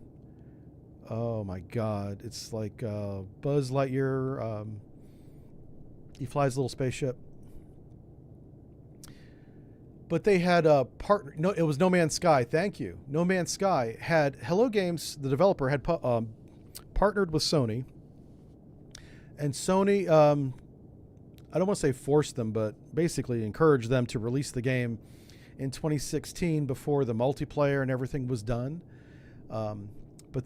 Oh my God. It's like Buzz Lightyear. He flies a little spaceship. But they had a partner. No, it was No Man's Sky. Thank you. No Man's Sky had Hello Games, the developer, had partnered with Sony. And Sony, I don't want to say forced them, but basically encouraged them to release the game in 2016 before the multiplayer and everything was done. But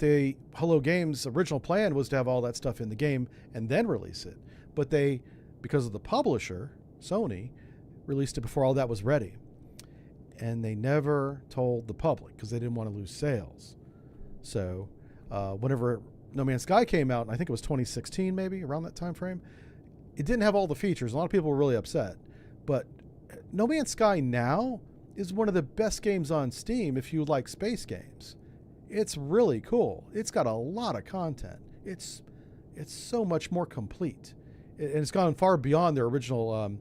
Hello Games' original plan was to have all that stuff in the game and then release it. But they, because of the publisher, Sony, released it before all that was ready. And they never told the public because they didn't want to lose sales. So whenever No Man's Sky came out, and I think it was 2016 maybe, around that time frame, it didn't have all the features. A lot of people were really upset. But No Man's Sky now is one of the best games on Steam if you like space games. It's really cool. It's got a lot of content. It's so much more complete. And it's gone far beyond their original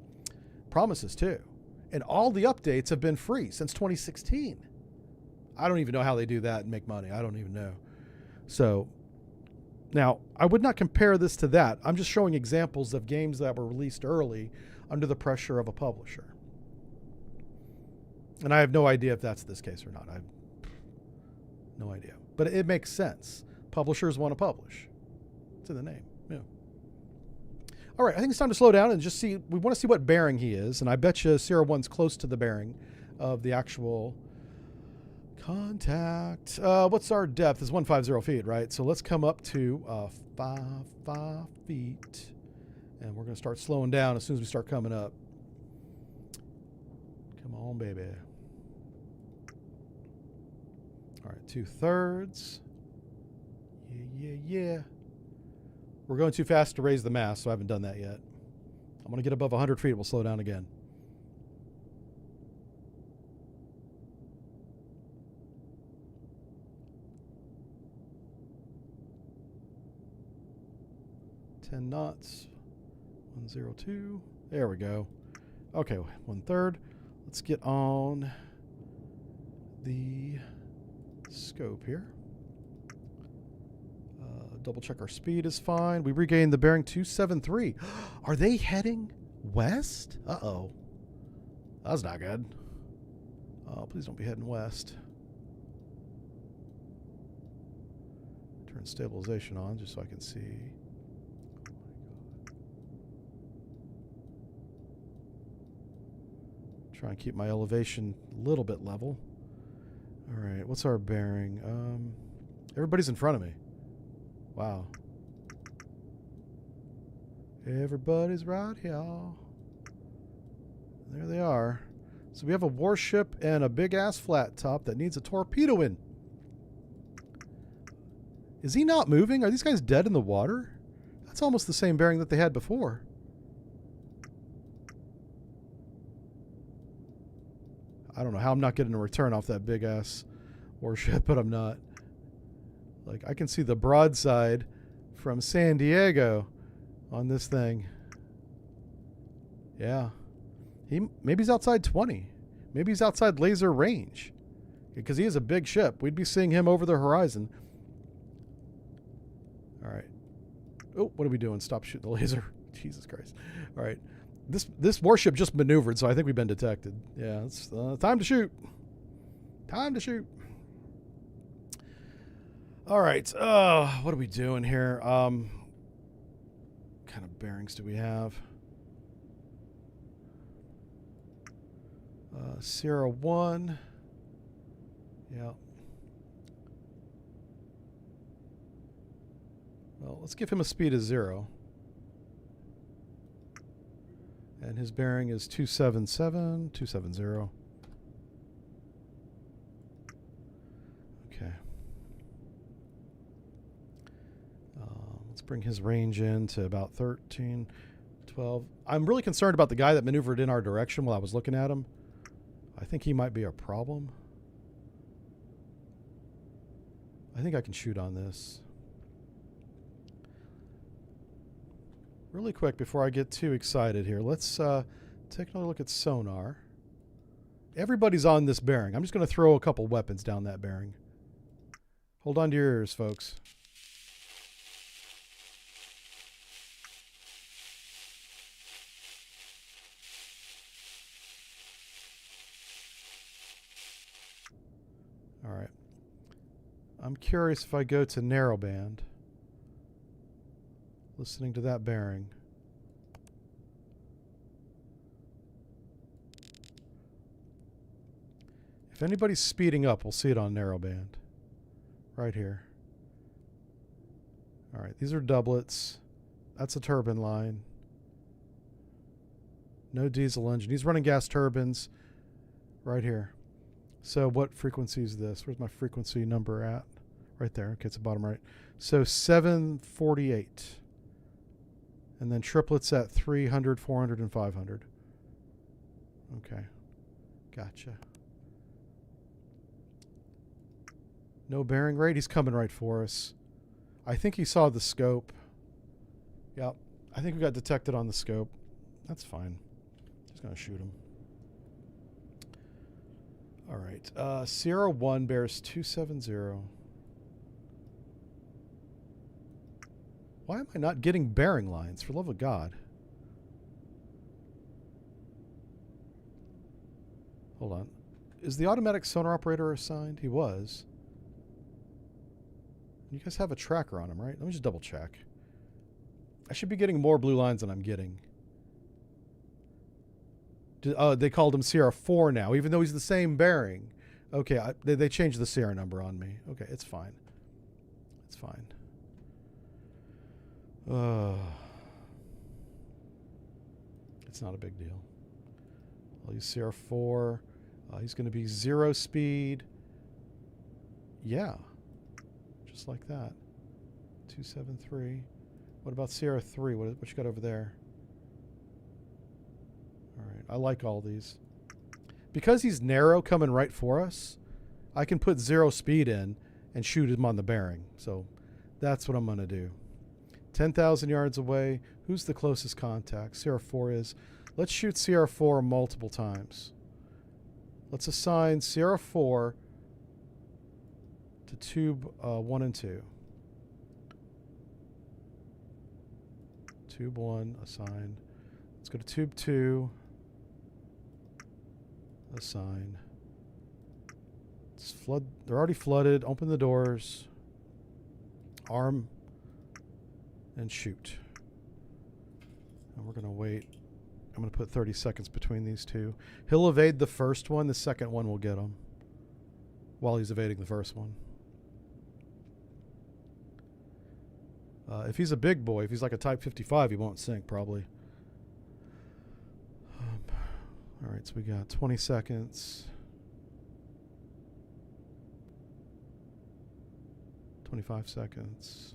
promises too. And all the updates have been free since 2016. I don't even know how they do that and make money. I don't even know. So now, I would not compare this to that. I'm just showing examples of games that were released early under the pressure of a publisher. And I have no idea if that's this case or not. I have no idea. But it makes sense. Publishers want to publish. It's in the name. Yeah. All right, I think it's time to slow down and just see. We want to see what bearing he is. And I bet you Sierra 1's close to the bearing of the actual contact. What's our depth? It's 150 feet, right? So let's come up to 5 feet. And we're going to start slowing down as soon as we start coming up. Come on, baby. All right, 2/3. Yeah. We're going too fast to raise the mast, so I haven't done that yet. I'm going to get above 100 feet. We'll slow down again. Knots. 102. There we go. Okay, 1/3. Let's get on the scope here. Double check our speed is fine. We regained the bearing 273. Are they heading west? Uh-oh. That's not good. Oh, please don't be heading west. Turn stabilization on just so I can see. Try and keep my elevation a little bit level. All right, what's our bearing? Everybody's in front of me. Wow. Everybody's right here. There they are. So we have a warship and a big-ass flat top that needs a torpedo in. Is he not moving? Are these guys dead in the water? That's almost the same bearing that they had before. I don't know how I'm not getting a return off that big-ass warship, but I'm not. Like, I can see the broadside from San Diego on this thing. Yeah. Maybe he's outside 20. Maybe he's outside laser range. Because he is a big ship. We'd be seeing him over the horizon. All right. Oh, what are we doing? Stop shooting the laser. Jesus Christ. All right. This warship just maneuvered, so I think we've been detected. Yeah, it's time to shoot. Time to shoot. All right. What are we doing here? What kind of bearings do we have? Sierra 1. Yeah. Well, let's give him a speed of 0. And his bearing is 277, 270. Okay. Let's bring his range in to about 13, 12. I'm really concerned about the guy that maneuvered in our direction while I was looking at him. I think he might be a problem. I think I can shoot on this. Really quick before I get too excited here, let's take another look at sonar. Everybody's on this bearing. I'm just going to throw a couple weapons down that bearing. Hold on to your ears, folks. All right. I'm curious if I go to narrowband. Listening to that bearing. If anybody's speeding up, we'll see it on narrowband. Right here. All right, these are doublets. That's a turbine line. No diesel engine. He's running gas turbines right here. So what frequency is this? Where's my frequency number at? Right there. Okay, it's the bottom right. So 748. And then triplets at 300, 400, and 500. Okay. Gotcha. No bearing rate. He's coming right for us. I think he saw the scope. Yep. I think we got detected on the scope. That's fine. Just going to shoot him. All right. Sierra 1 bears 270. Why am I not getting bearing lines, for love of God? Hold on. Is the automatic sonar operator assigned? He was. You guys have a tracker on him, right? Let me just double check. I should be getting more blue lines than I'm getting. They called him Sierra 4 now, even though he's the same bearing. Okay, they changed the Sierra number on me. Okay, it's fine. It's fine. It's not a big deal. I'll use Sierra 4. He's going to be 0 speed. Yeah. Just like that. 273. What about Sierra 3? What you got over there? All right. I like all these. Because he's narrow coming right for us, I can put 0 speed in and shoot him on the bearing. So that's what I'm going to do. 10,000 yards away. Who's the closest contact? Sierra 4 is. Let's shoot Sierra 4 multiple times. Let's assign Sierra 4 to tube 1 and 2. Tube 1, assign. Let's go to tube 2. Assign. Let's flood. They're already flooded. Open the doors. Arm. And shoot. And we're going to wait. I'm going to put 30 seconds between these two. He'll evade the first one. The second one will get him while he's evading the first one. If he's a big boy, if he's like a Type 55, he won't sink probably. All right, so we got 20 seconds. 25 seconds.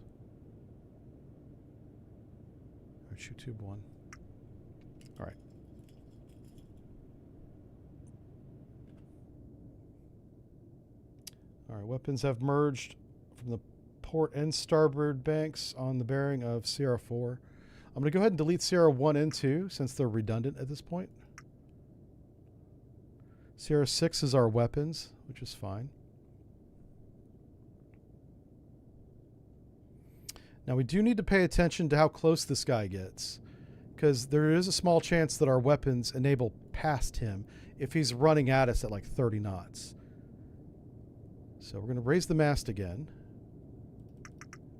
All right, shoot tube 1. All right. All right, weapons have merged from the port and starboard banks on the bearing of Sierra 4. I'm going to go ahead and delete Sierra 1 and 2 since they're redundant at this point. Sierra 6 is our weapons, which is fine. Now we do need to pay attention to how close this guy gets. because there is a small chance that our weapons enable past him if he's running at us at like 30 knots. So we're going to raise the mast again.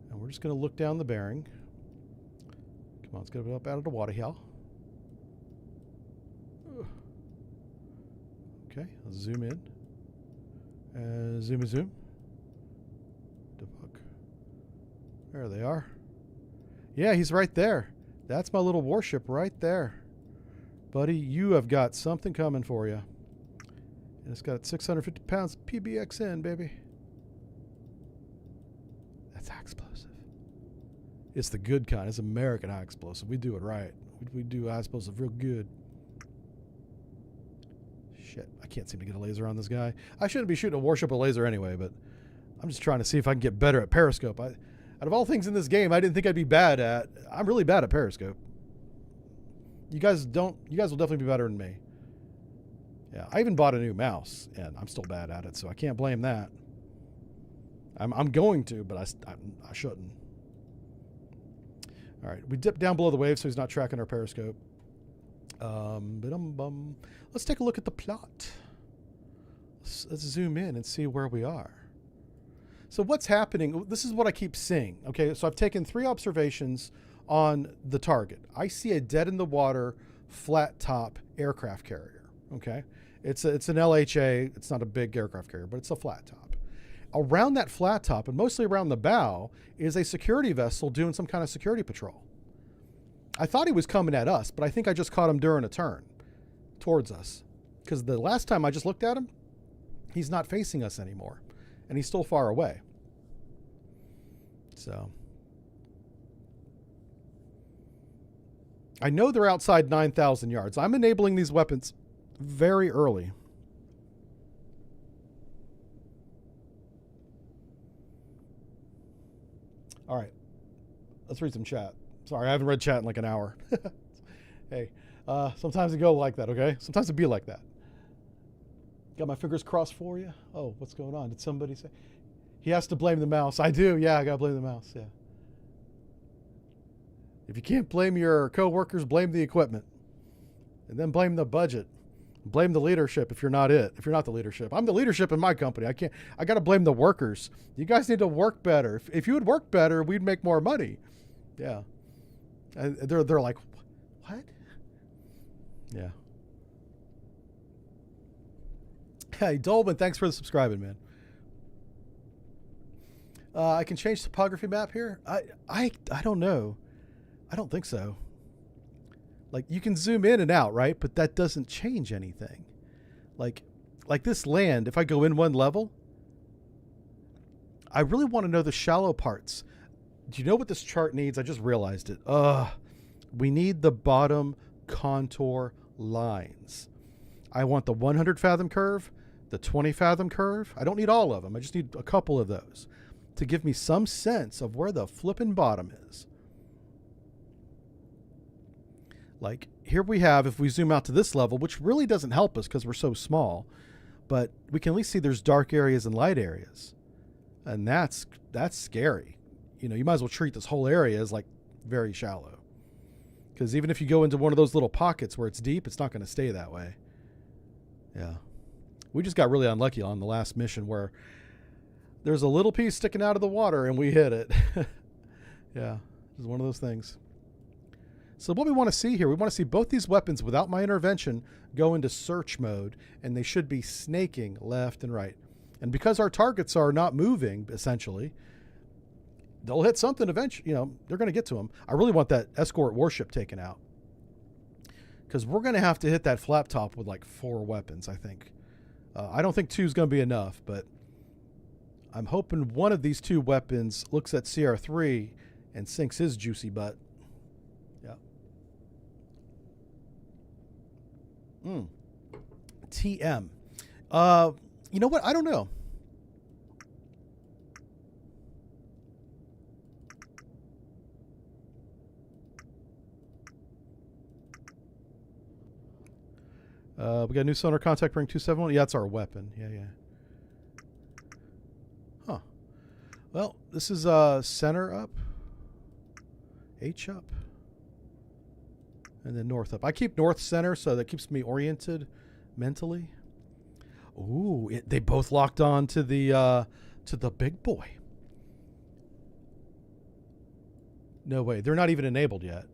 And we're just going to look down the bearing. Come on, let's get up out of the water here. Okay, let's zoom in. Zoom. The fuck? There they are. Yeah, he's right there. That's my little warship right there. Buddy, you have got something coming for you. And it's got 650 pounds PBXN, baby. That's high explosive. It's the good kind. It's American high explosive. We do it right. We do high explosive real good. Shit, I can't seem to get a laser on this guy. I shouldn't be shooting a warship with a laser anyway, but I'm just trying to see if I can get better at periscope. Out of all things in this game, I didn't think I'd be bad at. I'm really bad at periscope. You guys will definitely be better than me. Yeah, I even bought a new mouse, and I'm still bad at it, so I can't blame that. I'm going to, but I shouldn't. All right, we dip down below the wave so he's not tracking our periscope. Let's take a look at the plot. Let's zoom in and see where we are. So what's happening? This is what I keep seeing. Okay, so I've taken 3 observations on the target. I see a dead-in-the-water, flat-top aircraft carrier. Okay, it's an LHA. It's not a big aircraft carrier, but it's a flat top. Around that flat top, and mostly around the bow, is a security vessel doing some kind of security patrol. I thought he was coming at us, but I think I just caught him during a turn towards us. Because the last time I just looked at him, he's not facing us anymore. And he's still far away. So I know they're outside 9,000 yards. I'm enabling these weapons very early. All right. Let's read some chat. Sorry, I haven't read chat in like an hour. Hey, sometimes it go like that, okay? Sometimes it be like that. Got my fingers crossed for you. Oh, what's going on? Did somebody say? He has to blame the mouse. I do. Yeah, I got to blame the mouse. Yeah. If you can't blame your coworkers, blame the equipment. And then blame the budget. Blame the leadership if you're not it. If you're not the leadership. I'm the leadership in my company. I got to blame the workers. You guys need to work better. If you would work better, we'd make more money. Yeah. And they're like, what? Yeah. Hey, Dolman, thanks for the subscribing, man. I can change topography map here? I don't know. I don't think so. Like, you can zoom in and out, right? But that doesn't change anything. Like this land, if I go in one level, I really want to know the shallow parts. Do you know what this chart needs? I just realized it. We need the bottom contour lines. I want the 100 fathom curve, the 20 fathom curve. I don't need all of them. I just need a couple of those to give me some sense of where the flipping bottom is. Like here we have, if we zoom out to this level, which really doesn't help us because we're so small, but we can at least see there's dark areas and light areas. And that's scary. You know, you might as well treat this whole area as like very shallow. Because even if you go into one of those little pockets where it's deep, it's not going to stay that way. Yeah. We just got really unlucky on the last mission where there's a little piece sticking out of the water and we hit it. Yeah, it's one of those things. So what we want to see here, we want to see both these weapons without my intervention go into search mode, and they should be snaking left and right. And because our targets are not moving, essentially, they'll hit something eventually. You know, they're going to get to them. I really want that escort warship taken out because we're going to have to hit that flap top with like 4 weapons, I think. I don't think 2 is going to be enough, but I'm hoping one of these 2 weapons looks at CR3 and sinks his juicy butt. Yeah. TM. You know what? I don't know. We got a new sonar contact ring 271. Yeah, that's our weapon. Yeah. Huh. Well, this is center up. H up. And then north up. I keep north center, so that keeps me oriented mentally. Ooh, they both locked on to the big boy. No way. They're not even enabled yet.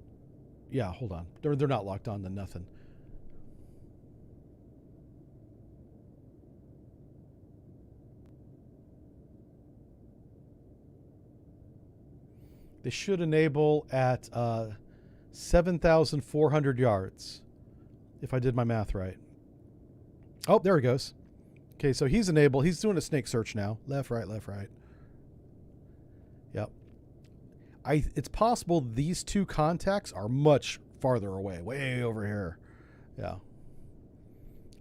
Yeah, hold on. They're not locked on to nothing. They should enable at 7,400 yards, if I did my math right. Oh, there he goes. Okay, so he's enabled. He's doing a snake search now. Left, right, left, right. Yep. It's possible these two contacts are much farther away, way over here. Yeah.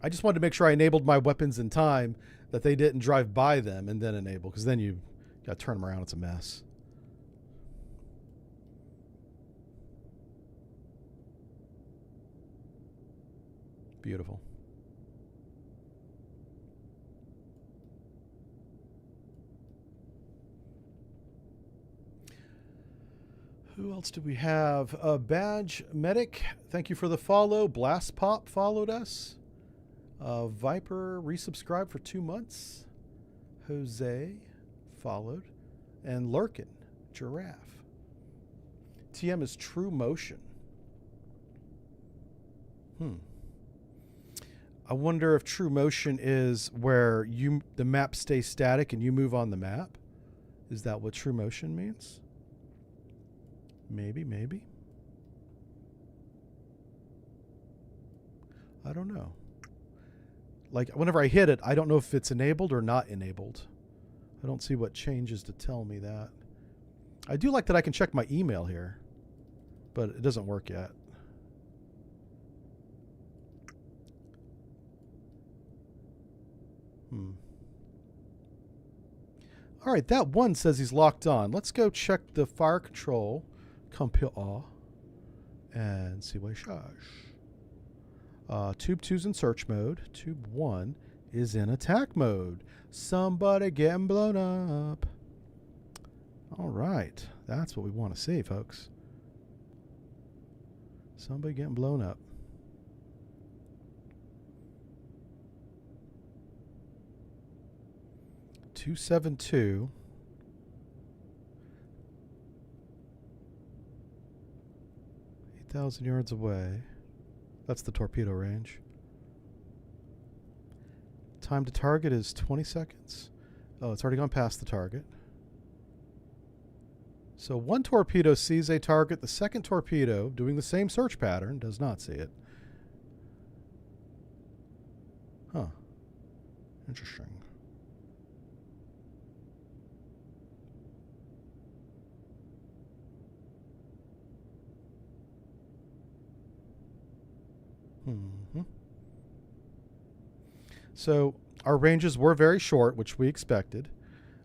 I just wanted to make sure I enabled my weapons in time, that they didn't drive by them and then enable, because then you got to turn them around. It's a mess. Beautiful. Who else do we have? Badge Medic, thank you for the follow. Blast Pop followed us. Viper resubscribed for 2 months. Jose followed. And Lurkin, Giraffe. TM is True Motion. I wonder if True Motion is where the map stays static and you move on the map. Is that what True Motion means? Maybe. I don't know. Like, whenever I hit it, I don't know if it's enabled or not enabled. I don't see what changes to tell me that. I do like that I can check my email here, but it doesn't work yet. All right, that one says he's locked on. Let's go check the fire control computer and see what he says. Tube 2's in search mode. Tube 1 is in attack mode. Somebody getting blown up. All right, that's what we want to see, folks. Somebody getting blown up. .272. .8,000 yards away. That's the torpedo range. Time to target is 20 seconds. Oh, it's already gone past the target. So one torpedo sees a target. The second torpedo, doing the same search pattern, does not see it. Huh. Interesting. So our ranges were very short, which we expected.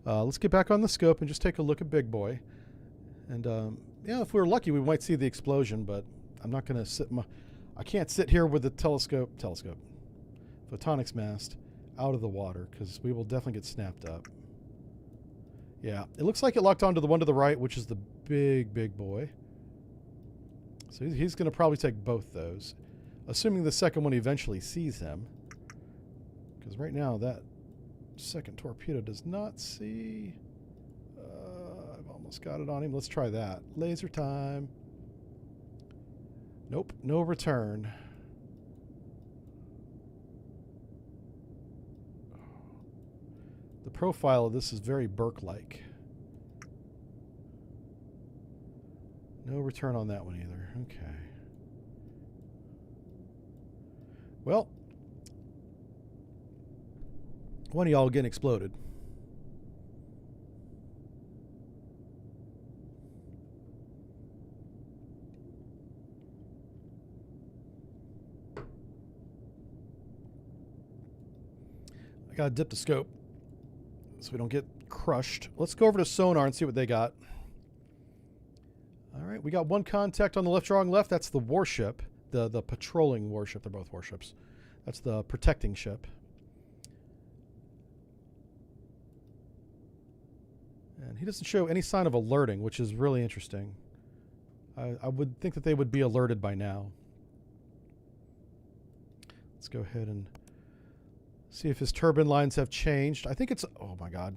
Let's get back on the scope and just take a look at Big Boy. And yeah, if we were lucky, we might see the explosion, but I'm not going to sit. I can't sit here with the photonics mast out of the water, because we will definitely get snapped up. Yeah, it looks like it locked onto the one to the right, which is the big boy. So he's going to probably take both those, assuming the second one eventually sees him. Because right now that second torpedo does not see. I've almost got it on him. Let's try that. Laser time. Nope, no return. The profile of this is very Burke-like. No return on that one either. Okay. Well, one of y'all getting exploded. I gotta dip the scope so we don't get crushed. Let's go over to sonar and see what they got. All right, we got one contact on the left drawing left. That's the warship, the patrolling warship. They're both warships. That's the protecting ship. And he doesn't show any sign of alerting, which is really interesting. I would think that they would be alerted by now. Let's go ahead and see if his turbine lines have changed. I think it's, oh my God.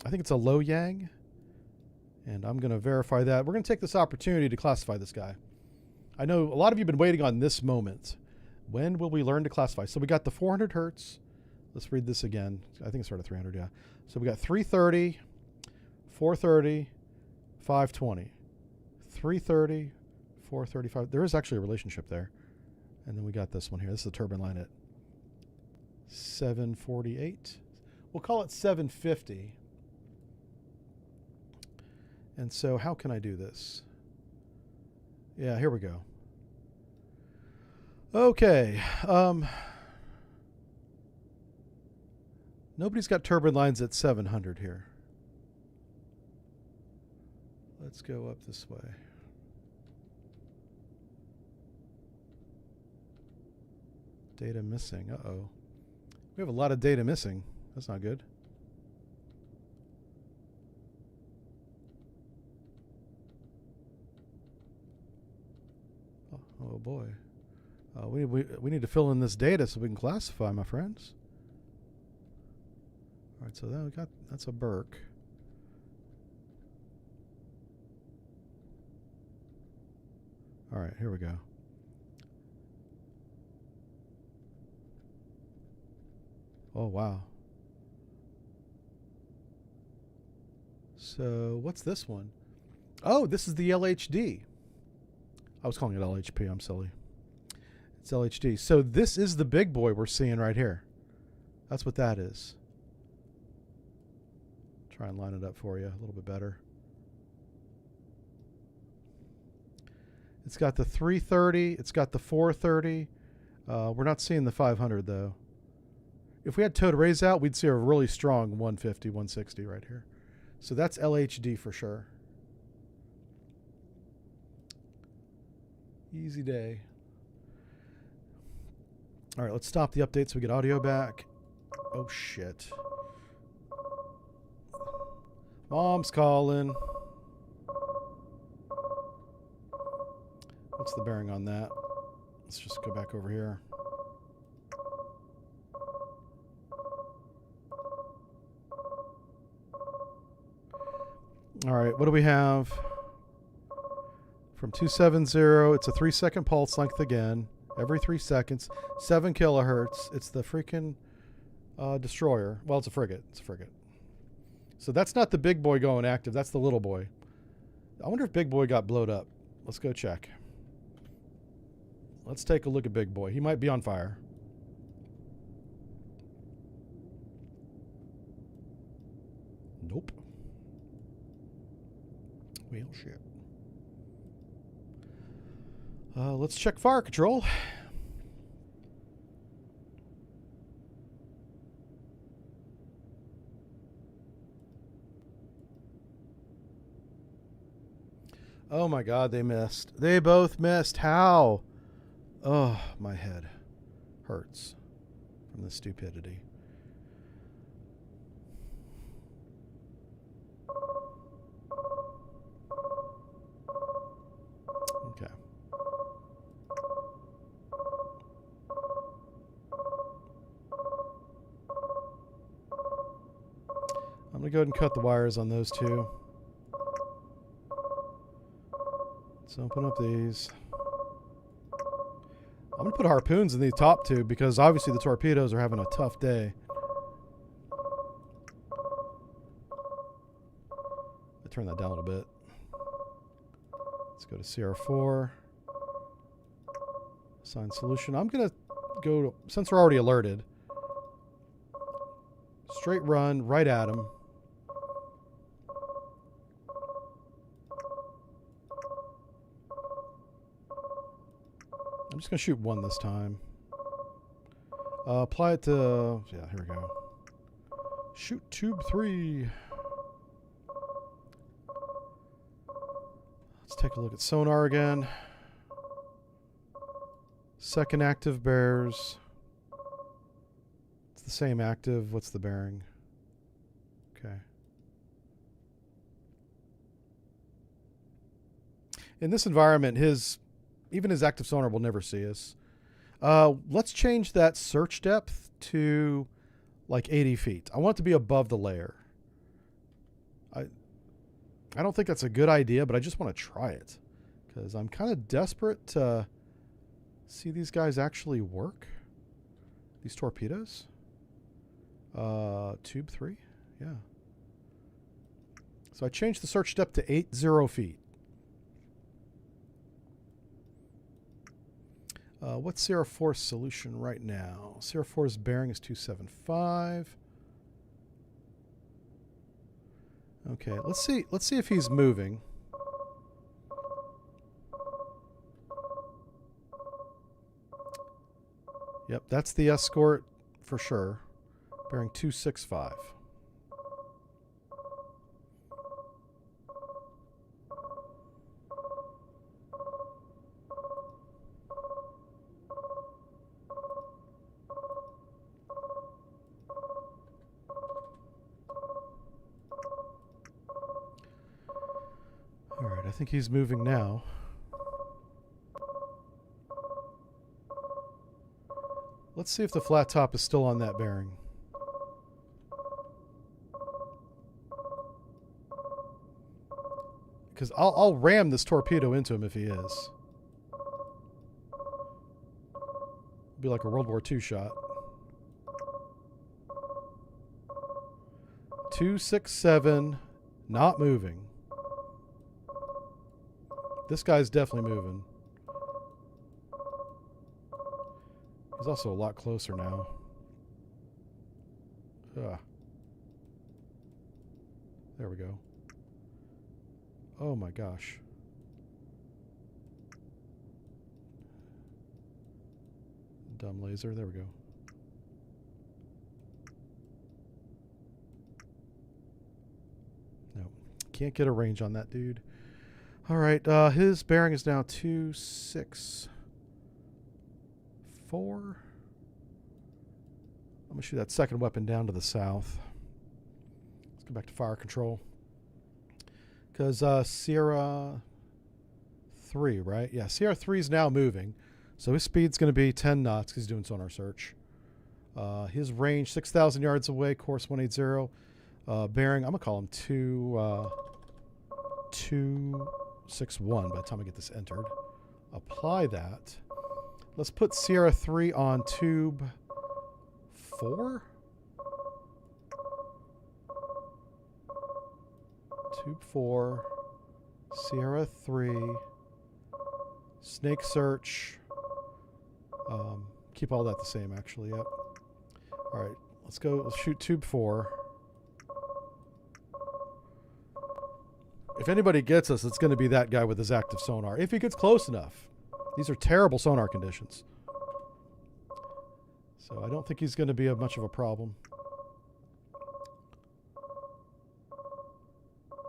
I think it's a low yang. And I'm going to verify that. We're going to take this opportunity to classify this guy. I know a lot of you have been waiting on this moment. When will we learn to classify? So we got the 400 hertz. Let's read this again. I think it started at 300, yeah. So we got 330, 430, 520. 330, 435. There is actually a relationship there. And then we got this one here. This is the turbine line at 748. We'll call it 750. And so how can I do this? Yeah, here we go. Okay. Nobody's got turbine lines at 700 here. Let's go up this way. Data missing. Uh-oh. We have a lot of data missing. That's not good. Oh boy. We need to fill in this data so we can classify, my friends. All right, so then we got, that's a Burke. All right, here we go. Oh, wow. So what's this one? Oh, this is the LHD. I was calling it LHP. I'm silly. It's LHD. So this is the big boy we're seeing right here. That's what that is. Try and line it up for you a little bit better. It's got the 330. It's got the 430. We're not seeing the 500 though. If we had towed arrays out, we'd see a really strong 150, 160 right here. So that's LHD for sure. Easy day. All right, let's stop the update so we get audio back. Oh, shit. Mom's calling. What's the bearing on that? Let's just go back over here. All right, what do we have? From 270, it's a 3-second pulse length again. Every 3 seconds, 7 kilohertz. It's the freaking destroyer. Well, it's a frigate. It's a frigate. So that's not the big boy going active. That's the little boy. I wonder if big boy got blowed up. Let's go check. Let's take a look at big boy. He might be on fire. Nope. Well, shit. Let's check fire control. Oh my God, they missed. They both missed. How? Oh, my head hurts from the stupidity. Okay. I'm going to go ahead and cut the wires on those two. Let's open up these. I'm going to put harpoons in the top two because obviously the torpedoes are having a tough day. I turn that down a little bit. Let's go to CR4. Assign solution. I'm going to go to, since we're already alerted, straight run right at him. I'm just going to shoot one this time. Apply it to... Yeah, here we go. Shoot tube 3. Let's take a look at sonar again. Second active bears. It's the same active. What's the bearing? Okay. In this environment, even his active sonar will never see us. Let's change that search depth to like 80 feet. I want it to be above the layer. I don't think that's a good idea, but I just want to try it because I'm kind of desperate to see these guys actually work. These torpedoes. Tube 3. Yeah. So I changed the search depth to 80 feet. What's Sierra 4's solution right now? Sierra 4's bearing is 275. Okay, let's see if he's moving. Yep, that's the escort for sure. Bearing 265. All right, I think he's moving now. Let's see if the flat top is still on that bearing. Because I'll ram this torpedo into him if he is. It'll be like a World War II shot. 267, not moving. This guy's definitely moving. He's also a lot closer now. Ugh. There we go. Oh my gosh. Dumb laser. There we go. No. Can't get a range on that dude. All right. His bearing is now 264. I'm going to shoot that second weapon down to the south. Let's go back to fire control. Because Sierra 3, right? Yeah, Sierra 3 is now moving. So his speed's going to be 10 knots because he's doing sonar search. His range, 6,000 yards away, course 180. Bearing, I'm going to call him 261 by the time I get this entered. Apply that. Let's put Sierra 3 on tube 4. Tube 4, Sierra 3, snake search. Keep all that the same, actually. Yep. All right, let's go. Let's shoot tube 4. If anybody gets us, it's going to be that guy with his active sonar. If he gets close enough. These are terrible sonar conditions. So I don't think he's going to be much of a problem.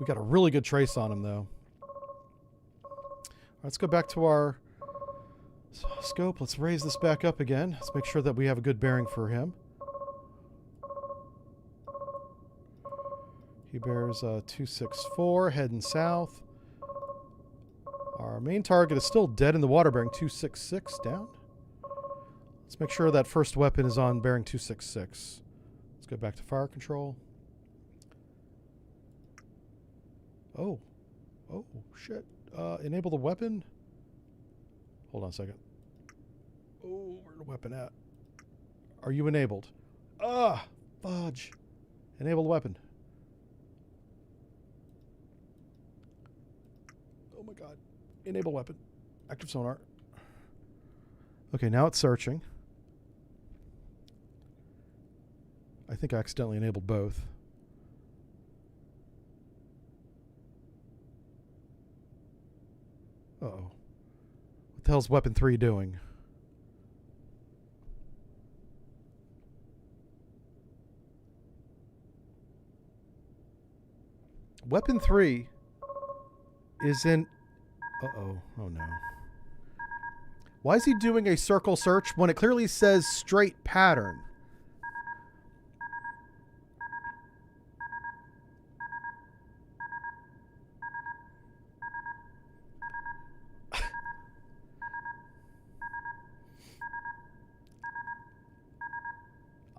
We got a really good trace on him, though. Let's go back to our scope. Let's raise this back up again. Let's make sure that we have a good bearing for him. He bears 264, heading south. Our main target is still dead in the water, bearing 266 down. Let's make sure that first weapon is on bearing 266. Let's go back to fire control. Oh, shit. Enable the weapon. Hold on a second. Oh, where's the weapon at? Are you enabled? Ah, fudge. Enable the weapon. Oh my God. Enable weapon. Active sonar. Okay, now it's searching. I think I accidentally enabled both. Uh-oh. What the hell's weapon 3 doing? Weapon 3 is in... Uh-oh. Oh, no. Why is he doing a circle search when it clearly says straight pattern?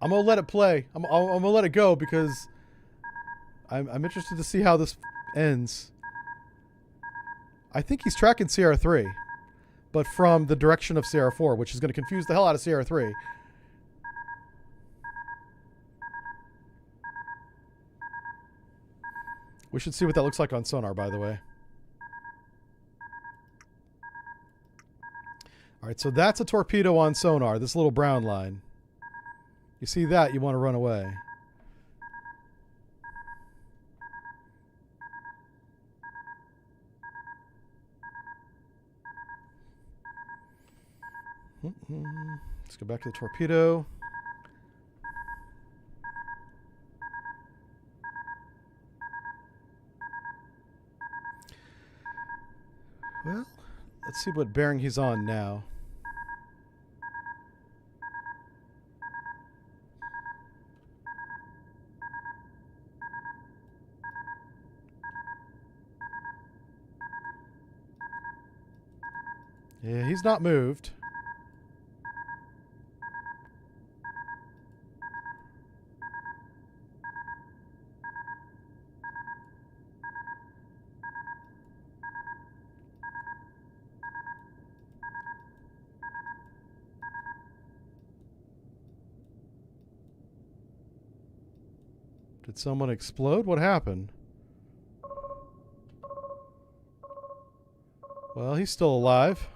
I'm gonna let it play. I'm gonna let it go because I'm interested to see how this ends. I think he's tracking CR3, but from the direction of CR4, which is going to confuse the hell out of CR3. We should see what that looks like on sonar, by the way. All right, so that's a torpedo on sonar, this little brown line. You see that, you want to run away. Let's go back to the torpedo. Well, let's see what bearing he's on now. Yeah, he's not moved. Did someone explode? What happened? Well, he's still alive.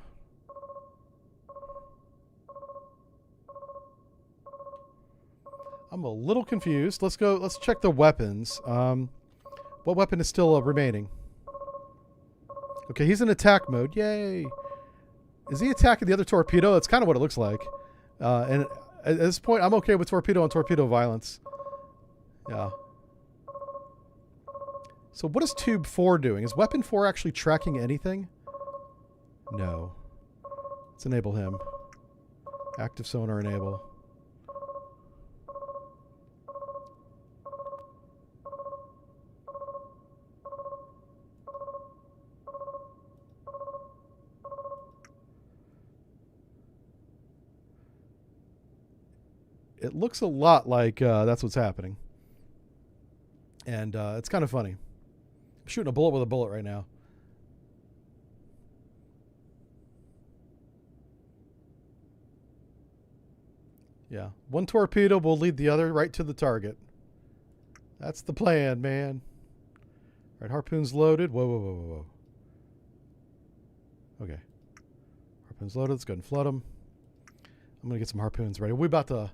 I'm a little confused. Let's go. Let's check the weapons. What weapon is still remaining? Okay, he's in attack mode. Yay! Is he attacking the other torpedo? That's kind of what it looks like. And at this point, I'm okay with torpedo on torpedo violence. Yeah. So what is Tube 4 doing? Is Weapon 4 actually tracking anything? No. Let's enable him. Active sonar enable. It looks a lot like that's what's happening. And it's kind of funny. I'm shooting a bullet with a bullet right now. Yeah. One torpedo will lead the other right to the target. That's the plan, man. All right, harpoon's loaded. Whoa, whoa, whoa, whoa, whoa. Okay. Harpoon's loaded. Let's go ahead and flood them. I'm going to get some harpoons ready. We're about to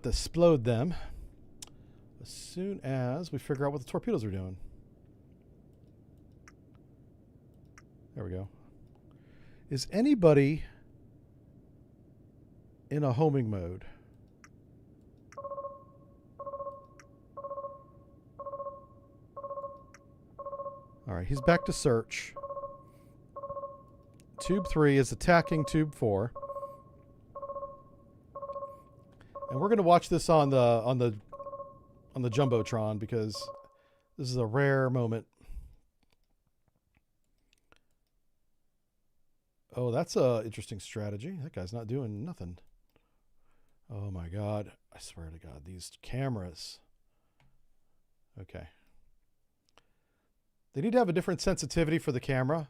explode them as soon as we figure out what the torpedoes are doing. There we go. Is anybody in a homing mode? All right, he's back to search. Tube 3 is attacking Tube 4. And we're going to watch this on the Jumbotron because this is a rare moment. Oh, that's a interesting strategy. That guy's not doing nothing. Oh my God. I swear to God, these cameras. Okay. They need to have a different sensitivity for the camera.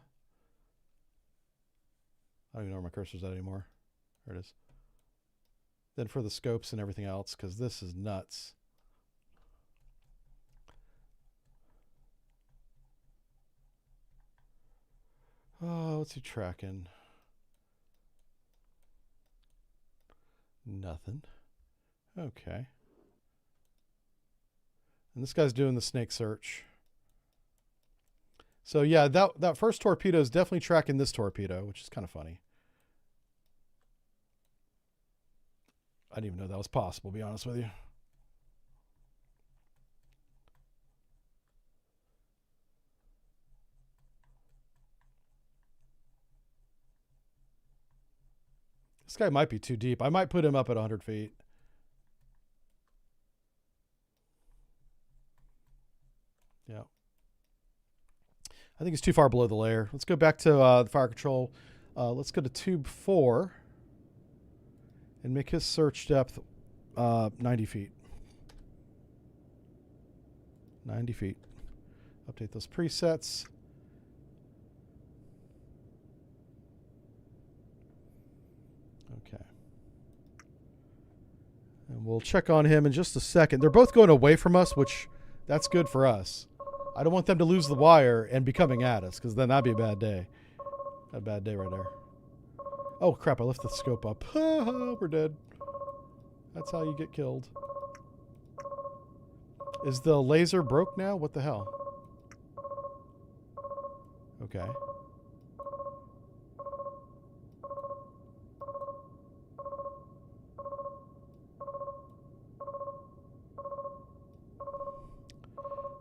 I don't even know where my cursor's at anymore. There it is. Then for the scopes and everything else, because this is nuts. Oh, what's he tracking? Nothing. Okay. And this guy's doing the snake search. So yeah, that first torpedo is definitely tracking this torpedo, which is kind of funny. I didn't even know that was possible, to be honest with you. This guy might be too deep. I might put him up at 100 feet. Yeah. I think it's too far below the layer. Let's go back to the fire control. Let's go to Tube 4 and make his search depth 90 feet. 90 feet. Update those presets. Okay. And we'll check on him in just a second. They're both going away from us, which that's good for us. I don't want them to lose the wire and be coming at us, because then that'd be a bad day. A bad day right there. Oh, crap. I left the scope up. We're dead. That's how you get killed. Is the laser broke now? What the hell? Okay.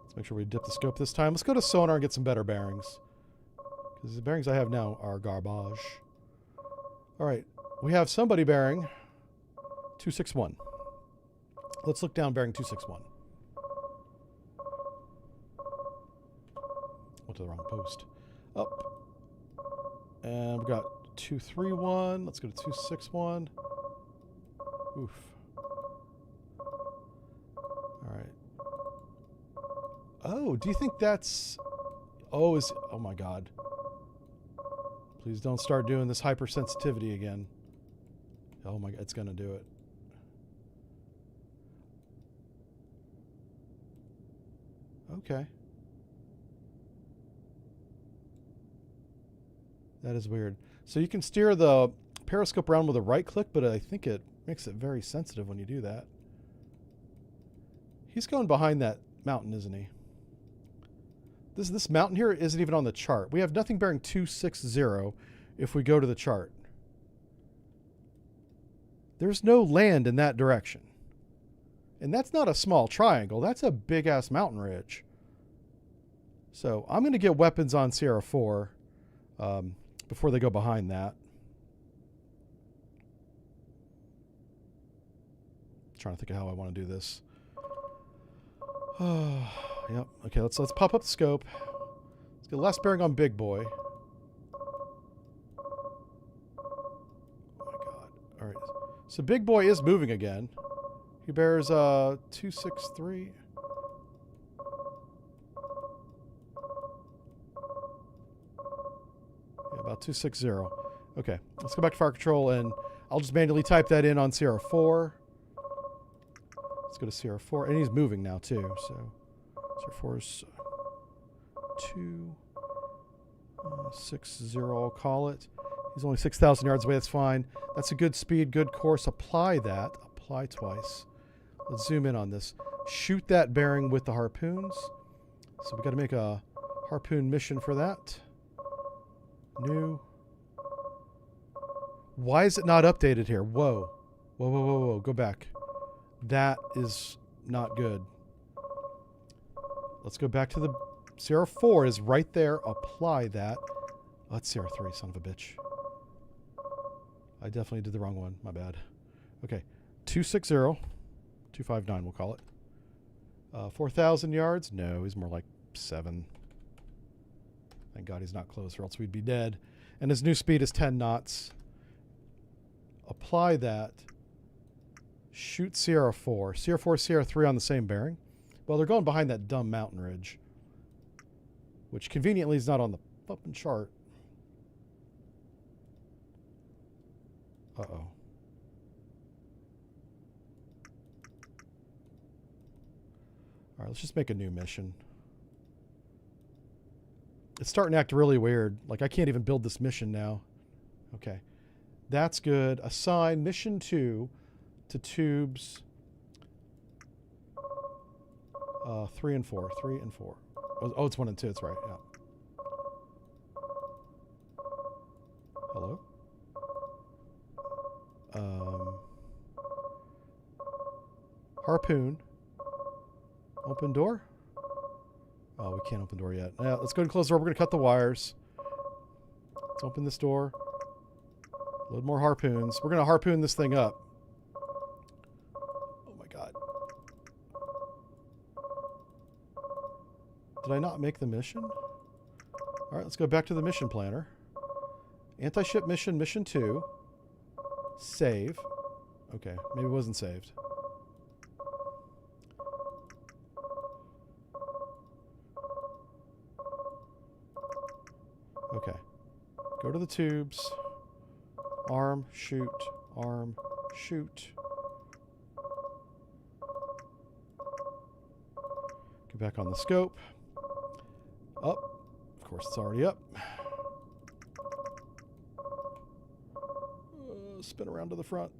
Let's make sure we dip the scope this time. Let's go to sonar and get some better bearings. Because the bearings I have now are garbage. Alright. We have somebody bearing 261. Let's look down bearing 261. Went to the wrong post. Up. And we've got 231. Let's go to 261. Oof. Alright. Oh, do you think that's... Oh, oh my god. Please don't start doing this hypersensitivity again. Oh my god, it's gonna do it. Okay. That is weird. So you can steer the periscope around with a right click, but I think it makes it very sensitive when you do that. He's going behind that mountain, isn't he? This mountain here isn't even on the chart. We have nothing bearing 260 if we go to the chart. There's no land in that direction. And that's not a small triangle. That's a big-ass mountain ridge. So I'm going to get weapons on Sierra 4 before they go behind that. Trying to think of how I want to do this. Yep. Okay, let's pop up the scope. Let's get the last bearing on Big Boy. Oh my god. Alright. So Big Boy is moving again. He bears 263. Yeah, about 260. Okay, let's go back to fire control and I'll just manually type that in on Sierra 4. Let's go to Sierra 4. And he's moving now too, so Sierra 4 is 260, I'll call it. He's only 6,000 yards away, that's fine. That's a good speed, good course. Apply that. Apply twice. Let's zoom in on this. Shoot that bearing with the harpoons. So we got to make a harpoon mission for that. New. Why is it not updated here? Whoa. Whoa, whoa, whoa, whoa. Go back. That is not good. Let's go back to the... Sierra 4 is right there. Apply that. Oh, that's Sierra 3, son of a bitch. I definitely did the wrong one. My bad. Okay. 260. 259, we'll call it. 4,000 yards? No, he's more like 7. Thank God he's not close, or else we'd be dead. And his new speed is 10 knots. Apply that. Shoot Sierra 4. Sierra 4, Sierra 3 on the same bearing. Well, they're going behind that dumb mountain ridge, which conveniently is not on the fucking chart. Uh-oh. All right, let's just make a new mission. It's starting to act really weird. Like, I can't even build this mission now. Okay. That's good. Assign mission 2 to tubes 3 and 4. 3 and 4. Oh, it's 1 and 2. That's right. Yeah. Hello? Harpoon. Open door? Oh, we can't open door yet. Yeah, let's go ahead and close the door. We're going to cut the wires. Let's open this door. Load more harpoons. We're going to harpoon this thing up. Oh my god. Did I not make the mission? Alright, let's go back to the mission planner. Anti-ship mission, mission 2. Save. Okay, maybe it wasn't saved. Okay. Go to the tubes. Arm, shoot, arm, shoot. Get back on the scope. Up. Of course, it's already up. Spin around to the front.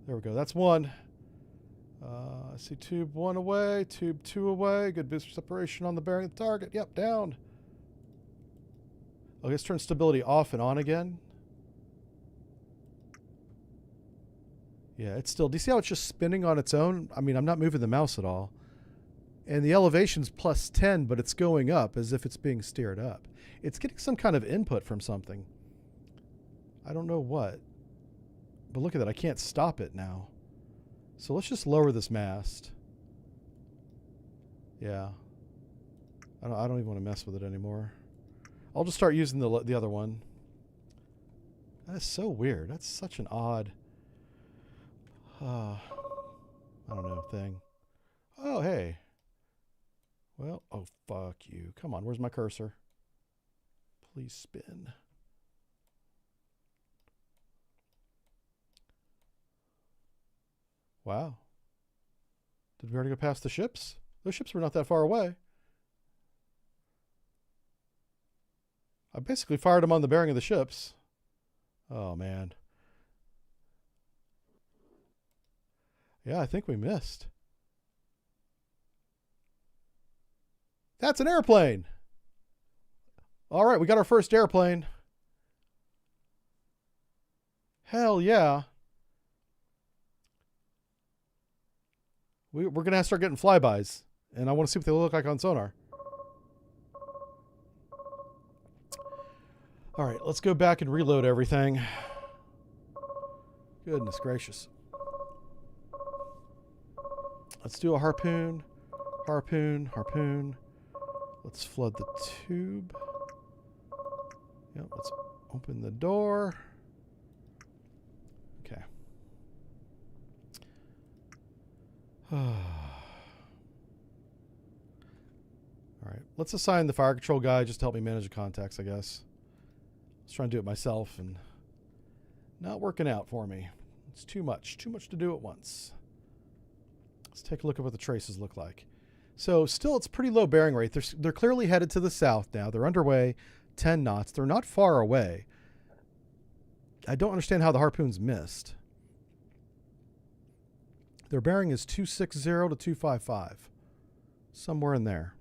There we go. That's one. I see tube 1 away, tube 2 away. Good booster separation on the bearing of the target. Yep, down. Okay, let's turn stability off and on again. Yeah, it's still... Do you see how it's just spinning on its own? I mean, I'm not moving the mouse at all. And the elevation's plus 10, but it's going up as if it's being steered up. It's getting some kind of input from something. I don't know what. But look at that. I can't stop it now. So let's just lower this mast. Yeah. I don't even want to mess with it anymore. I'll just start using the other one. That is so weird. That's such an odd... I don't know, thing. Oh, hey. Well, oh, fuck you. Come on, where's my cursor? Please spin. Wow. Did we already go past the ships? Those ships were not that far away. I basically fired them on the bearing of the ships. Oh, man. Yeah, I think we missed. That's an airplane. All right, we got our first airplane. Hell yeah. We're going to start getting flybys. And I want to see what they look like on sonar. All right, let's go back and reload everything. Goodness gracious. Let's do a harpoon. Harpoon, harpoon. Let's flood the tube. Yep, let's open the door. Okay. All right, let's assign the fire control guy just to help me manage the contacts, I guess. I was trying to do it myself and not working out for me. It's too much to do at once. Let's take a look at what the traces look like. So still, it's pretty low bearing rate. They're clearly headed to the south now. They're underway, 10 knots. They're not far away. I don't understand how the harpoons missed. Their bearing is 260 to 255. Somewhere in there.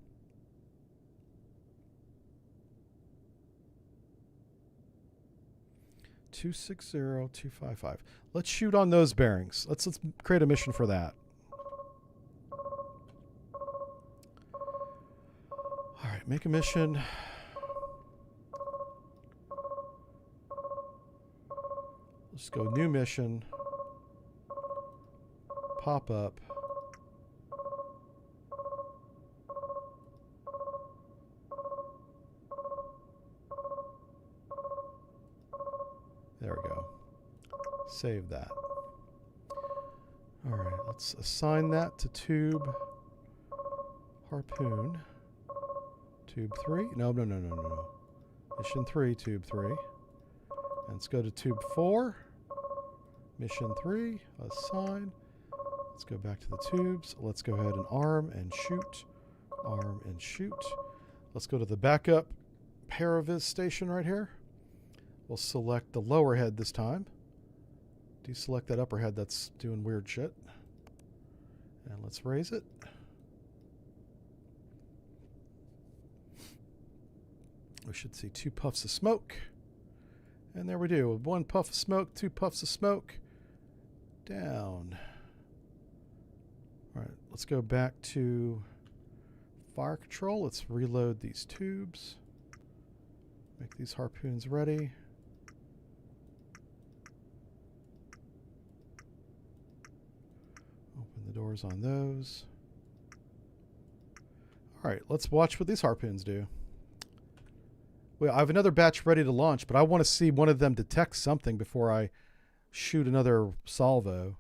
$260-255. Let's shoot on those bearings. Let's create a mission for that. All right, make a mission. Let's go new mission. Pop up. There we go. Save that. All right, let's assign that to tube harpoon. Tube 3. No. Mission 3, tube 3. And let's go to tube 4. Mission 3. Assign. Let's go back to the tubes. Let's go ahead and arm and shoot. Arm and shoot. Let's go to the backup Paravis station right here. We'll select the lower head this time. Deselect that upper head that's doing weird shit. And let's raise it. We should see 2 puffs of smoke. And there we do. 1 puff of smoke, 2 puffs of smoke. Down. All right, let's go back to fire control. Let's reload these tubes. Make these harpoons ready. Open the doors on those. All right, let's watch what these harpoons do. Well, I have another batch ready to launch, but I want to see one of them detect something before I shoot another salvo.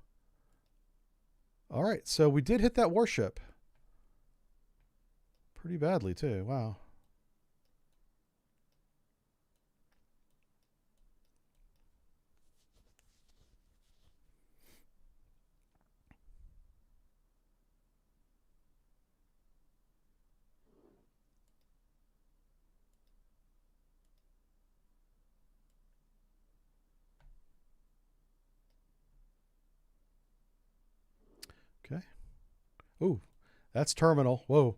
All right, so we did hit that warship. Pretty badly, too. Wow. Okay. Ooh, that's terminal. Whoa.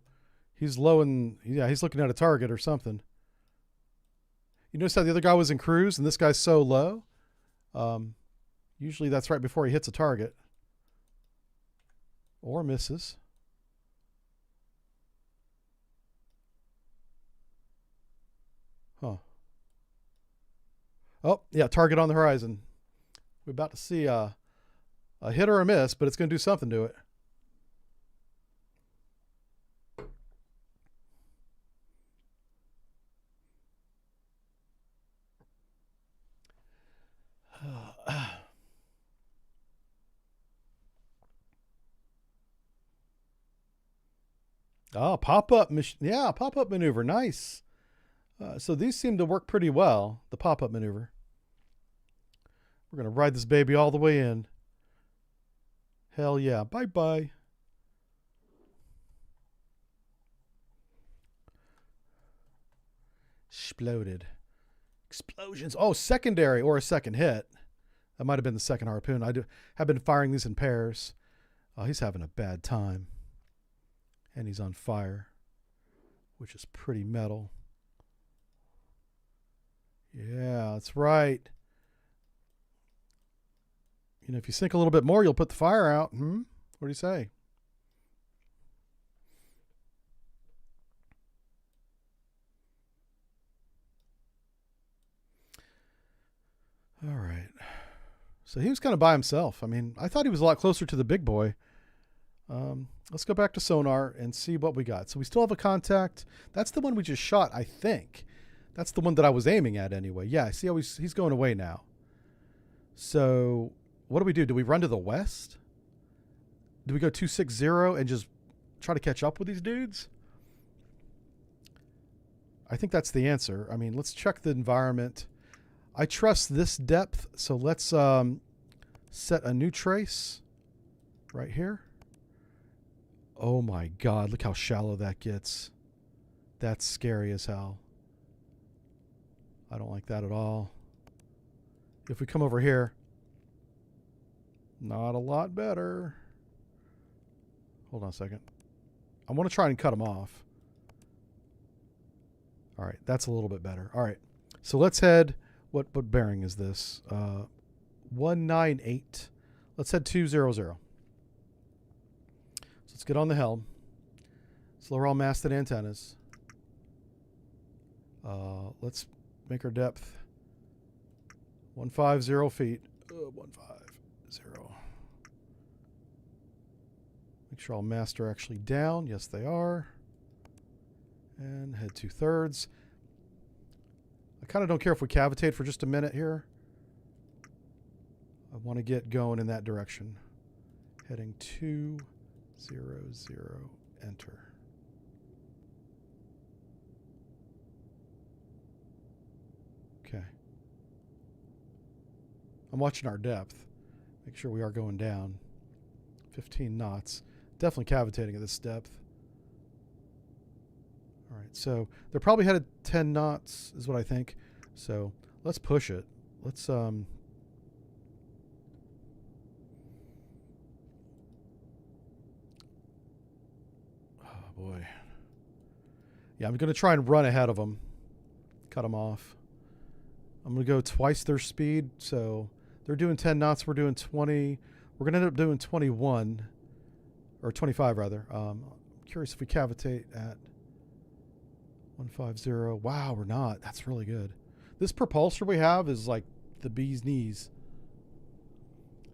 He's low and yeah, he's looking at a target or something. You notice how the other guy was in cruise and this guy's so low? Usually that's right before he hits a target. Or misses. Huh. Oh, yeah, target on the horizon. We're about to see a hit or a miss, but it's going to do something to it. Oh, pop-up. Yeah, pop-up maneuver. Nice. So these seem to work pretty well, the pop-up maneuver. We're going to ride this baby all the way in. Hell yeah. Bye-bye. Exploded. Explosions. Oh, secondary or a second hit. That might have been the second harpoon. I have been firing these in pairs. Oh, he's having a bad time. And he's on fire, which is pretty metal. Yeah, that's right. You know, if you sink a little bit more, you'll put the fire out. What do you say? All right. So he was kind of by himself. I mean, I thought he was a lot closer to the big boy. Let's go back to sonar and see what we got. So we still have a contact. That's the one we just shot, I think. That's the one that I was aiming at anyway. Yeah, I see how he's going away now. So what do? Do we run to the west? Do we go 260 and just try to catch up with these dudes? I think that's the answer. I mean, let's check the environment. I trust this depth, so let's set a new trace right here. Oh my God, look how shallow that gets. That's scary as hell. I don't like that at all. If we come over here, not a lot better. Hold on a second. I want to try and cut them off. All right, that's a little bit better. All right, so let's head, what bearing is this? 198. Let's head 200. Let's get on the helm. Let's lower all masted antennas. Let's make our depth 150 feet. 150. Make sure all masts are actually down. Yes, they are. And head 2/3. I kind of don't care if we cavitate for just a minute here. I want to get going in that direction. Heading 200. Enter. Okay. I'm watching our depth. Make sure we are going down. 15 knots. Definitely cavitating at this depth. All right, so they're probably headed 10 knots is what I think. So let's push it. Let's oh boy. Yeah, I'm going to try and run ahead of them. Cut them off. I'm going to go twice their speed. So they're doing 10 knots. We're doing 20. We're going to end up doing 21. Or 25, rather. I'm curious if we cavitate at 150. Wow, we're not. That's really good. This propulsor we have is like the bee's knees.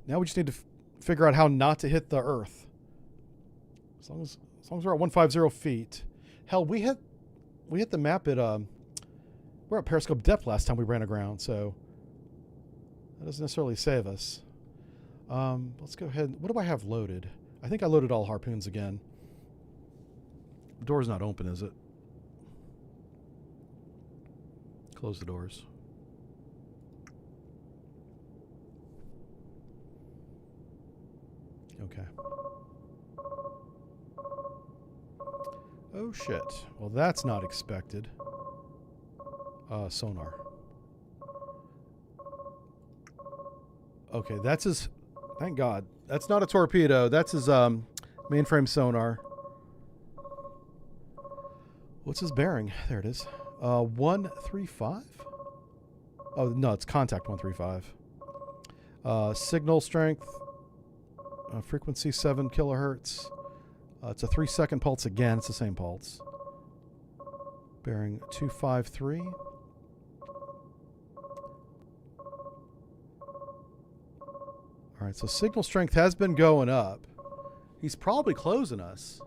Now we just need to figure out how not to hit the Earth. As long as we're at 150 feet. Hell, we hit the map at we're at periscope depth last time we ran aground, so that doesn't necessarily save us. Let's go ahead. What do I have loaded? I think I loaded all harpoons again. The door's not open, is it? Close the doors. Okay. Oh shit. Well, that's not expected. Sonar. Okay, that's his... Thank God. That's not a torpedo. That's his mainframe sonar. What's his bearing? There it is. 135? Oh, no, it's contact 135. Signal strength, frequency 7 kilohertz. It's a 3-second pulse again. It's the same pulse. Bearing 253. All right, so signal strength has been going up. He's probably closing us.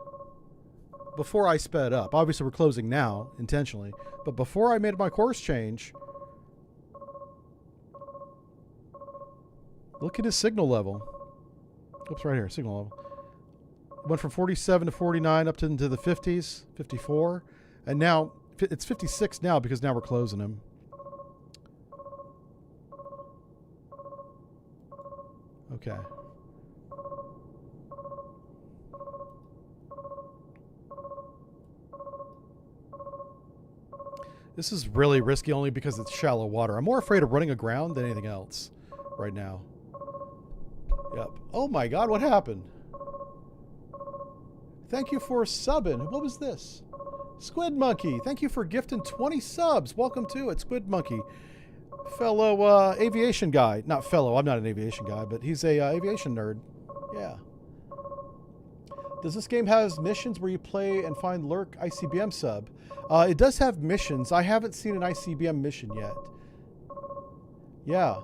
Before I sped up. Obviously, we're closing now, intentionally. But before I made my course change, look at his signal level. Oops, right here, signal level. Went from 47 to 49 up to into the 50s, 54. And now, it's 56 now because now we're closing him. Okay. This is really risky only because it's shallow water. I'm more afraid of running aground than anything else right now. Yep. Oh my God, what happened? Thank you for subbing. What was this? Squid Monkey. Thank you for gifting 20 subs. Welcome to it, Squid Monkey. Fellow aviation guy. Not fellow, I'm not an aviation guy, but he's a aviation nerd. Yeah. Does this game have missions where you play and find lurk ICBM sub? It does have missions. I haven't seen an ICBM mission yet. Yeah.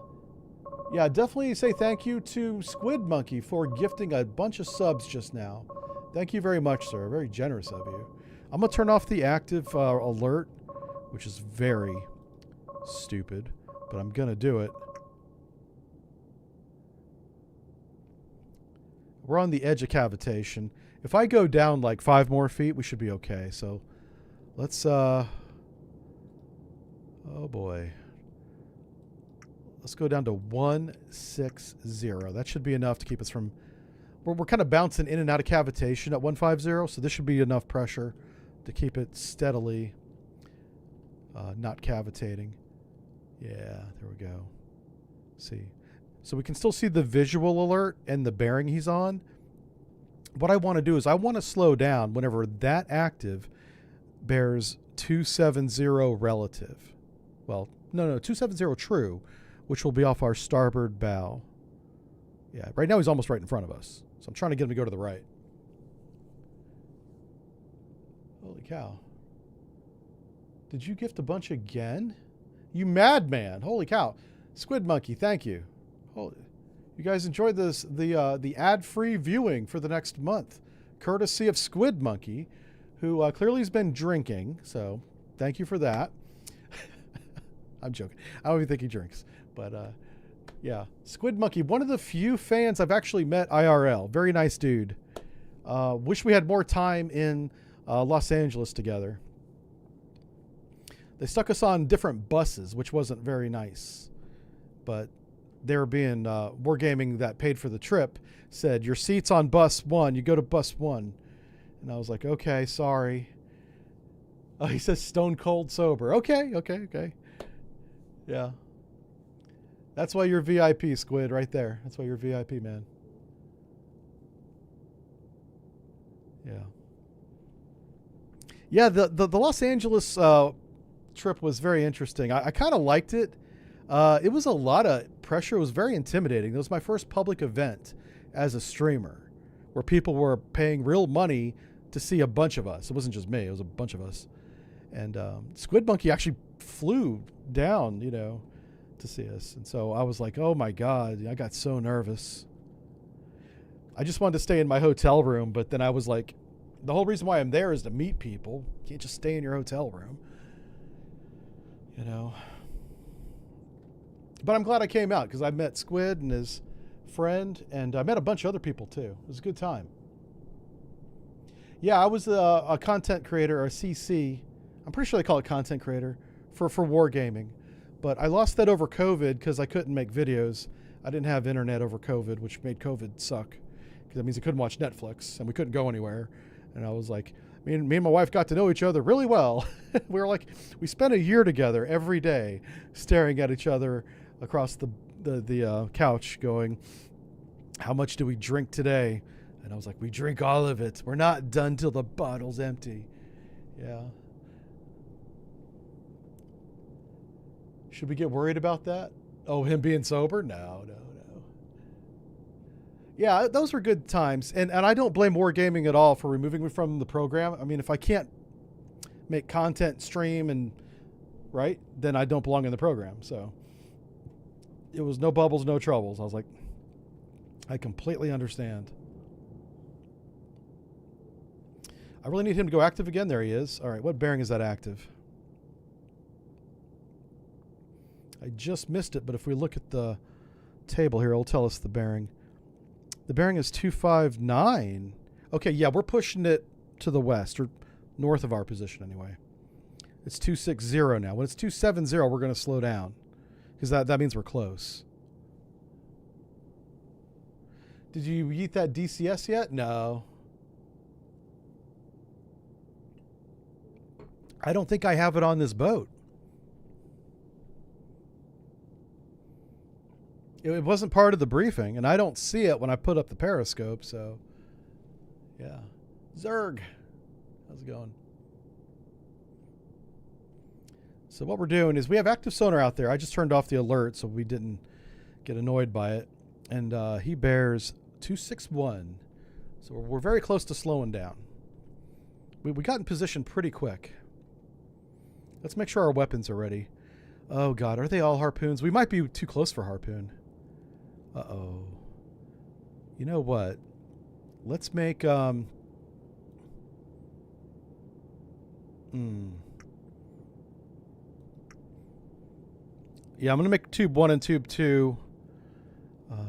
Yeah, definitely say thank you to Squid Monkey for gifting a bunch of subs just now. Thank you very much, sir. Very generous of you. I'm going to turn off the active alert, which is very stupid, but I'm going to do it. We're on the edge of cavitation. If I go down like 5 more feet, we should be okay. So let's, oh boy. Let's go down to 160. That should be enough to keep us from, we're kind of bouncing in and out of cavitation at 150. So this should be enough pressure to keep it steadily not cavitating. Yeah, there we go. See. So we can still see the visual alert and the bearing he's on. What I want to do is I want to slow down whenever that active bears 270 relative. Well, no, 270 true, which will be off our starboard bow. Yeah, right now he's almost right in front of us. So I'm trying to get him to go to the right. Holy cow. Did you gift a bunch again? You madman. Holy cow. Squid Monkey, thank you. Holy, you guys enjoyed this, the ad-free viewing for the next month, courtesy of Squid Monkey, who clearly has been drinking. So thank you for that. I'm joking. I don't even think he drinks. But yeah, Squid Monkey, one of the few fans I've actually met IRL. Very nice dude. Wish we had more time in Los Angeles together. They stuck us on different buses, which wasn't very nice. But they were being, Wargaming that paid for the trip said, your seat's on bus 1. You go to bus 1. And I was like, okay, sorry. Oh, he says stone cold sober. Okay. Yeah. That's why you're VIP, Squid, right there. That's why you're VIP, man. Yeah. Yeah, the Los Angeles trip was very interesting. I kind of liked it. It was a lot of pressure. It was very intimidating. It was my first public event as a streamer where people were paying real money to see a bunch of us. It wasn't just me. It was a bunch of us. And Squid Monkey actually flew down, to see us. And so I was like, oh my God, I got so nervous. I just wanted to stay in my hotel room, but then I was like, the whole reason why I'm there is to meet people. You can't just stay in your hotel room. But I'm glad I came out because I met Squid and his friend, and I met a bunch of other people too. It was a good time. Yeah, I was a content creator, or a CC. I'm pretty sure they call it content creator for wargaming. But I lost that over COVID because I couldn't make videos. I didn't have internet over COVID, which made COVID suck. Because that means I couldn't watch Netflix and we couldn't go anywhere. And I was like, me and my wife got to know each other really well. We spent a year together every day staring at each other across the couch going, how much do we drink today? And I was like, we drink all of it. We're not done till the bottle's empty. Yeah. Should we get worried about that? Oh, him being sober? No. Yeah, those were good times. And I don't blame Wargaming at all for removing me from the program. I mean, if I can't make content, stream, and right, then I don't belong in the program. So it was no bubbles, no troubles. I was like, I completely understand. I really need him to go active again. There he is. All right, what bearing is that active? I just missed it, but if we look at the table here, it'll tell us the bearing. The bearing is 259. Okay, yeah, we're pushing it to the west, or north of our position anyway. It's 260 now. When it's 270, we're going to slow down, because that means we're close. Did you eat that DCS yet? No. I don't think I have it on this boat. It wasn't part of the briefing, and I don't see it when I put up the periscope, so yeah. Zerg, how's it going? So what we're doing is we have active sonar out there. I just turned off the alert so we didn't get annoyed by it. And he bears 261. So we're very close to slowing down. We got in position pretty quick. Let's make sure our weapons are ready. Oh, God. Are they all harpoons? We might be too close for harpoon. Uh-oh. You know what? Let's make... Yeah, I'm going to make tube 1 and tube 2. What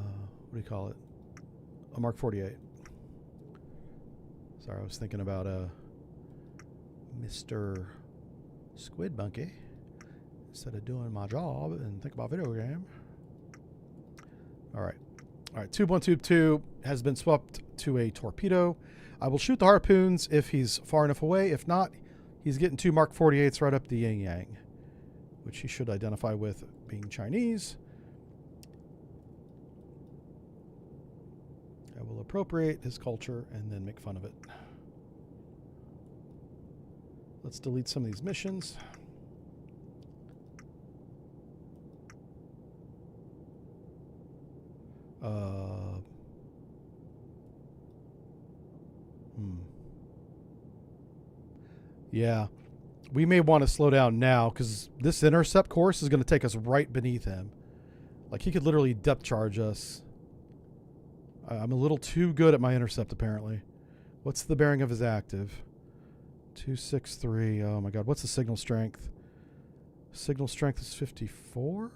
do you call it? A Mark 48. Sorry, I was thinking about Mr. Squid Monkey instead of doing my job and think about video game. All right. Tube 1, tube 2 has been swapped to a torpedo. I will shoot the harpoons if he's far enough away. If not, he's getting 2 Mark 48s right up the yin-yang, which he should identify with being Chinese. I will appropriate his culture and then make fun of it. Let's delete some of these missions. Yeah. We may want to slow down now because this intercept course is going to take us right beneath him. Like, he could literally depth charge us. I'm a little too good at my intercept, apparently. What's the bearing of his active? 263. Oh, my God. What's the signal strength? Signal strength is 54?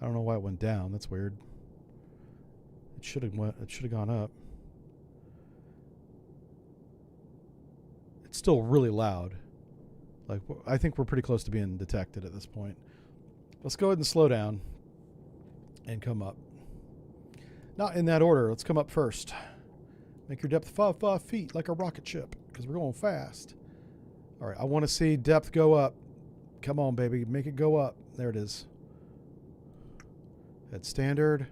I don't know why it went down. That's weird. It should have gone up. It's still really loud. Like, I think we're pretty close to being detected at this point. Let's go ahead and slow down and come up. Not in that order. Let's come up first. Make your depth 5 feet like a rocket ship because we're going fast. All right, I want to see depth go up. Come on, baby. Make it go up. There it is. At standard.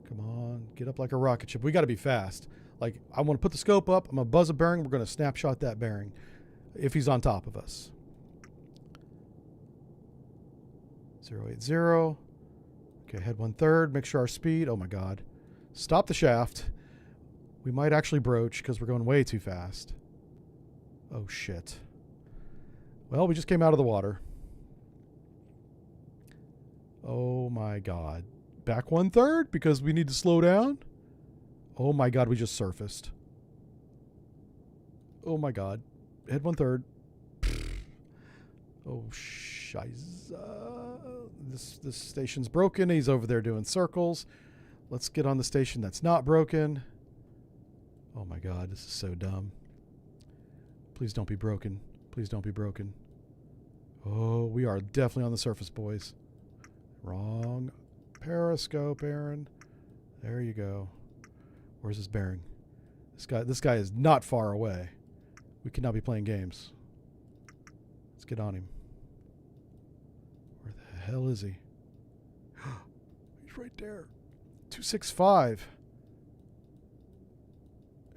Come on. Get up like a rocket ship. We got to be fast. Like, I want to put the scope up. I'm going to buzz a bearing. We're going to snapshot that bearing if he's on top of us. 080. Okay, head 1/3. Make sure our speed. Oh, my God. Stop the shaft. We might actually broach because we're going way too fast. Oh, shit. Well, we just came out of the water. Oh, my God. Back 1/3 because we need to slow down. Oh, my God. We just surfaced. Oh, my God. Head 1/3. Oh, shiza. This station's broken. He's over there doing circles. Let's get on the station that's not broken. Oh, my God. This is so dumb. Please don't be broken. Please don't be broken. Oh, we are definitely on the surface, boys. Wrong periscope, Aaron. There you go. Where's his bearing? This guy is not far away. We could not be playing games. Let's get on him. Where the hell is he? He's right there. 265.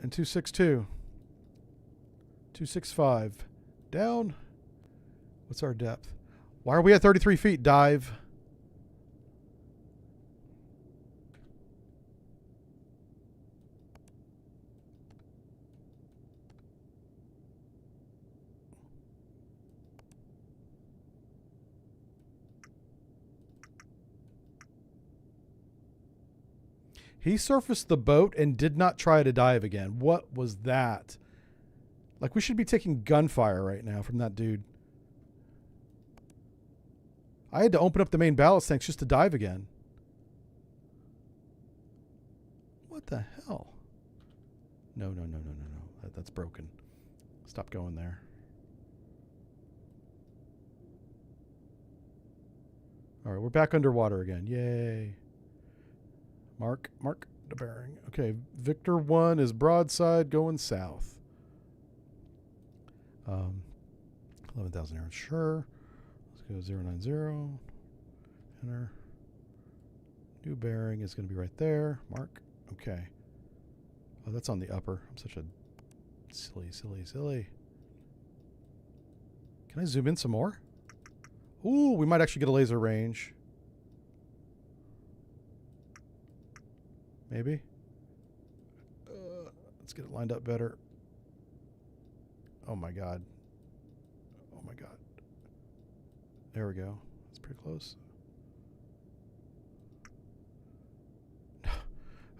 And 262. 265. Down. What's our depth? Why are we at 33 feet? Dive. He surfaced the boat and did not try to dive again. What was that? Like, we should be taking gunfire right now from that dude. I had to open up the main ballast tanks just to dive again. What the hell? No. That's broken. Stop going there. All right, we're back underwater again. Yay. Mark the bearing. Okay, Victor 1 is broadside going south. 11,000 yards, sure. Let's go 090. Enter. New bearing is going to be right there. Mark. Okay. Oh, that's on the upper. I'm such a silly. Can I zoom in some more? Ooh, we might actually get a laser range. Maybe. Let's get it lined up better. Oh my god. There we go. That's pretty close.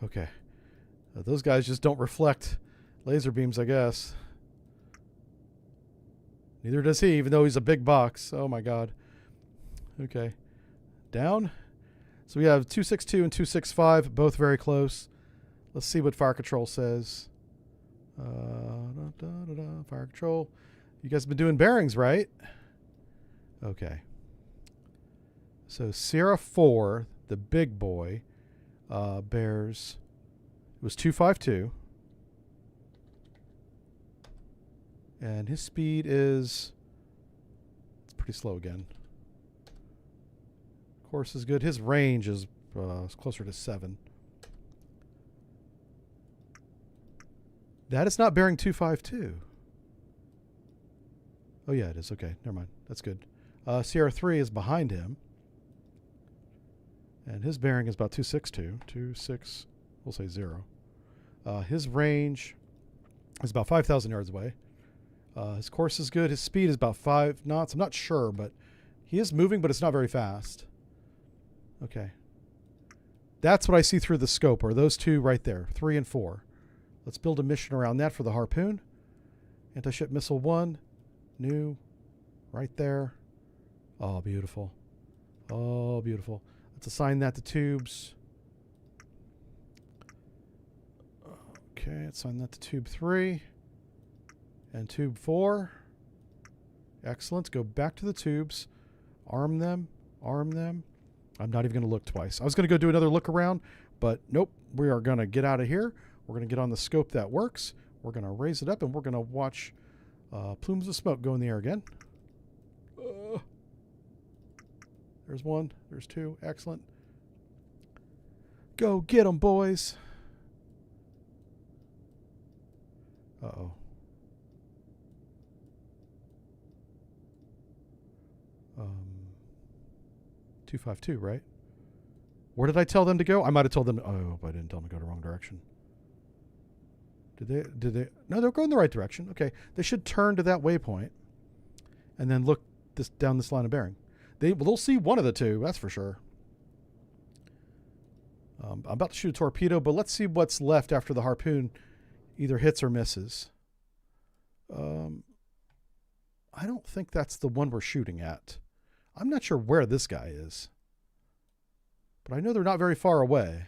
Okay. Those guys just don't reflect laser beams, I guess. Neither does he, even though he's a big box. Oh my god. Okay. Down. So we have 262 and 265, both very close. Let's see what fire control says. Fire control. You guys have been doing bearings, right? Okay. So Sierra 4, the big boy, bears, it was 252. And his speed is, it's pretty slow again. Course is good. His range is closer to 7. That is not bearing 252. Oh yeah, it is. Okay, never mind. That's good. Sierra 3 is behind him. And his bearing is about 262. 26, we'll say 0. His range is about 5,000 yards away. His course is good. His speed is about 5 knots. I'm not sure, but he is moving, but it's not very fast. Okay. That's what I see through the scope, are those two right there, 3 and 4. Let's build a mission around that for the Harpoon. Anti-ship missile 1. New. Right there. Oh, beautiful. Oh, beautiful. Let's assign that to tubes. Okay, assign that to tube 3. And tube 4. Excellent. Go back to the tubes. Arm them. Arm them. I'm not even going to look twice. I was going to go do another look around, but nope. We are going to get out of here. We're going to get on the scope that works. We're going to raise it up, and we're going to watch plumes of smoke go in the air again. There's 1. There's 2. Excellent. Go get them, boys. Uh-oh. 252, right? Where did I tell them to go? I might have told them. Oh, but I didn't tell them to go the wrong direction. Did they? No, they're going the right direction. Okay. They should turn to that waypoint and then look down this line of bearing. They'll see one of the two, that's for sure. I'm about to shoot a torpedo, but let's see what's left after the Harpoon either hits or misses. I don't think that's the one we're shooting at. I'm not sure where this guy is, but I know they're not very far away.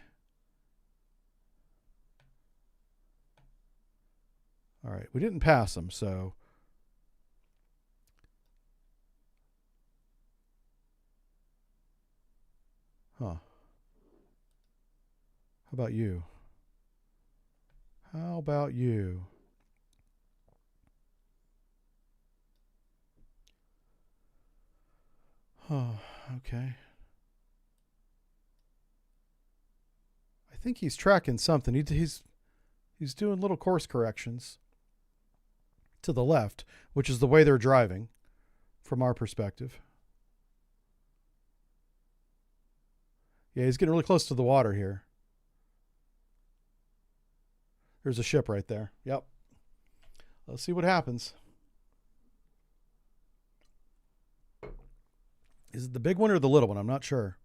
All right, we didn't pass them, so. Huh. How about you? How about you? Oh, okay. I think he's tracking something. He's doing little course corrections to the left, which is the way they're driving from our perspective. Yeah, he's getting really close to the water here. There's a ship right there. Yep. Let's see what happens. Is it the big one or the little one? I'm not sure.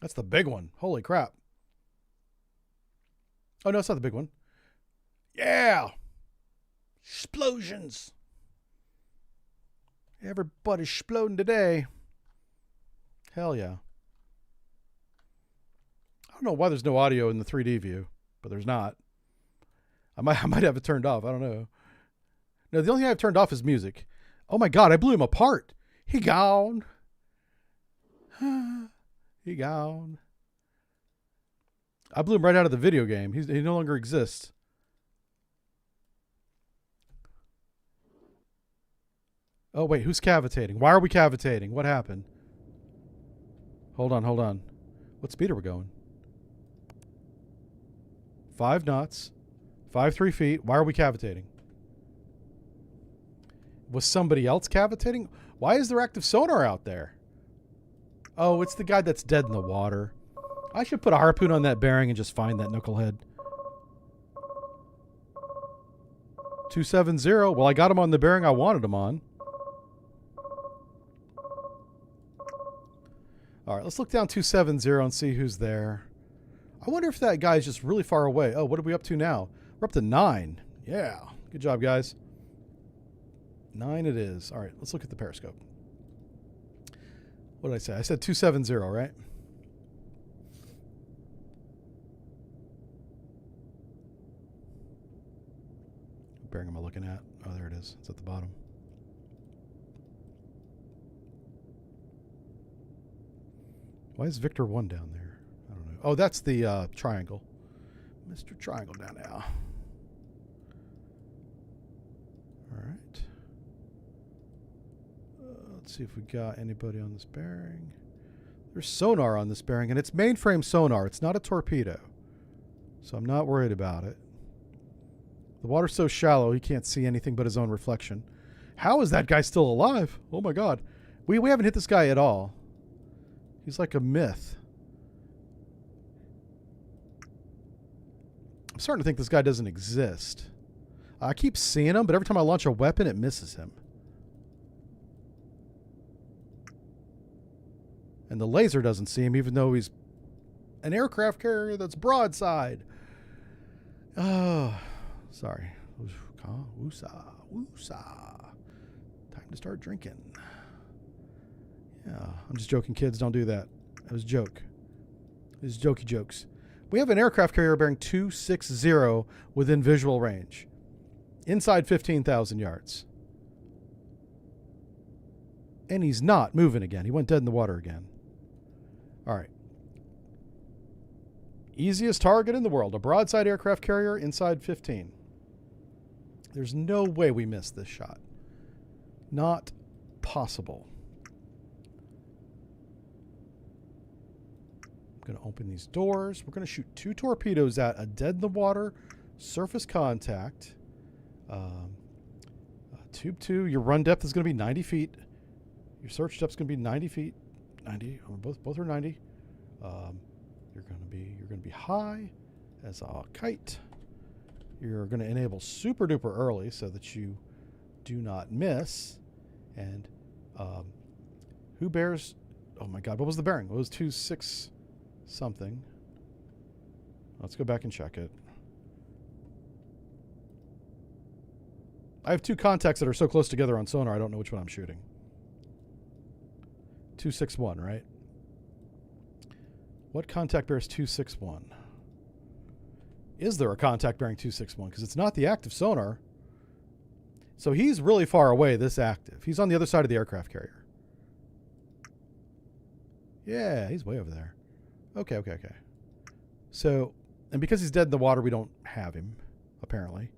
That's the big one. Holy crap. Oh, no, it's not the big one. Yeah. Explosions. Everybody's exploding today. Hell yeah. I don't know why there's no audio in the 3D view, but there's not. I might have it turned off. I don't know. No, the only thing I've turned off is music. Oh my God, I blew him apart. He gone. He gone. I blew him right out of the video game. He no longer exists. Oh, wait, who's cavitating? Why are we cavitating? What happened? Hold on. What speed are we going? 5 knots. 3 feet. Why are we cavitating? Was somebody else cavitating? Why is there active sonar out there? Oh, it's the guy that's dead in the water. I should put a harpoon on that bearing and just find that knucklehead. 270. Well, I got him on the bearing I wanted him on. All right, let's look down 270 and see who's there. I wonder if that guy's just really far away. Oh, what are we up to now? We're up to 9. Yeah. Good job, guys. 9 it is. All right, let's look at the periscope. What did I say? I said 270, right? What bearing am I looking at? Oh, there it is. It's at the bottom. Why is Victor 1 down there? I don't know. Oh, that's the triangle. Mr. Triangle down now. All right. Let's see if we got anybody on this bearing. There's sonar on this bearing, and it's mainframe sonar. It's not a torpedo. So I'm not worried about it. The water's so shallow, he can't see anything but his own reflection. How is that guy still alive? Oh, my God. We haven't hit this guy at all. He's like a myth. I'm starting to think this guy doesn't exist. I keep seeing him, but every time I launch a weapon, it misses him. And the laser doesn't see him, even though he's an aircraft carrier that's broadside. Oh, sorry. Woosah, woosah. Time to start drinking. Yeah, I'm just joking, kids. Don't do that. That was a joke. It was jokey jokes. We have an aircraft carrier bearing 260 within visual range. Inside 15,000 yards. And he's not moving again. He went dead in the water again. All right. Easiest target in the world. A broadside aircraft carrier inside 15. There's no way we missed this shot. Not possible. I'm going to open these doors. We're going to shoot 2 torpedoes at a dead in the water surface contact. Tube 2, your run depth is going to be 90 feet. Your search depth is going to be 90 feet. 90. Both are 90. You're going to be high as a kite. You're going to enable super duper early so that you do not miss. And who bears? Oh my God! What was the bearing? It was 26 something. Let's go back and check it. I have 2 contacts that are so close together on sonar, I don't know which one I'm shooting. 261, right? What contact bears 261? Is there a contact bearing 261? Because it's not the active sonar. So he's really far away, this active. He's on the other side of the aircraft carrier. Yeah, he's way over there. Okay. So, and because he's dead in the water, we don't have him, apparently.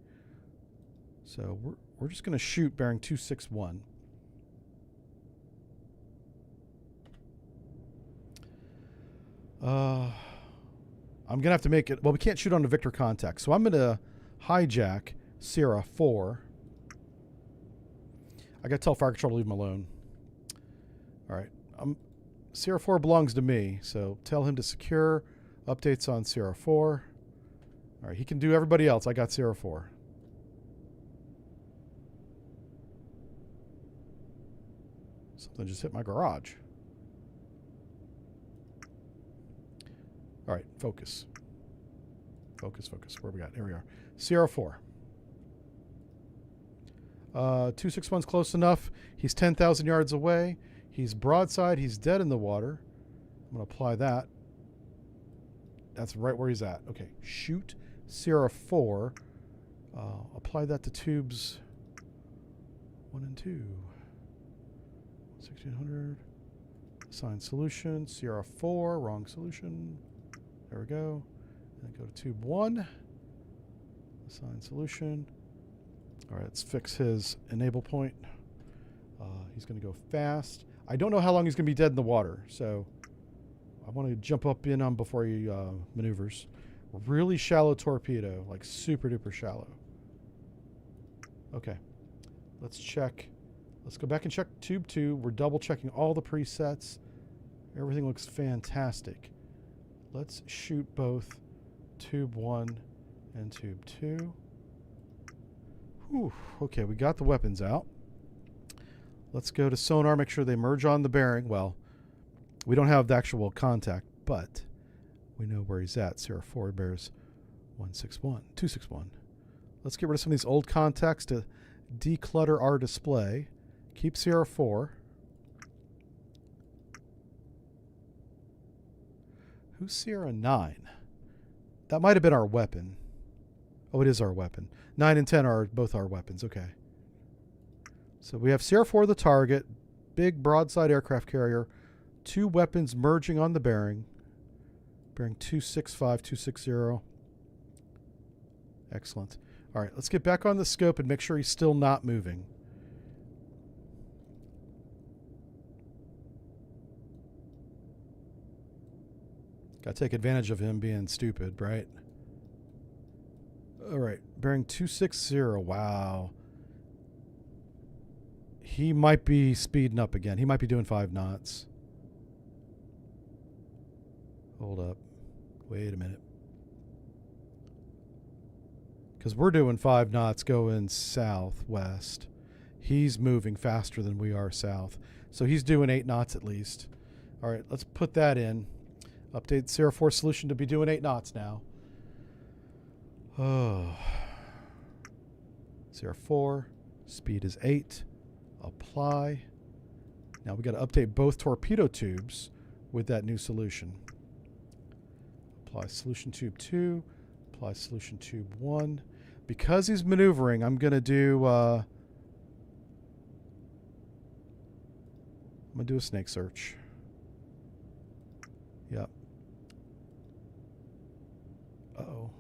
So we're just going to shoot bearing 261. I'm going to have to make it... Well, we can't shoot on the Victor contact. So I'm going to hijack Sierra 4. I got to tell Fire Control to leave him alone. All right. Sierra 4 belongs to me, so tell him to secure. Updates on Sierra 4. All right, he can do everybody else. I got Sierra 4. Something just hit my garage. All right, focus. Focus, focus. Where we got? Here we are. Sierra 4. 261's close enough. He's 10,000 yards away. He's broadside. He's dead in the water. I'm going to apply that. That's right where he's at. Okay, shoot Sierra 4. Apply that to tubes 1 and 2. 1600. Assign solution. Sierra 4. Wrong solution. There we go. And go to tube 1. Assign solution. All right, let's fix his enable point. He's going to go fast. I don't know how long he's going to be dead in the water, so I want to jump up in on before he maneuvers. Really shallow torpedo, like super duper shallow. Okay, let's check. Let's go back and check tube 2. We're double checking all the presets. Everything looks fantastic. Let's shoot both tube 1 and tube 2. Whew. Okay, we got the weapons out. Let's go to sonar, make sure they merge on the bearing. Well, we don't have the actual contact, but we know where he's at. Sierra 4 bears 261. Let's get rid of some of these old contacts to declutter our display. Keep Sierra 4. Who's Sierra 9? That might have been our weapon. Oh, it is our weapon. 9 and 10 are both our weapons. Okay. So we have Sierra 4 the target, big broadside aircraft carrier, 2 weapons merging on the bearing. Bearing 265, 260. Excellent. All right, let's get back on the scope and make sure he's still not moving. Got to take advantage of him being stupid, right? All right, bearing 260. Wow. He might be speeding up again. He might be doing 5 knots. Hold up. Wait a minute. Because we're doing 5 knots going southwest. He's moving faster than we are south. So he's doing 8 knots at least. All right, let's put that in. Update Sierra 4 solution to be doing 8 knots now. Oh. Sierra 4, speed is 8. Apply. Now we got to update both torpedo tubes with that new solution. Apply solution tube 2. Apply solution tube 1. Because he's maneuvering, I'm going to do a snake search. Yep. Uh-oh.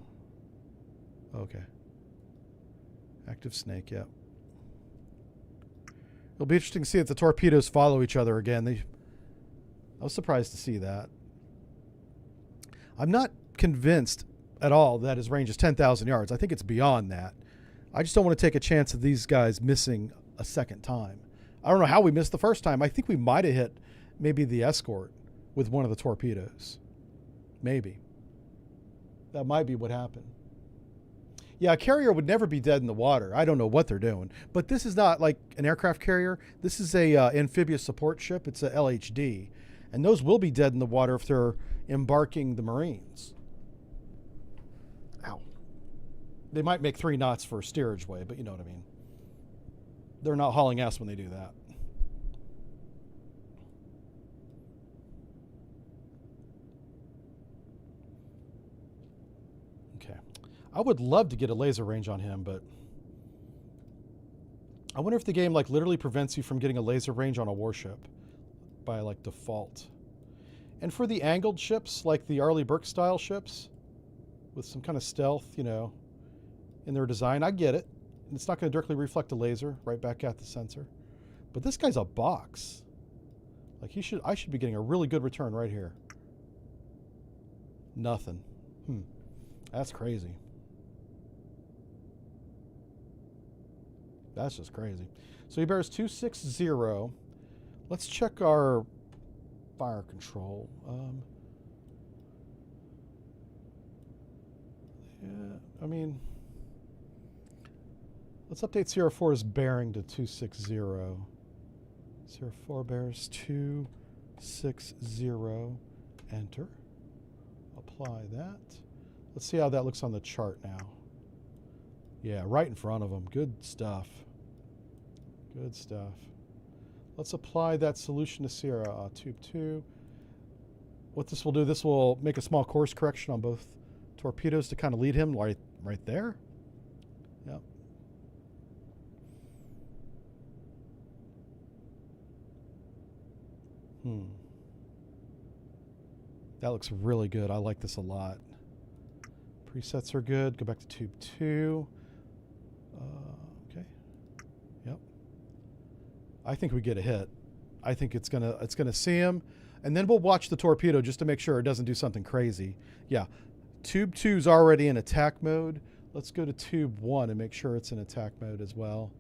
Okay. Active snake, yep. It'll be interesting to see if the torpedoes follow each other again. I was surprised to see that. I'm not convinced at all that his range is 10,000 yards. I think it's beyond that. I just don't want to take a chance of these guys missing a second time. I don't know how we missed the first time. I think we might have hit maybe the escort with one of the torpedoes. Maybe. That might be what happened. Yeah, a carrier would never be dead in the water. I don't know what they're doing. But this is not like an aircraft carrier. This is a amphibious support ship. It's a LHD. And those will be dead in the water if they're embarking the Marines. Ow. They might make 3 knots for steerage way, but you know what I mean. They're not hauling ass when they do that. Okay. I would love to get a laser range on him, but I wonder if the game like literally prevents you from getting a laser range on a warship by like default. And for the angled ships, like the Arleigh Burke style ships, with some kind of stealth, you know, in their design. I get it. And it's not going to directly reflect a laser right back at the sensor. But this guy's a box. Like I should be getting a really good return right here. Nothing. That's crazy. That's just crazy. So he bears 260. Let's check our fire control. Yeah, I mean, let's update Sierra 4's bearing to 260. Sierra 4 bears 260. Enter. Apply that. Let's see how that looks on the chart now. Yeah, right in front of them. Good stuff. Good stuff. Let's apply that solution to Sierra. Tube 2. What this will do, this will make a small course correction on both torpedoes to kind of lead him right there. Yep. That looks really good. I like this a lot. Presets are good. Go back to tube 2. Okay. Yep. I think we get a hit. I think it's gonna see him, and then we'll watch the torpedo just to make sure it doesn't do something crazy. Yeah. Tube 2's already in attack mode. Let's go to tube 1 and make sure it's in attack mode as well.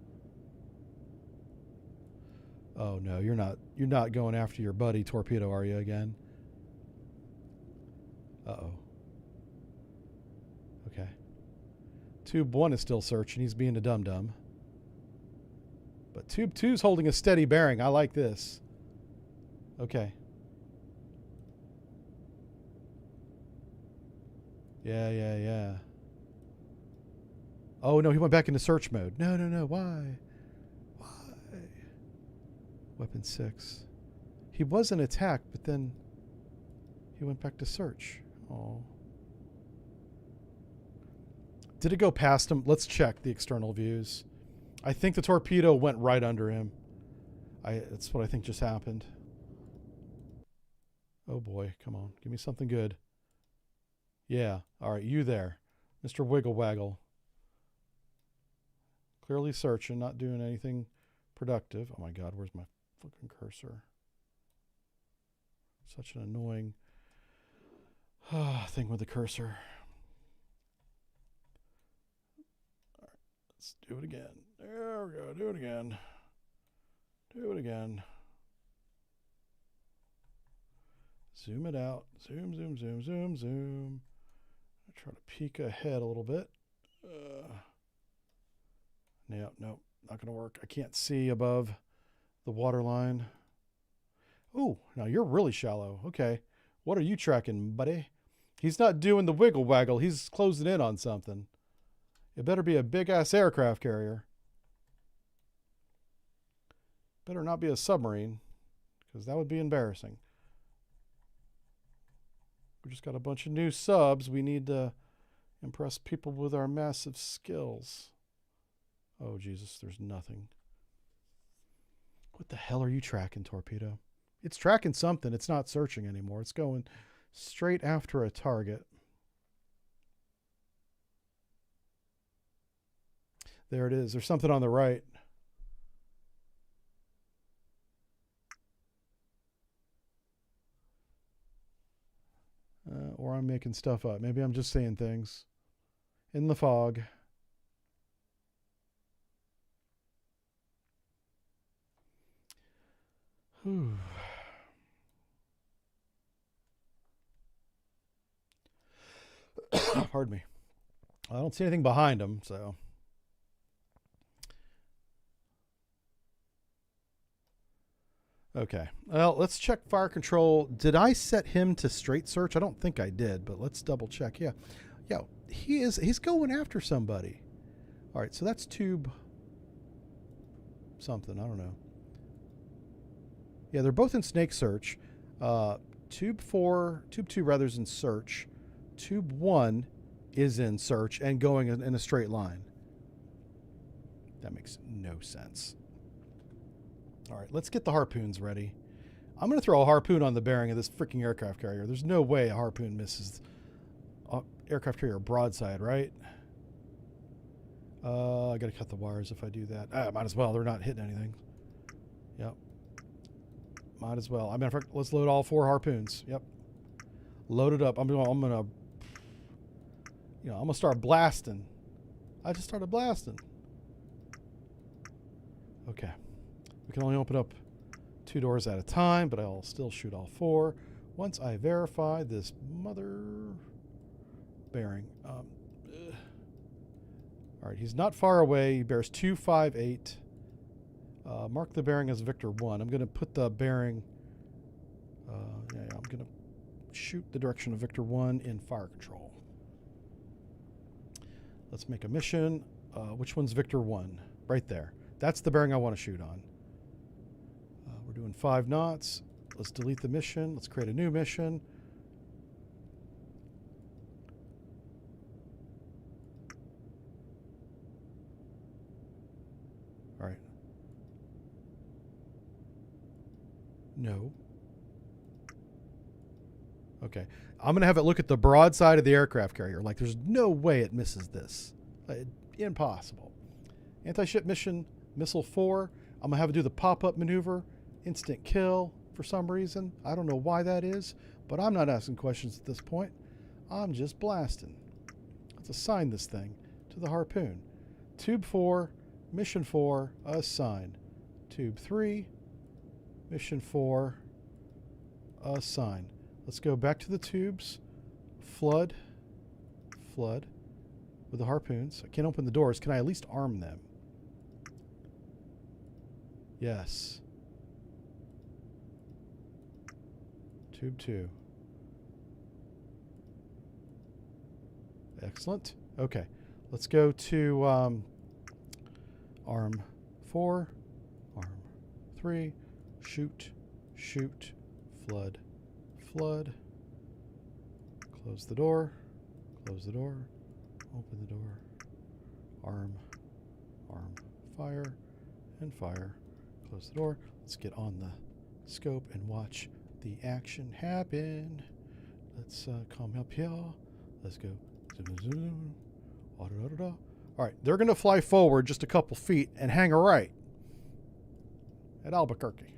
Oh no, you're not going after your buddy torpedo, are you again? Uh-oh. Okay. Tube 1 is still searching. He's being a dum-dum. But tube 2's holding a steady bearing. I like this. Okay. Yeah. Oh, no, he went back into search mode. No. Why? Weapon 6. He was in attack, but then he went back to search. Oh. Did it go past him? Let's check the external views. I think the torpedo went right under him. That's what I think just happened. Oh boy, come on. Give me something good. Yeah. All right, you there. Mr. Wiggle Waggle. Clearly searching, not doing anything productive. Oh my God, where's my fucking cursor? Such an annoying thing with the cursor. All right, let's do it again. There we go. Do it again. Do it again. Zoom it out. Zoom. I try to peek ahead a little bit. Nope, not going to work. I can't see above the water line. Oh, now you're really shallow. Okay. What are you tracking, buddy? He's not doing the wiggle waggle. He's closing in on something. It better be a big-ass aircraft carrier. Better not be a submarine, because that would be embarrassing. We just got a bunch of new subs. We need to impress people with our massive skills. Oh, Jesus, there's nothing. What the hell are you tracking, torpedo? It's tracking something. It's not searching anymore. It's going straight after a target. There it is. There's something on the right. Or I'm making stuff up. Maybe I'm just saying things. In the fog. Whew. Pardon me. I don't see anything behind him, so. Okay. Well, let's check fire control. Did I set him to straight search? I don't think I did, but let's double check. Yeah. He's going after somebody. All right, so that's tube something. I don't know. Yeah, they're both in snake search. Tube 2 rather is in search. Tube 1 is in search and going in a straight line. That makes no sense. All right, let's get the harpoons ready. I'm going to throw a harpoon on the bearing of this freaking aircraft carrier. There's no way a harpoon misses aircraft carrier broadside, right? I gotta cut the wires if I do that. Might as well. They're not hitting anything. Yep. Might as well. I mean, let's load all 4 harpoons. Yep. Load it up. I'm gonna start blasting. I just started blasting. Okay. We can only open up 2 doors at a time, but I'll still shoot all 4 once I verify this mother bearing. All right, he's not far away. He bears 258. Mark the bearing as Victor 1. I'm going to put the bearing. I'm going to shoot the direction of Victor 1 in fire control. Let's make a mission. Which one's Victor 1? Right there. That's the bearing I want to shoot on. We're doing 5 knots. Let's delete the mission. Let's create a new mission. All right. No. Okay. I'm going to have it look at the broadside of the aircraft carrier. Like, there's no way it misses this. Impossible. Anti-ship mission, missile 4. I'm going to have it do the pop-up maneuver, instant kill for some reason. I don't know why that is, but I'm not asking questions at this point. I'm just blasting. Let's assign this thing to the harpoon. Tube 4, mission 4, assign. Tube 3, mission 4, assign. Let's go back to the tubes. Flood with the harpoons. I can't open the doors. Can I at least arm them? Yes. Tube 2. Excellent. Okay. Let's go to arm 4, arm 3, shoot, flood. Close the door, open the door, arm, fire, and fire. Close the door. Let's get on the scope and watch the action happen. Let's come up here. Let's go. All right, they're going to fly forward just a couple feet and hang a right at Albuquerque.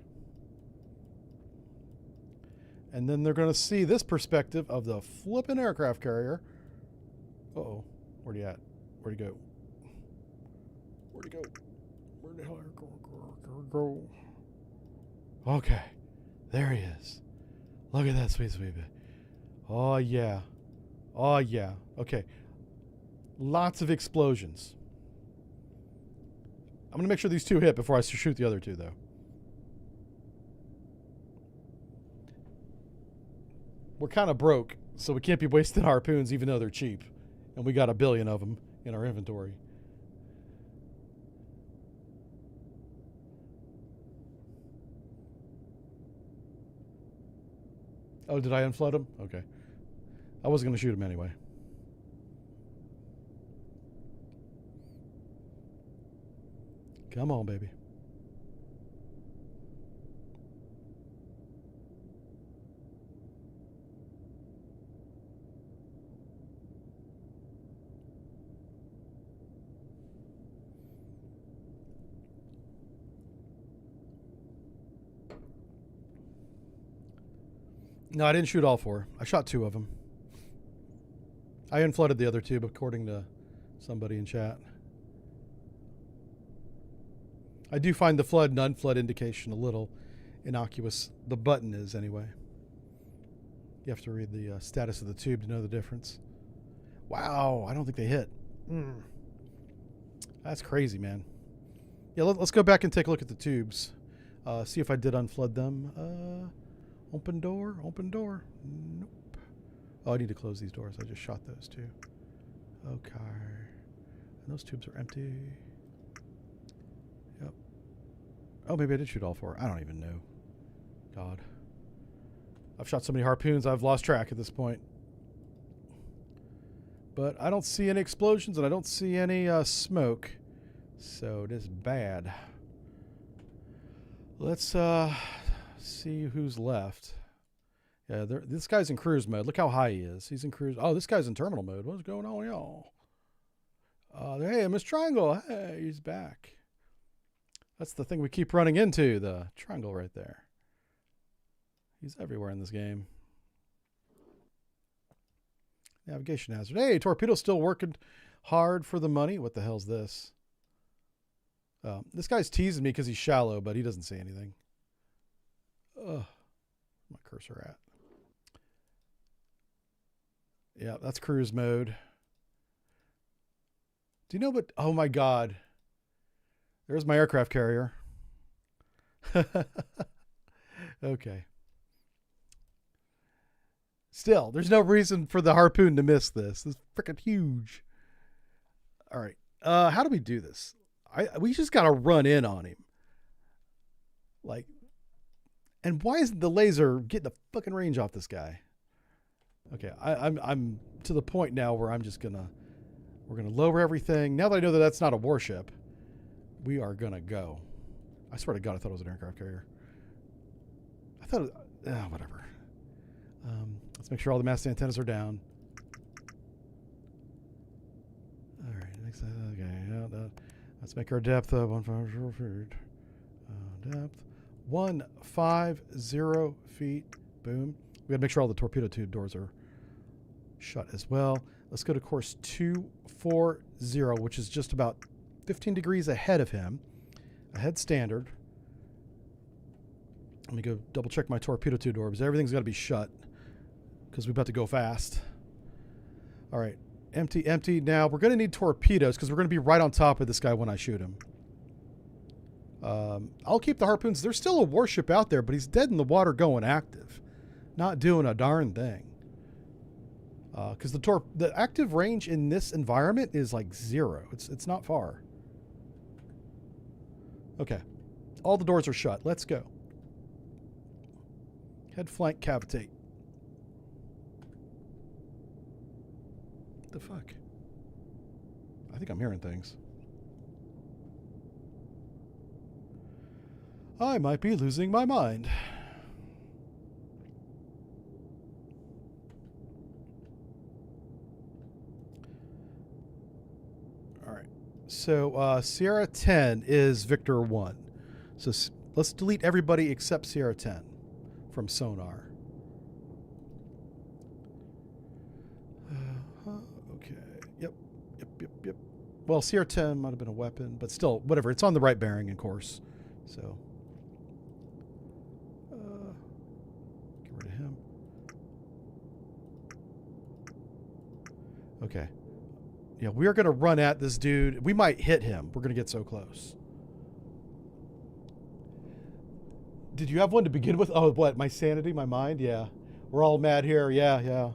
And then they're going to see this perspective of the flippin' aircraft carrier. Uh-oh. Where'd he at? Where'd he go? Where'd he go? Where the hell go? Okay. There he is. Look at that sweet baby. Oh, yeah. Oh, yeah. Okay. Lots of explosions. I'm going to make sure these 2 hit before I shoot the other 2, though. We're kind of broke, so we can't be wasting harpoons even though they're cheap. And we got 1 billion of them in our inventory. Oh, did I unflood him? Okay. I wasn't going to shoot him anyway. Come on, baby. No, I didn't shoot all 4. I shot 2 of them. I unflooded the other 2, according to somebody in chat. I do find the flood and unflood indication a little innocuous. The button is, anyway. You have to read the status of the tube to know the difference. Wow, I don't think they hit. That's crazy, man. Yeah, let's go back and take a look at the tubes. See if I did unflood them. Open door. Nope. Oh, I need to close these doors. I just shot those 2. Okay. And those tubes are empty. Yep. Oh, maybe I did shoot all 4. I don't even know. God. I've shot so many harpoons, I've lost track at this point. But I don't see any explosions, and I don't see any smoke. So it is bad. Let's see who's left. Yeah, this guy's in cruise mode. Look how high he is. He's in cruise. Oh, this guy's in terminal mode. What's going on, y'all? Hey, Miss Triangle. Hey, he's back. That's the thing we keep running into, the triangle right there. He's everywhere in this game. Navigation hazard. Hey, torpedo's still working hard for the money. What the hell's this? This guy's teasing me because he's shallow, but he doesn't see anything. Ugh. Where's my cursor at? Yeah, that's cruise mode. Do you know what? Oh my God. There's my aircraft carrier. Okay. Still, there's no reason for the harpoon to miss this. It's freaking huge. All right. How do we do this? We just got to run in on him. Like, and why isn't the laser getting the fucking range off this guy? Okay, I'm to the point now where we're gonna lower everything. Now that I know that that's not a warship, we are gonna go. I swear to God, I thought it was an aircraft carrier. I thought, whatever. Let's make sure all the mast antennas are down. All right, next, okay, let's make our depth 150 feet. Depth 150 feet. Boom. We gotta make sure all the torpedo tube doors are shut as well. Let's go to course 240, which is just about 15 degrees ahead of him. Ahead standard. Let me go double check my torpedo tube door because everything's got to be shut because we're about to go fast. All right. Empty, empty. Now we're going to need torpedoes because we're going to be right on top of this guy when I shoot him. I'll keep the harpoons. There's still a warship out there, but he's dead in the water going active. Not doing a darn thing. Because the active range in this environment is like 0. It's not far. Okay. All the doors are shut. Let's go. Head flank cavitate. What the fuck? I think I'm hearing things. I might be losing my mind. All right. So Sierra 10 is Victor 1. So let's delete everybody except Sierra 10 from sonar. Okay. Yep. Well, Sierra 10 might have been a weapon, but still, whatever. It's on the right bearing, of course. So get rid of him. Okay. Yeah, we are going to run at this dude. We might hit him. We're going to get so close. Did you have one to begin with? Oh, what? My sanity, my mind? Yeah. We're all mad here. Yeah.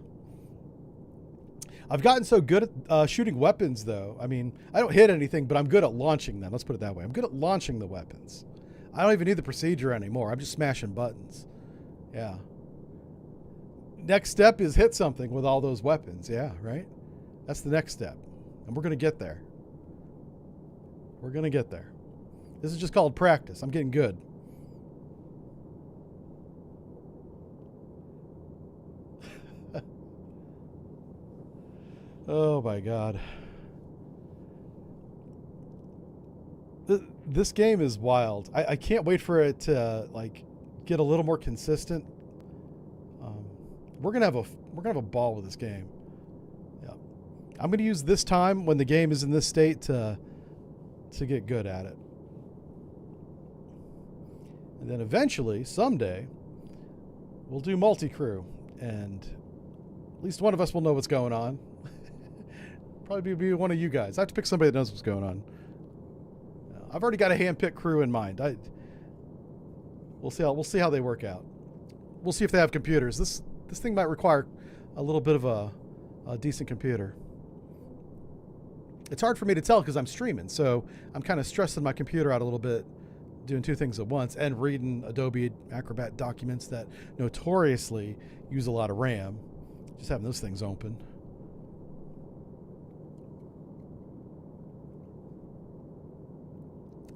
I've gotten so good at shooting weapons, though. I mean, I don't hit anything, but I'm good at launching them. Let's put it that way. I'm good at launching the weapons. I don't even need the procedure anymore. I'm just smashing buttons. Yeah. Next step is hit something with all those weapons. Yeah, right? That's the next step. And we're going to get there. We're going to get there. This is just called practice. I'm getting good. Oh my God. This game is wild. I can't wait for it to like get a little more consistent. We're gonna have a ball with this game. Yeah, I'm gonna use this time when the game is in this state to get good at it, and then eventually someday we'll do multi-crew, and at least one of us will know what's going on. Probably be one of you guys. I have to pick somebody that knows what's going on. I've already got a hand-picked crew in mind. We'll see how they work out. We'll see if they have computers. This thing might require a little bit of a decent computer. It's hard for me to tell because I'm streaming, so I'm kind of stressing my computer out a little bit, doing two things at once, and reading Adobe Acrobat documents that notoriously use a lot of RAM. Just having those things open.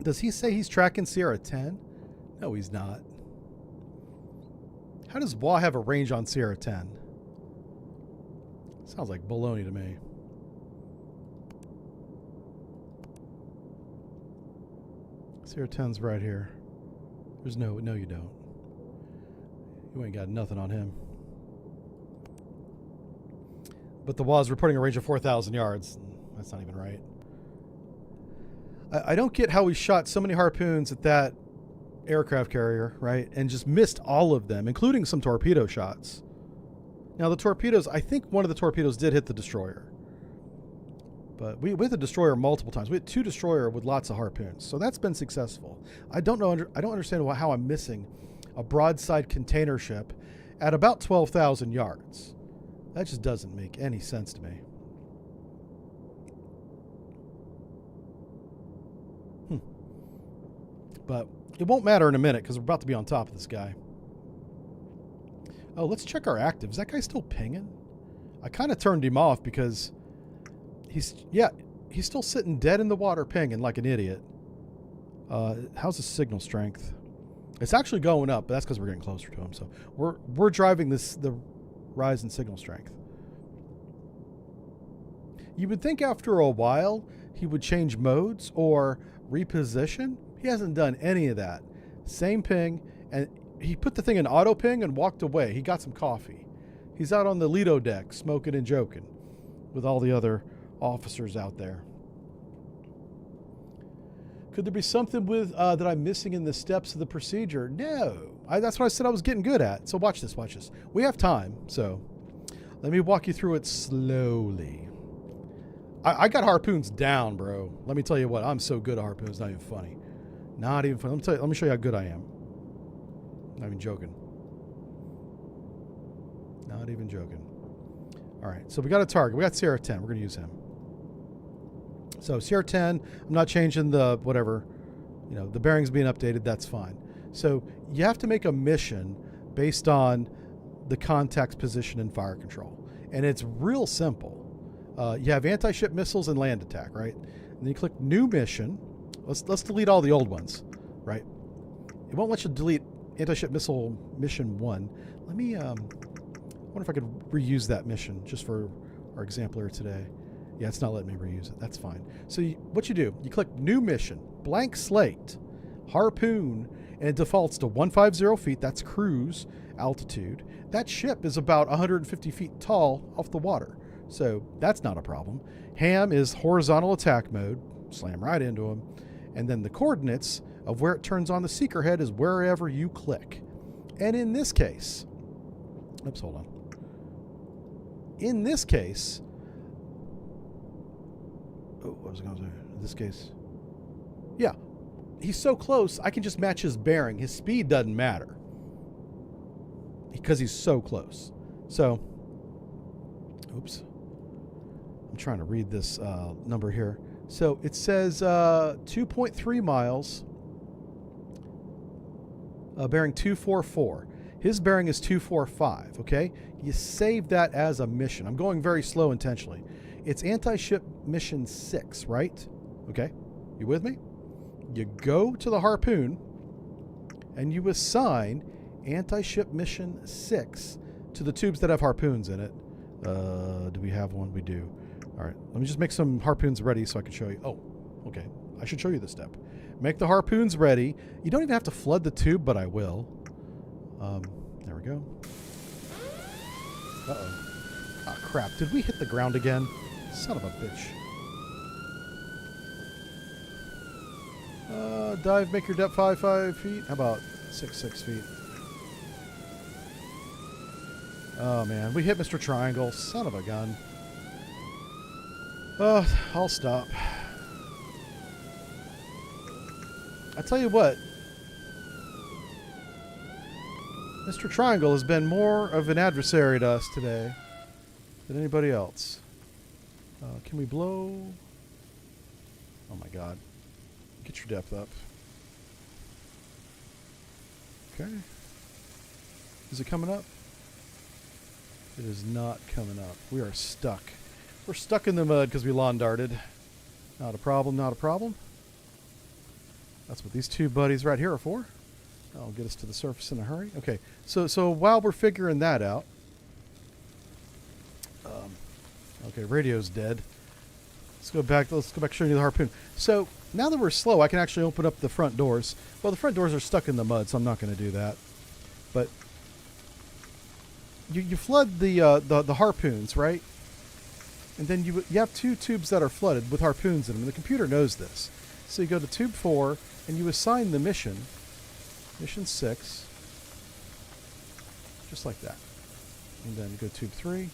Does he say he's tracking Sierra 10? No, he's not. How does WA have a range on Sierra 10? Sounds like baloney to me. Sierra 10's right here. There's no you don't. You ain't got nothing on him. But the WA's reporting a range of 4,000 yards. That's not even right. I don't get how we shot so many harpoons at that aircraft carrier, right? And just missed all of them, including some torpedo shots. Now the torpedoes, I think one of the torpedoes did hit the destroyer. But we hit the destroyer multiple times. We hit 2 destroyer with lots of harpoons. So that's been successful. I don't understand how I'm missing a broadside container ship at about 12,000 yards. That just doesn't make any sense to me. But it won't matter in a minute because we're about to be on top of this guy. Oh, let's check our actives. Is that guy still pinging? I kind of turned him off because he's still sitting dead in the water pinging like an idiot. How's the signal strength? It's actually going up, but that's because we're getting closer to him. So we're driving the rise in signal strength. You would think after a while he would change modes or reposition. He hasn't done any of that. Same ping, and he put the thing in auto ping and walked away. He got some coffee. He's out on the Lido deck smoking and joking with all the other officers out there. Could there be something with that I'm missing in the steps of the procedure? No. That's what I said I was getting good at. So watch this, watch this. We have time, so let me walk you through it slowly. I got harpoons down, bro. Let me tell you what, I'm so good at harpoons, not even funny. Not even funny. Let me show you how good I am. Not even joking. Not even joking. All right, so we got a target. We got Sierra 10. We're going to use him. So Sierra 10, I'm not changing the whatever. You know, the bearings being updated, that's fine. So you have to make a mission based on the contact's position and fire control. And it's real simple. You have anti-ship missiles and land attack, right? And then you click new mission. Let's delete all the old ones, right? It won't let you delete anti-ship missile mission 1. Let me, I wonder if I could reuse that mission just for our exemplar today. Yeah, it's not letting me reuse it. That's fine. So what you do, you click new mission, blank slate, harpoon, and it defaults to 150 feet. That's cruise altitude. That ship is about 150 feet tall off the water. So that's not a problem. Ham is horizontal attack mode. Slam right into him. And then the coordinates of where it turns on the seeker head is wherever you click. And in this case, oops, hold on. In this case, what was I going to say? In this case, yeah, he's so close, I can just match his bearing. His speed doesn't matter because he's so close. So, oops. I'm trying to read this number here. So it says 2.3 miles, bearing 244. His bearing is 245, okay? You save that as a mission. I'm going very slow intentionally. It's anti-ship mission 6, right? Okay, you with me? You go to the harpoon and you assign anti-ship mission 6 to the tubes that have harpoons in it. Do we have one? We do. All right, let me just make some harpoons ready so I can show you. Oh, okay. I should show you this step. Make the harpoons ready. You don't even have to flood the tube, but I will. There we go. Uh-oh. Ah, crap. Did we hit the ground again? Son of a bitch. Dive, make your depth 5 feet. How about 6 feet? Oh, man. We hit Mr. Triangle. Son of a gun. I'll stop. I tell you what. Mr. Triangle has been more of an adversary to us today than anybody else. Can we blow? Oh my god. Get your depth up. Okay. Is it coming up? It is not coming up. We are stuck. We're stuck in the mud because we lawn darted. Not a problem, not a problem. That's what these two buddies right here are for. That'll get us to the surface in a hurry. Okay, so while we're figuring that out, okay, radio's dead. Let's go back showing you the harpoon. So now that we're slow, I can actually open up the front doors. Well, the front doors are stuck in the mud, so I'm not going to do that. But you flood the harpoons, right? And then you have 2 tubes that are flooded with harpoons in them, and the computer knows this. So you go to tube 4, and you assign the mission 6, just like that. And then go tube 3.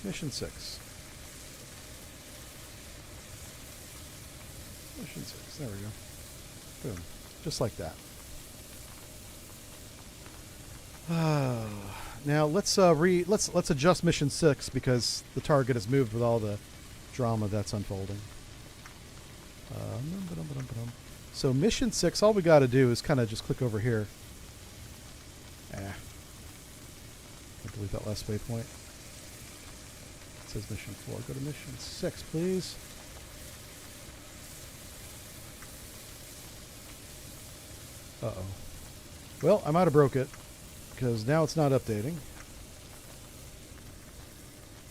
Mission 6. Mission 6. There we go. Boom. Just like that. Now let's adjust mission 6 because the target has moved with all the drama that's unfolding. So mission 6, all we got to do is kind of just click over here. Can't delete that last waypoint. It says mission 4. Go to mission 6, please. Uh-oh. Well, I might have broke it because now it's not updating.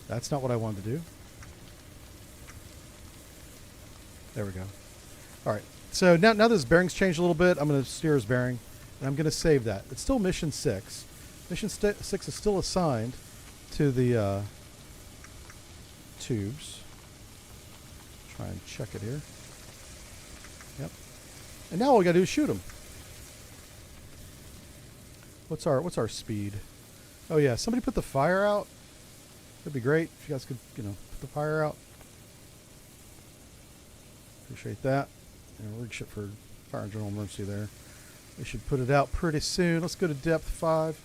That's not what I wanted to do. There we go. All right. So now this bearing's changed a little bit. I'm going to steer his bearing, and I'm going to save that. It's still mission 6. Mission 6 is still assigned to the tubes. Try and check it here. Yep. And now all we got to do is shoot them. What's our speed? Oh yeah, somebody put the fire out. That'd be great if you guys could, put the fire out. Appreciate that. And rig ship for fire and general emergency there. We should put it out pretty soon. Let's go to depth 5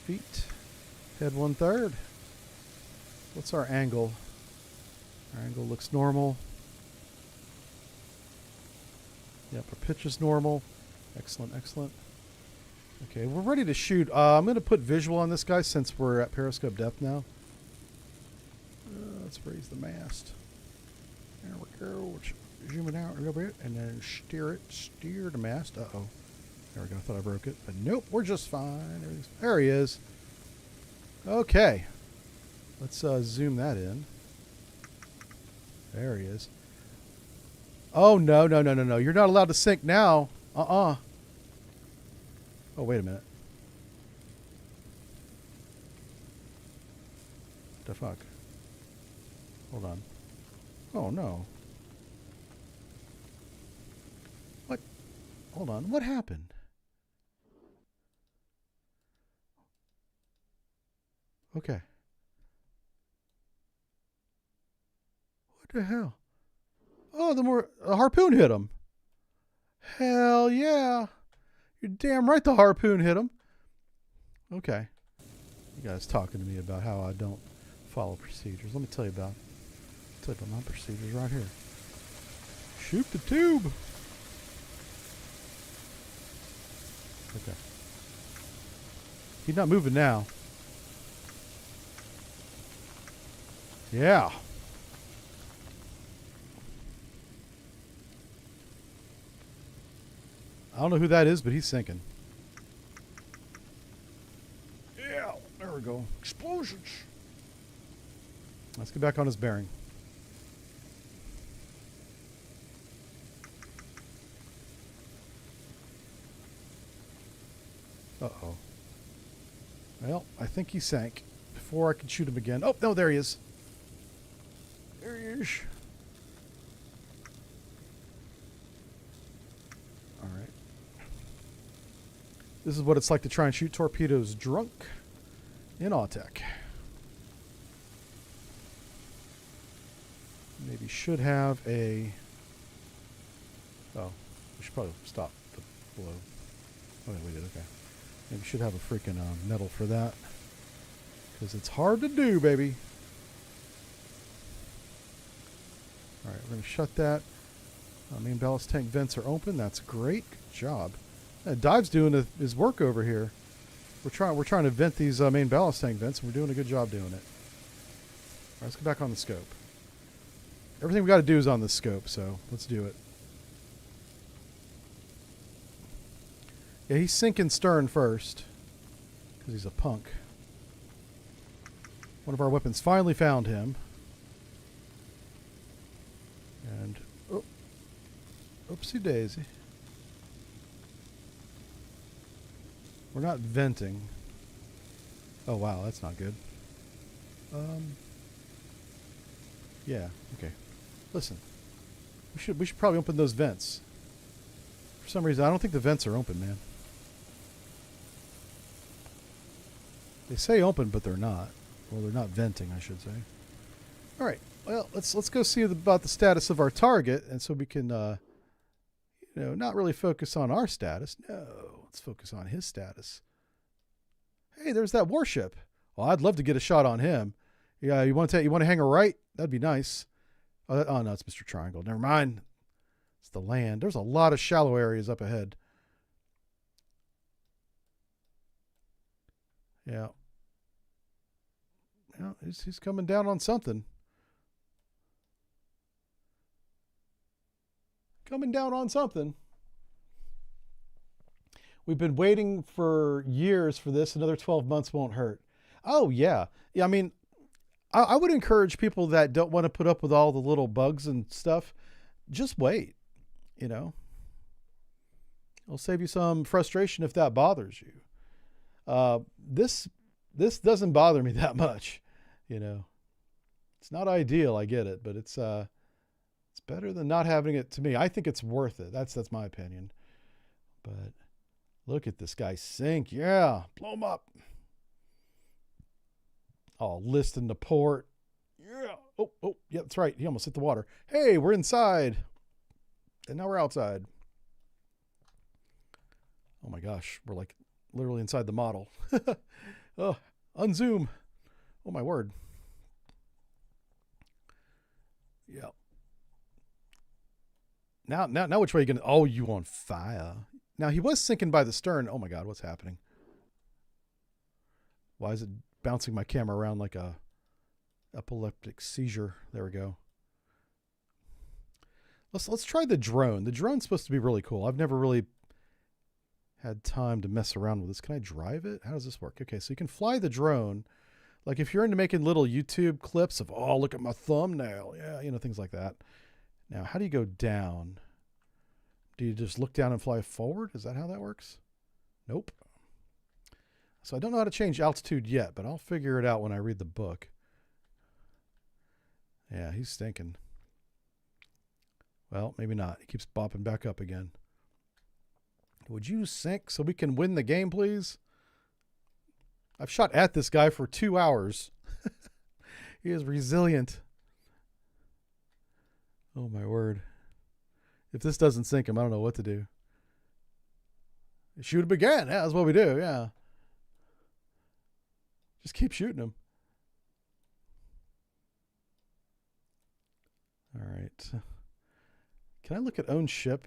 feet. Head 1/3. What's our angle? Our angle looks normal. Yep, our pitch is normal. Excellent, excellent. Okay, we're ready to shoot. I'm going to put visual on this guy since we're at periscope depth now. Let's raise the mast. There we go. Zoom it out a little bit and then steer the mast. Uh-oh. There we go. I thought I broke it, but nope, we're just fine. There he is. Okay. Let's zoom that in. There he is. Oh, no. You're not allowed to sink now. Uh-uh. Oh, wait a minute. The fuck? Hold on. Oh, no. What? Hold on. What happened? Okay. What the hell? Oh, a harpoon hit him. Hell yeah. You're damn right the harpoon hit him. Okay. You guys talking to me about how I don't follow procedures. Let me tell you about my procedures right here. Shoot the tube. Okay. He's not moving now. Yeah. I don't know who that is, but he's sinking. Yeah, there we go. Explosions. Let's get back on his bearing. Uh-oh. Well, I think he sank before I could shoot him again. Oh, no, there he is. There he is. All right. This is what it's like to try and shoot torpedoes drunk in Autech. Maybe should have a... Oh, we should probably stop the blow. Oh, yeah, we did, okay. Maybe should have a freaking medal for that. Because it's hard to do, baby. Alright, we're going to shut that. Main ballast tank vents are open. That's great. Good job. Dive's doing his work over here. We're trying to vent these main ballast tank vents, and we're doing a good job doing it. Alright, let's go back on the scope. Everything we got to do is on the scope, so let's do it. Yeah, he's sinking stern first because he's a punk. One of our weapons finally found him. And, oh, oopsie daisy. We're not venting. Oh, wow, that's not good. Yeah, okay. Listen, we should probably open those vents. For some reason, I don't think the vents are open, man. They say open, but they're not. Well, they're not venting, I should say. All right. Well, let's go see about the status of our target, and so we can, not really focus on our status. No, let's focus on his status. Hey, there's that warship. Well, I'd love to get a shot on him. Yeah, you want to hang a right? That'd be nice. Oh no, it's Mr. Triangle. Never mind. It's the land. There's a lot of shallow areas up ahead. Yeah. Yeah, he's coming down on something. Coming down on something. We've been waiting for years for this. Another 12 months won't hurt. Oh, yeah. Yeah, I mean, I would encourage people that don't want to put up with all the little bugs and stuff. Just wait, It'll save you some frustration if that bothers you. This doesn't bother me that much, It's not ideal, I get it, but it's better than not having it to me. I think it's worth it. That's my opinion. But look at this guy sink. Yeah, blow him up. Oh, listing the port. Yeah. Oh, yeah, that's right. He almost hit the water. Hey, we're inside. And now we're outside. Oh my gosh, we're like literally inside the model. Oh, unzoom. Oh my word. Yeah. Now which way are you gonna? Oh, you on fire. Now he was sinking by the stern. Oh my God, what's happening? Why is it bouncing my camera around like a epileptic seizure? There we go. Let's try the drone. The drone's supposed to be really cool. I've never really had time to mess around with this. Can I drive it? How does this work? Okay, so you can fly the drone. Like if you're into making little YouTube clips of, oh, look at my thumbnail. Yeah, things like that. Now, how do you go down? Do you just look down and fly forward? Is that how that works? Nope. So I don't know how to change altitude yet, but I'll figure it out when I read the book. Yeah, he's stinking. Well, maybe not. He keeps bopping back up again. Would you sink so we can win the game, please? I've shot at this guy for 2 hours. He is resilient. Oh, my word. If this doesn't sink him, I don't know what to do. Shoot him again. Yeah, that's what we do. Yeah. Just keep shooting him. All right. Can I look at own ship?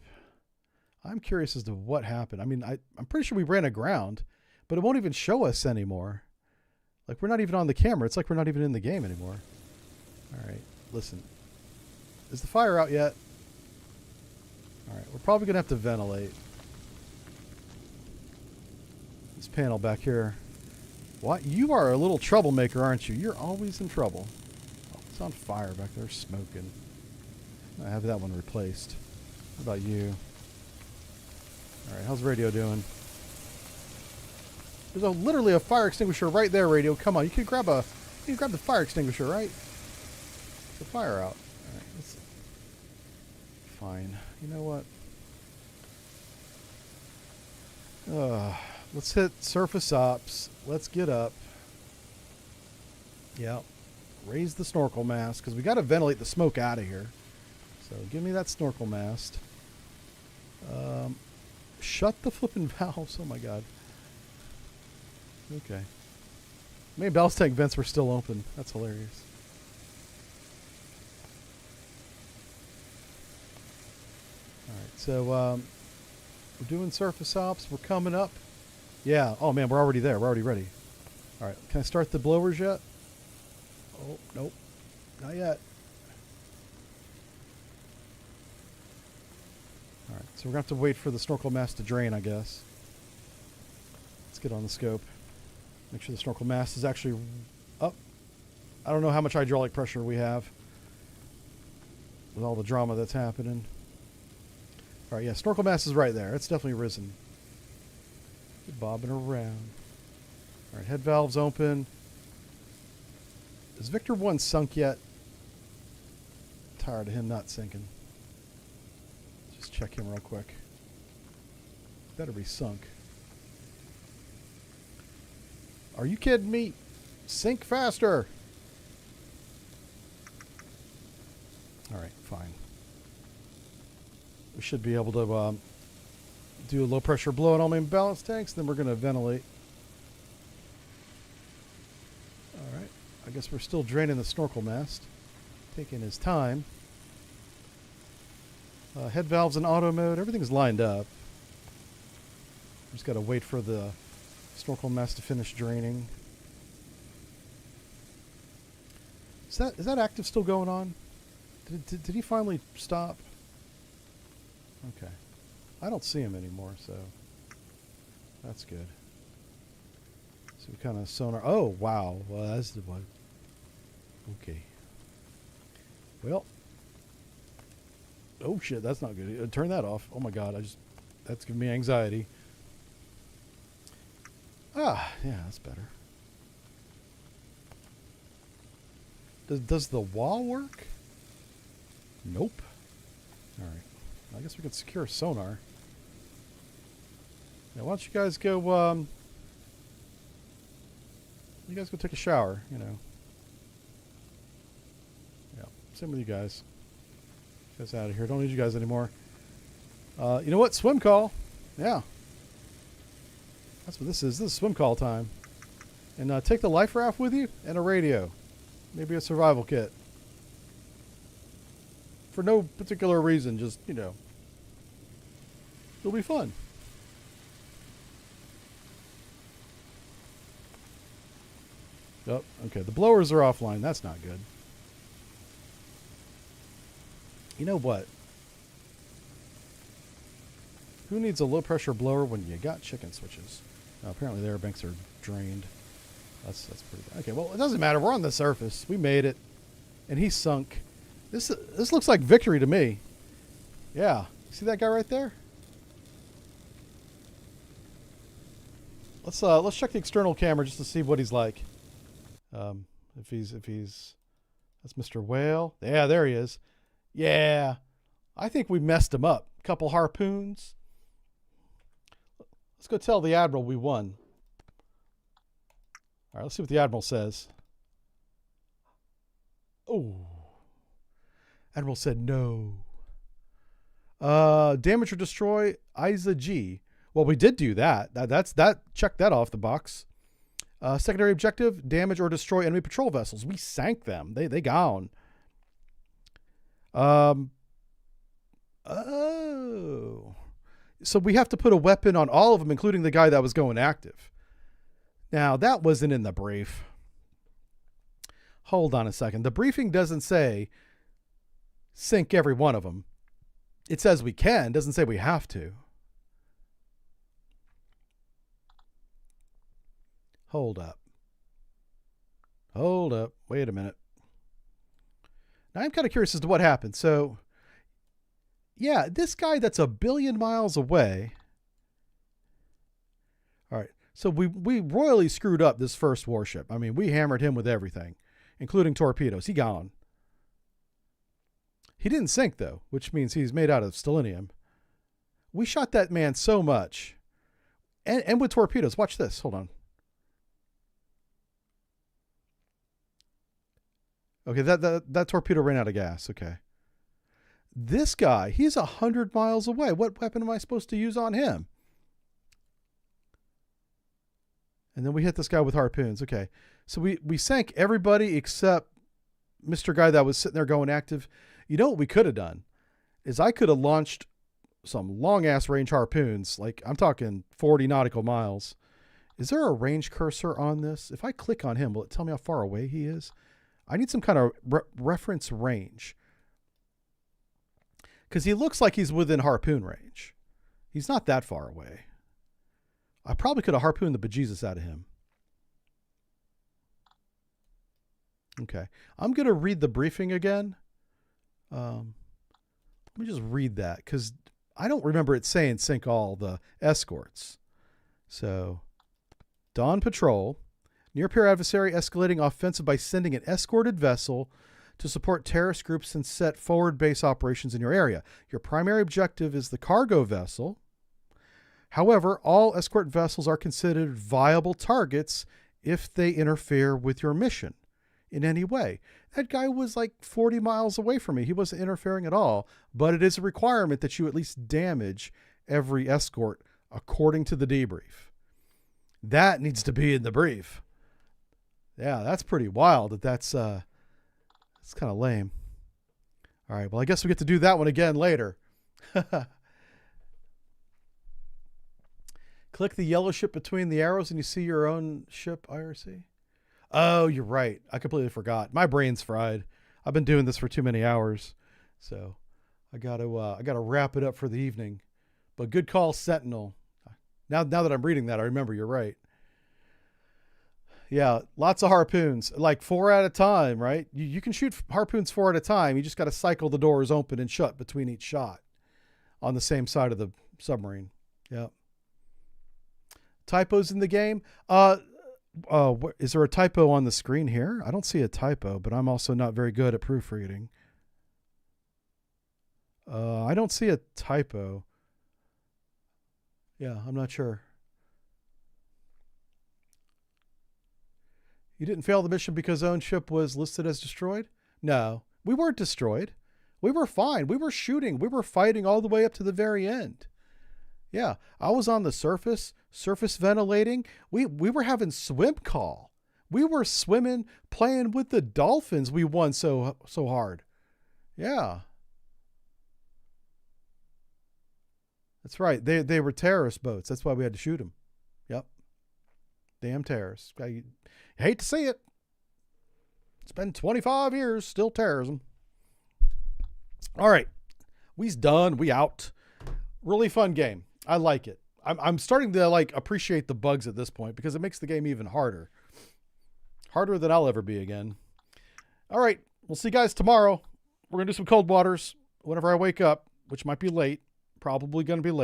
I'm curious as to what happened. I mean, I'm pretty sure we ran aground, but it won't even show us anymore. Like, we're not even on the camera. It's like we're not even in the game anymore. All right. Listen. Is the fire out yet? All right. We're probably going to have to ventilate. This panel back here. What? You are a little troublemaker, aren't you? You're always in trouble. Oh, it's on fire back there, smoking. I have that one replaced. How about you? All right, how's radio doing? There's literally a fire extinguisher right there, radio. Come on, you can grab the fire extinguisher, right? The fire out. All right, let's. Fine. You know what? Let's hit surface ops. Let's get up. Yeah. Raise the snorkel mast because we got to ventilate the smoke out of here. So give me that snorkel mast. Shut the flipping valves. Oh my God. Okay. Maybe ballast tank vents were still open. That's hilarious. Alright, so we're doing surface ops. We're coming up. Yeah. Oh man, we're already there. We're already ready. Alright, can I start the blowers yet? Oh, nope. Not yet. All right, so we're going to have to wait for the snorkel mast to drain, I guess. Let's get on the scope. Make sure the snorkel mast is actually up. I don't know how much hydraulic pressure we have with all the drama that's happening. All right, yeah, snorkel mast is right there. It's definitely risen. Bobbing around. All right, head valves open. Is Victor 1 sunk yet? Tired of him not sinking. Just check him real quick. Better be sunk. Are you kidding me? Sink faster. All right, fine. We should be able to do a low pressure blow on all main ballast tanks. Then we're going to ventilate. All right. I guess we're still draining the snorkel mast. Taking his time. Head valves in auto mode. Everything's lined up. Just got to wait for the snorkel mast to finish draining. Is that active still going on? Did he finally stop? Okay. I don't see him anymore, so that's good. So we kind of sonar. Oh, wow. Well, that's the one. Okay. Well. Oh, shit. That's not good. Turn that off. Oh, my God. That's giving me anxiety. Ah, yeah, that's better. Does the wall work? Nope. All right. I guess we can secure sonar. Now, why don't you guys go, you guys go take a shower, you know. Yeah, same with you guys. You guys out of here. Don't need you guys anymore. You know what? Swim call. Yeah. That's what this is. This is swim call time. And take the life raft with you and a radio. Maybe a survival kit. For no particular reason, just, you know. It'll be fun. Oh, okay. The blowers are offline. That's not good. You know what? Who needs a low-pressure blower when you got chicken switches? Apparently the air banks are drained. That's pretty good. Okay, well, it doesn't matter. We're on the surface. We made it. And he sunk. This looks like victory to me. Yeah. See that guy right there? Let's check the external camera just to see what he's like. If he's that's Mr. Whale. Yeah, there he is. Yeah. I think we messed him up. Couple harpoons. Let's go tell the Admiral we won. All right, let's see what the Admiral says. Oh. Admiral said no. Damage or destroy Isa G. Well, we did do that. That check that off the box. Secondary objective, damage or destroy enemy patrol vessels. We sank them. They gone. Oh. So we have to put a weapon on all of them, including the guy that was going active. Now, that wasn't in the brief. Hold on a second. The briefing doesn't say sink every one of them. It says we can. Doesn't say we have to. Hold up. Hold up. Wait a minute. Now, I'm kind of curious as to what happened. So, yeah, this guy that's 1 billion miles away. All right. So we royally screwed up this first warship. I mean, we hammered him with everything, including torpedoes. He gone. He didn't sink, though, which means he's made out of stellinium. We shot that man so much. And with torpedoes. Watch this. Hold on. Okay, that torpedo ran out of gas. Okay. This guy, he's 100 miles away. What weapon am I supposed to use on him? And then we hit this guy with harpoons. Okay. So we sank everybody except Mr. Guy that was sitting there going active. You know what we could have done is I could have launched some long-ass range harpoons. Like, I'm talking 40 nautical miles. Is there a range cursor on this? If I click on him, will it tell me how far away he is? I need some kind of reference range. Because he looks like he's within harpoon range. He's not that far away. I probably could have harpooned the bejesus out of him. Okay. I'm going to read the briefing again. Let me just read that because I don't remember it saying sink all the escorts. So, Dawn Patrol. Near-peer adversary escalating offensive by sending an escorted vessel to support terrorist groups and set forward base operations in your area. Your primary objective is the cargo vessel. However, all escort vessels are considered viable targets if they interfere with your mission in any way. That guy was like 40 miles away from me. He wasn't interfering at all, but it is a requirement that you at least damage every escort according to the debrief. That needs to be in the brief. Yeah, that's pretty wild. That's kind of lame. All right, well, I guess we get to do that one again later. Click the yellow ship between the arrows and you see your own ship, IRC. Oh, you're right. I completely forgot. My brain's fried. I've been doing this for too many hours. So I gotta wrap it up for the evening. But good call, Sentinel. Now that I'm reading that, I remember you're right. Yeah, lots of harpoons, like 4 at a time, right? You can shoot harpoons 4 at a time. You just got to cycle the doors open and shut between each shot on the same side of the submarine. Yeah. Typos in the game. Is there a typo on the screen here? I don't see a typo, but I'm also not very good at proofreading. I don't see a typo. Yeah, I'm not sure. You didn't fail the mission because own ship was listed as destroyed? No, we weren't destroyed. We were fine. We were shooting. We were fighting all the way up to the very end. Yeah, I was on the surface ventilating. We were having swim call. We were swimming, playing with the dolphins. We won so hard. Yeah. That's right. They were terrorist boats. That's why we had to shoot them. Yep. Damn terrorists. I hate to see it. It's been 25 years, still terrorism. All right. We's done. We out. Really fun game. I like it. I'm starting to appreciate the bugs at this point because it makes the game even harder. Harder than I'll ever be again. All right. We'll see you guys tomorrow. We're going to do some cold waters whenever I wake up, which might be late. Probably going to be late.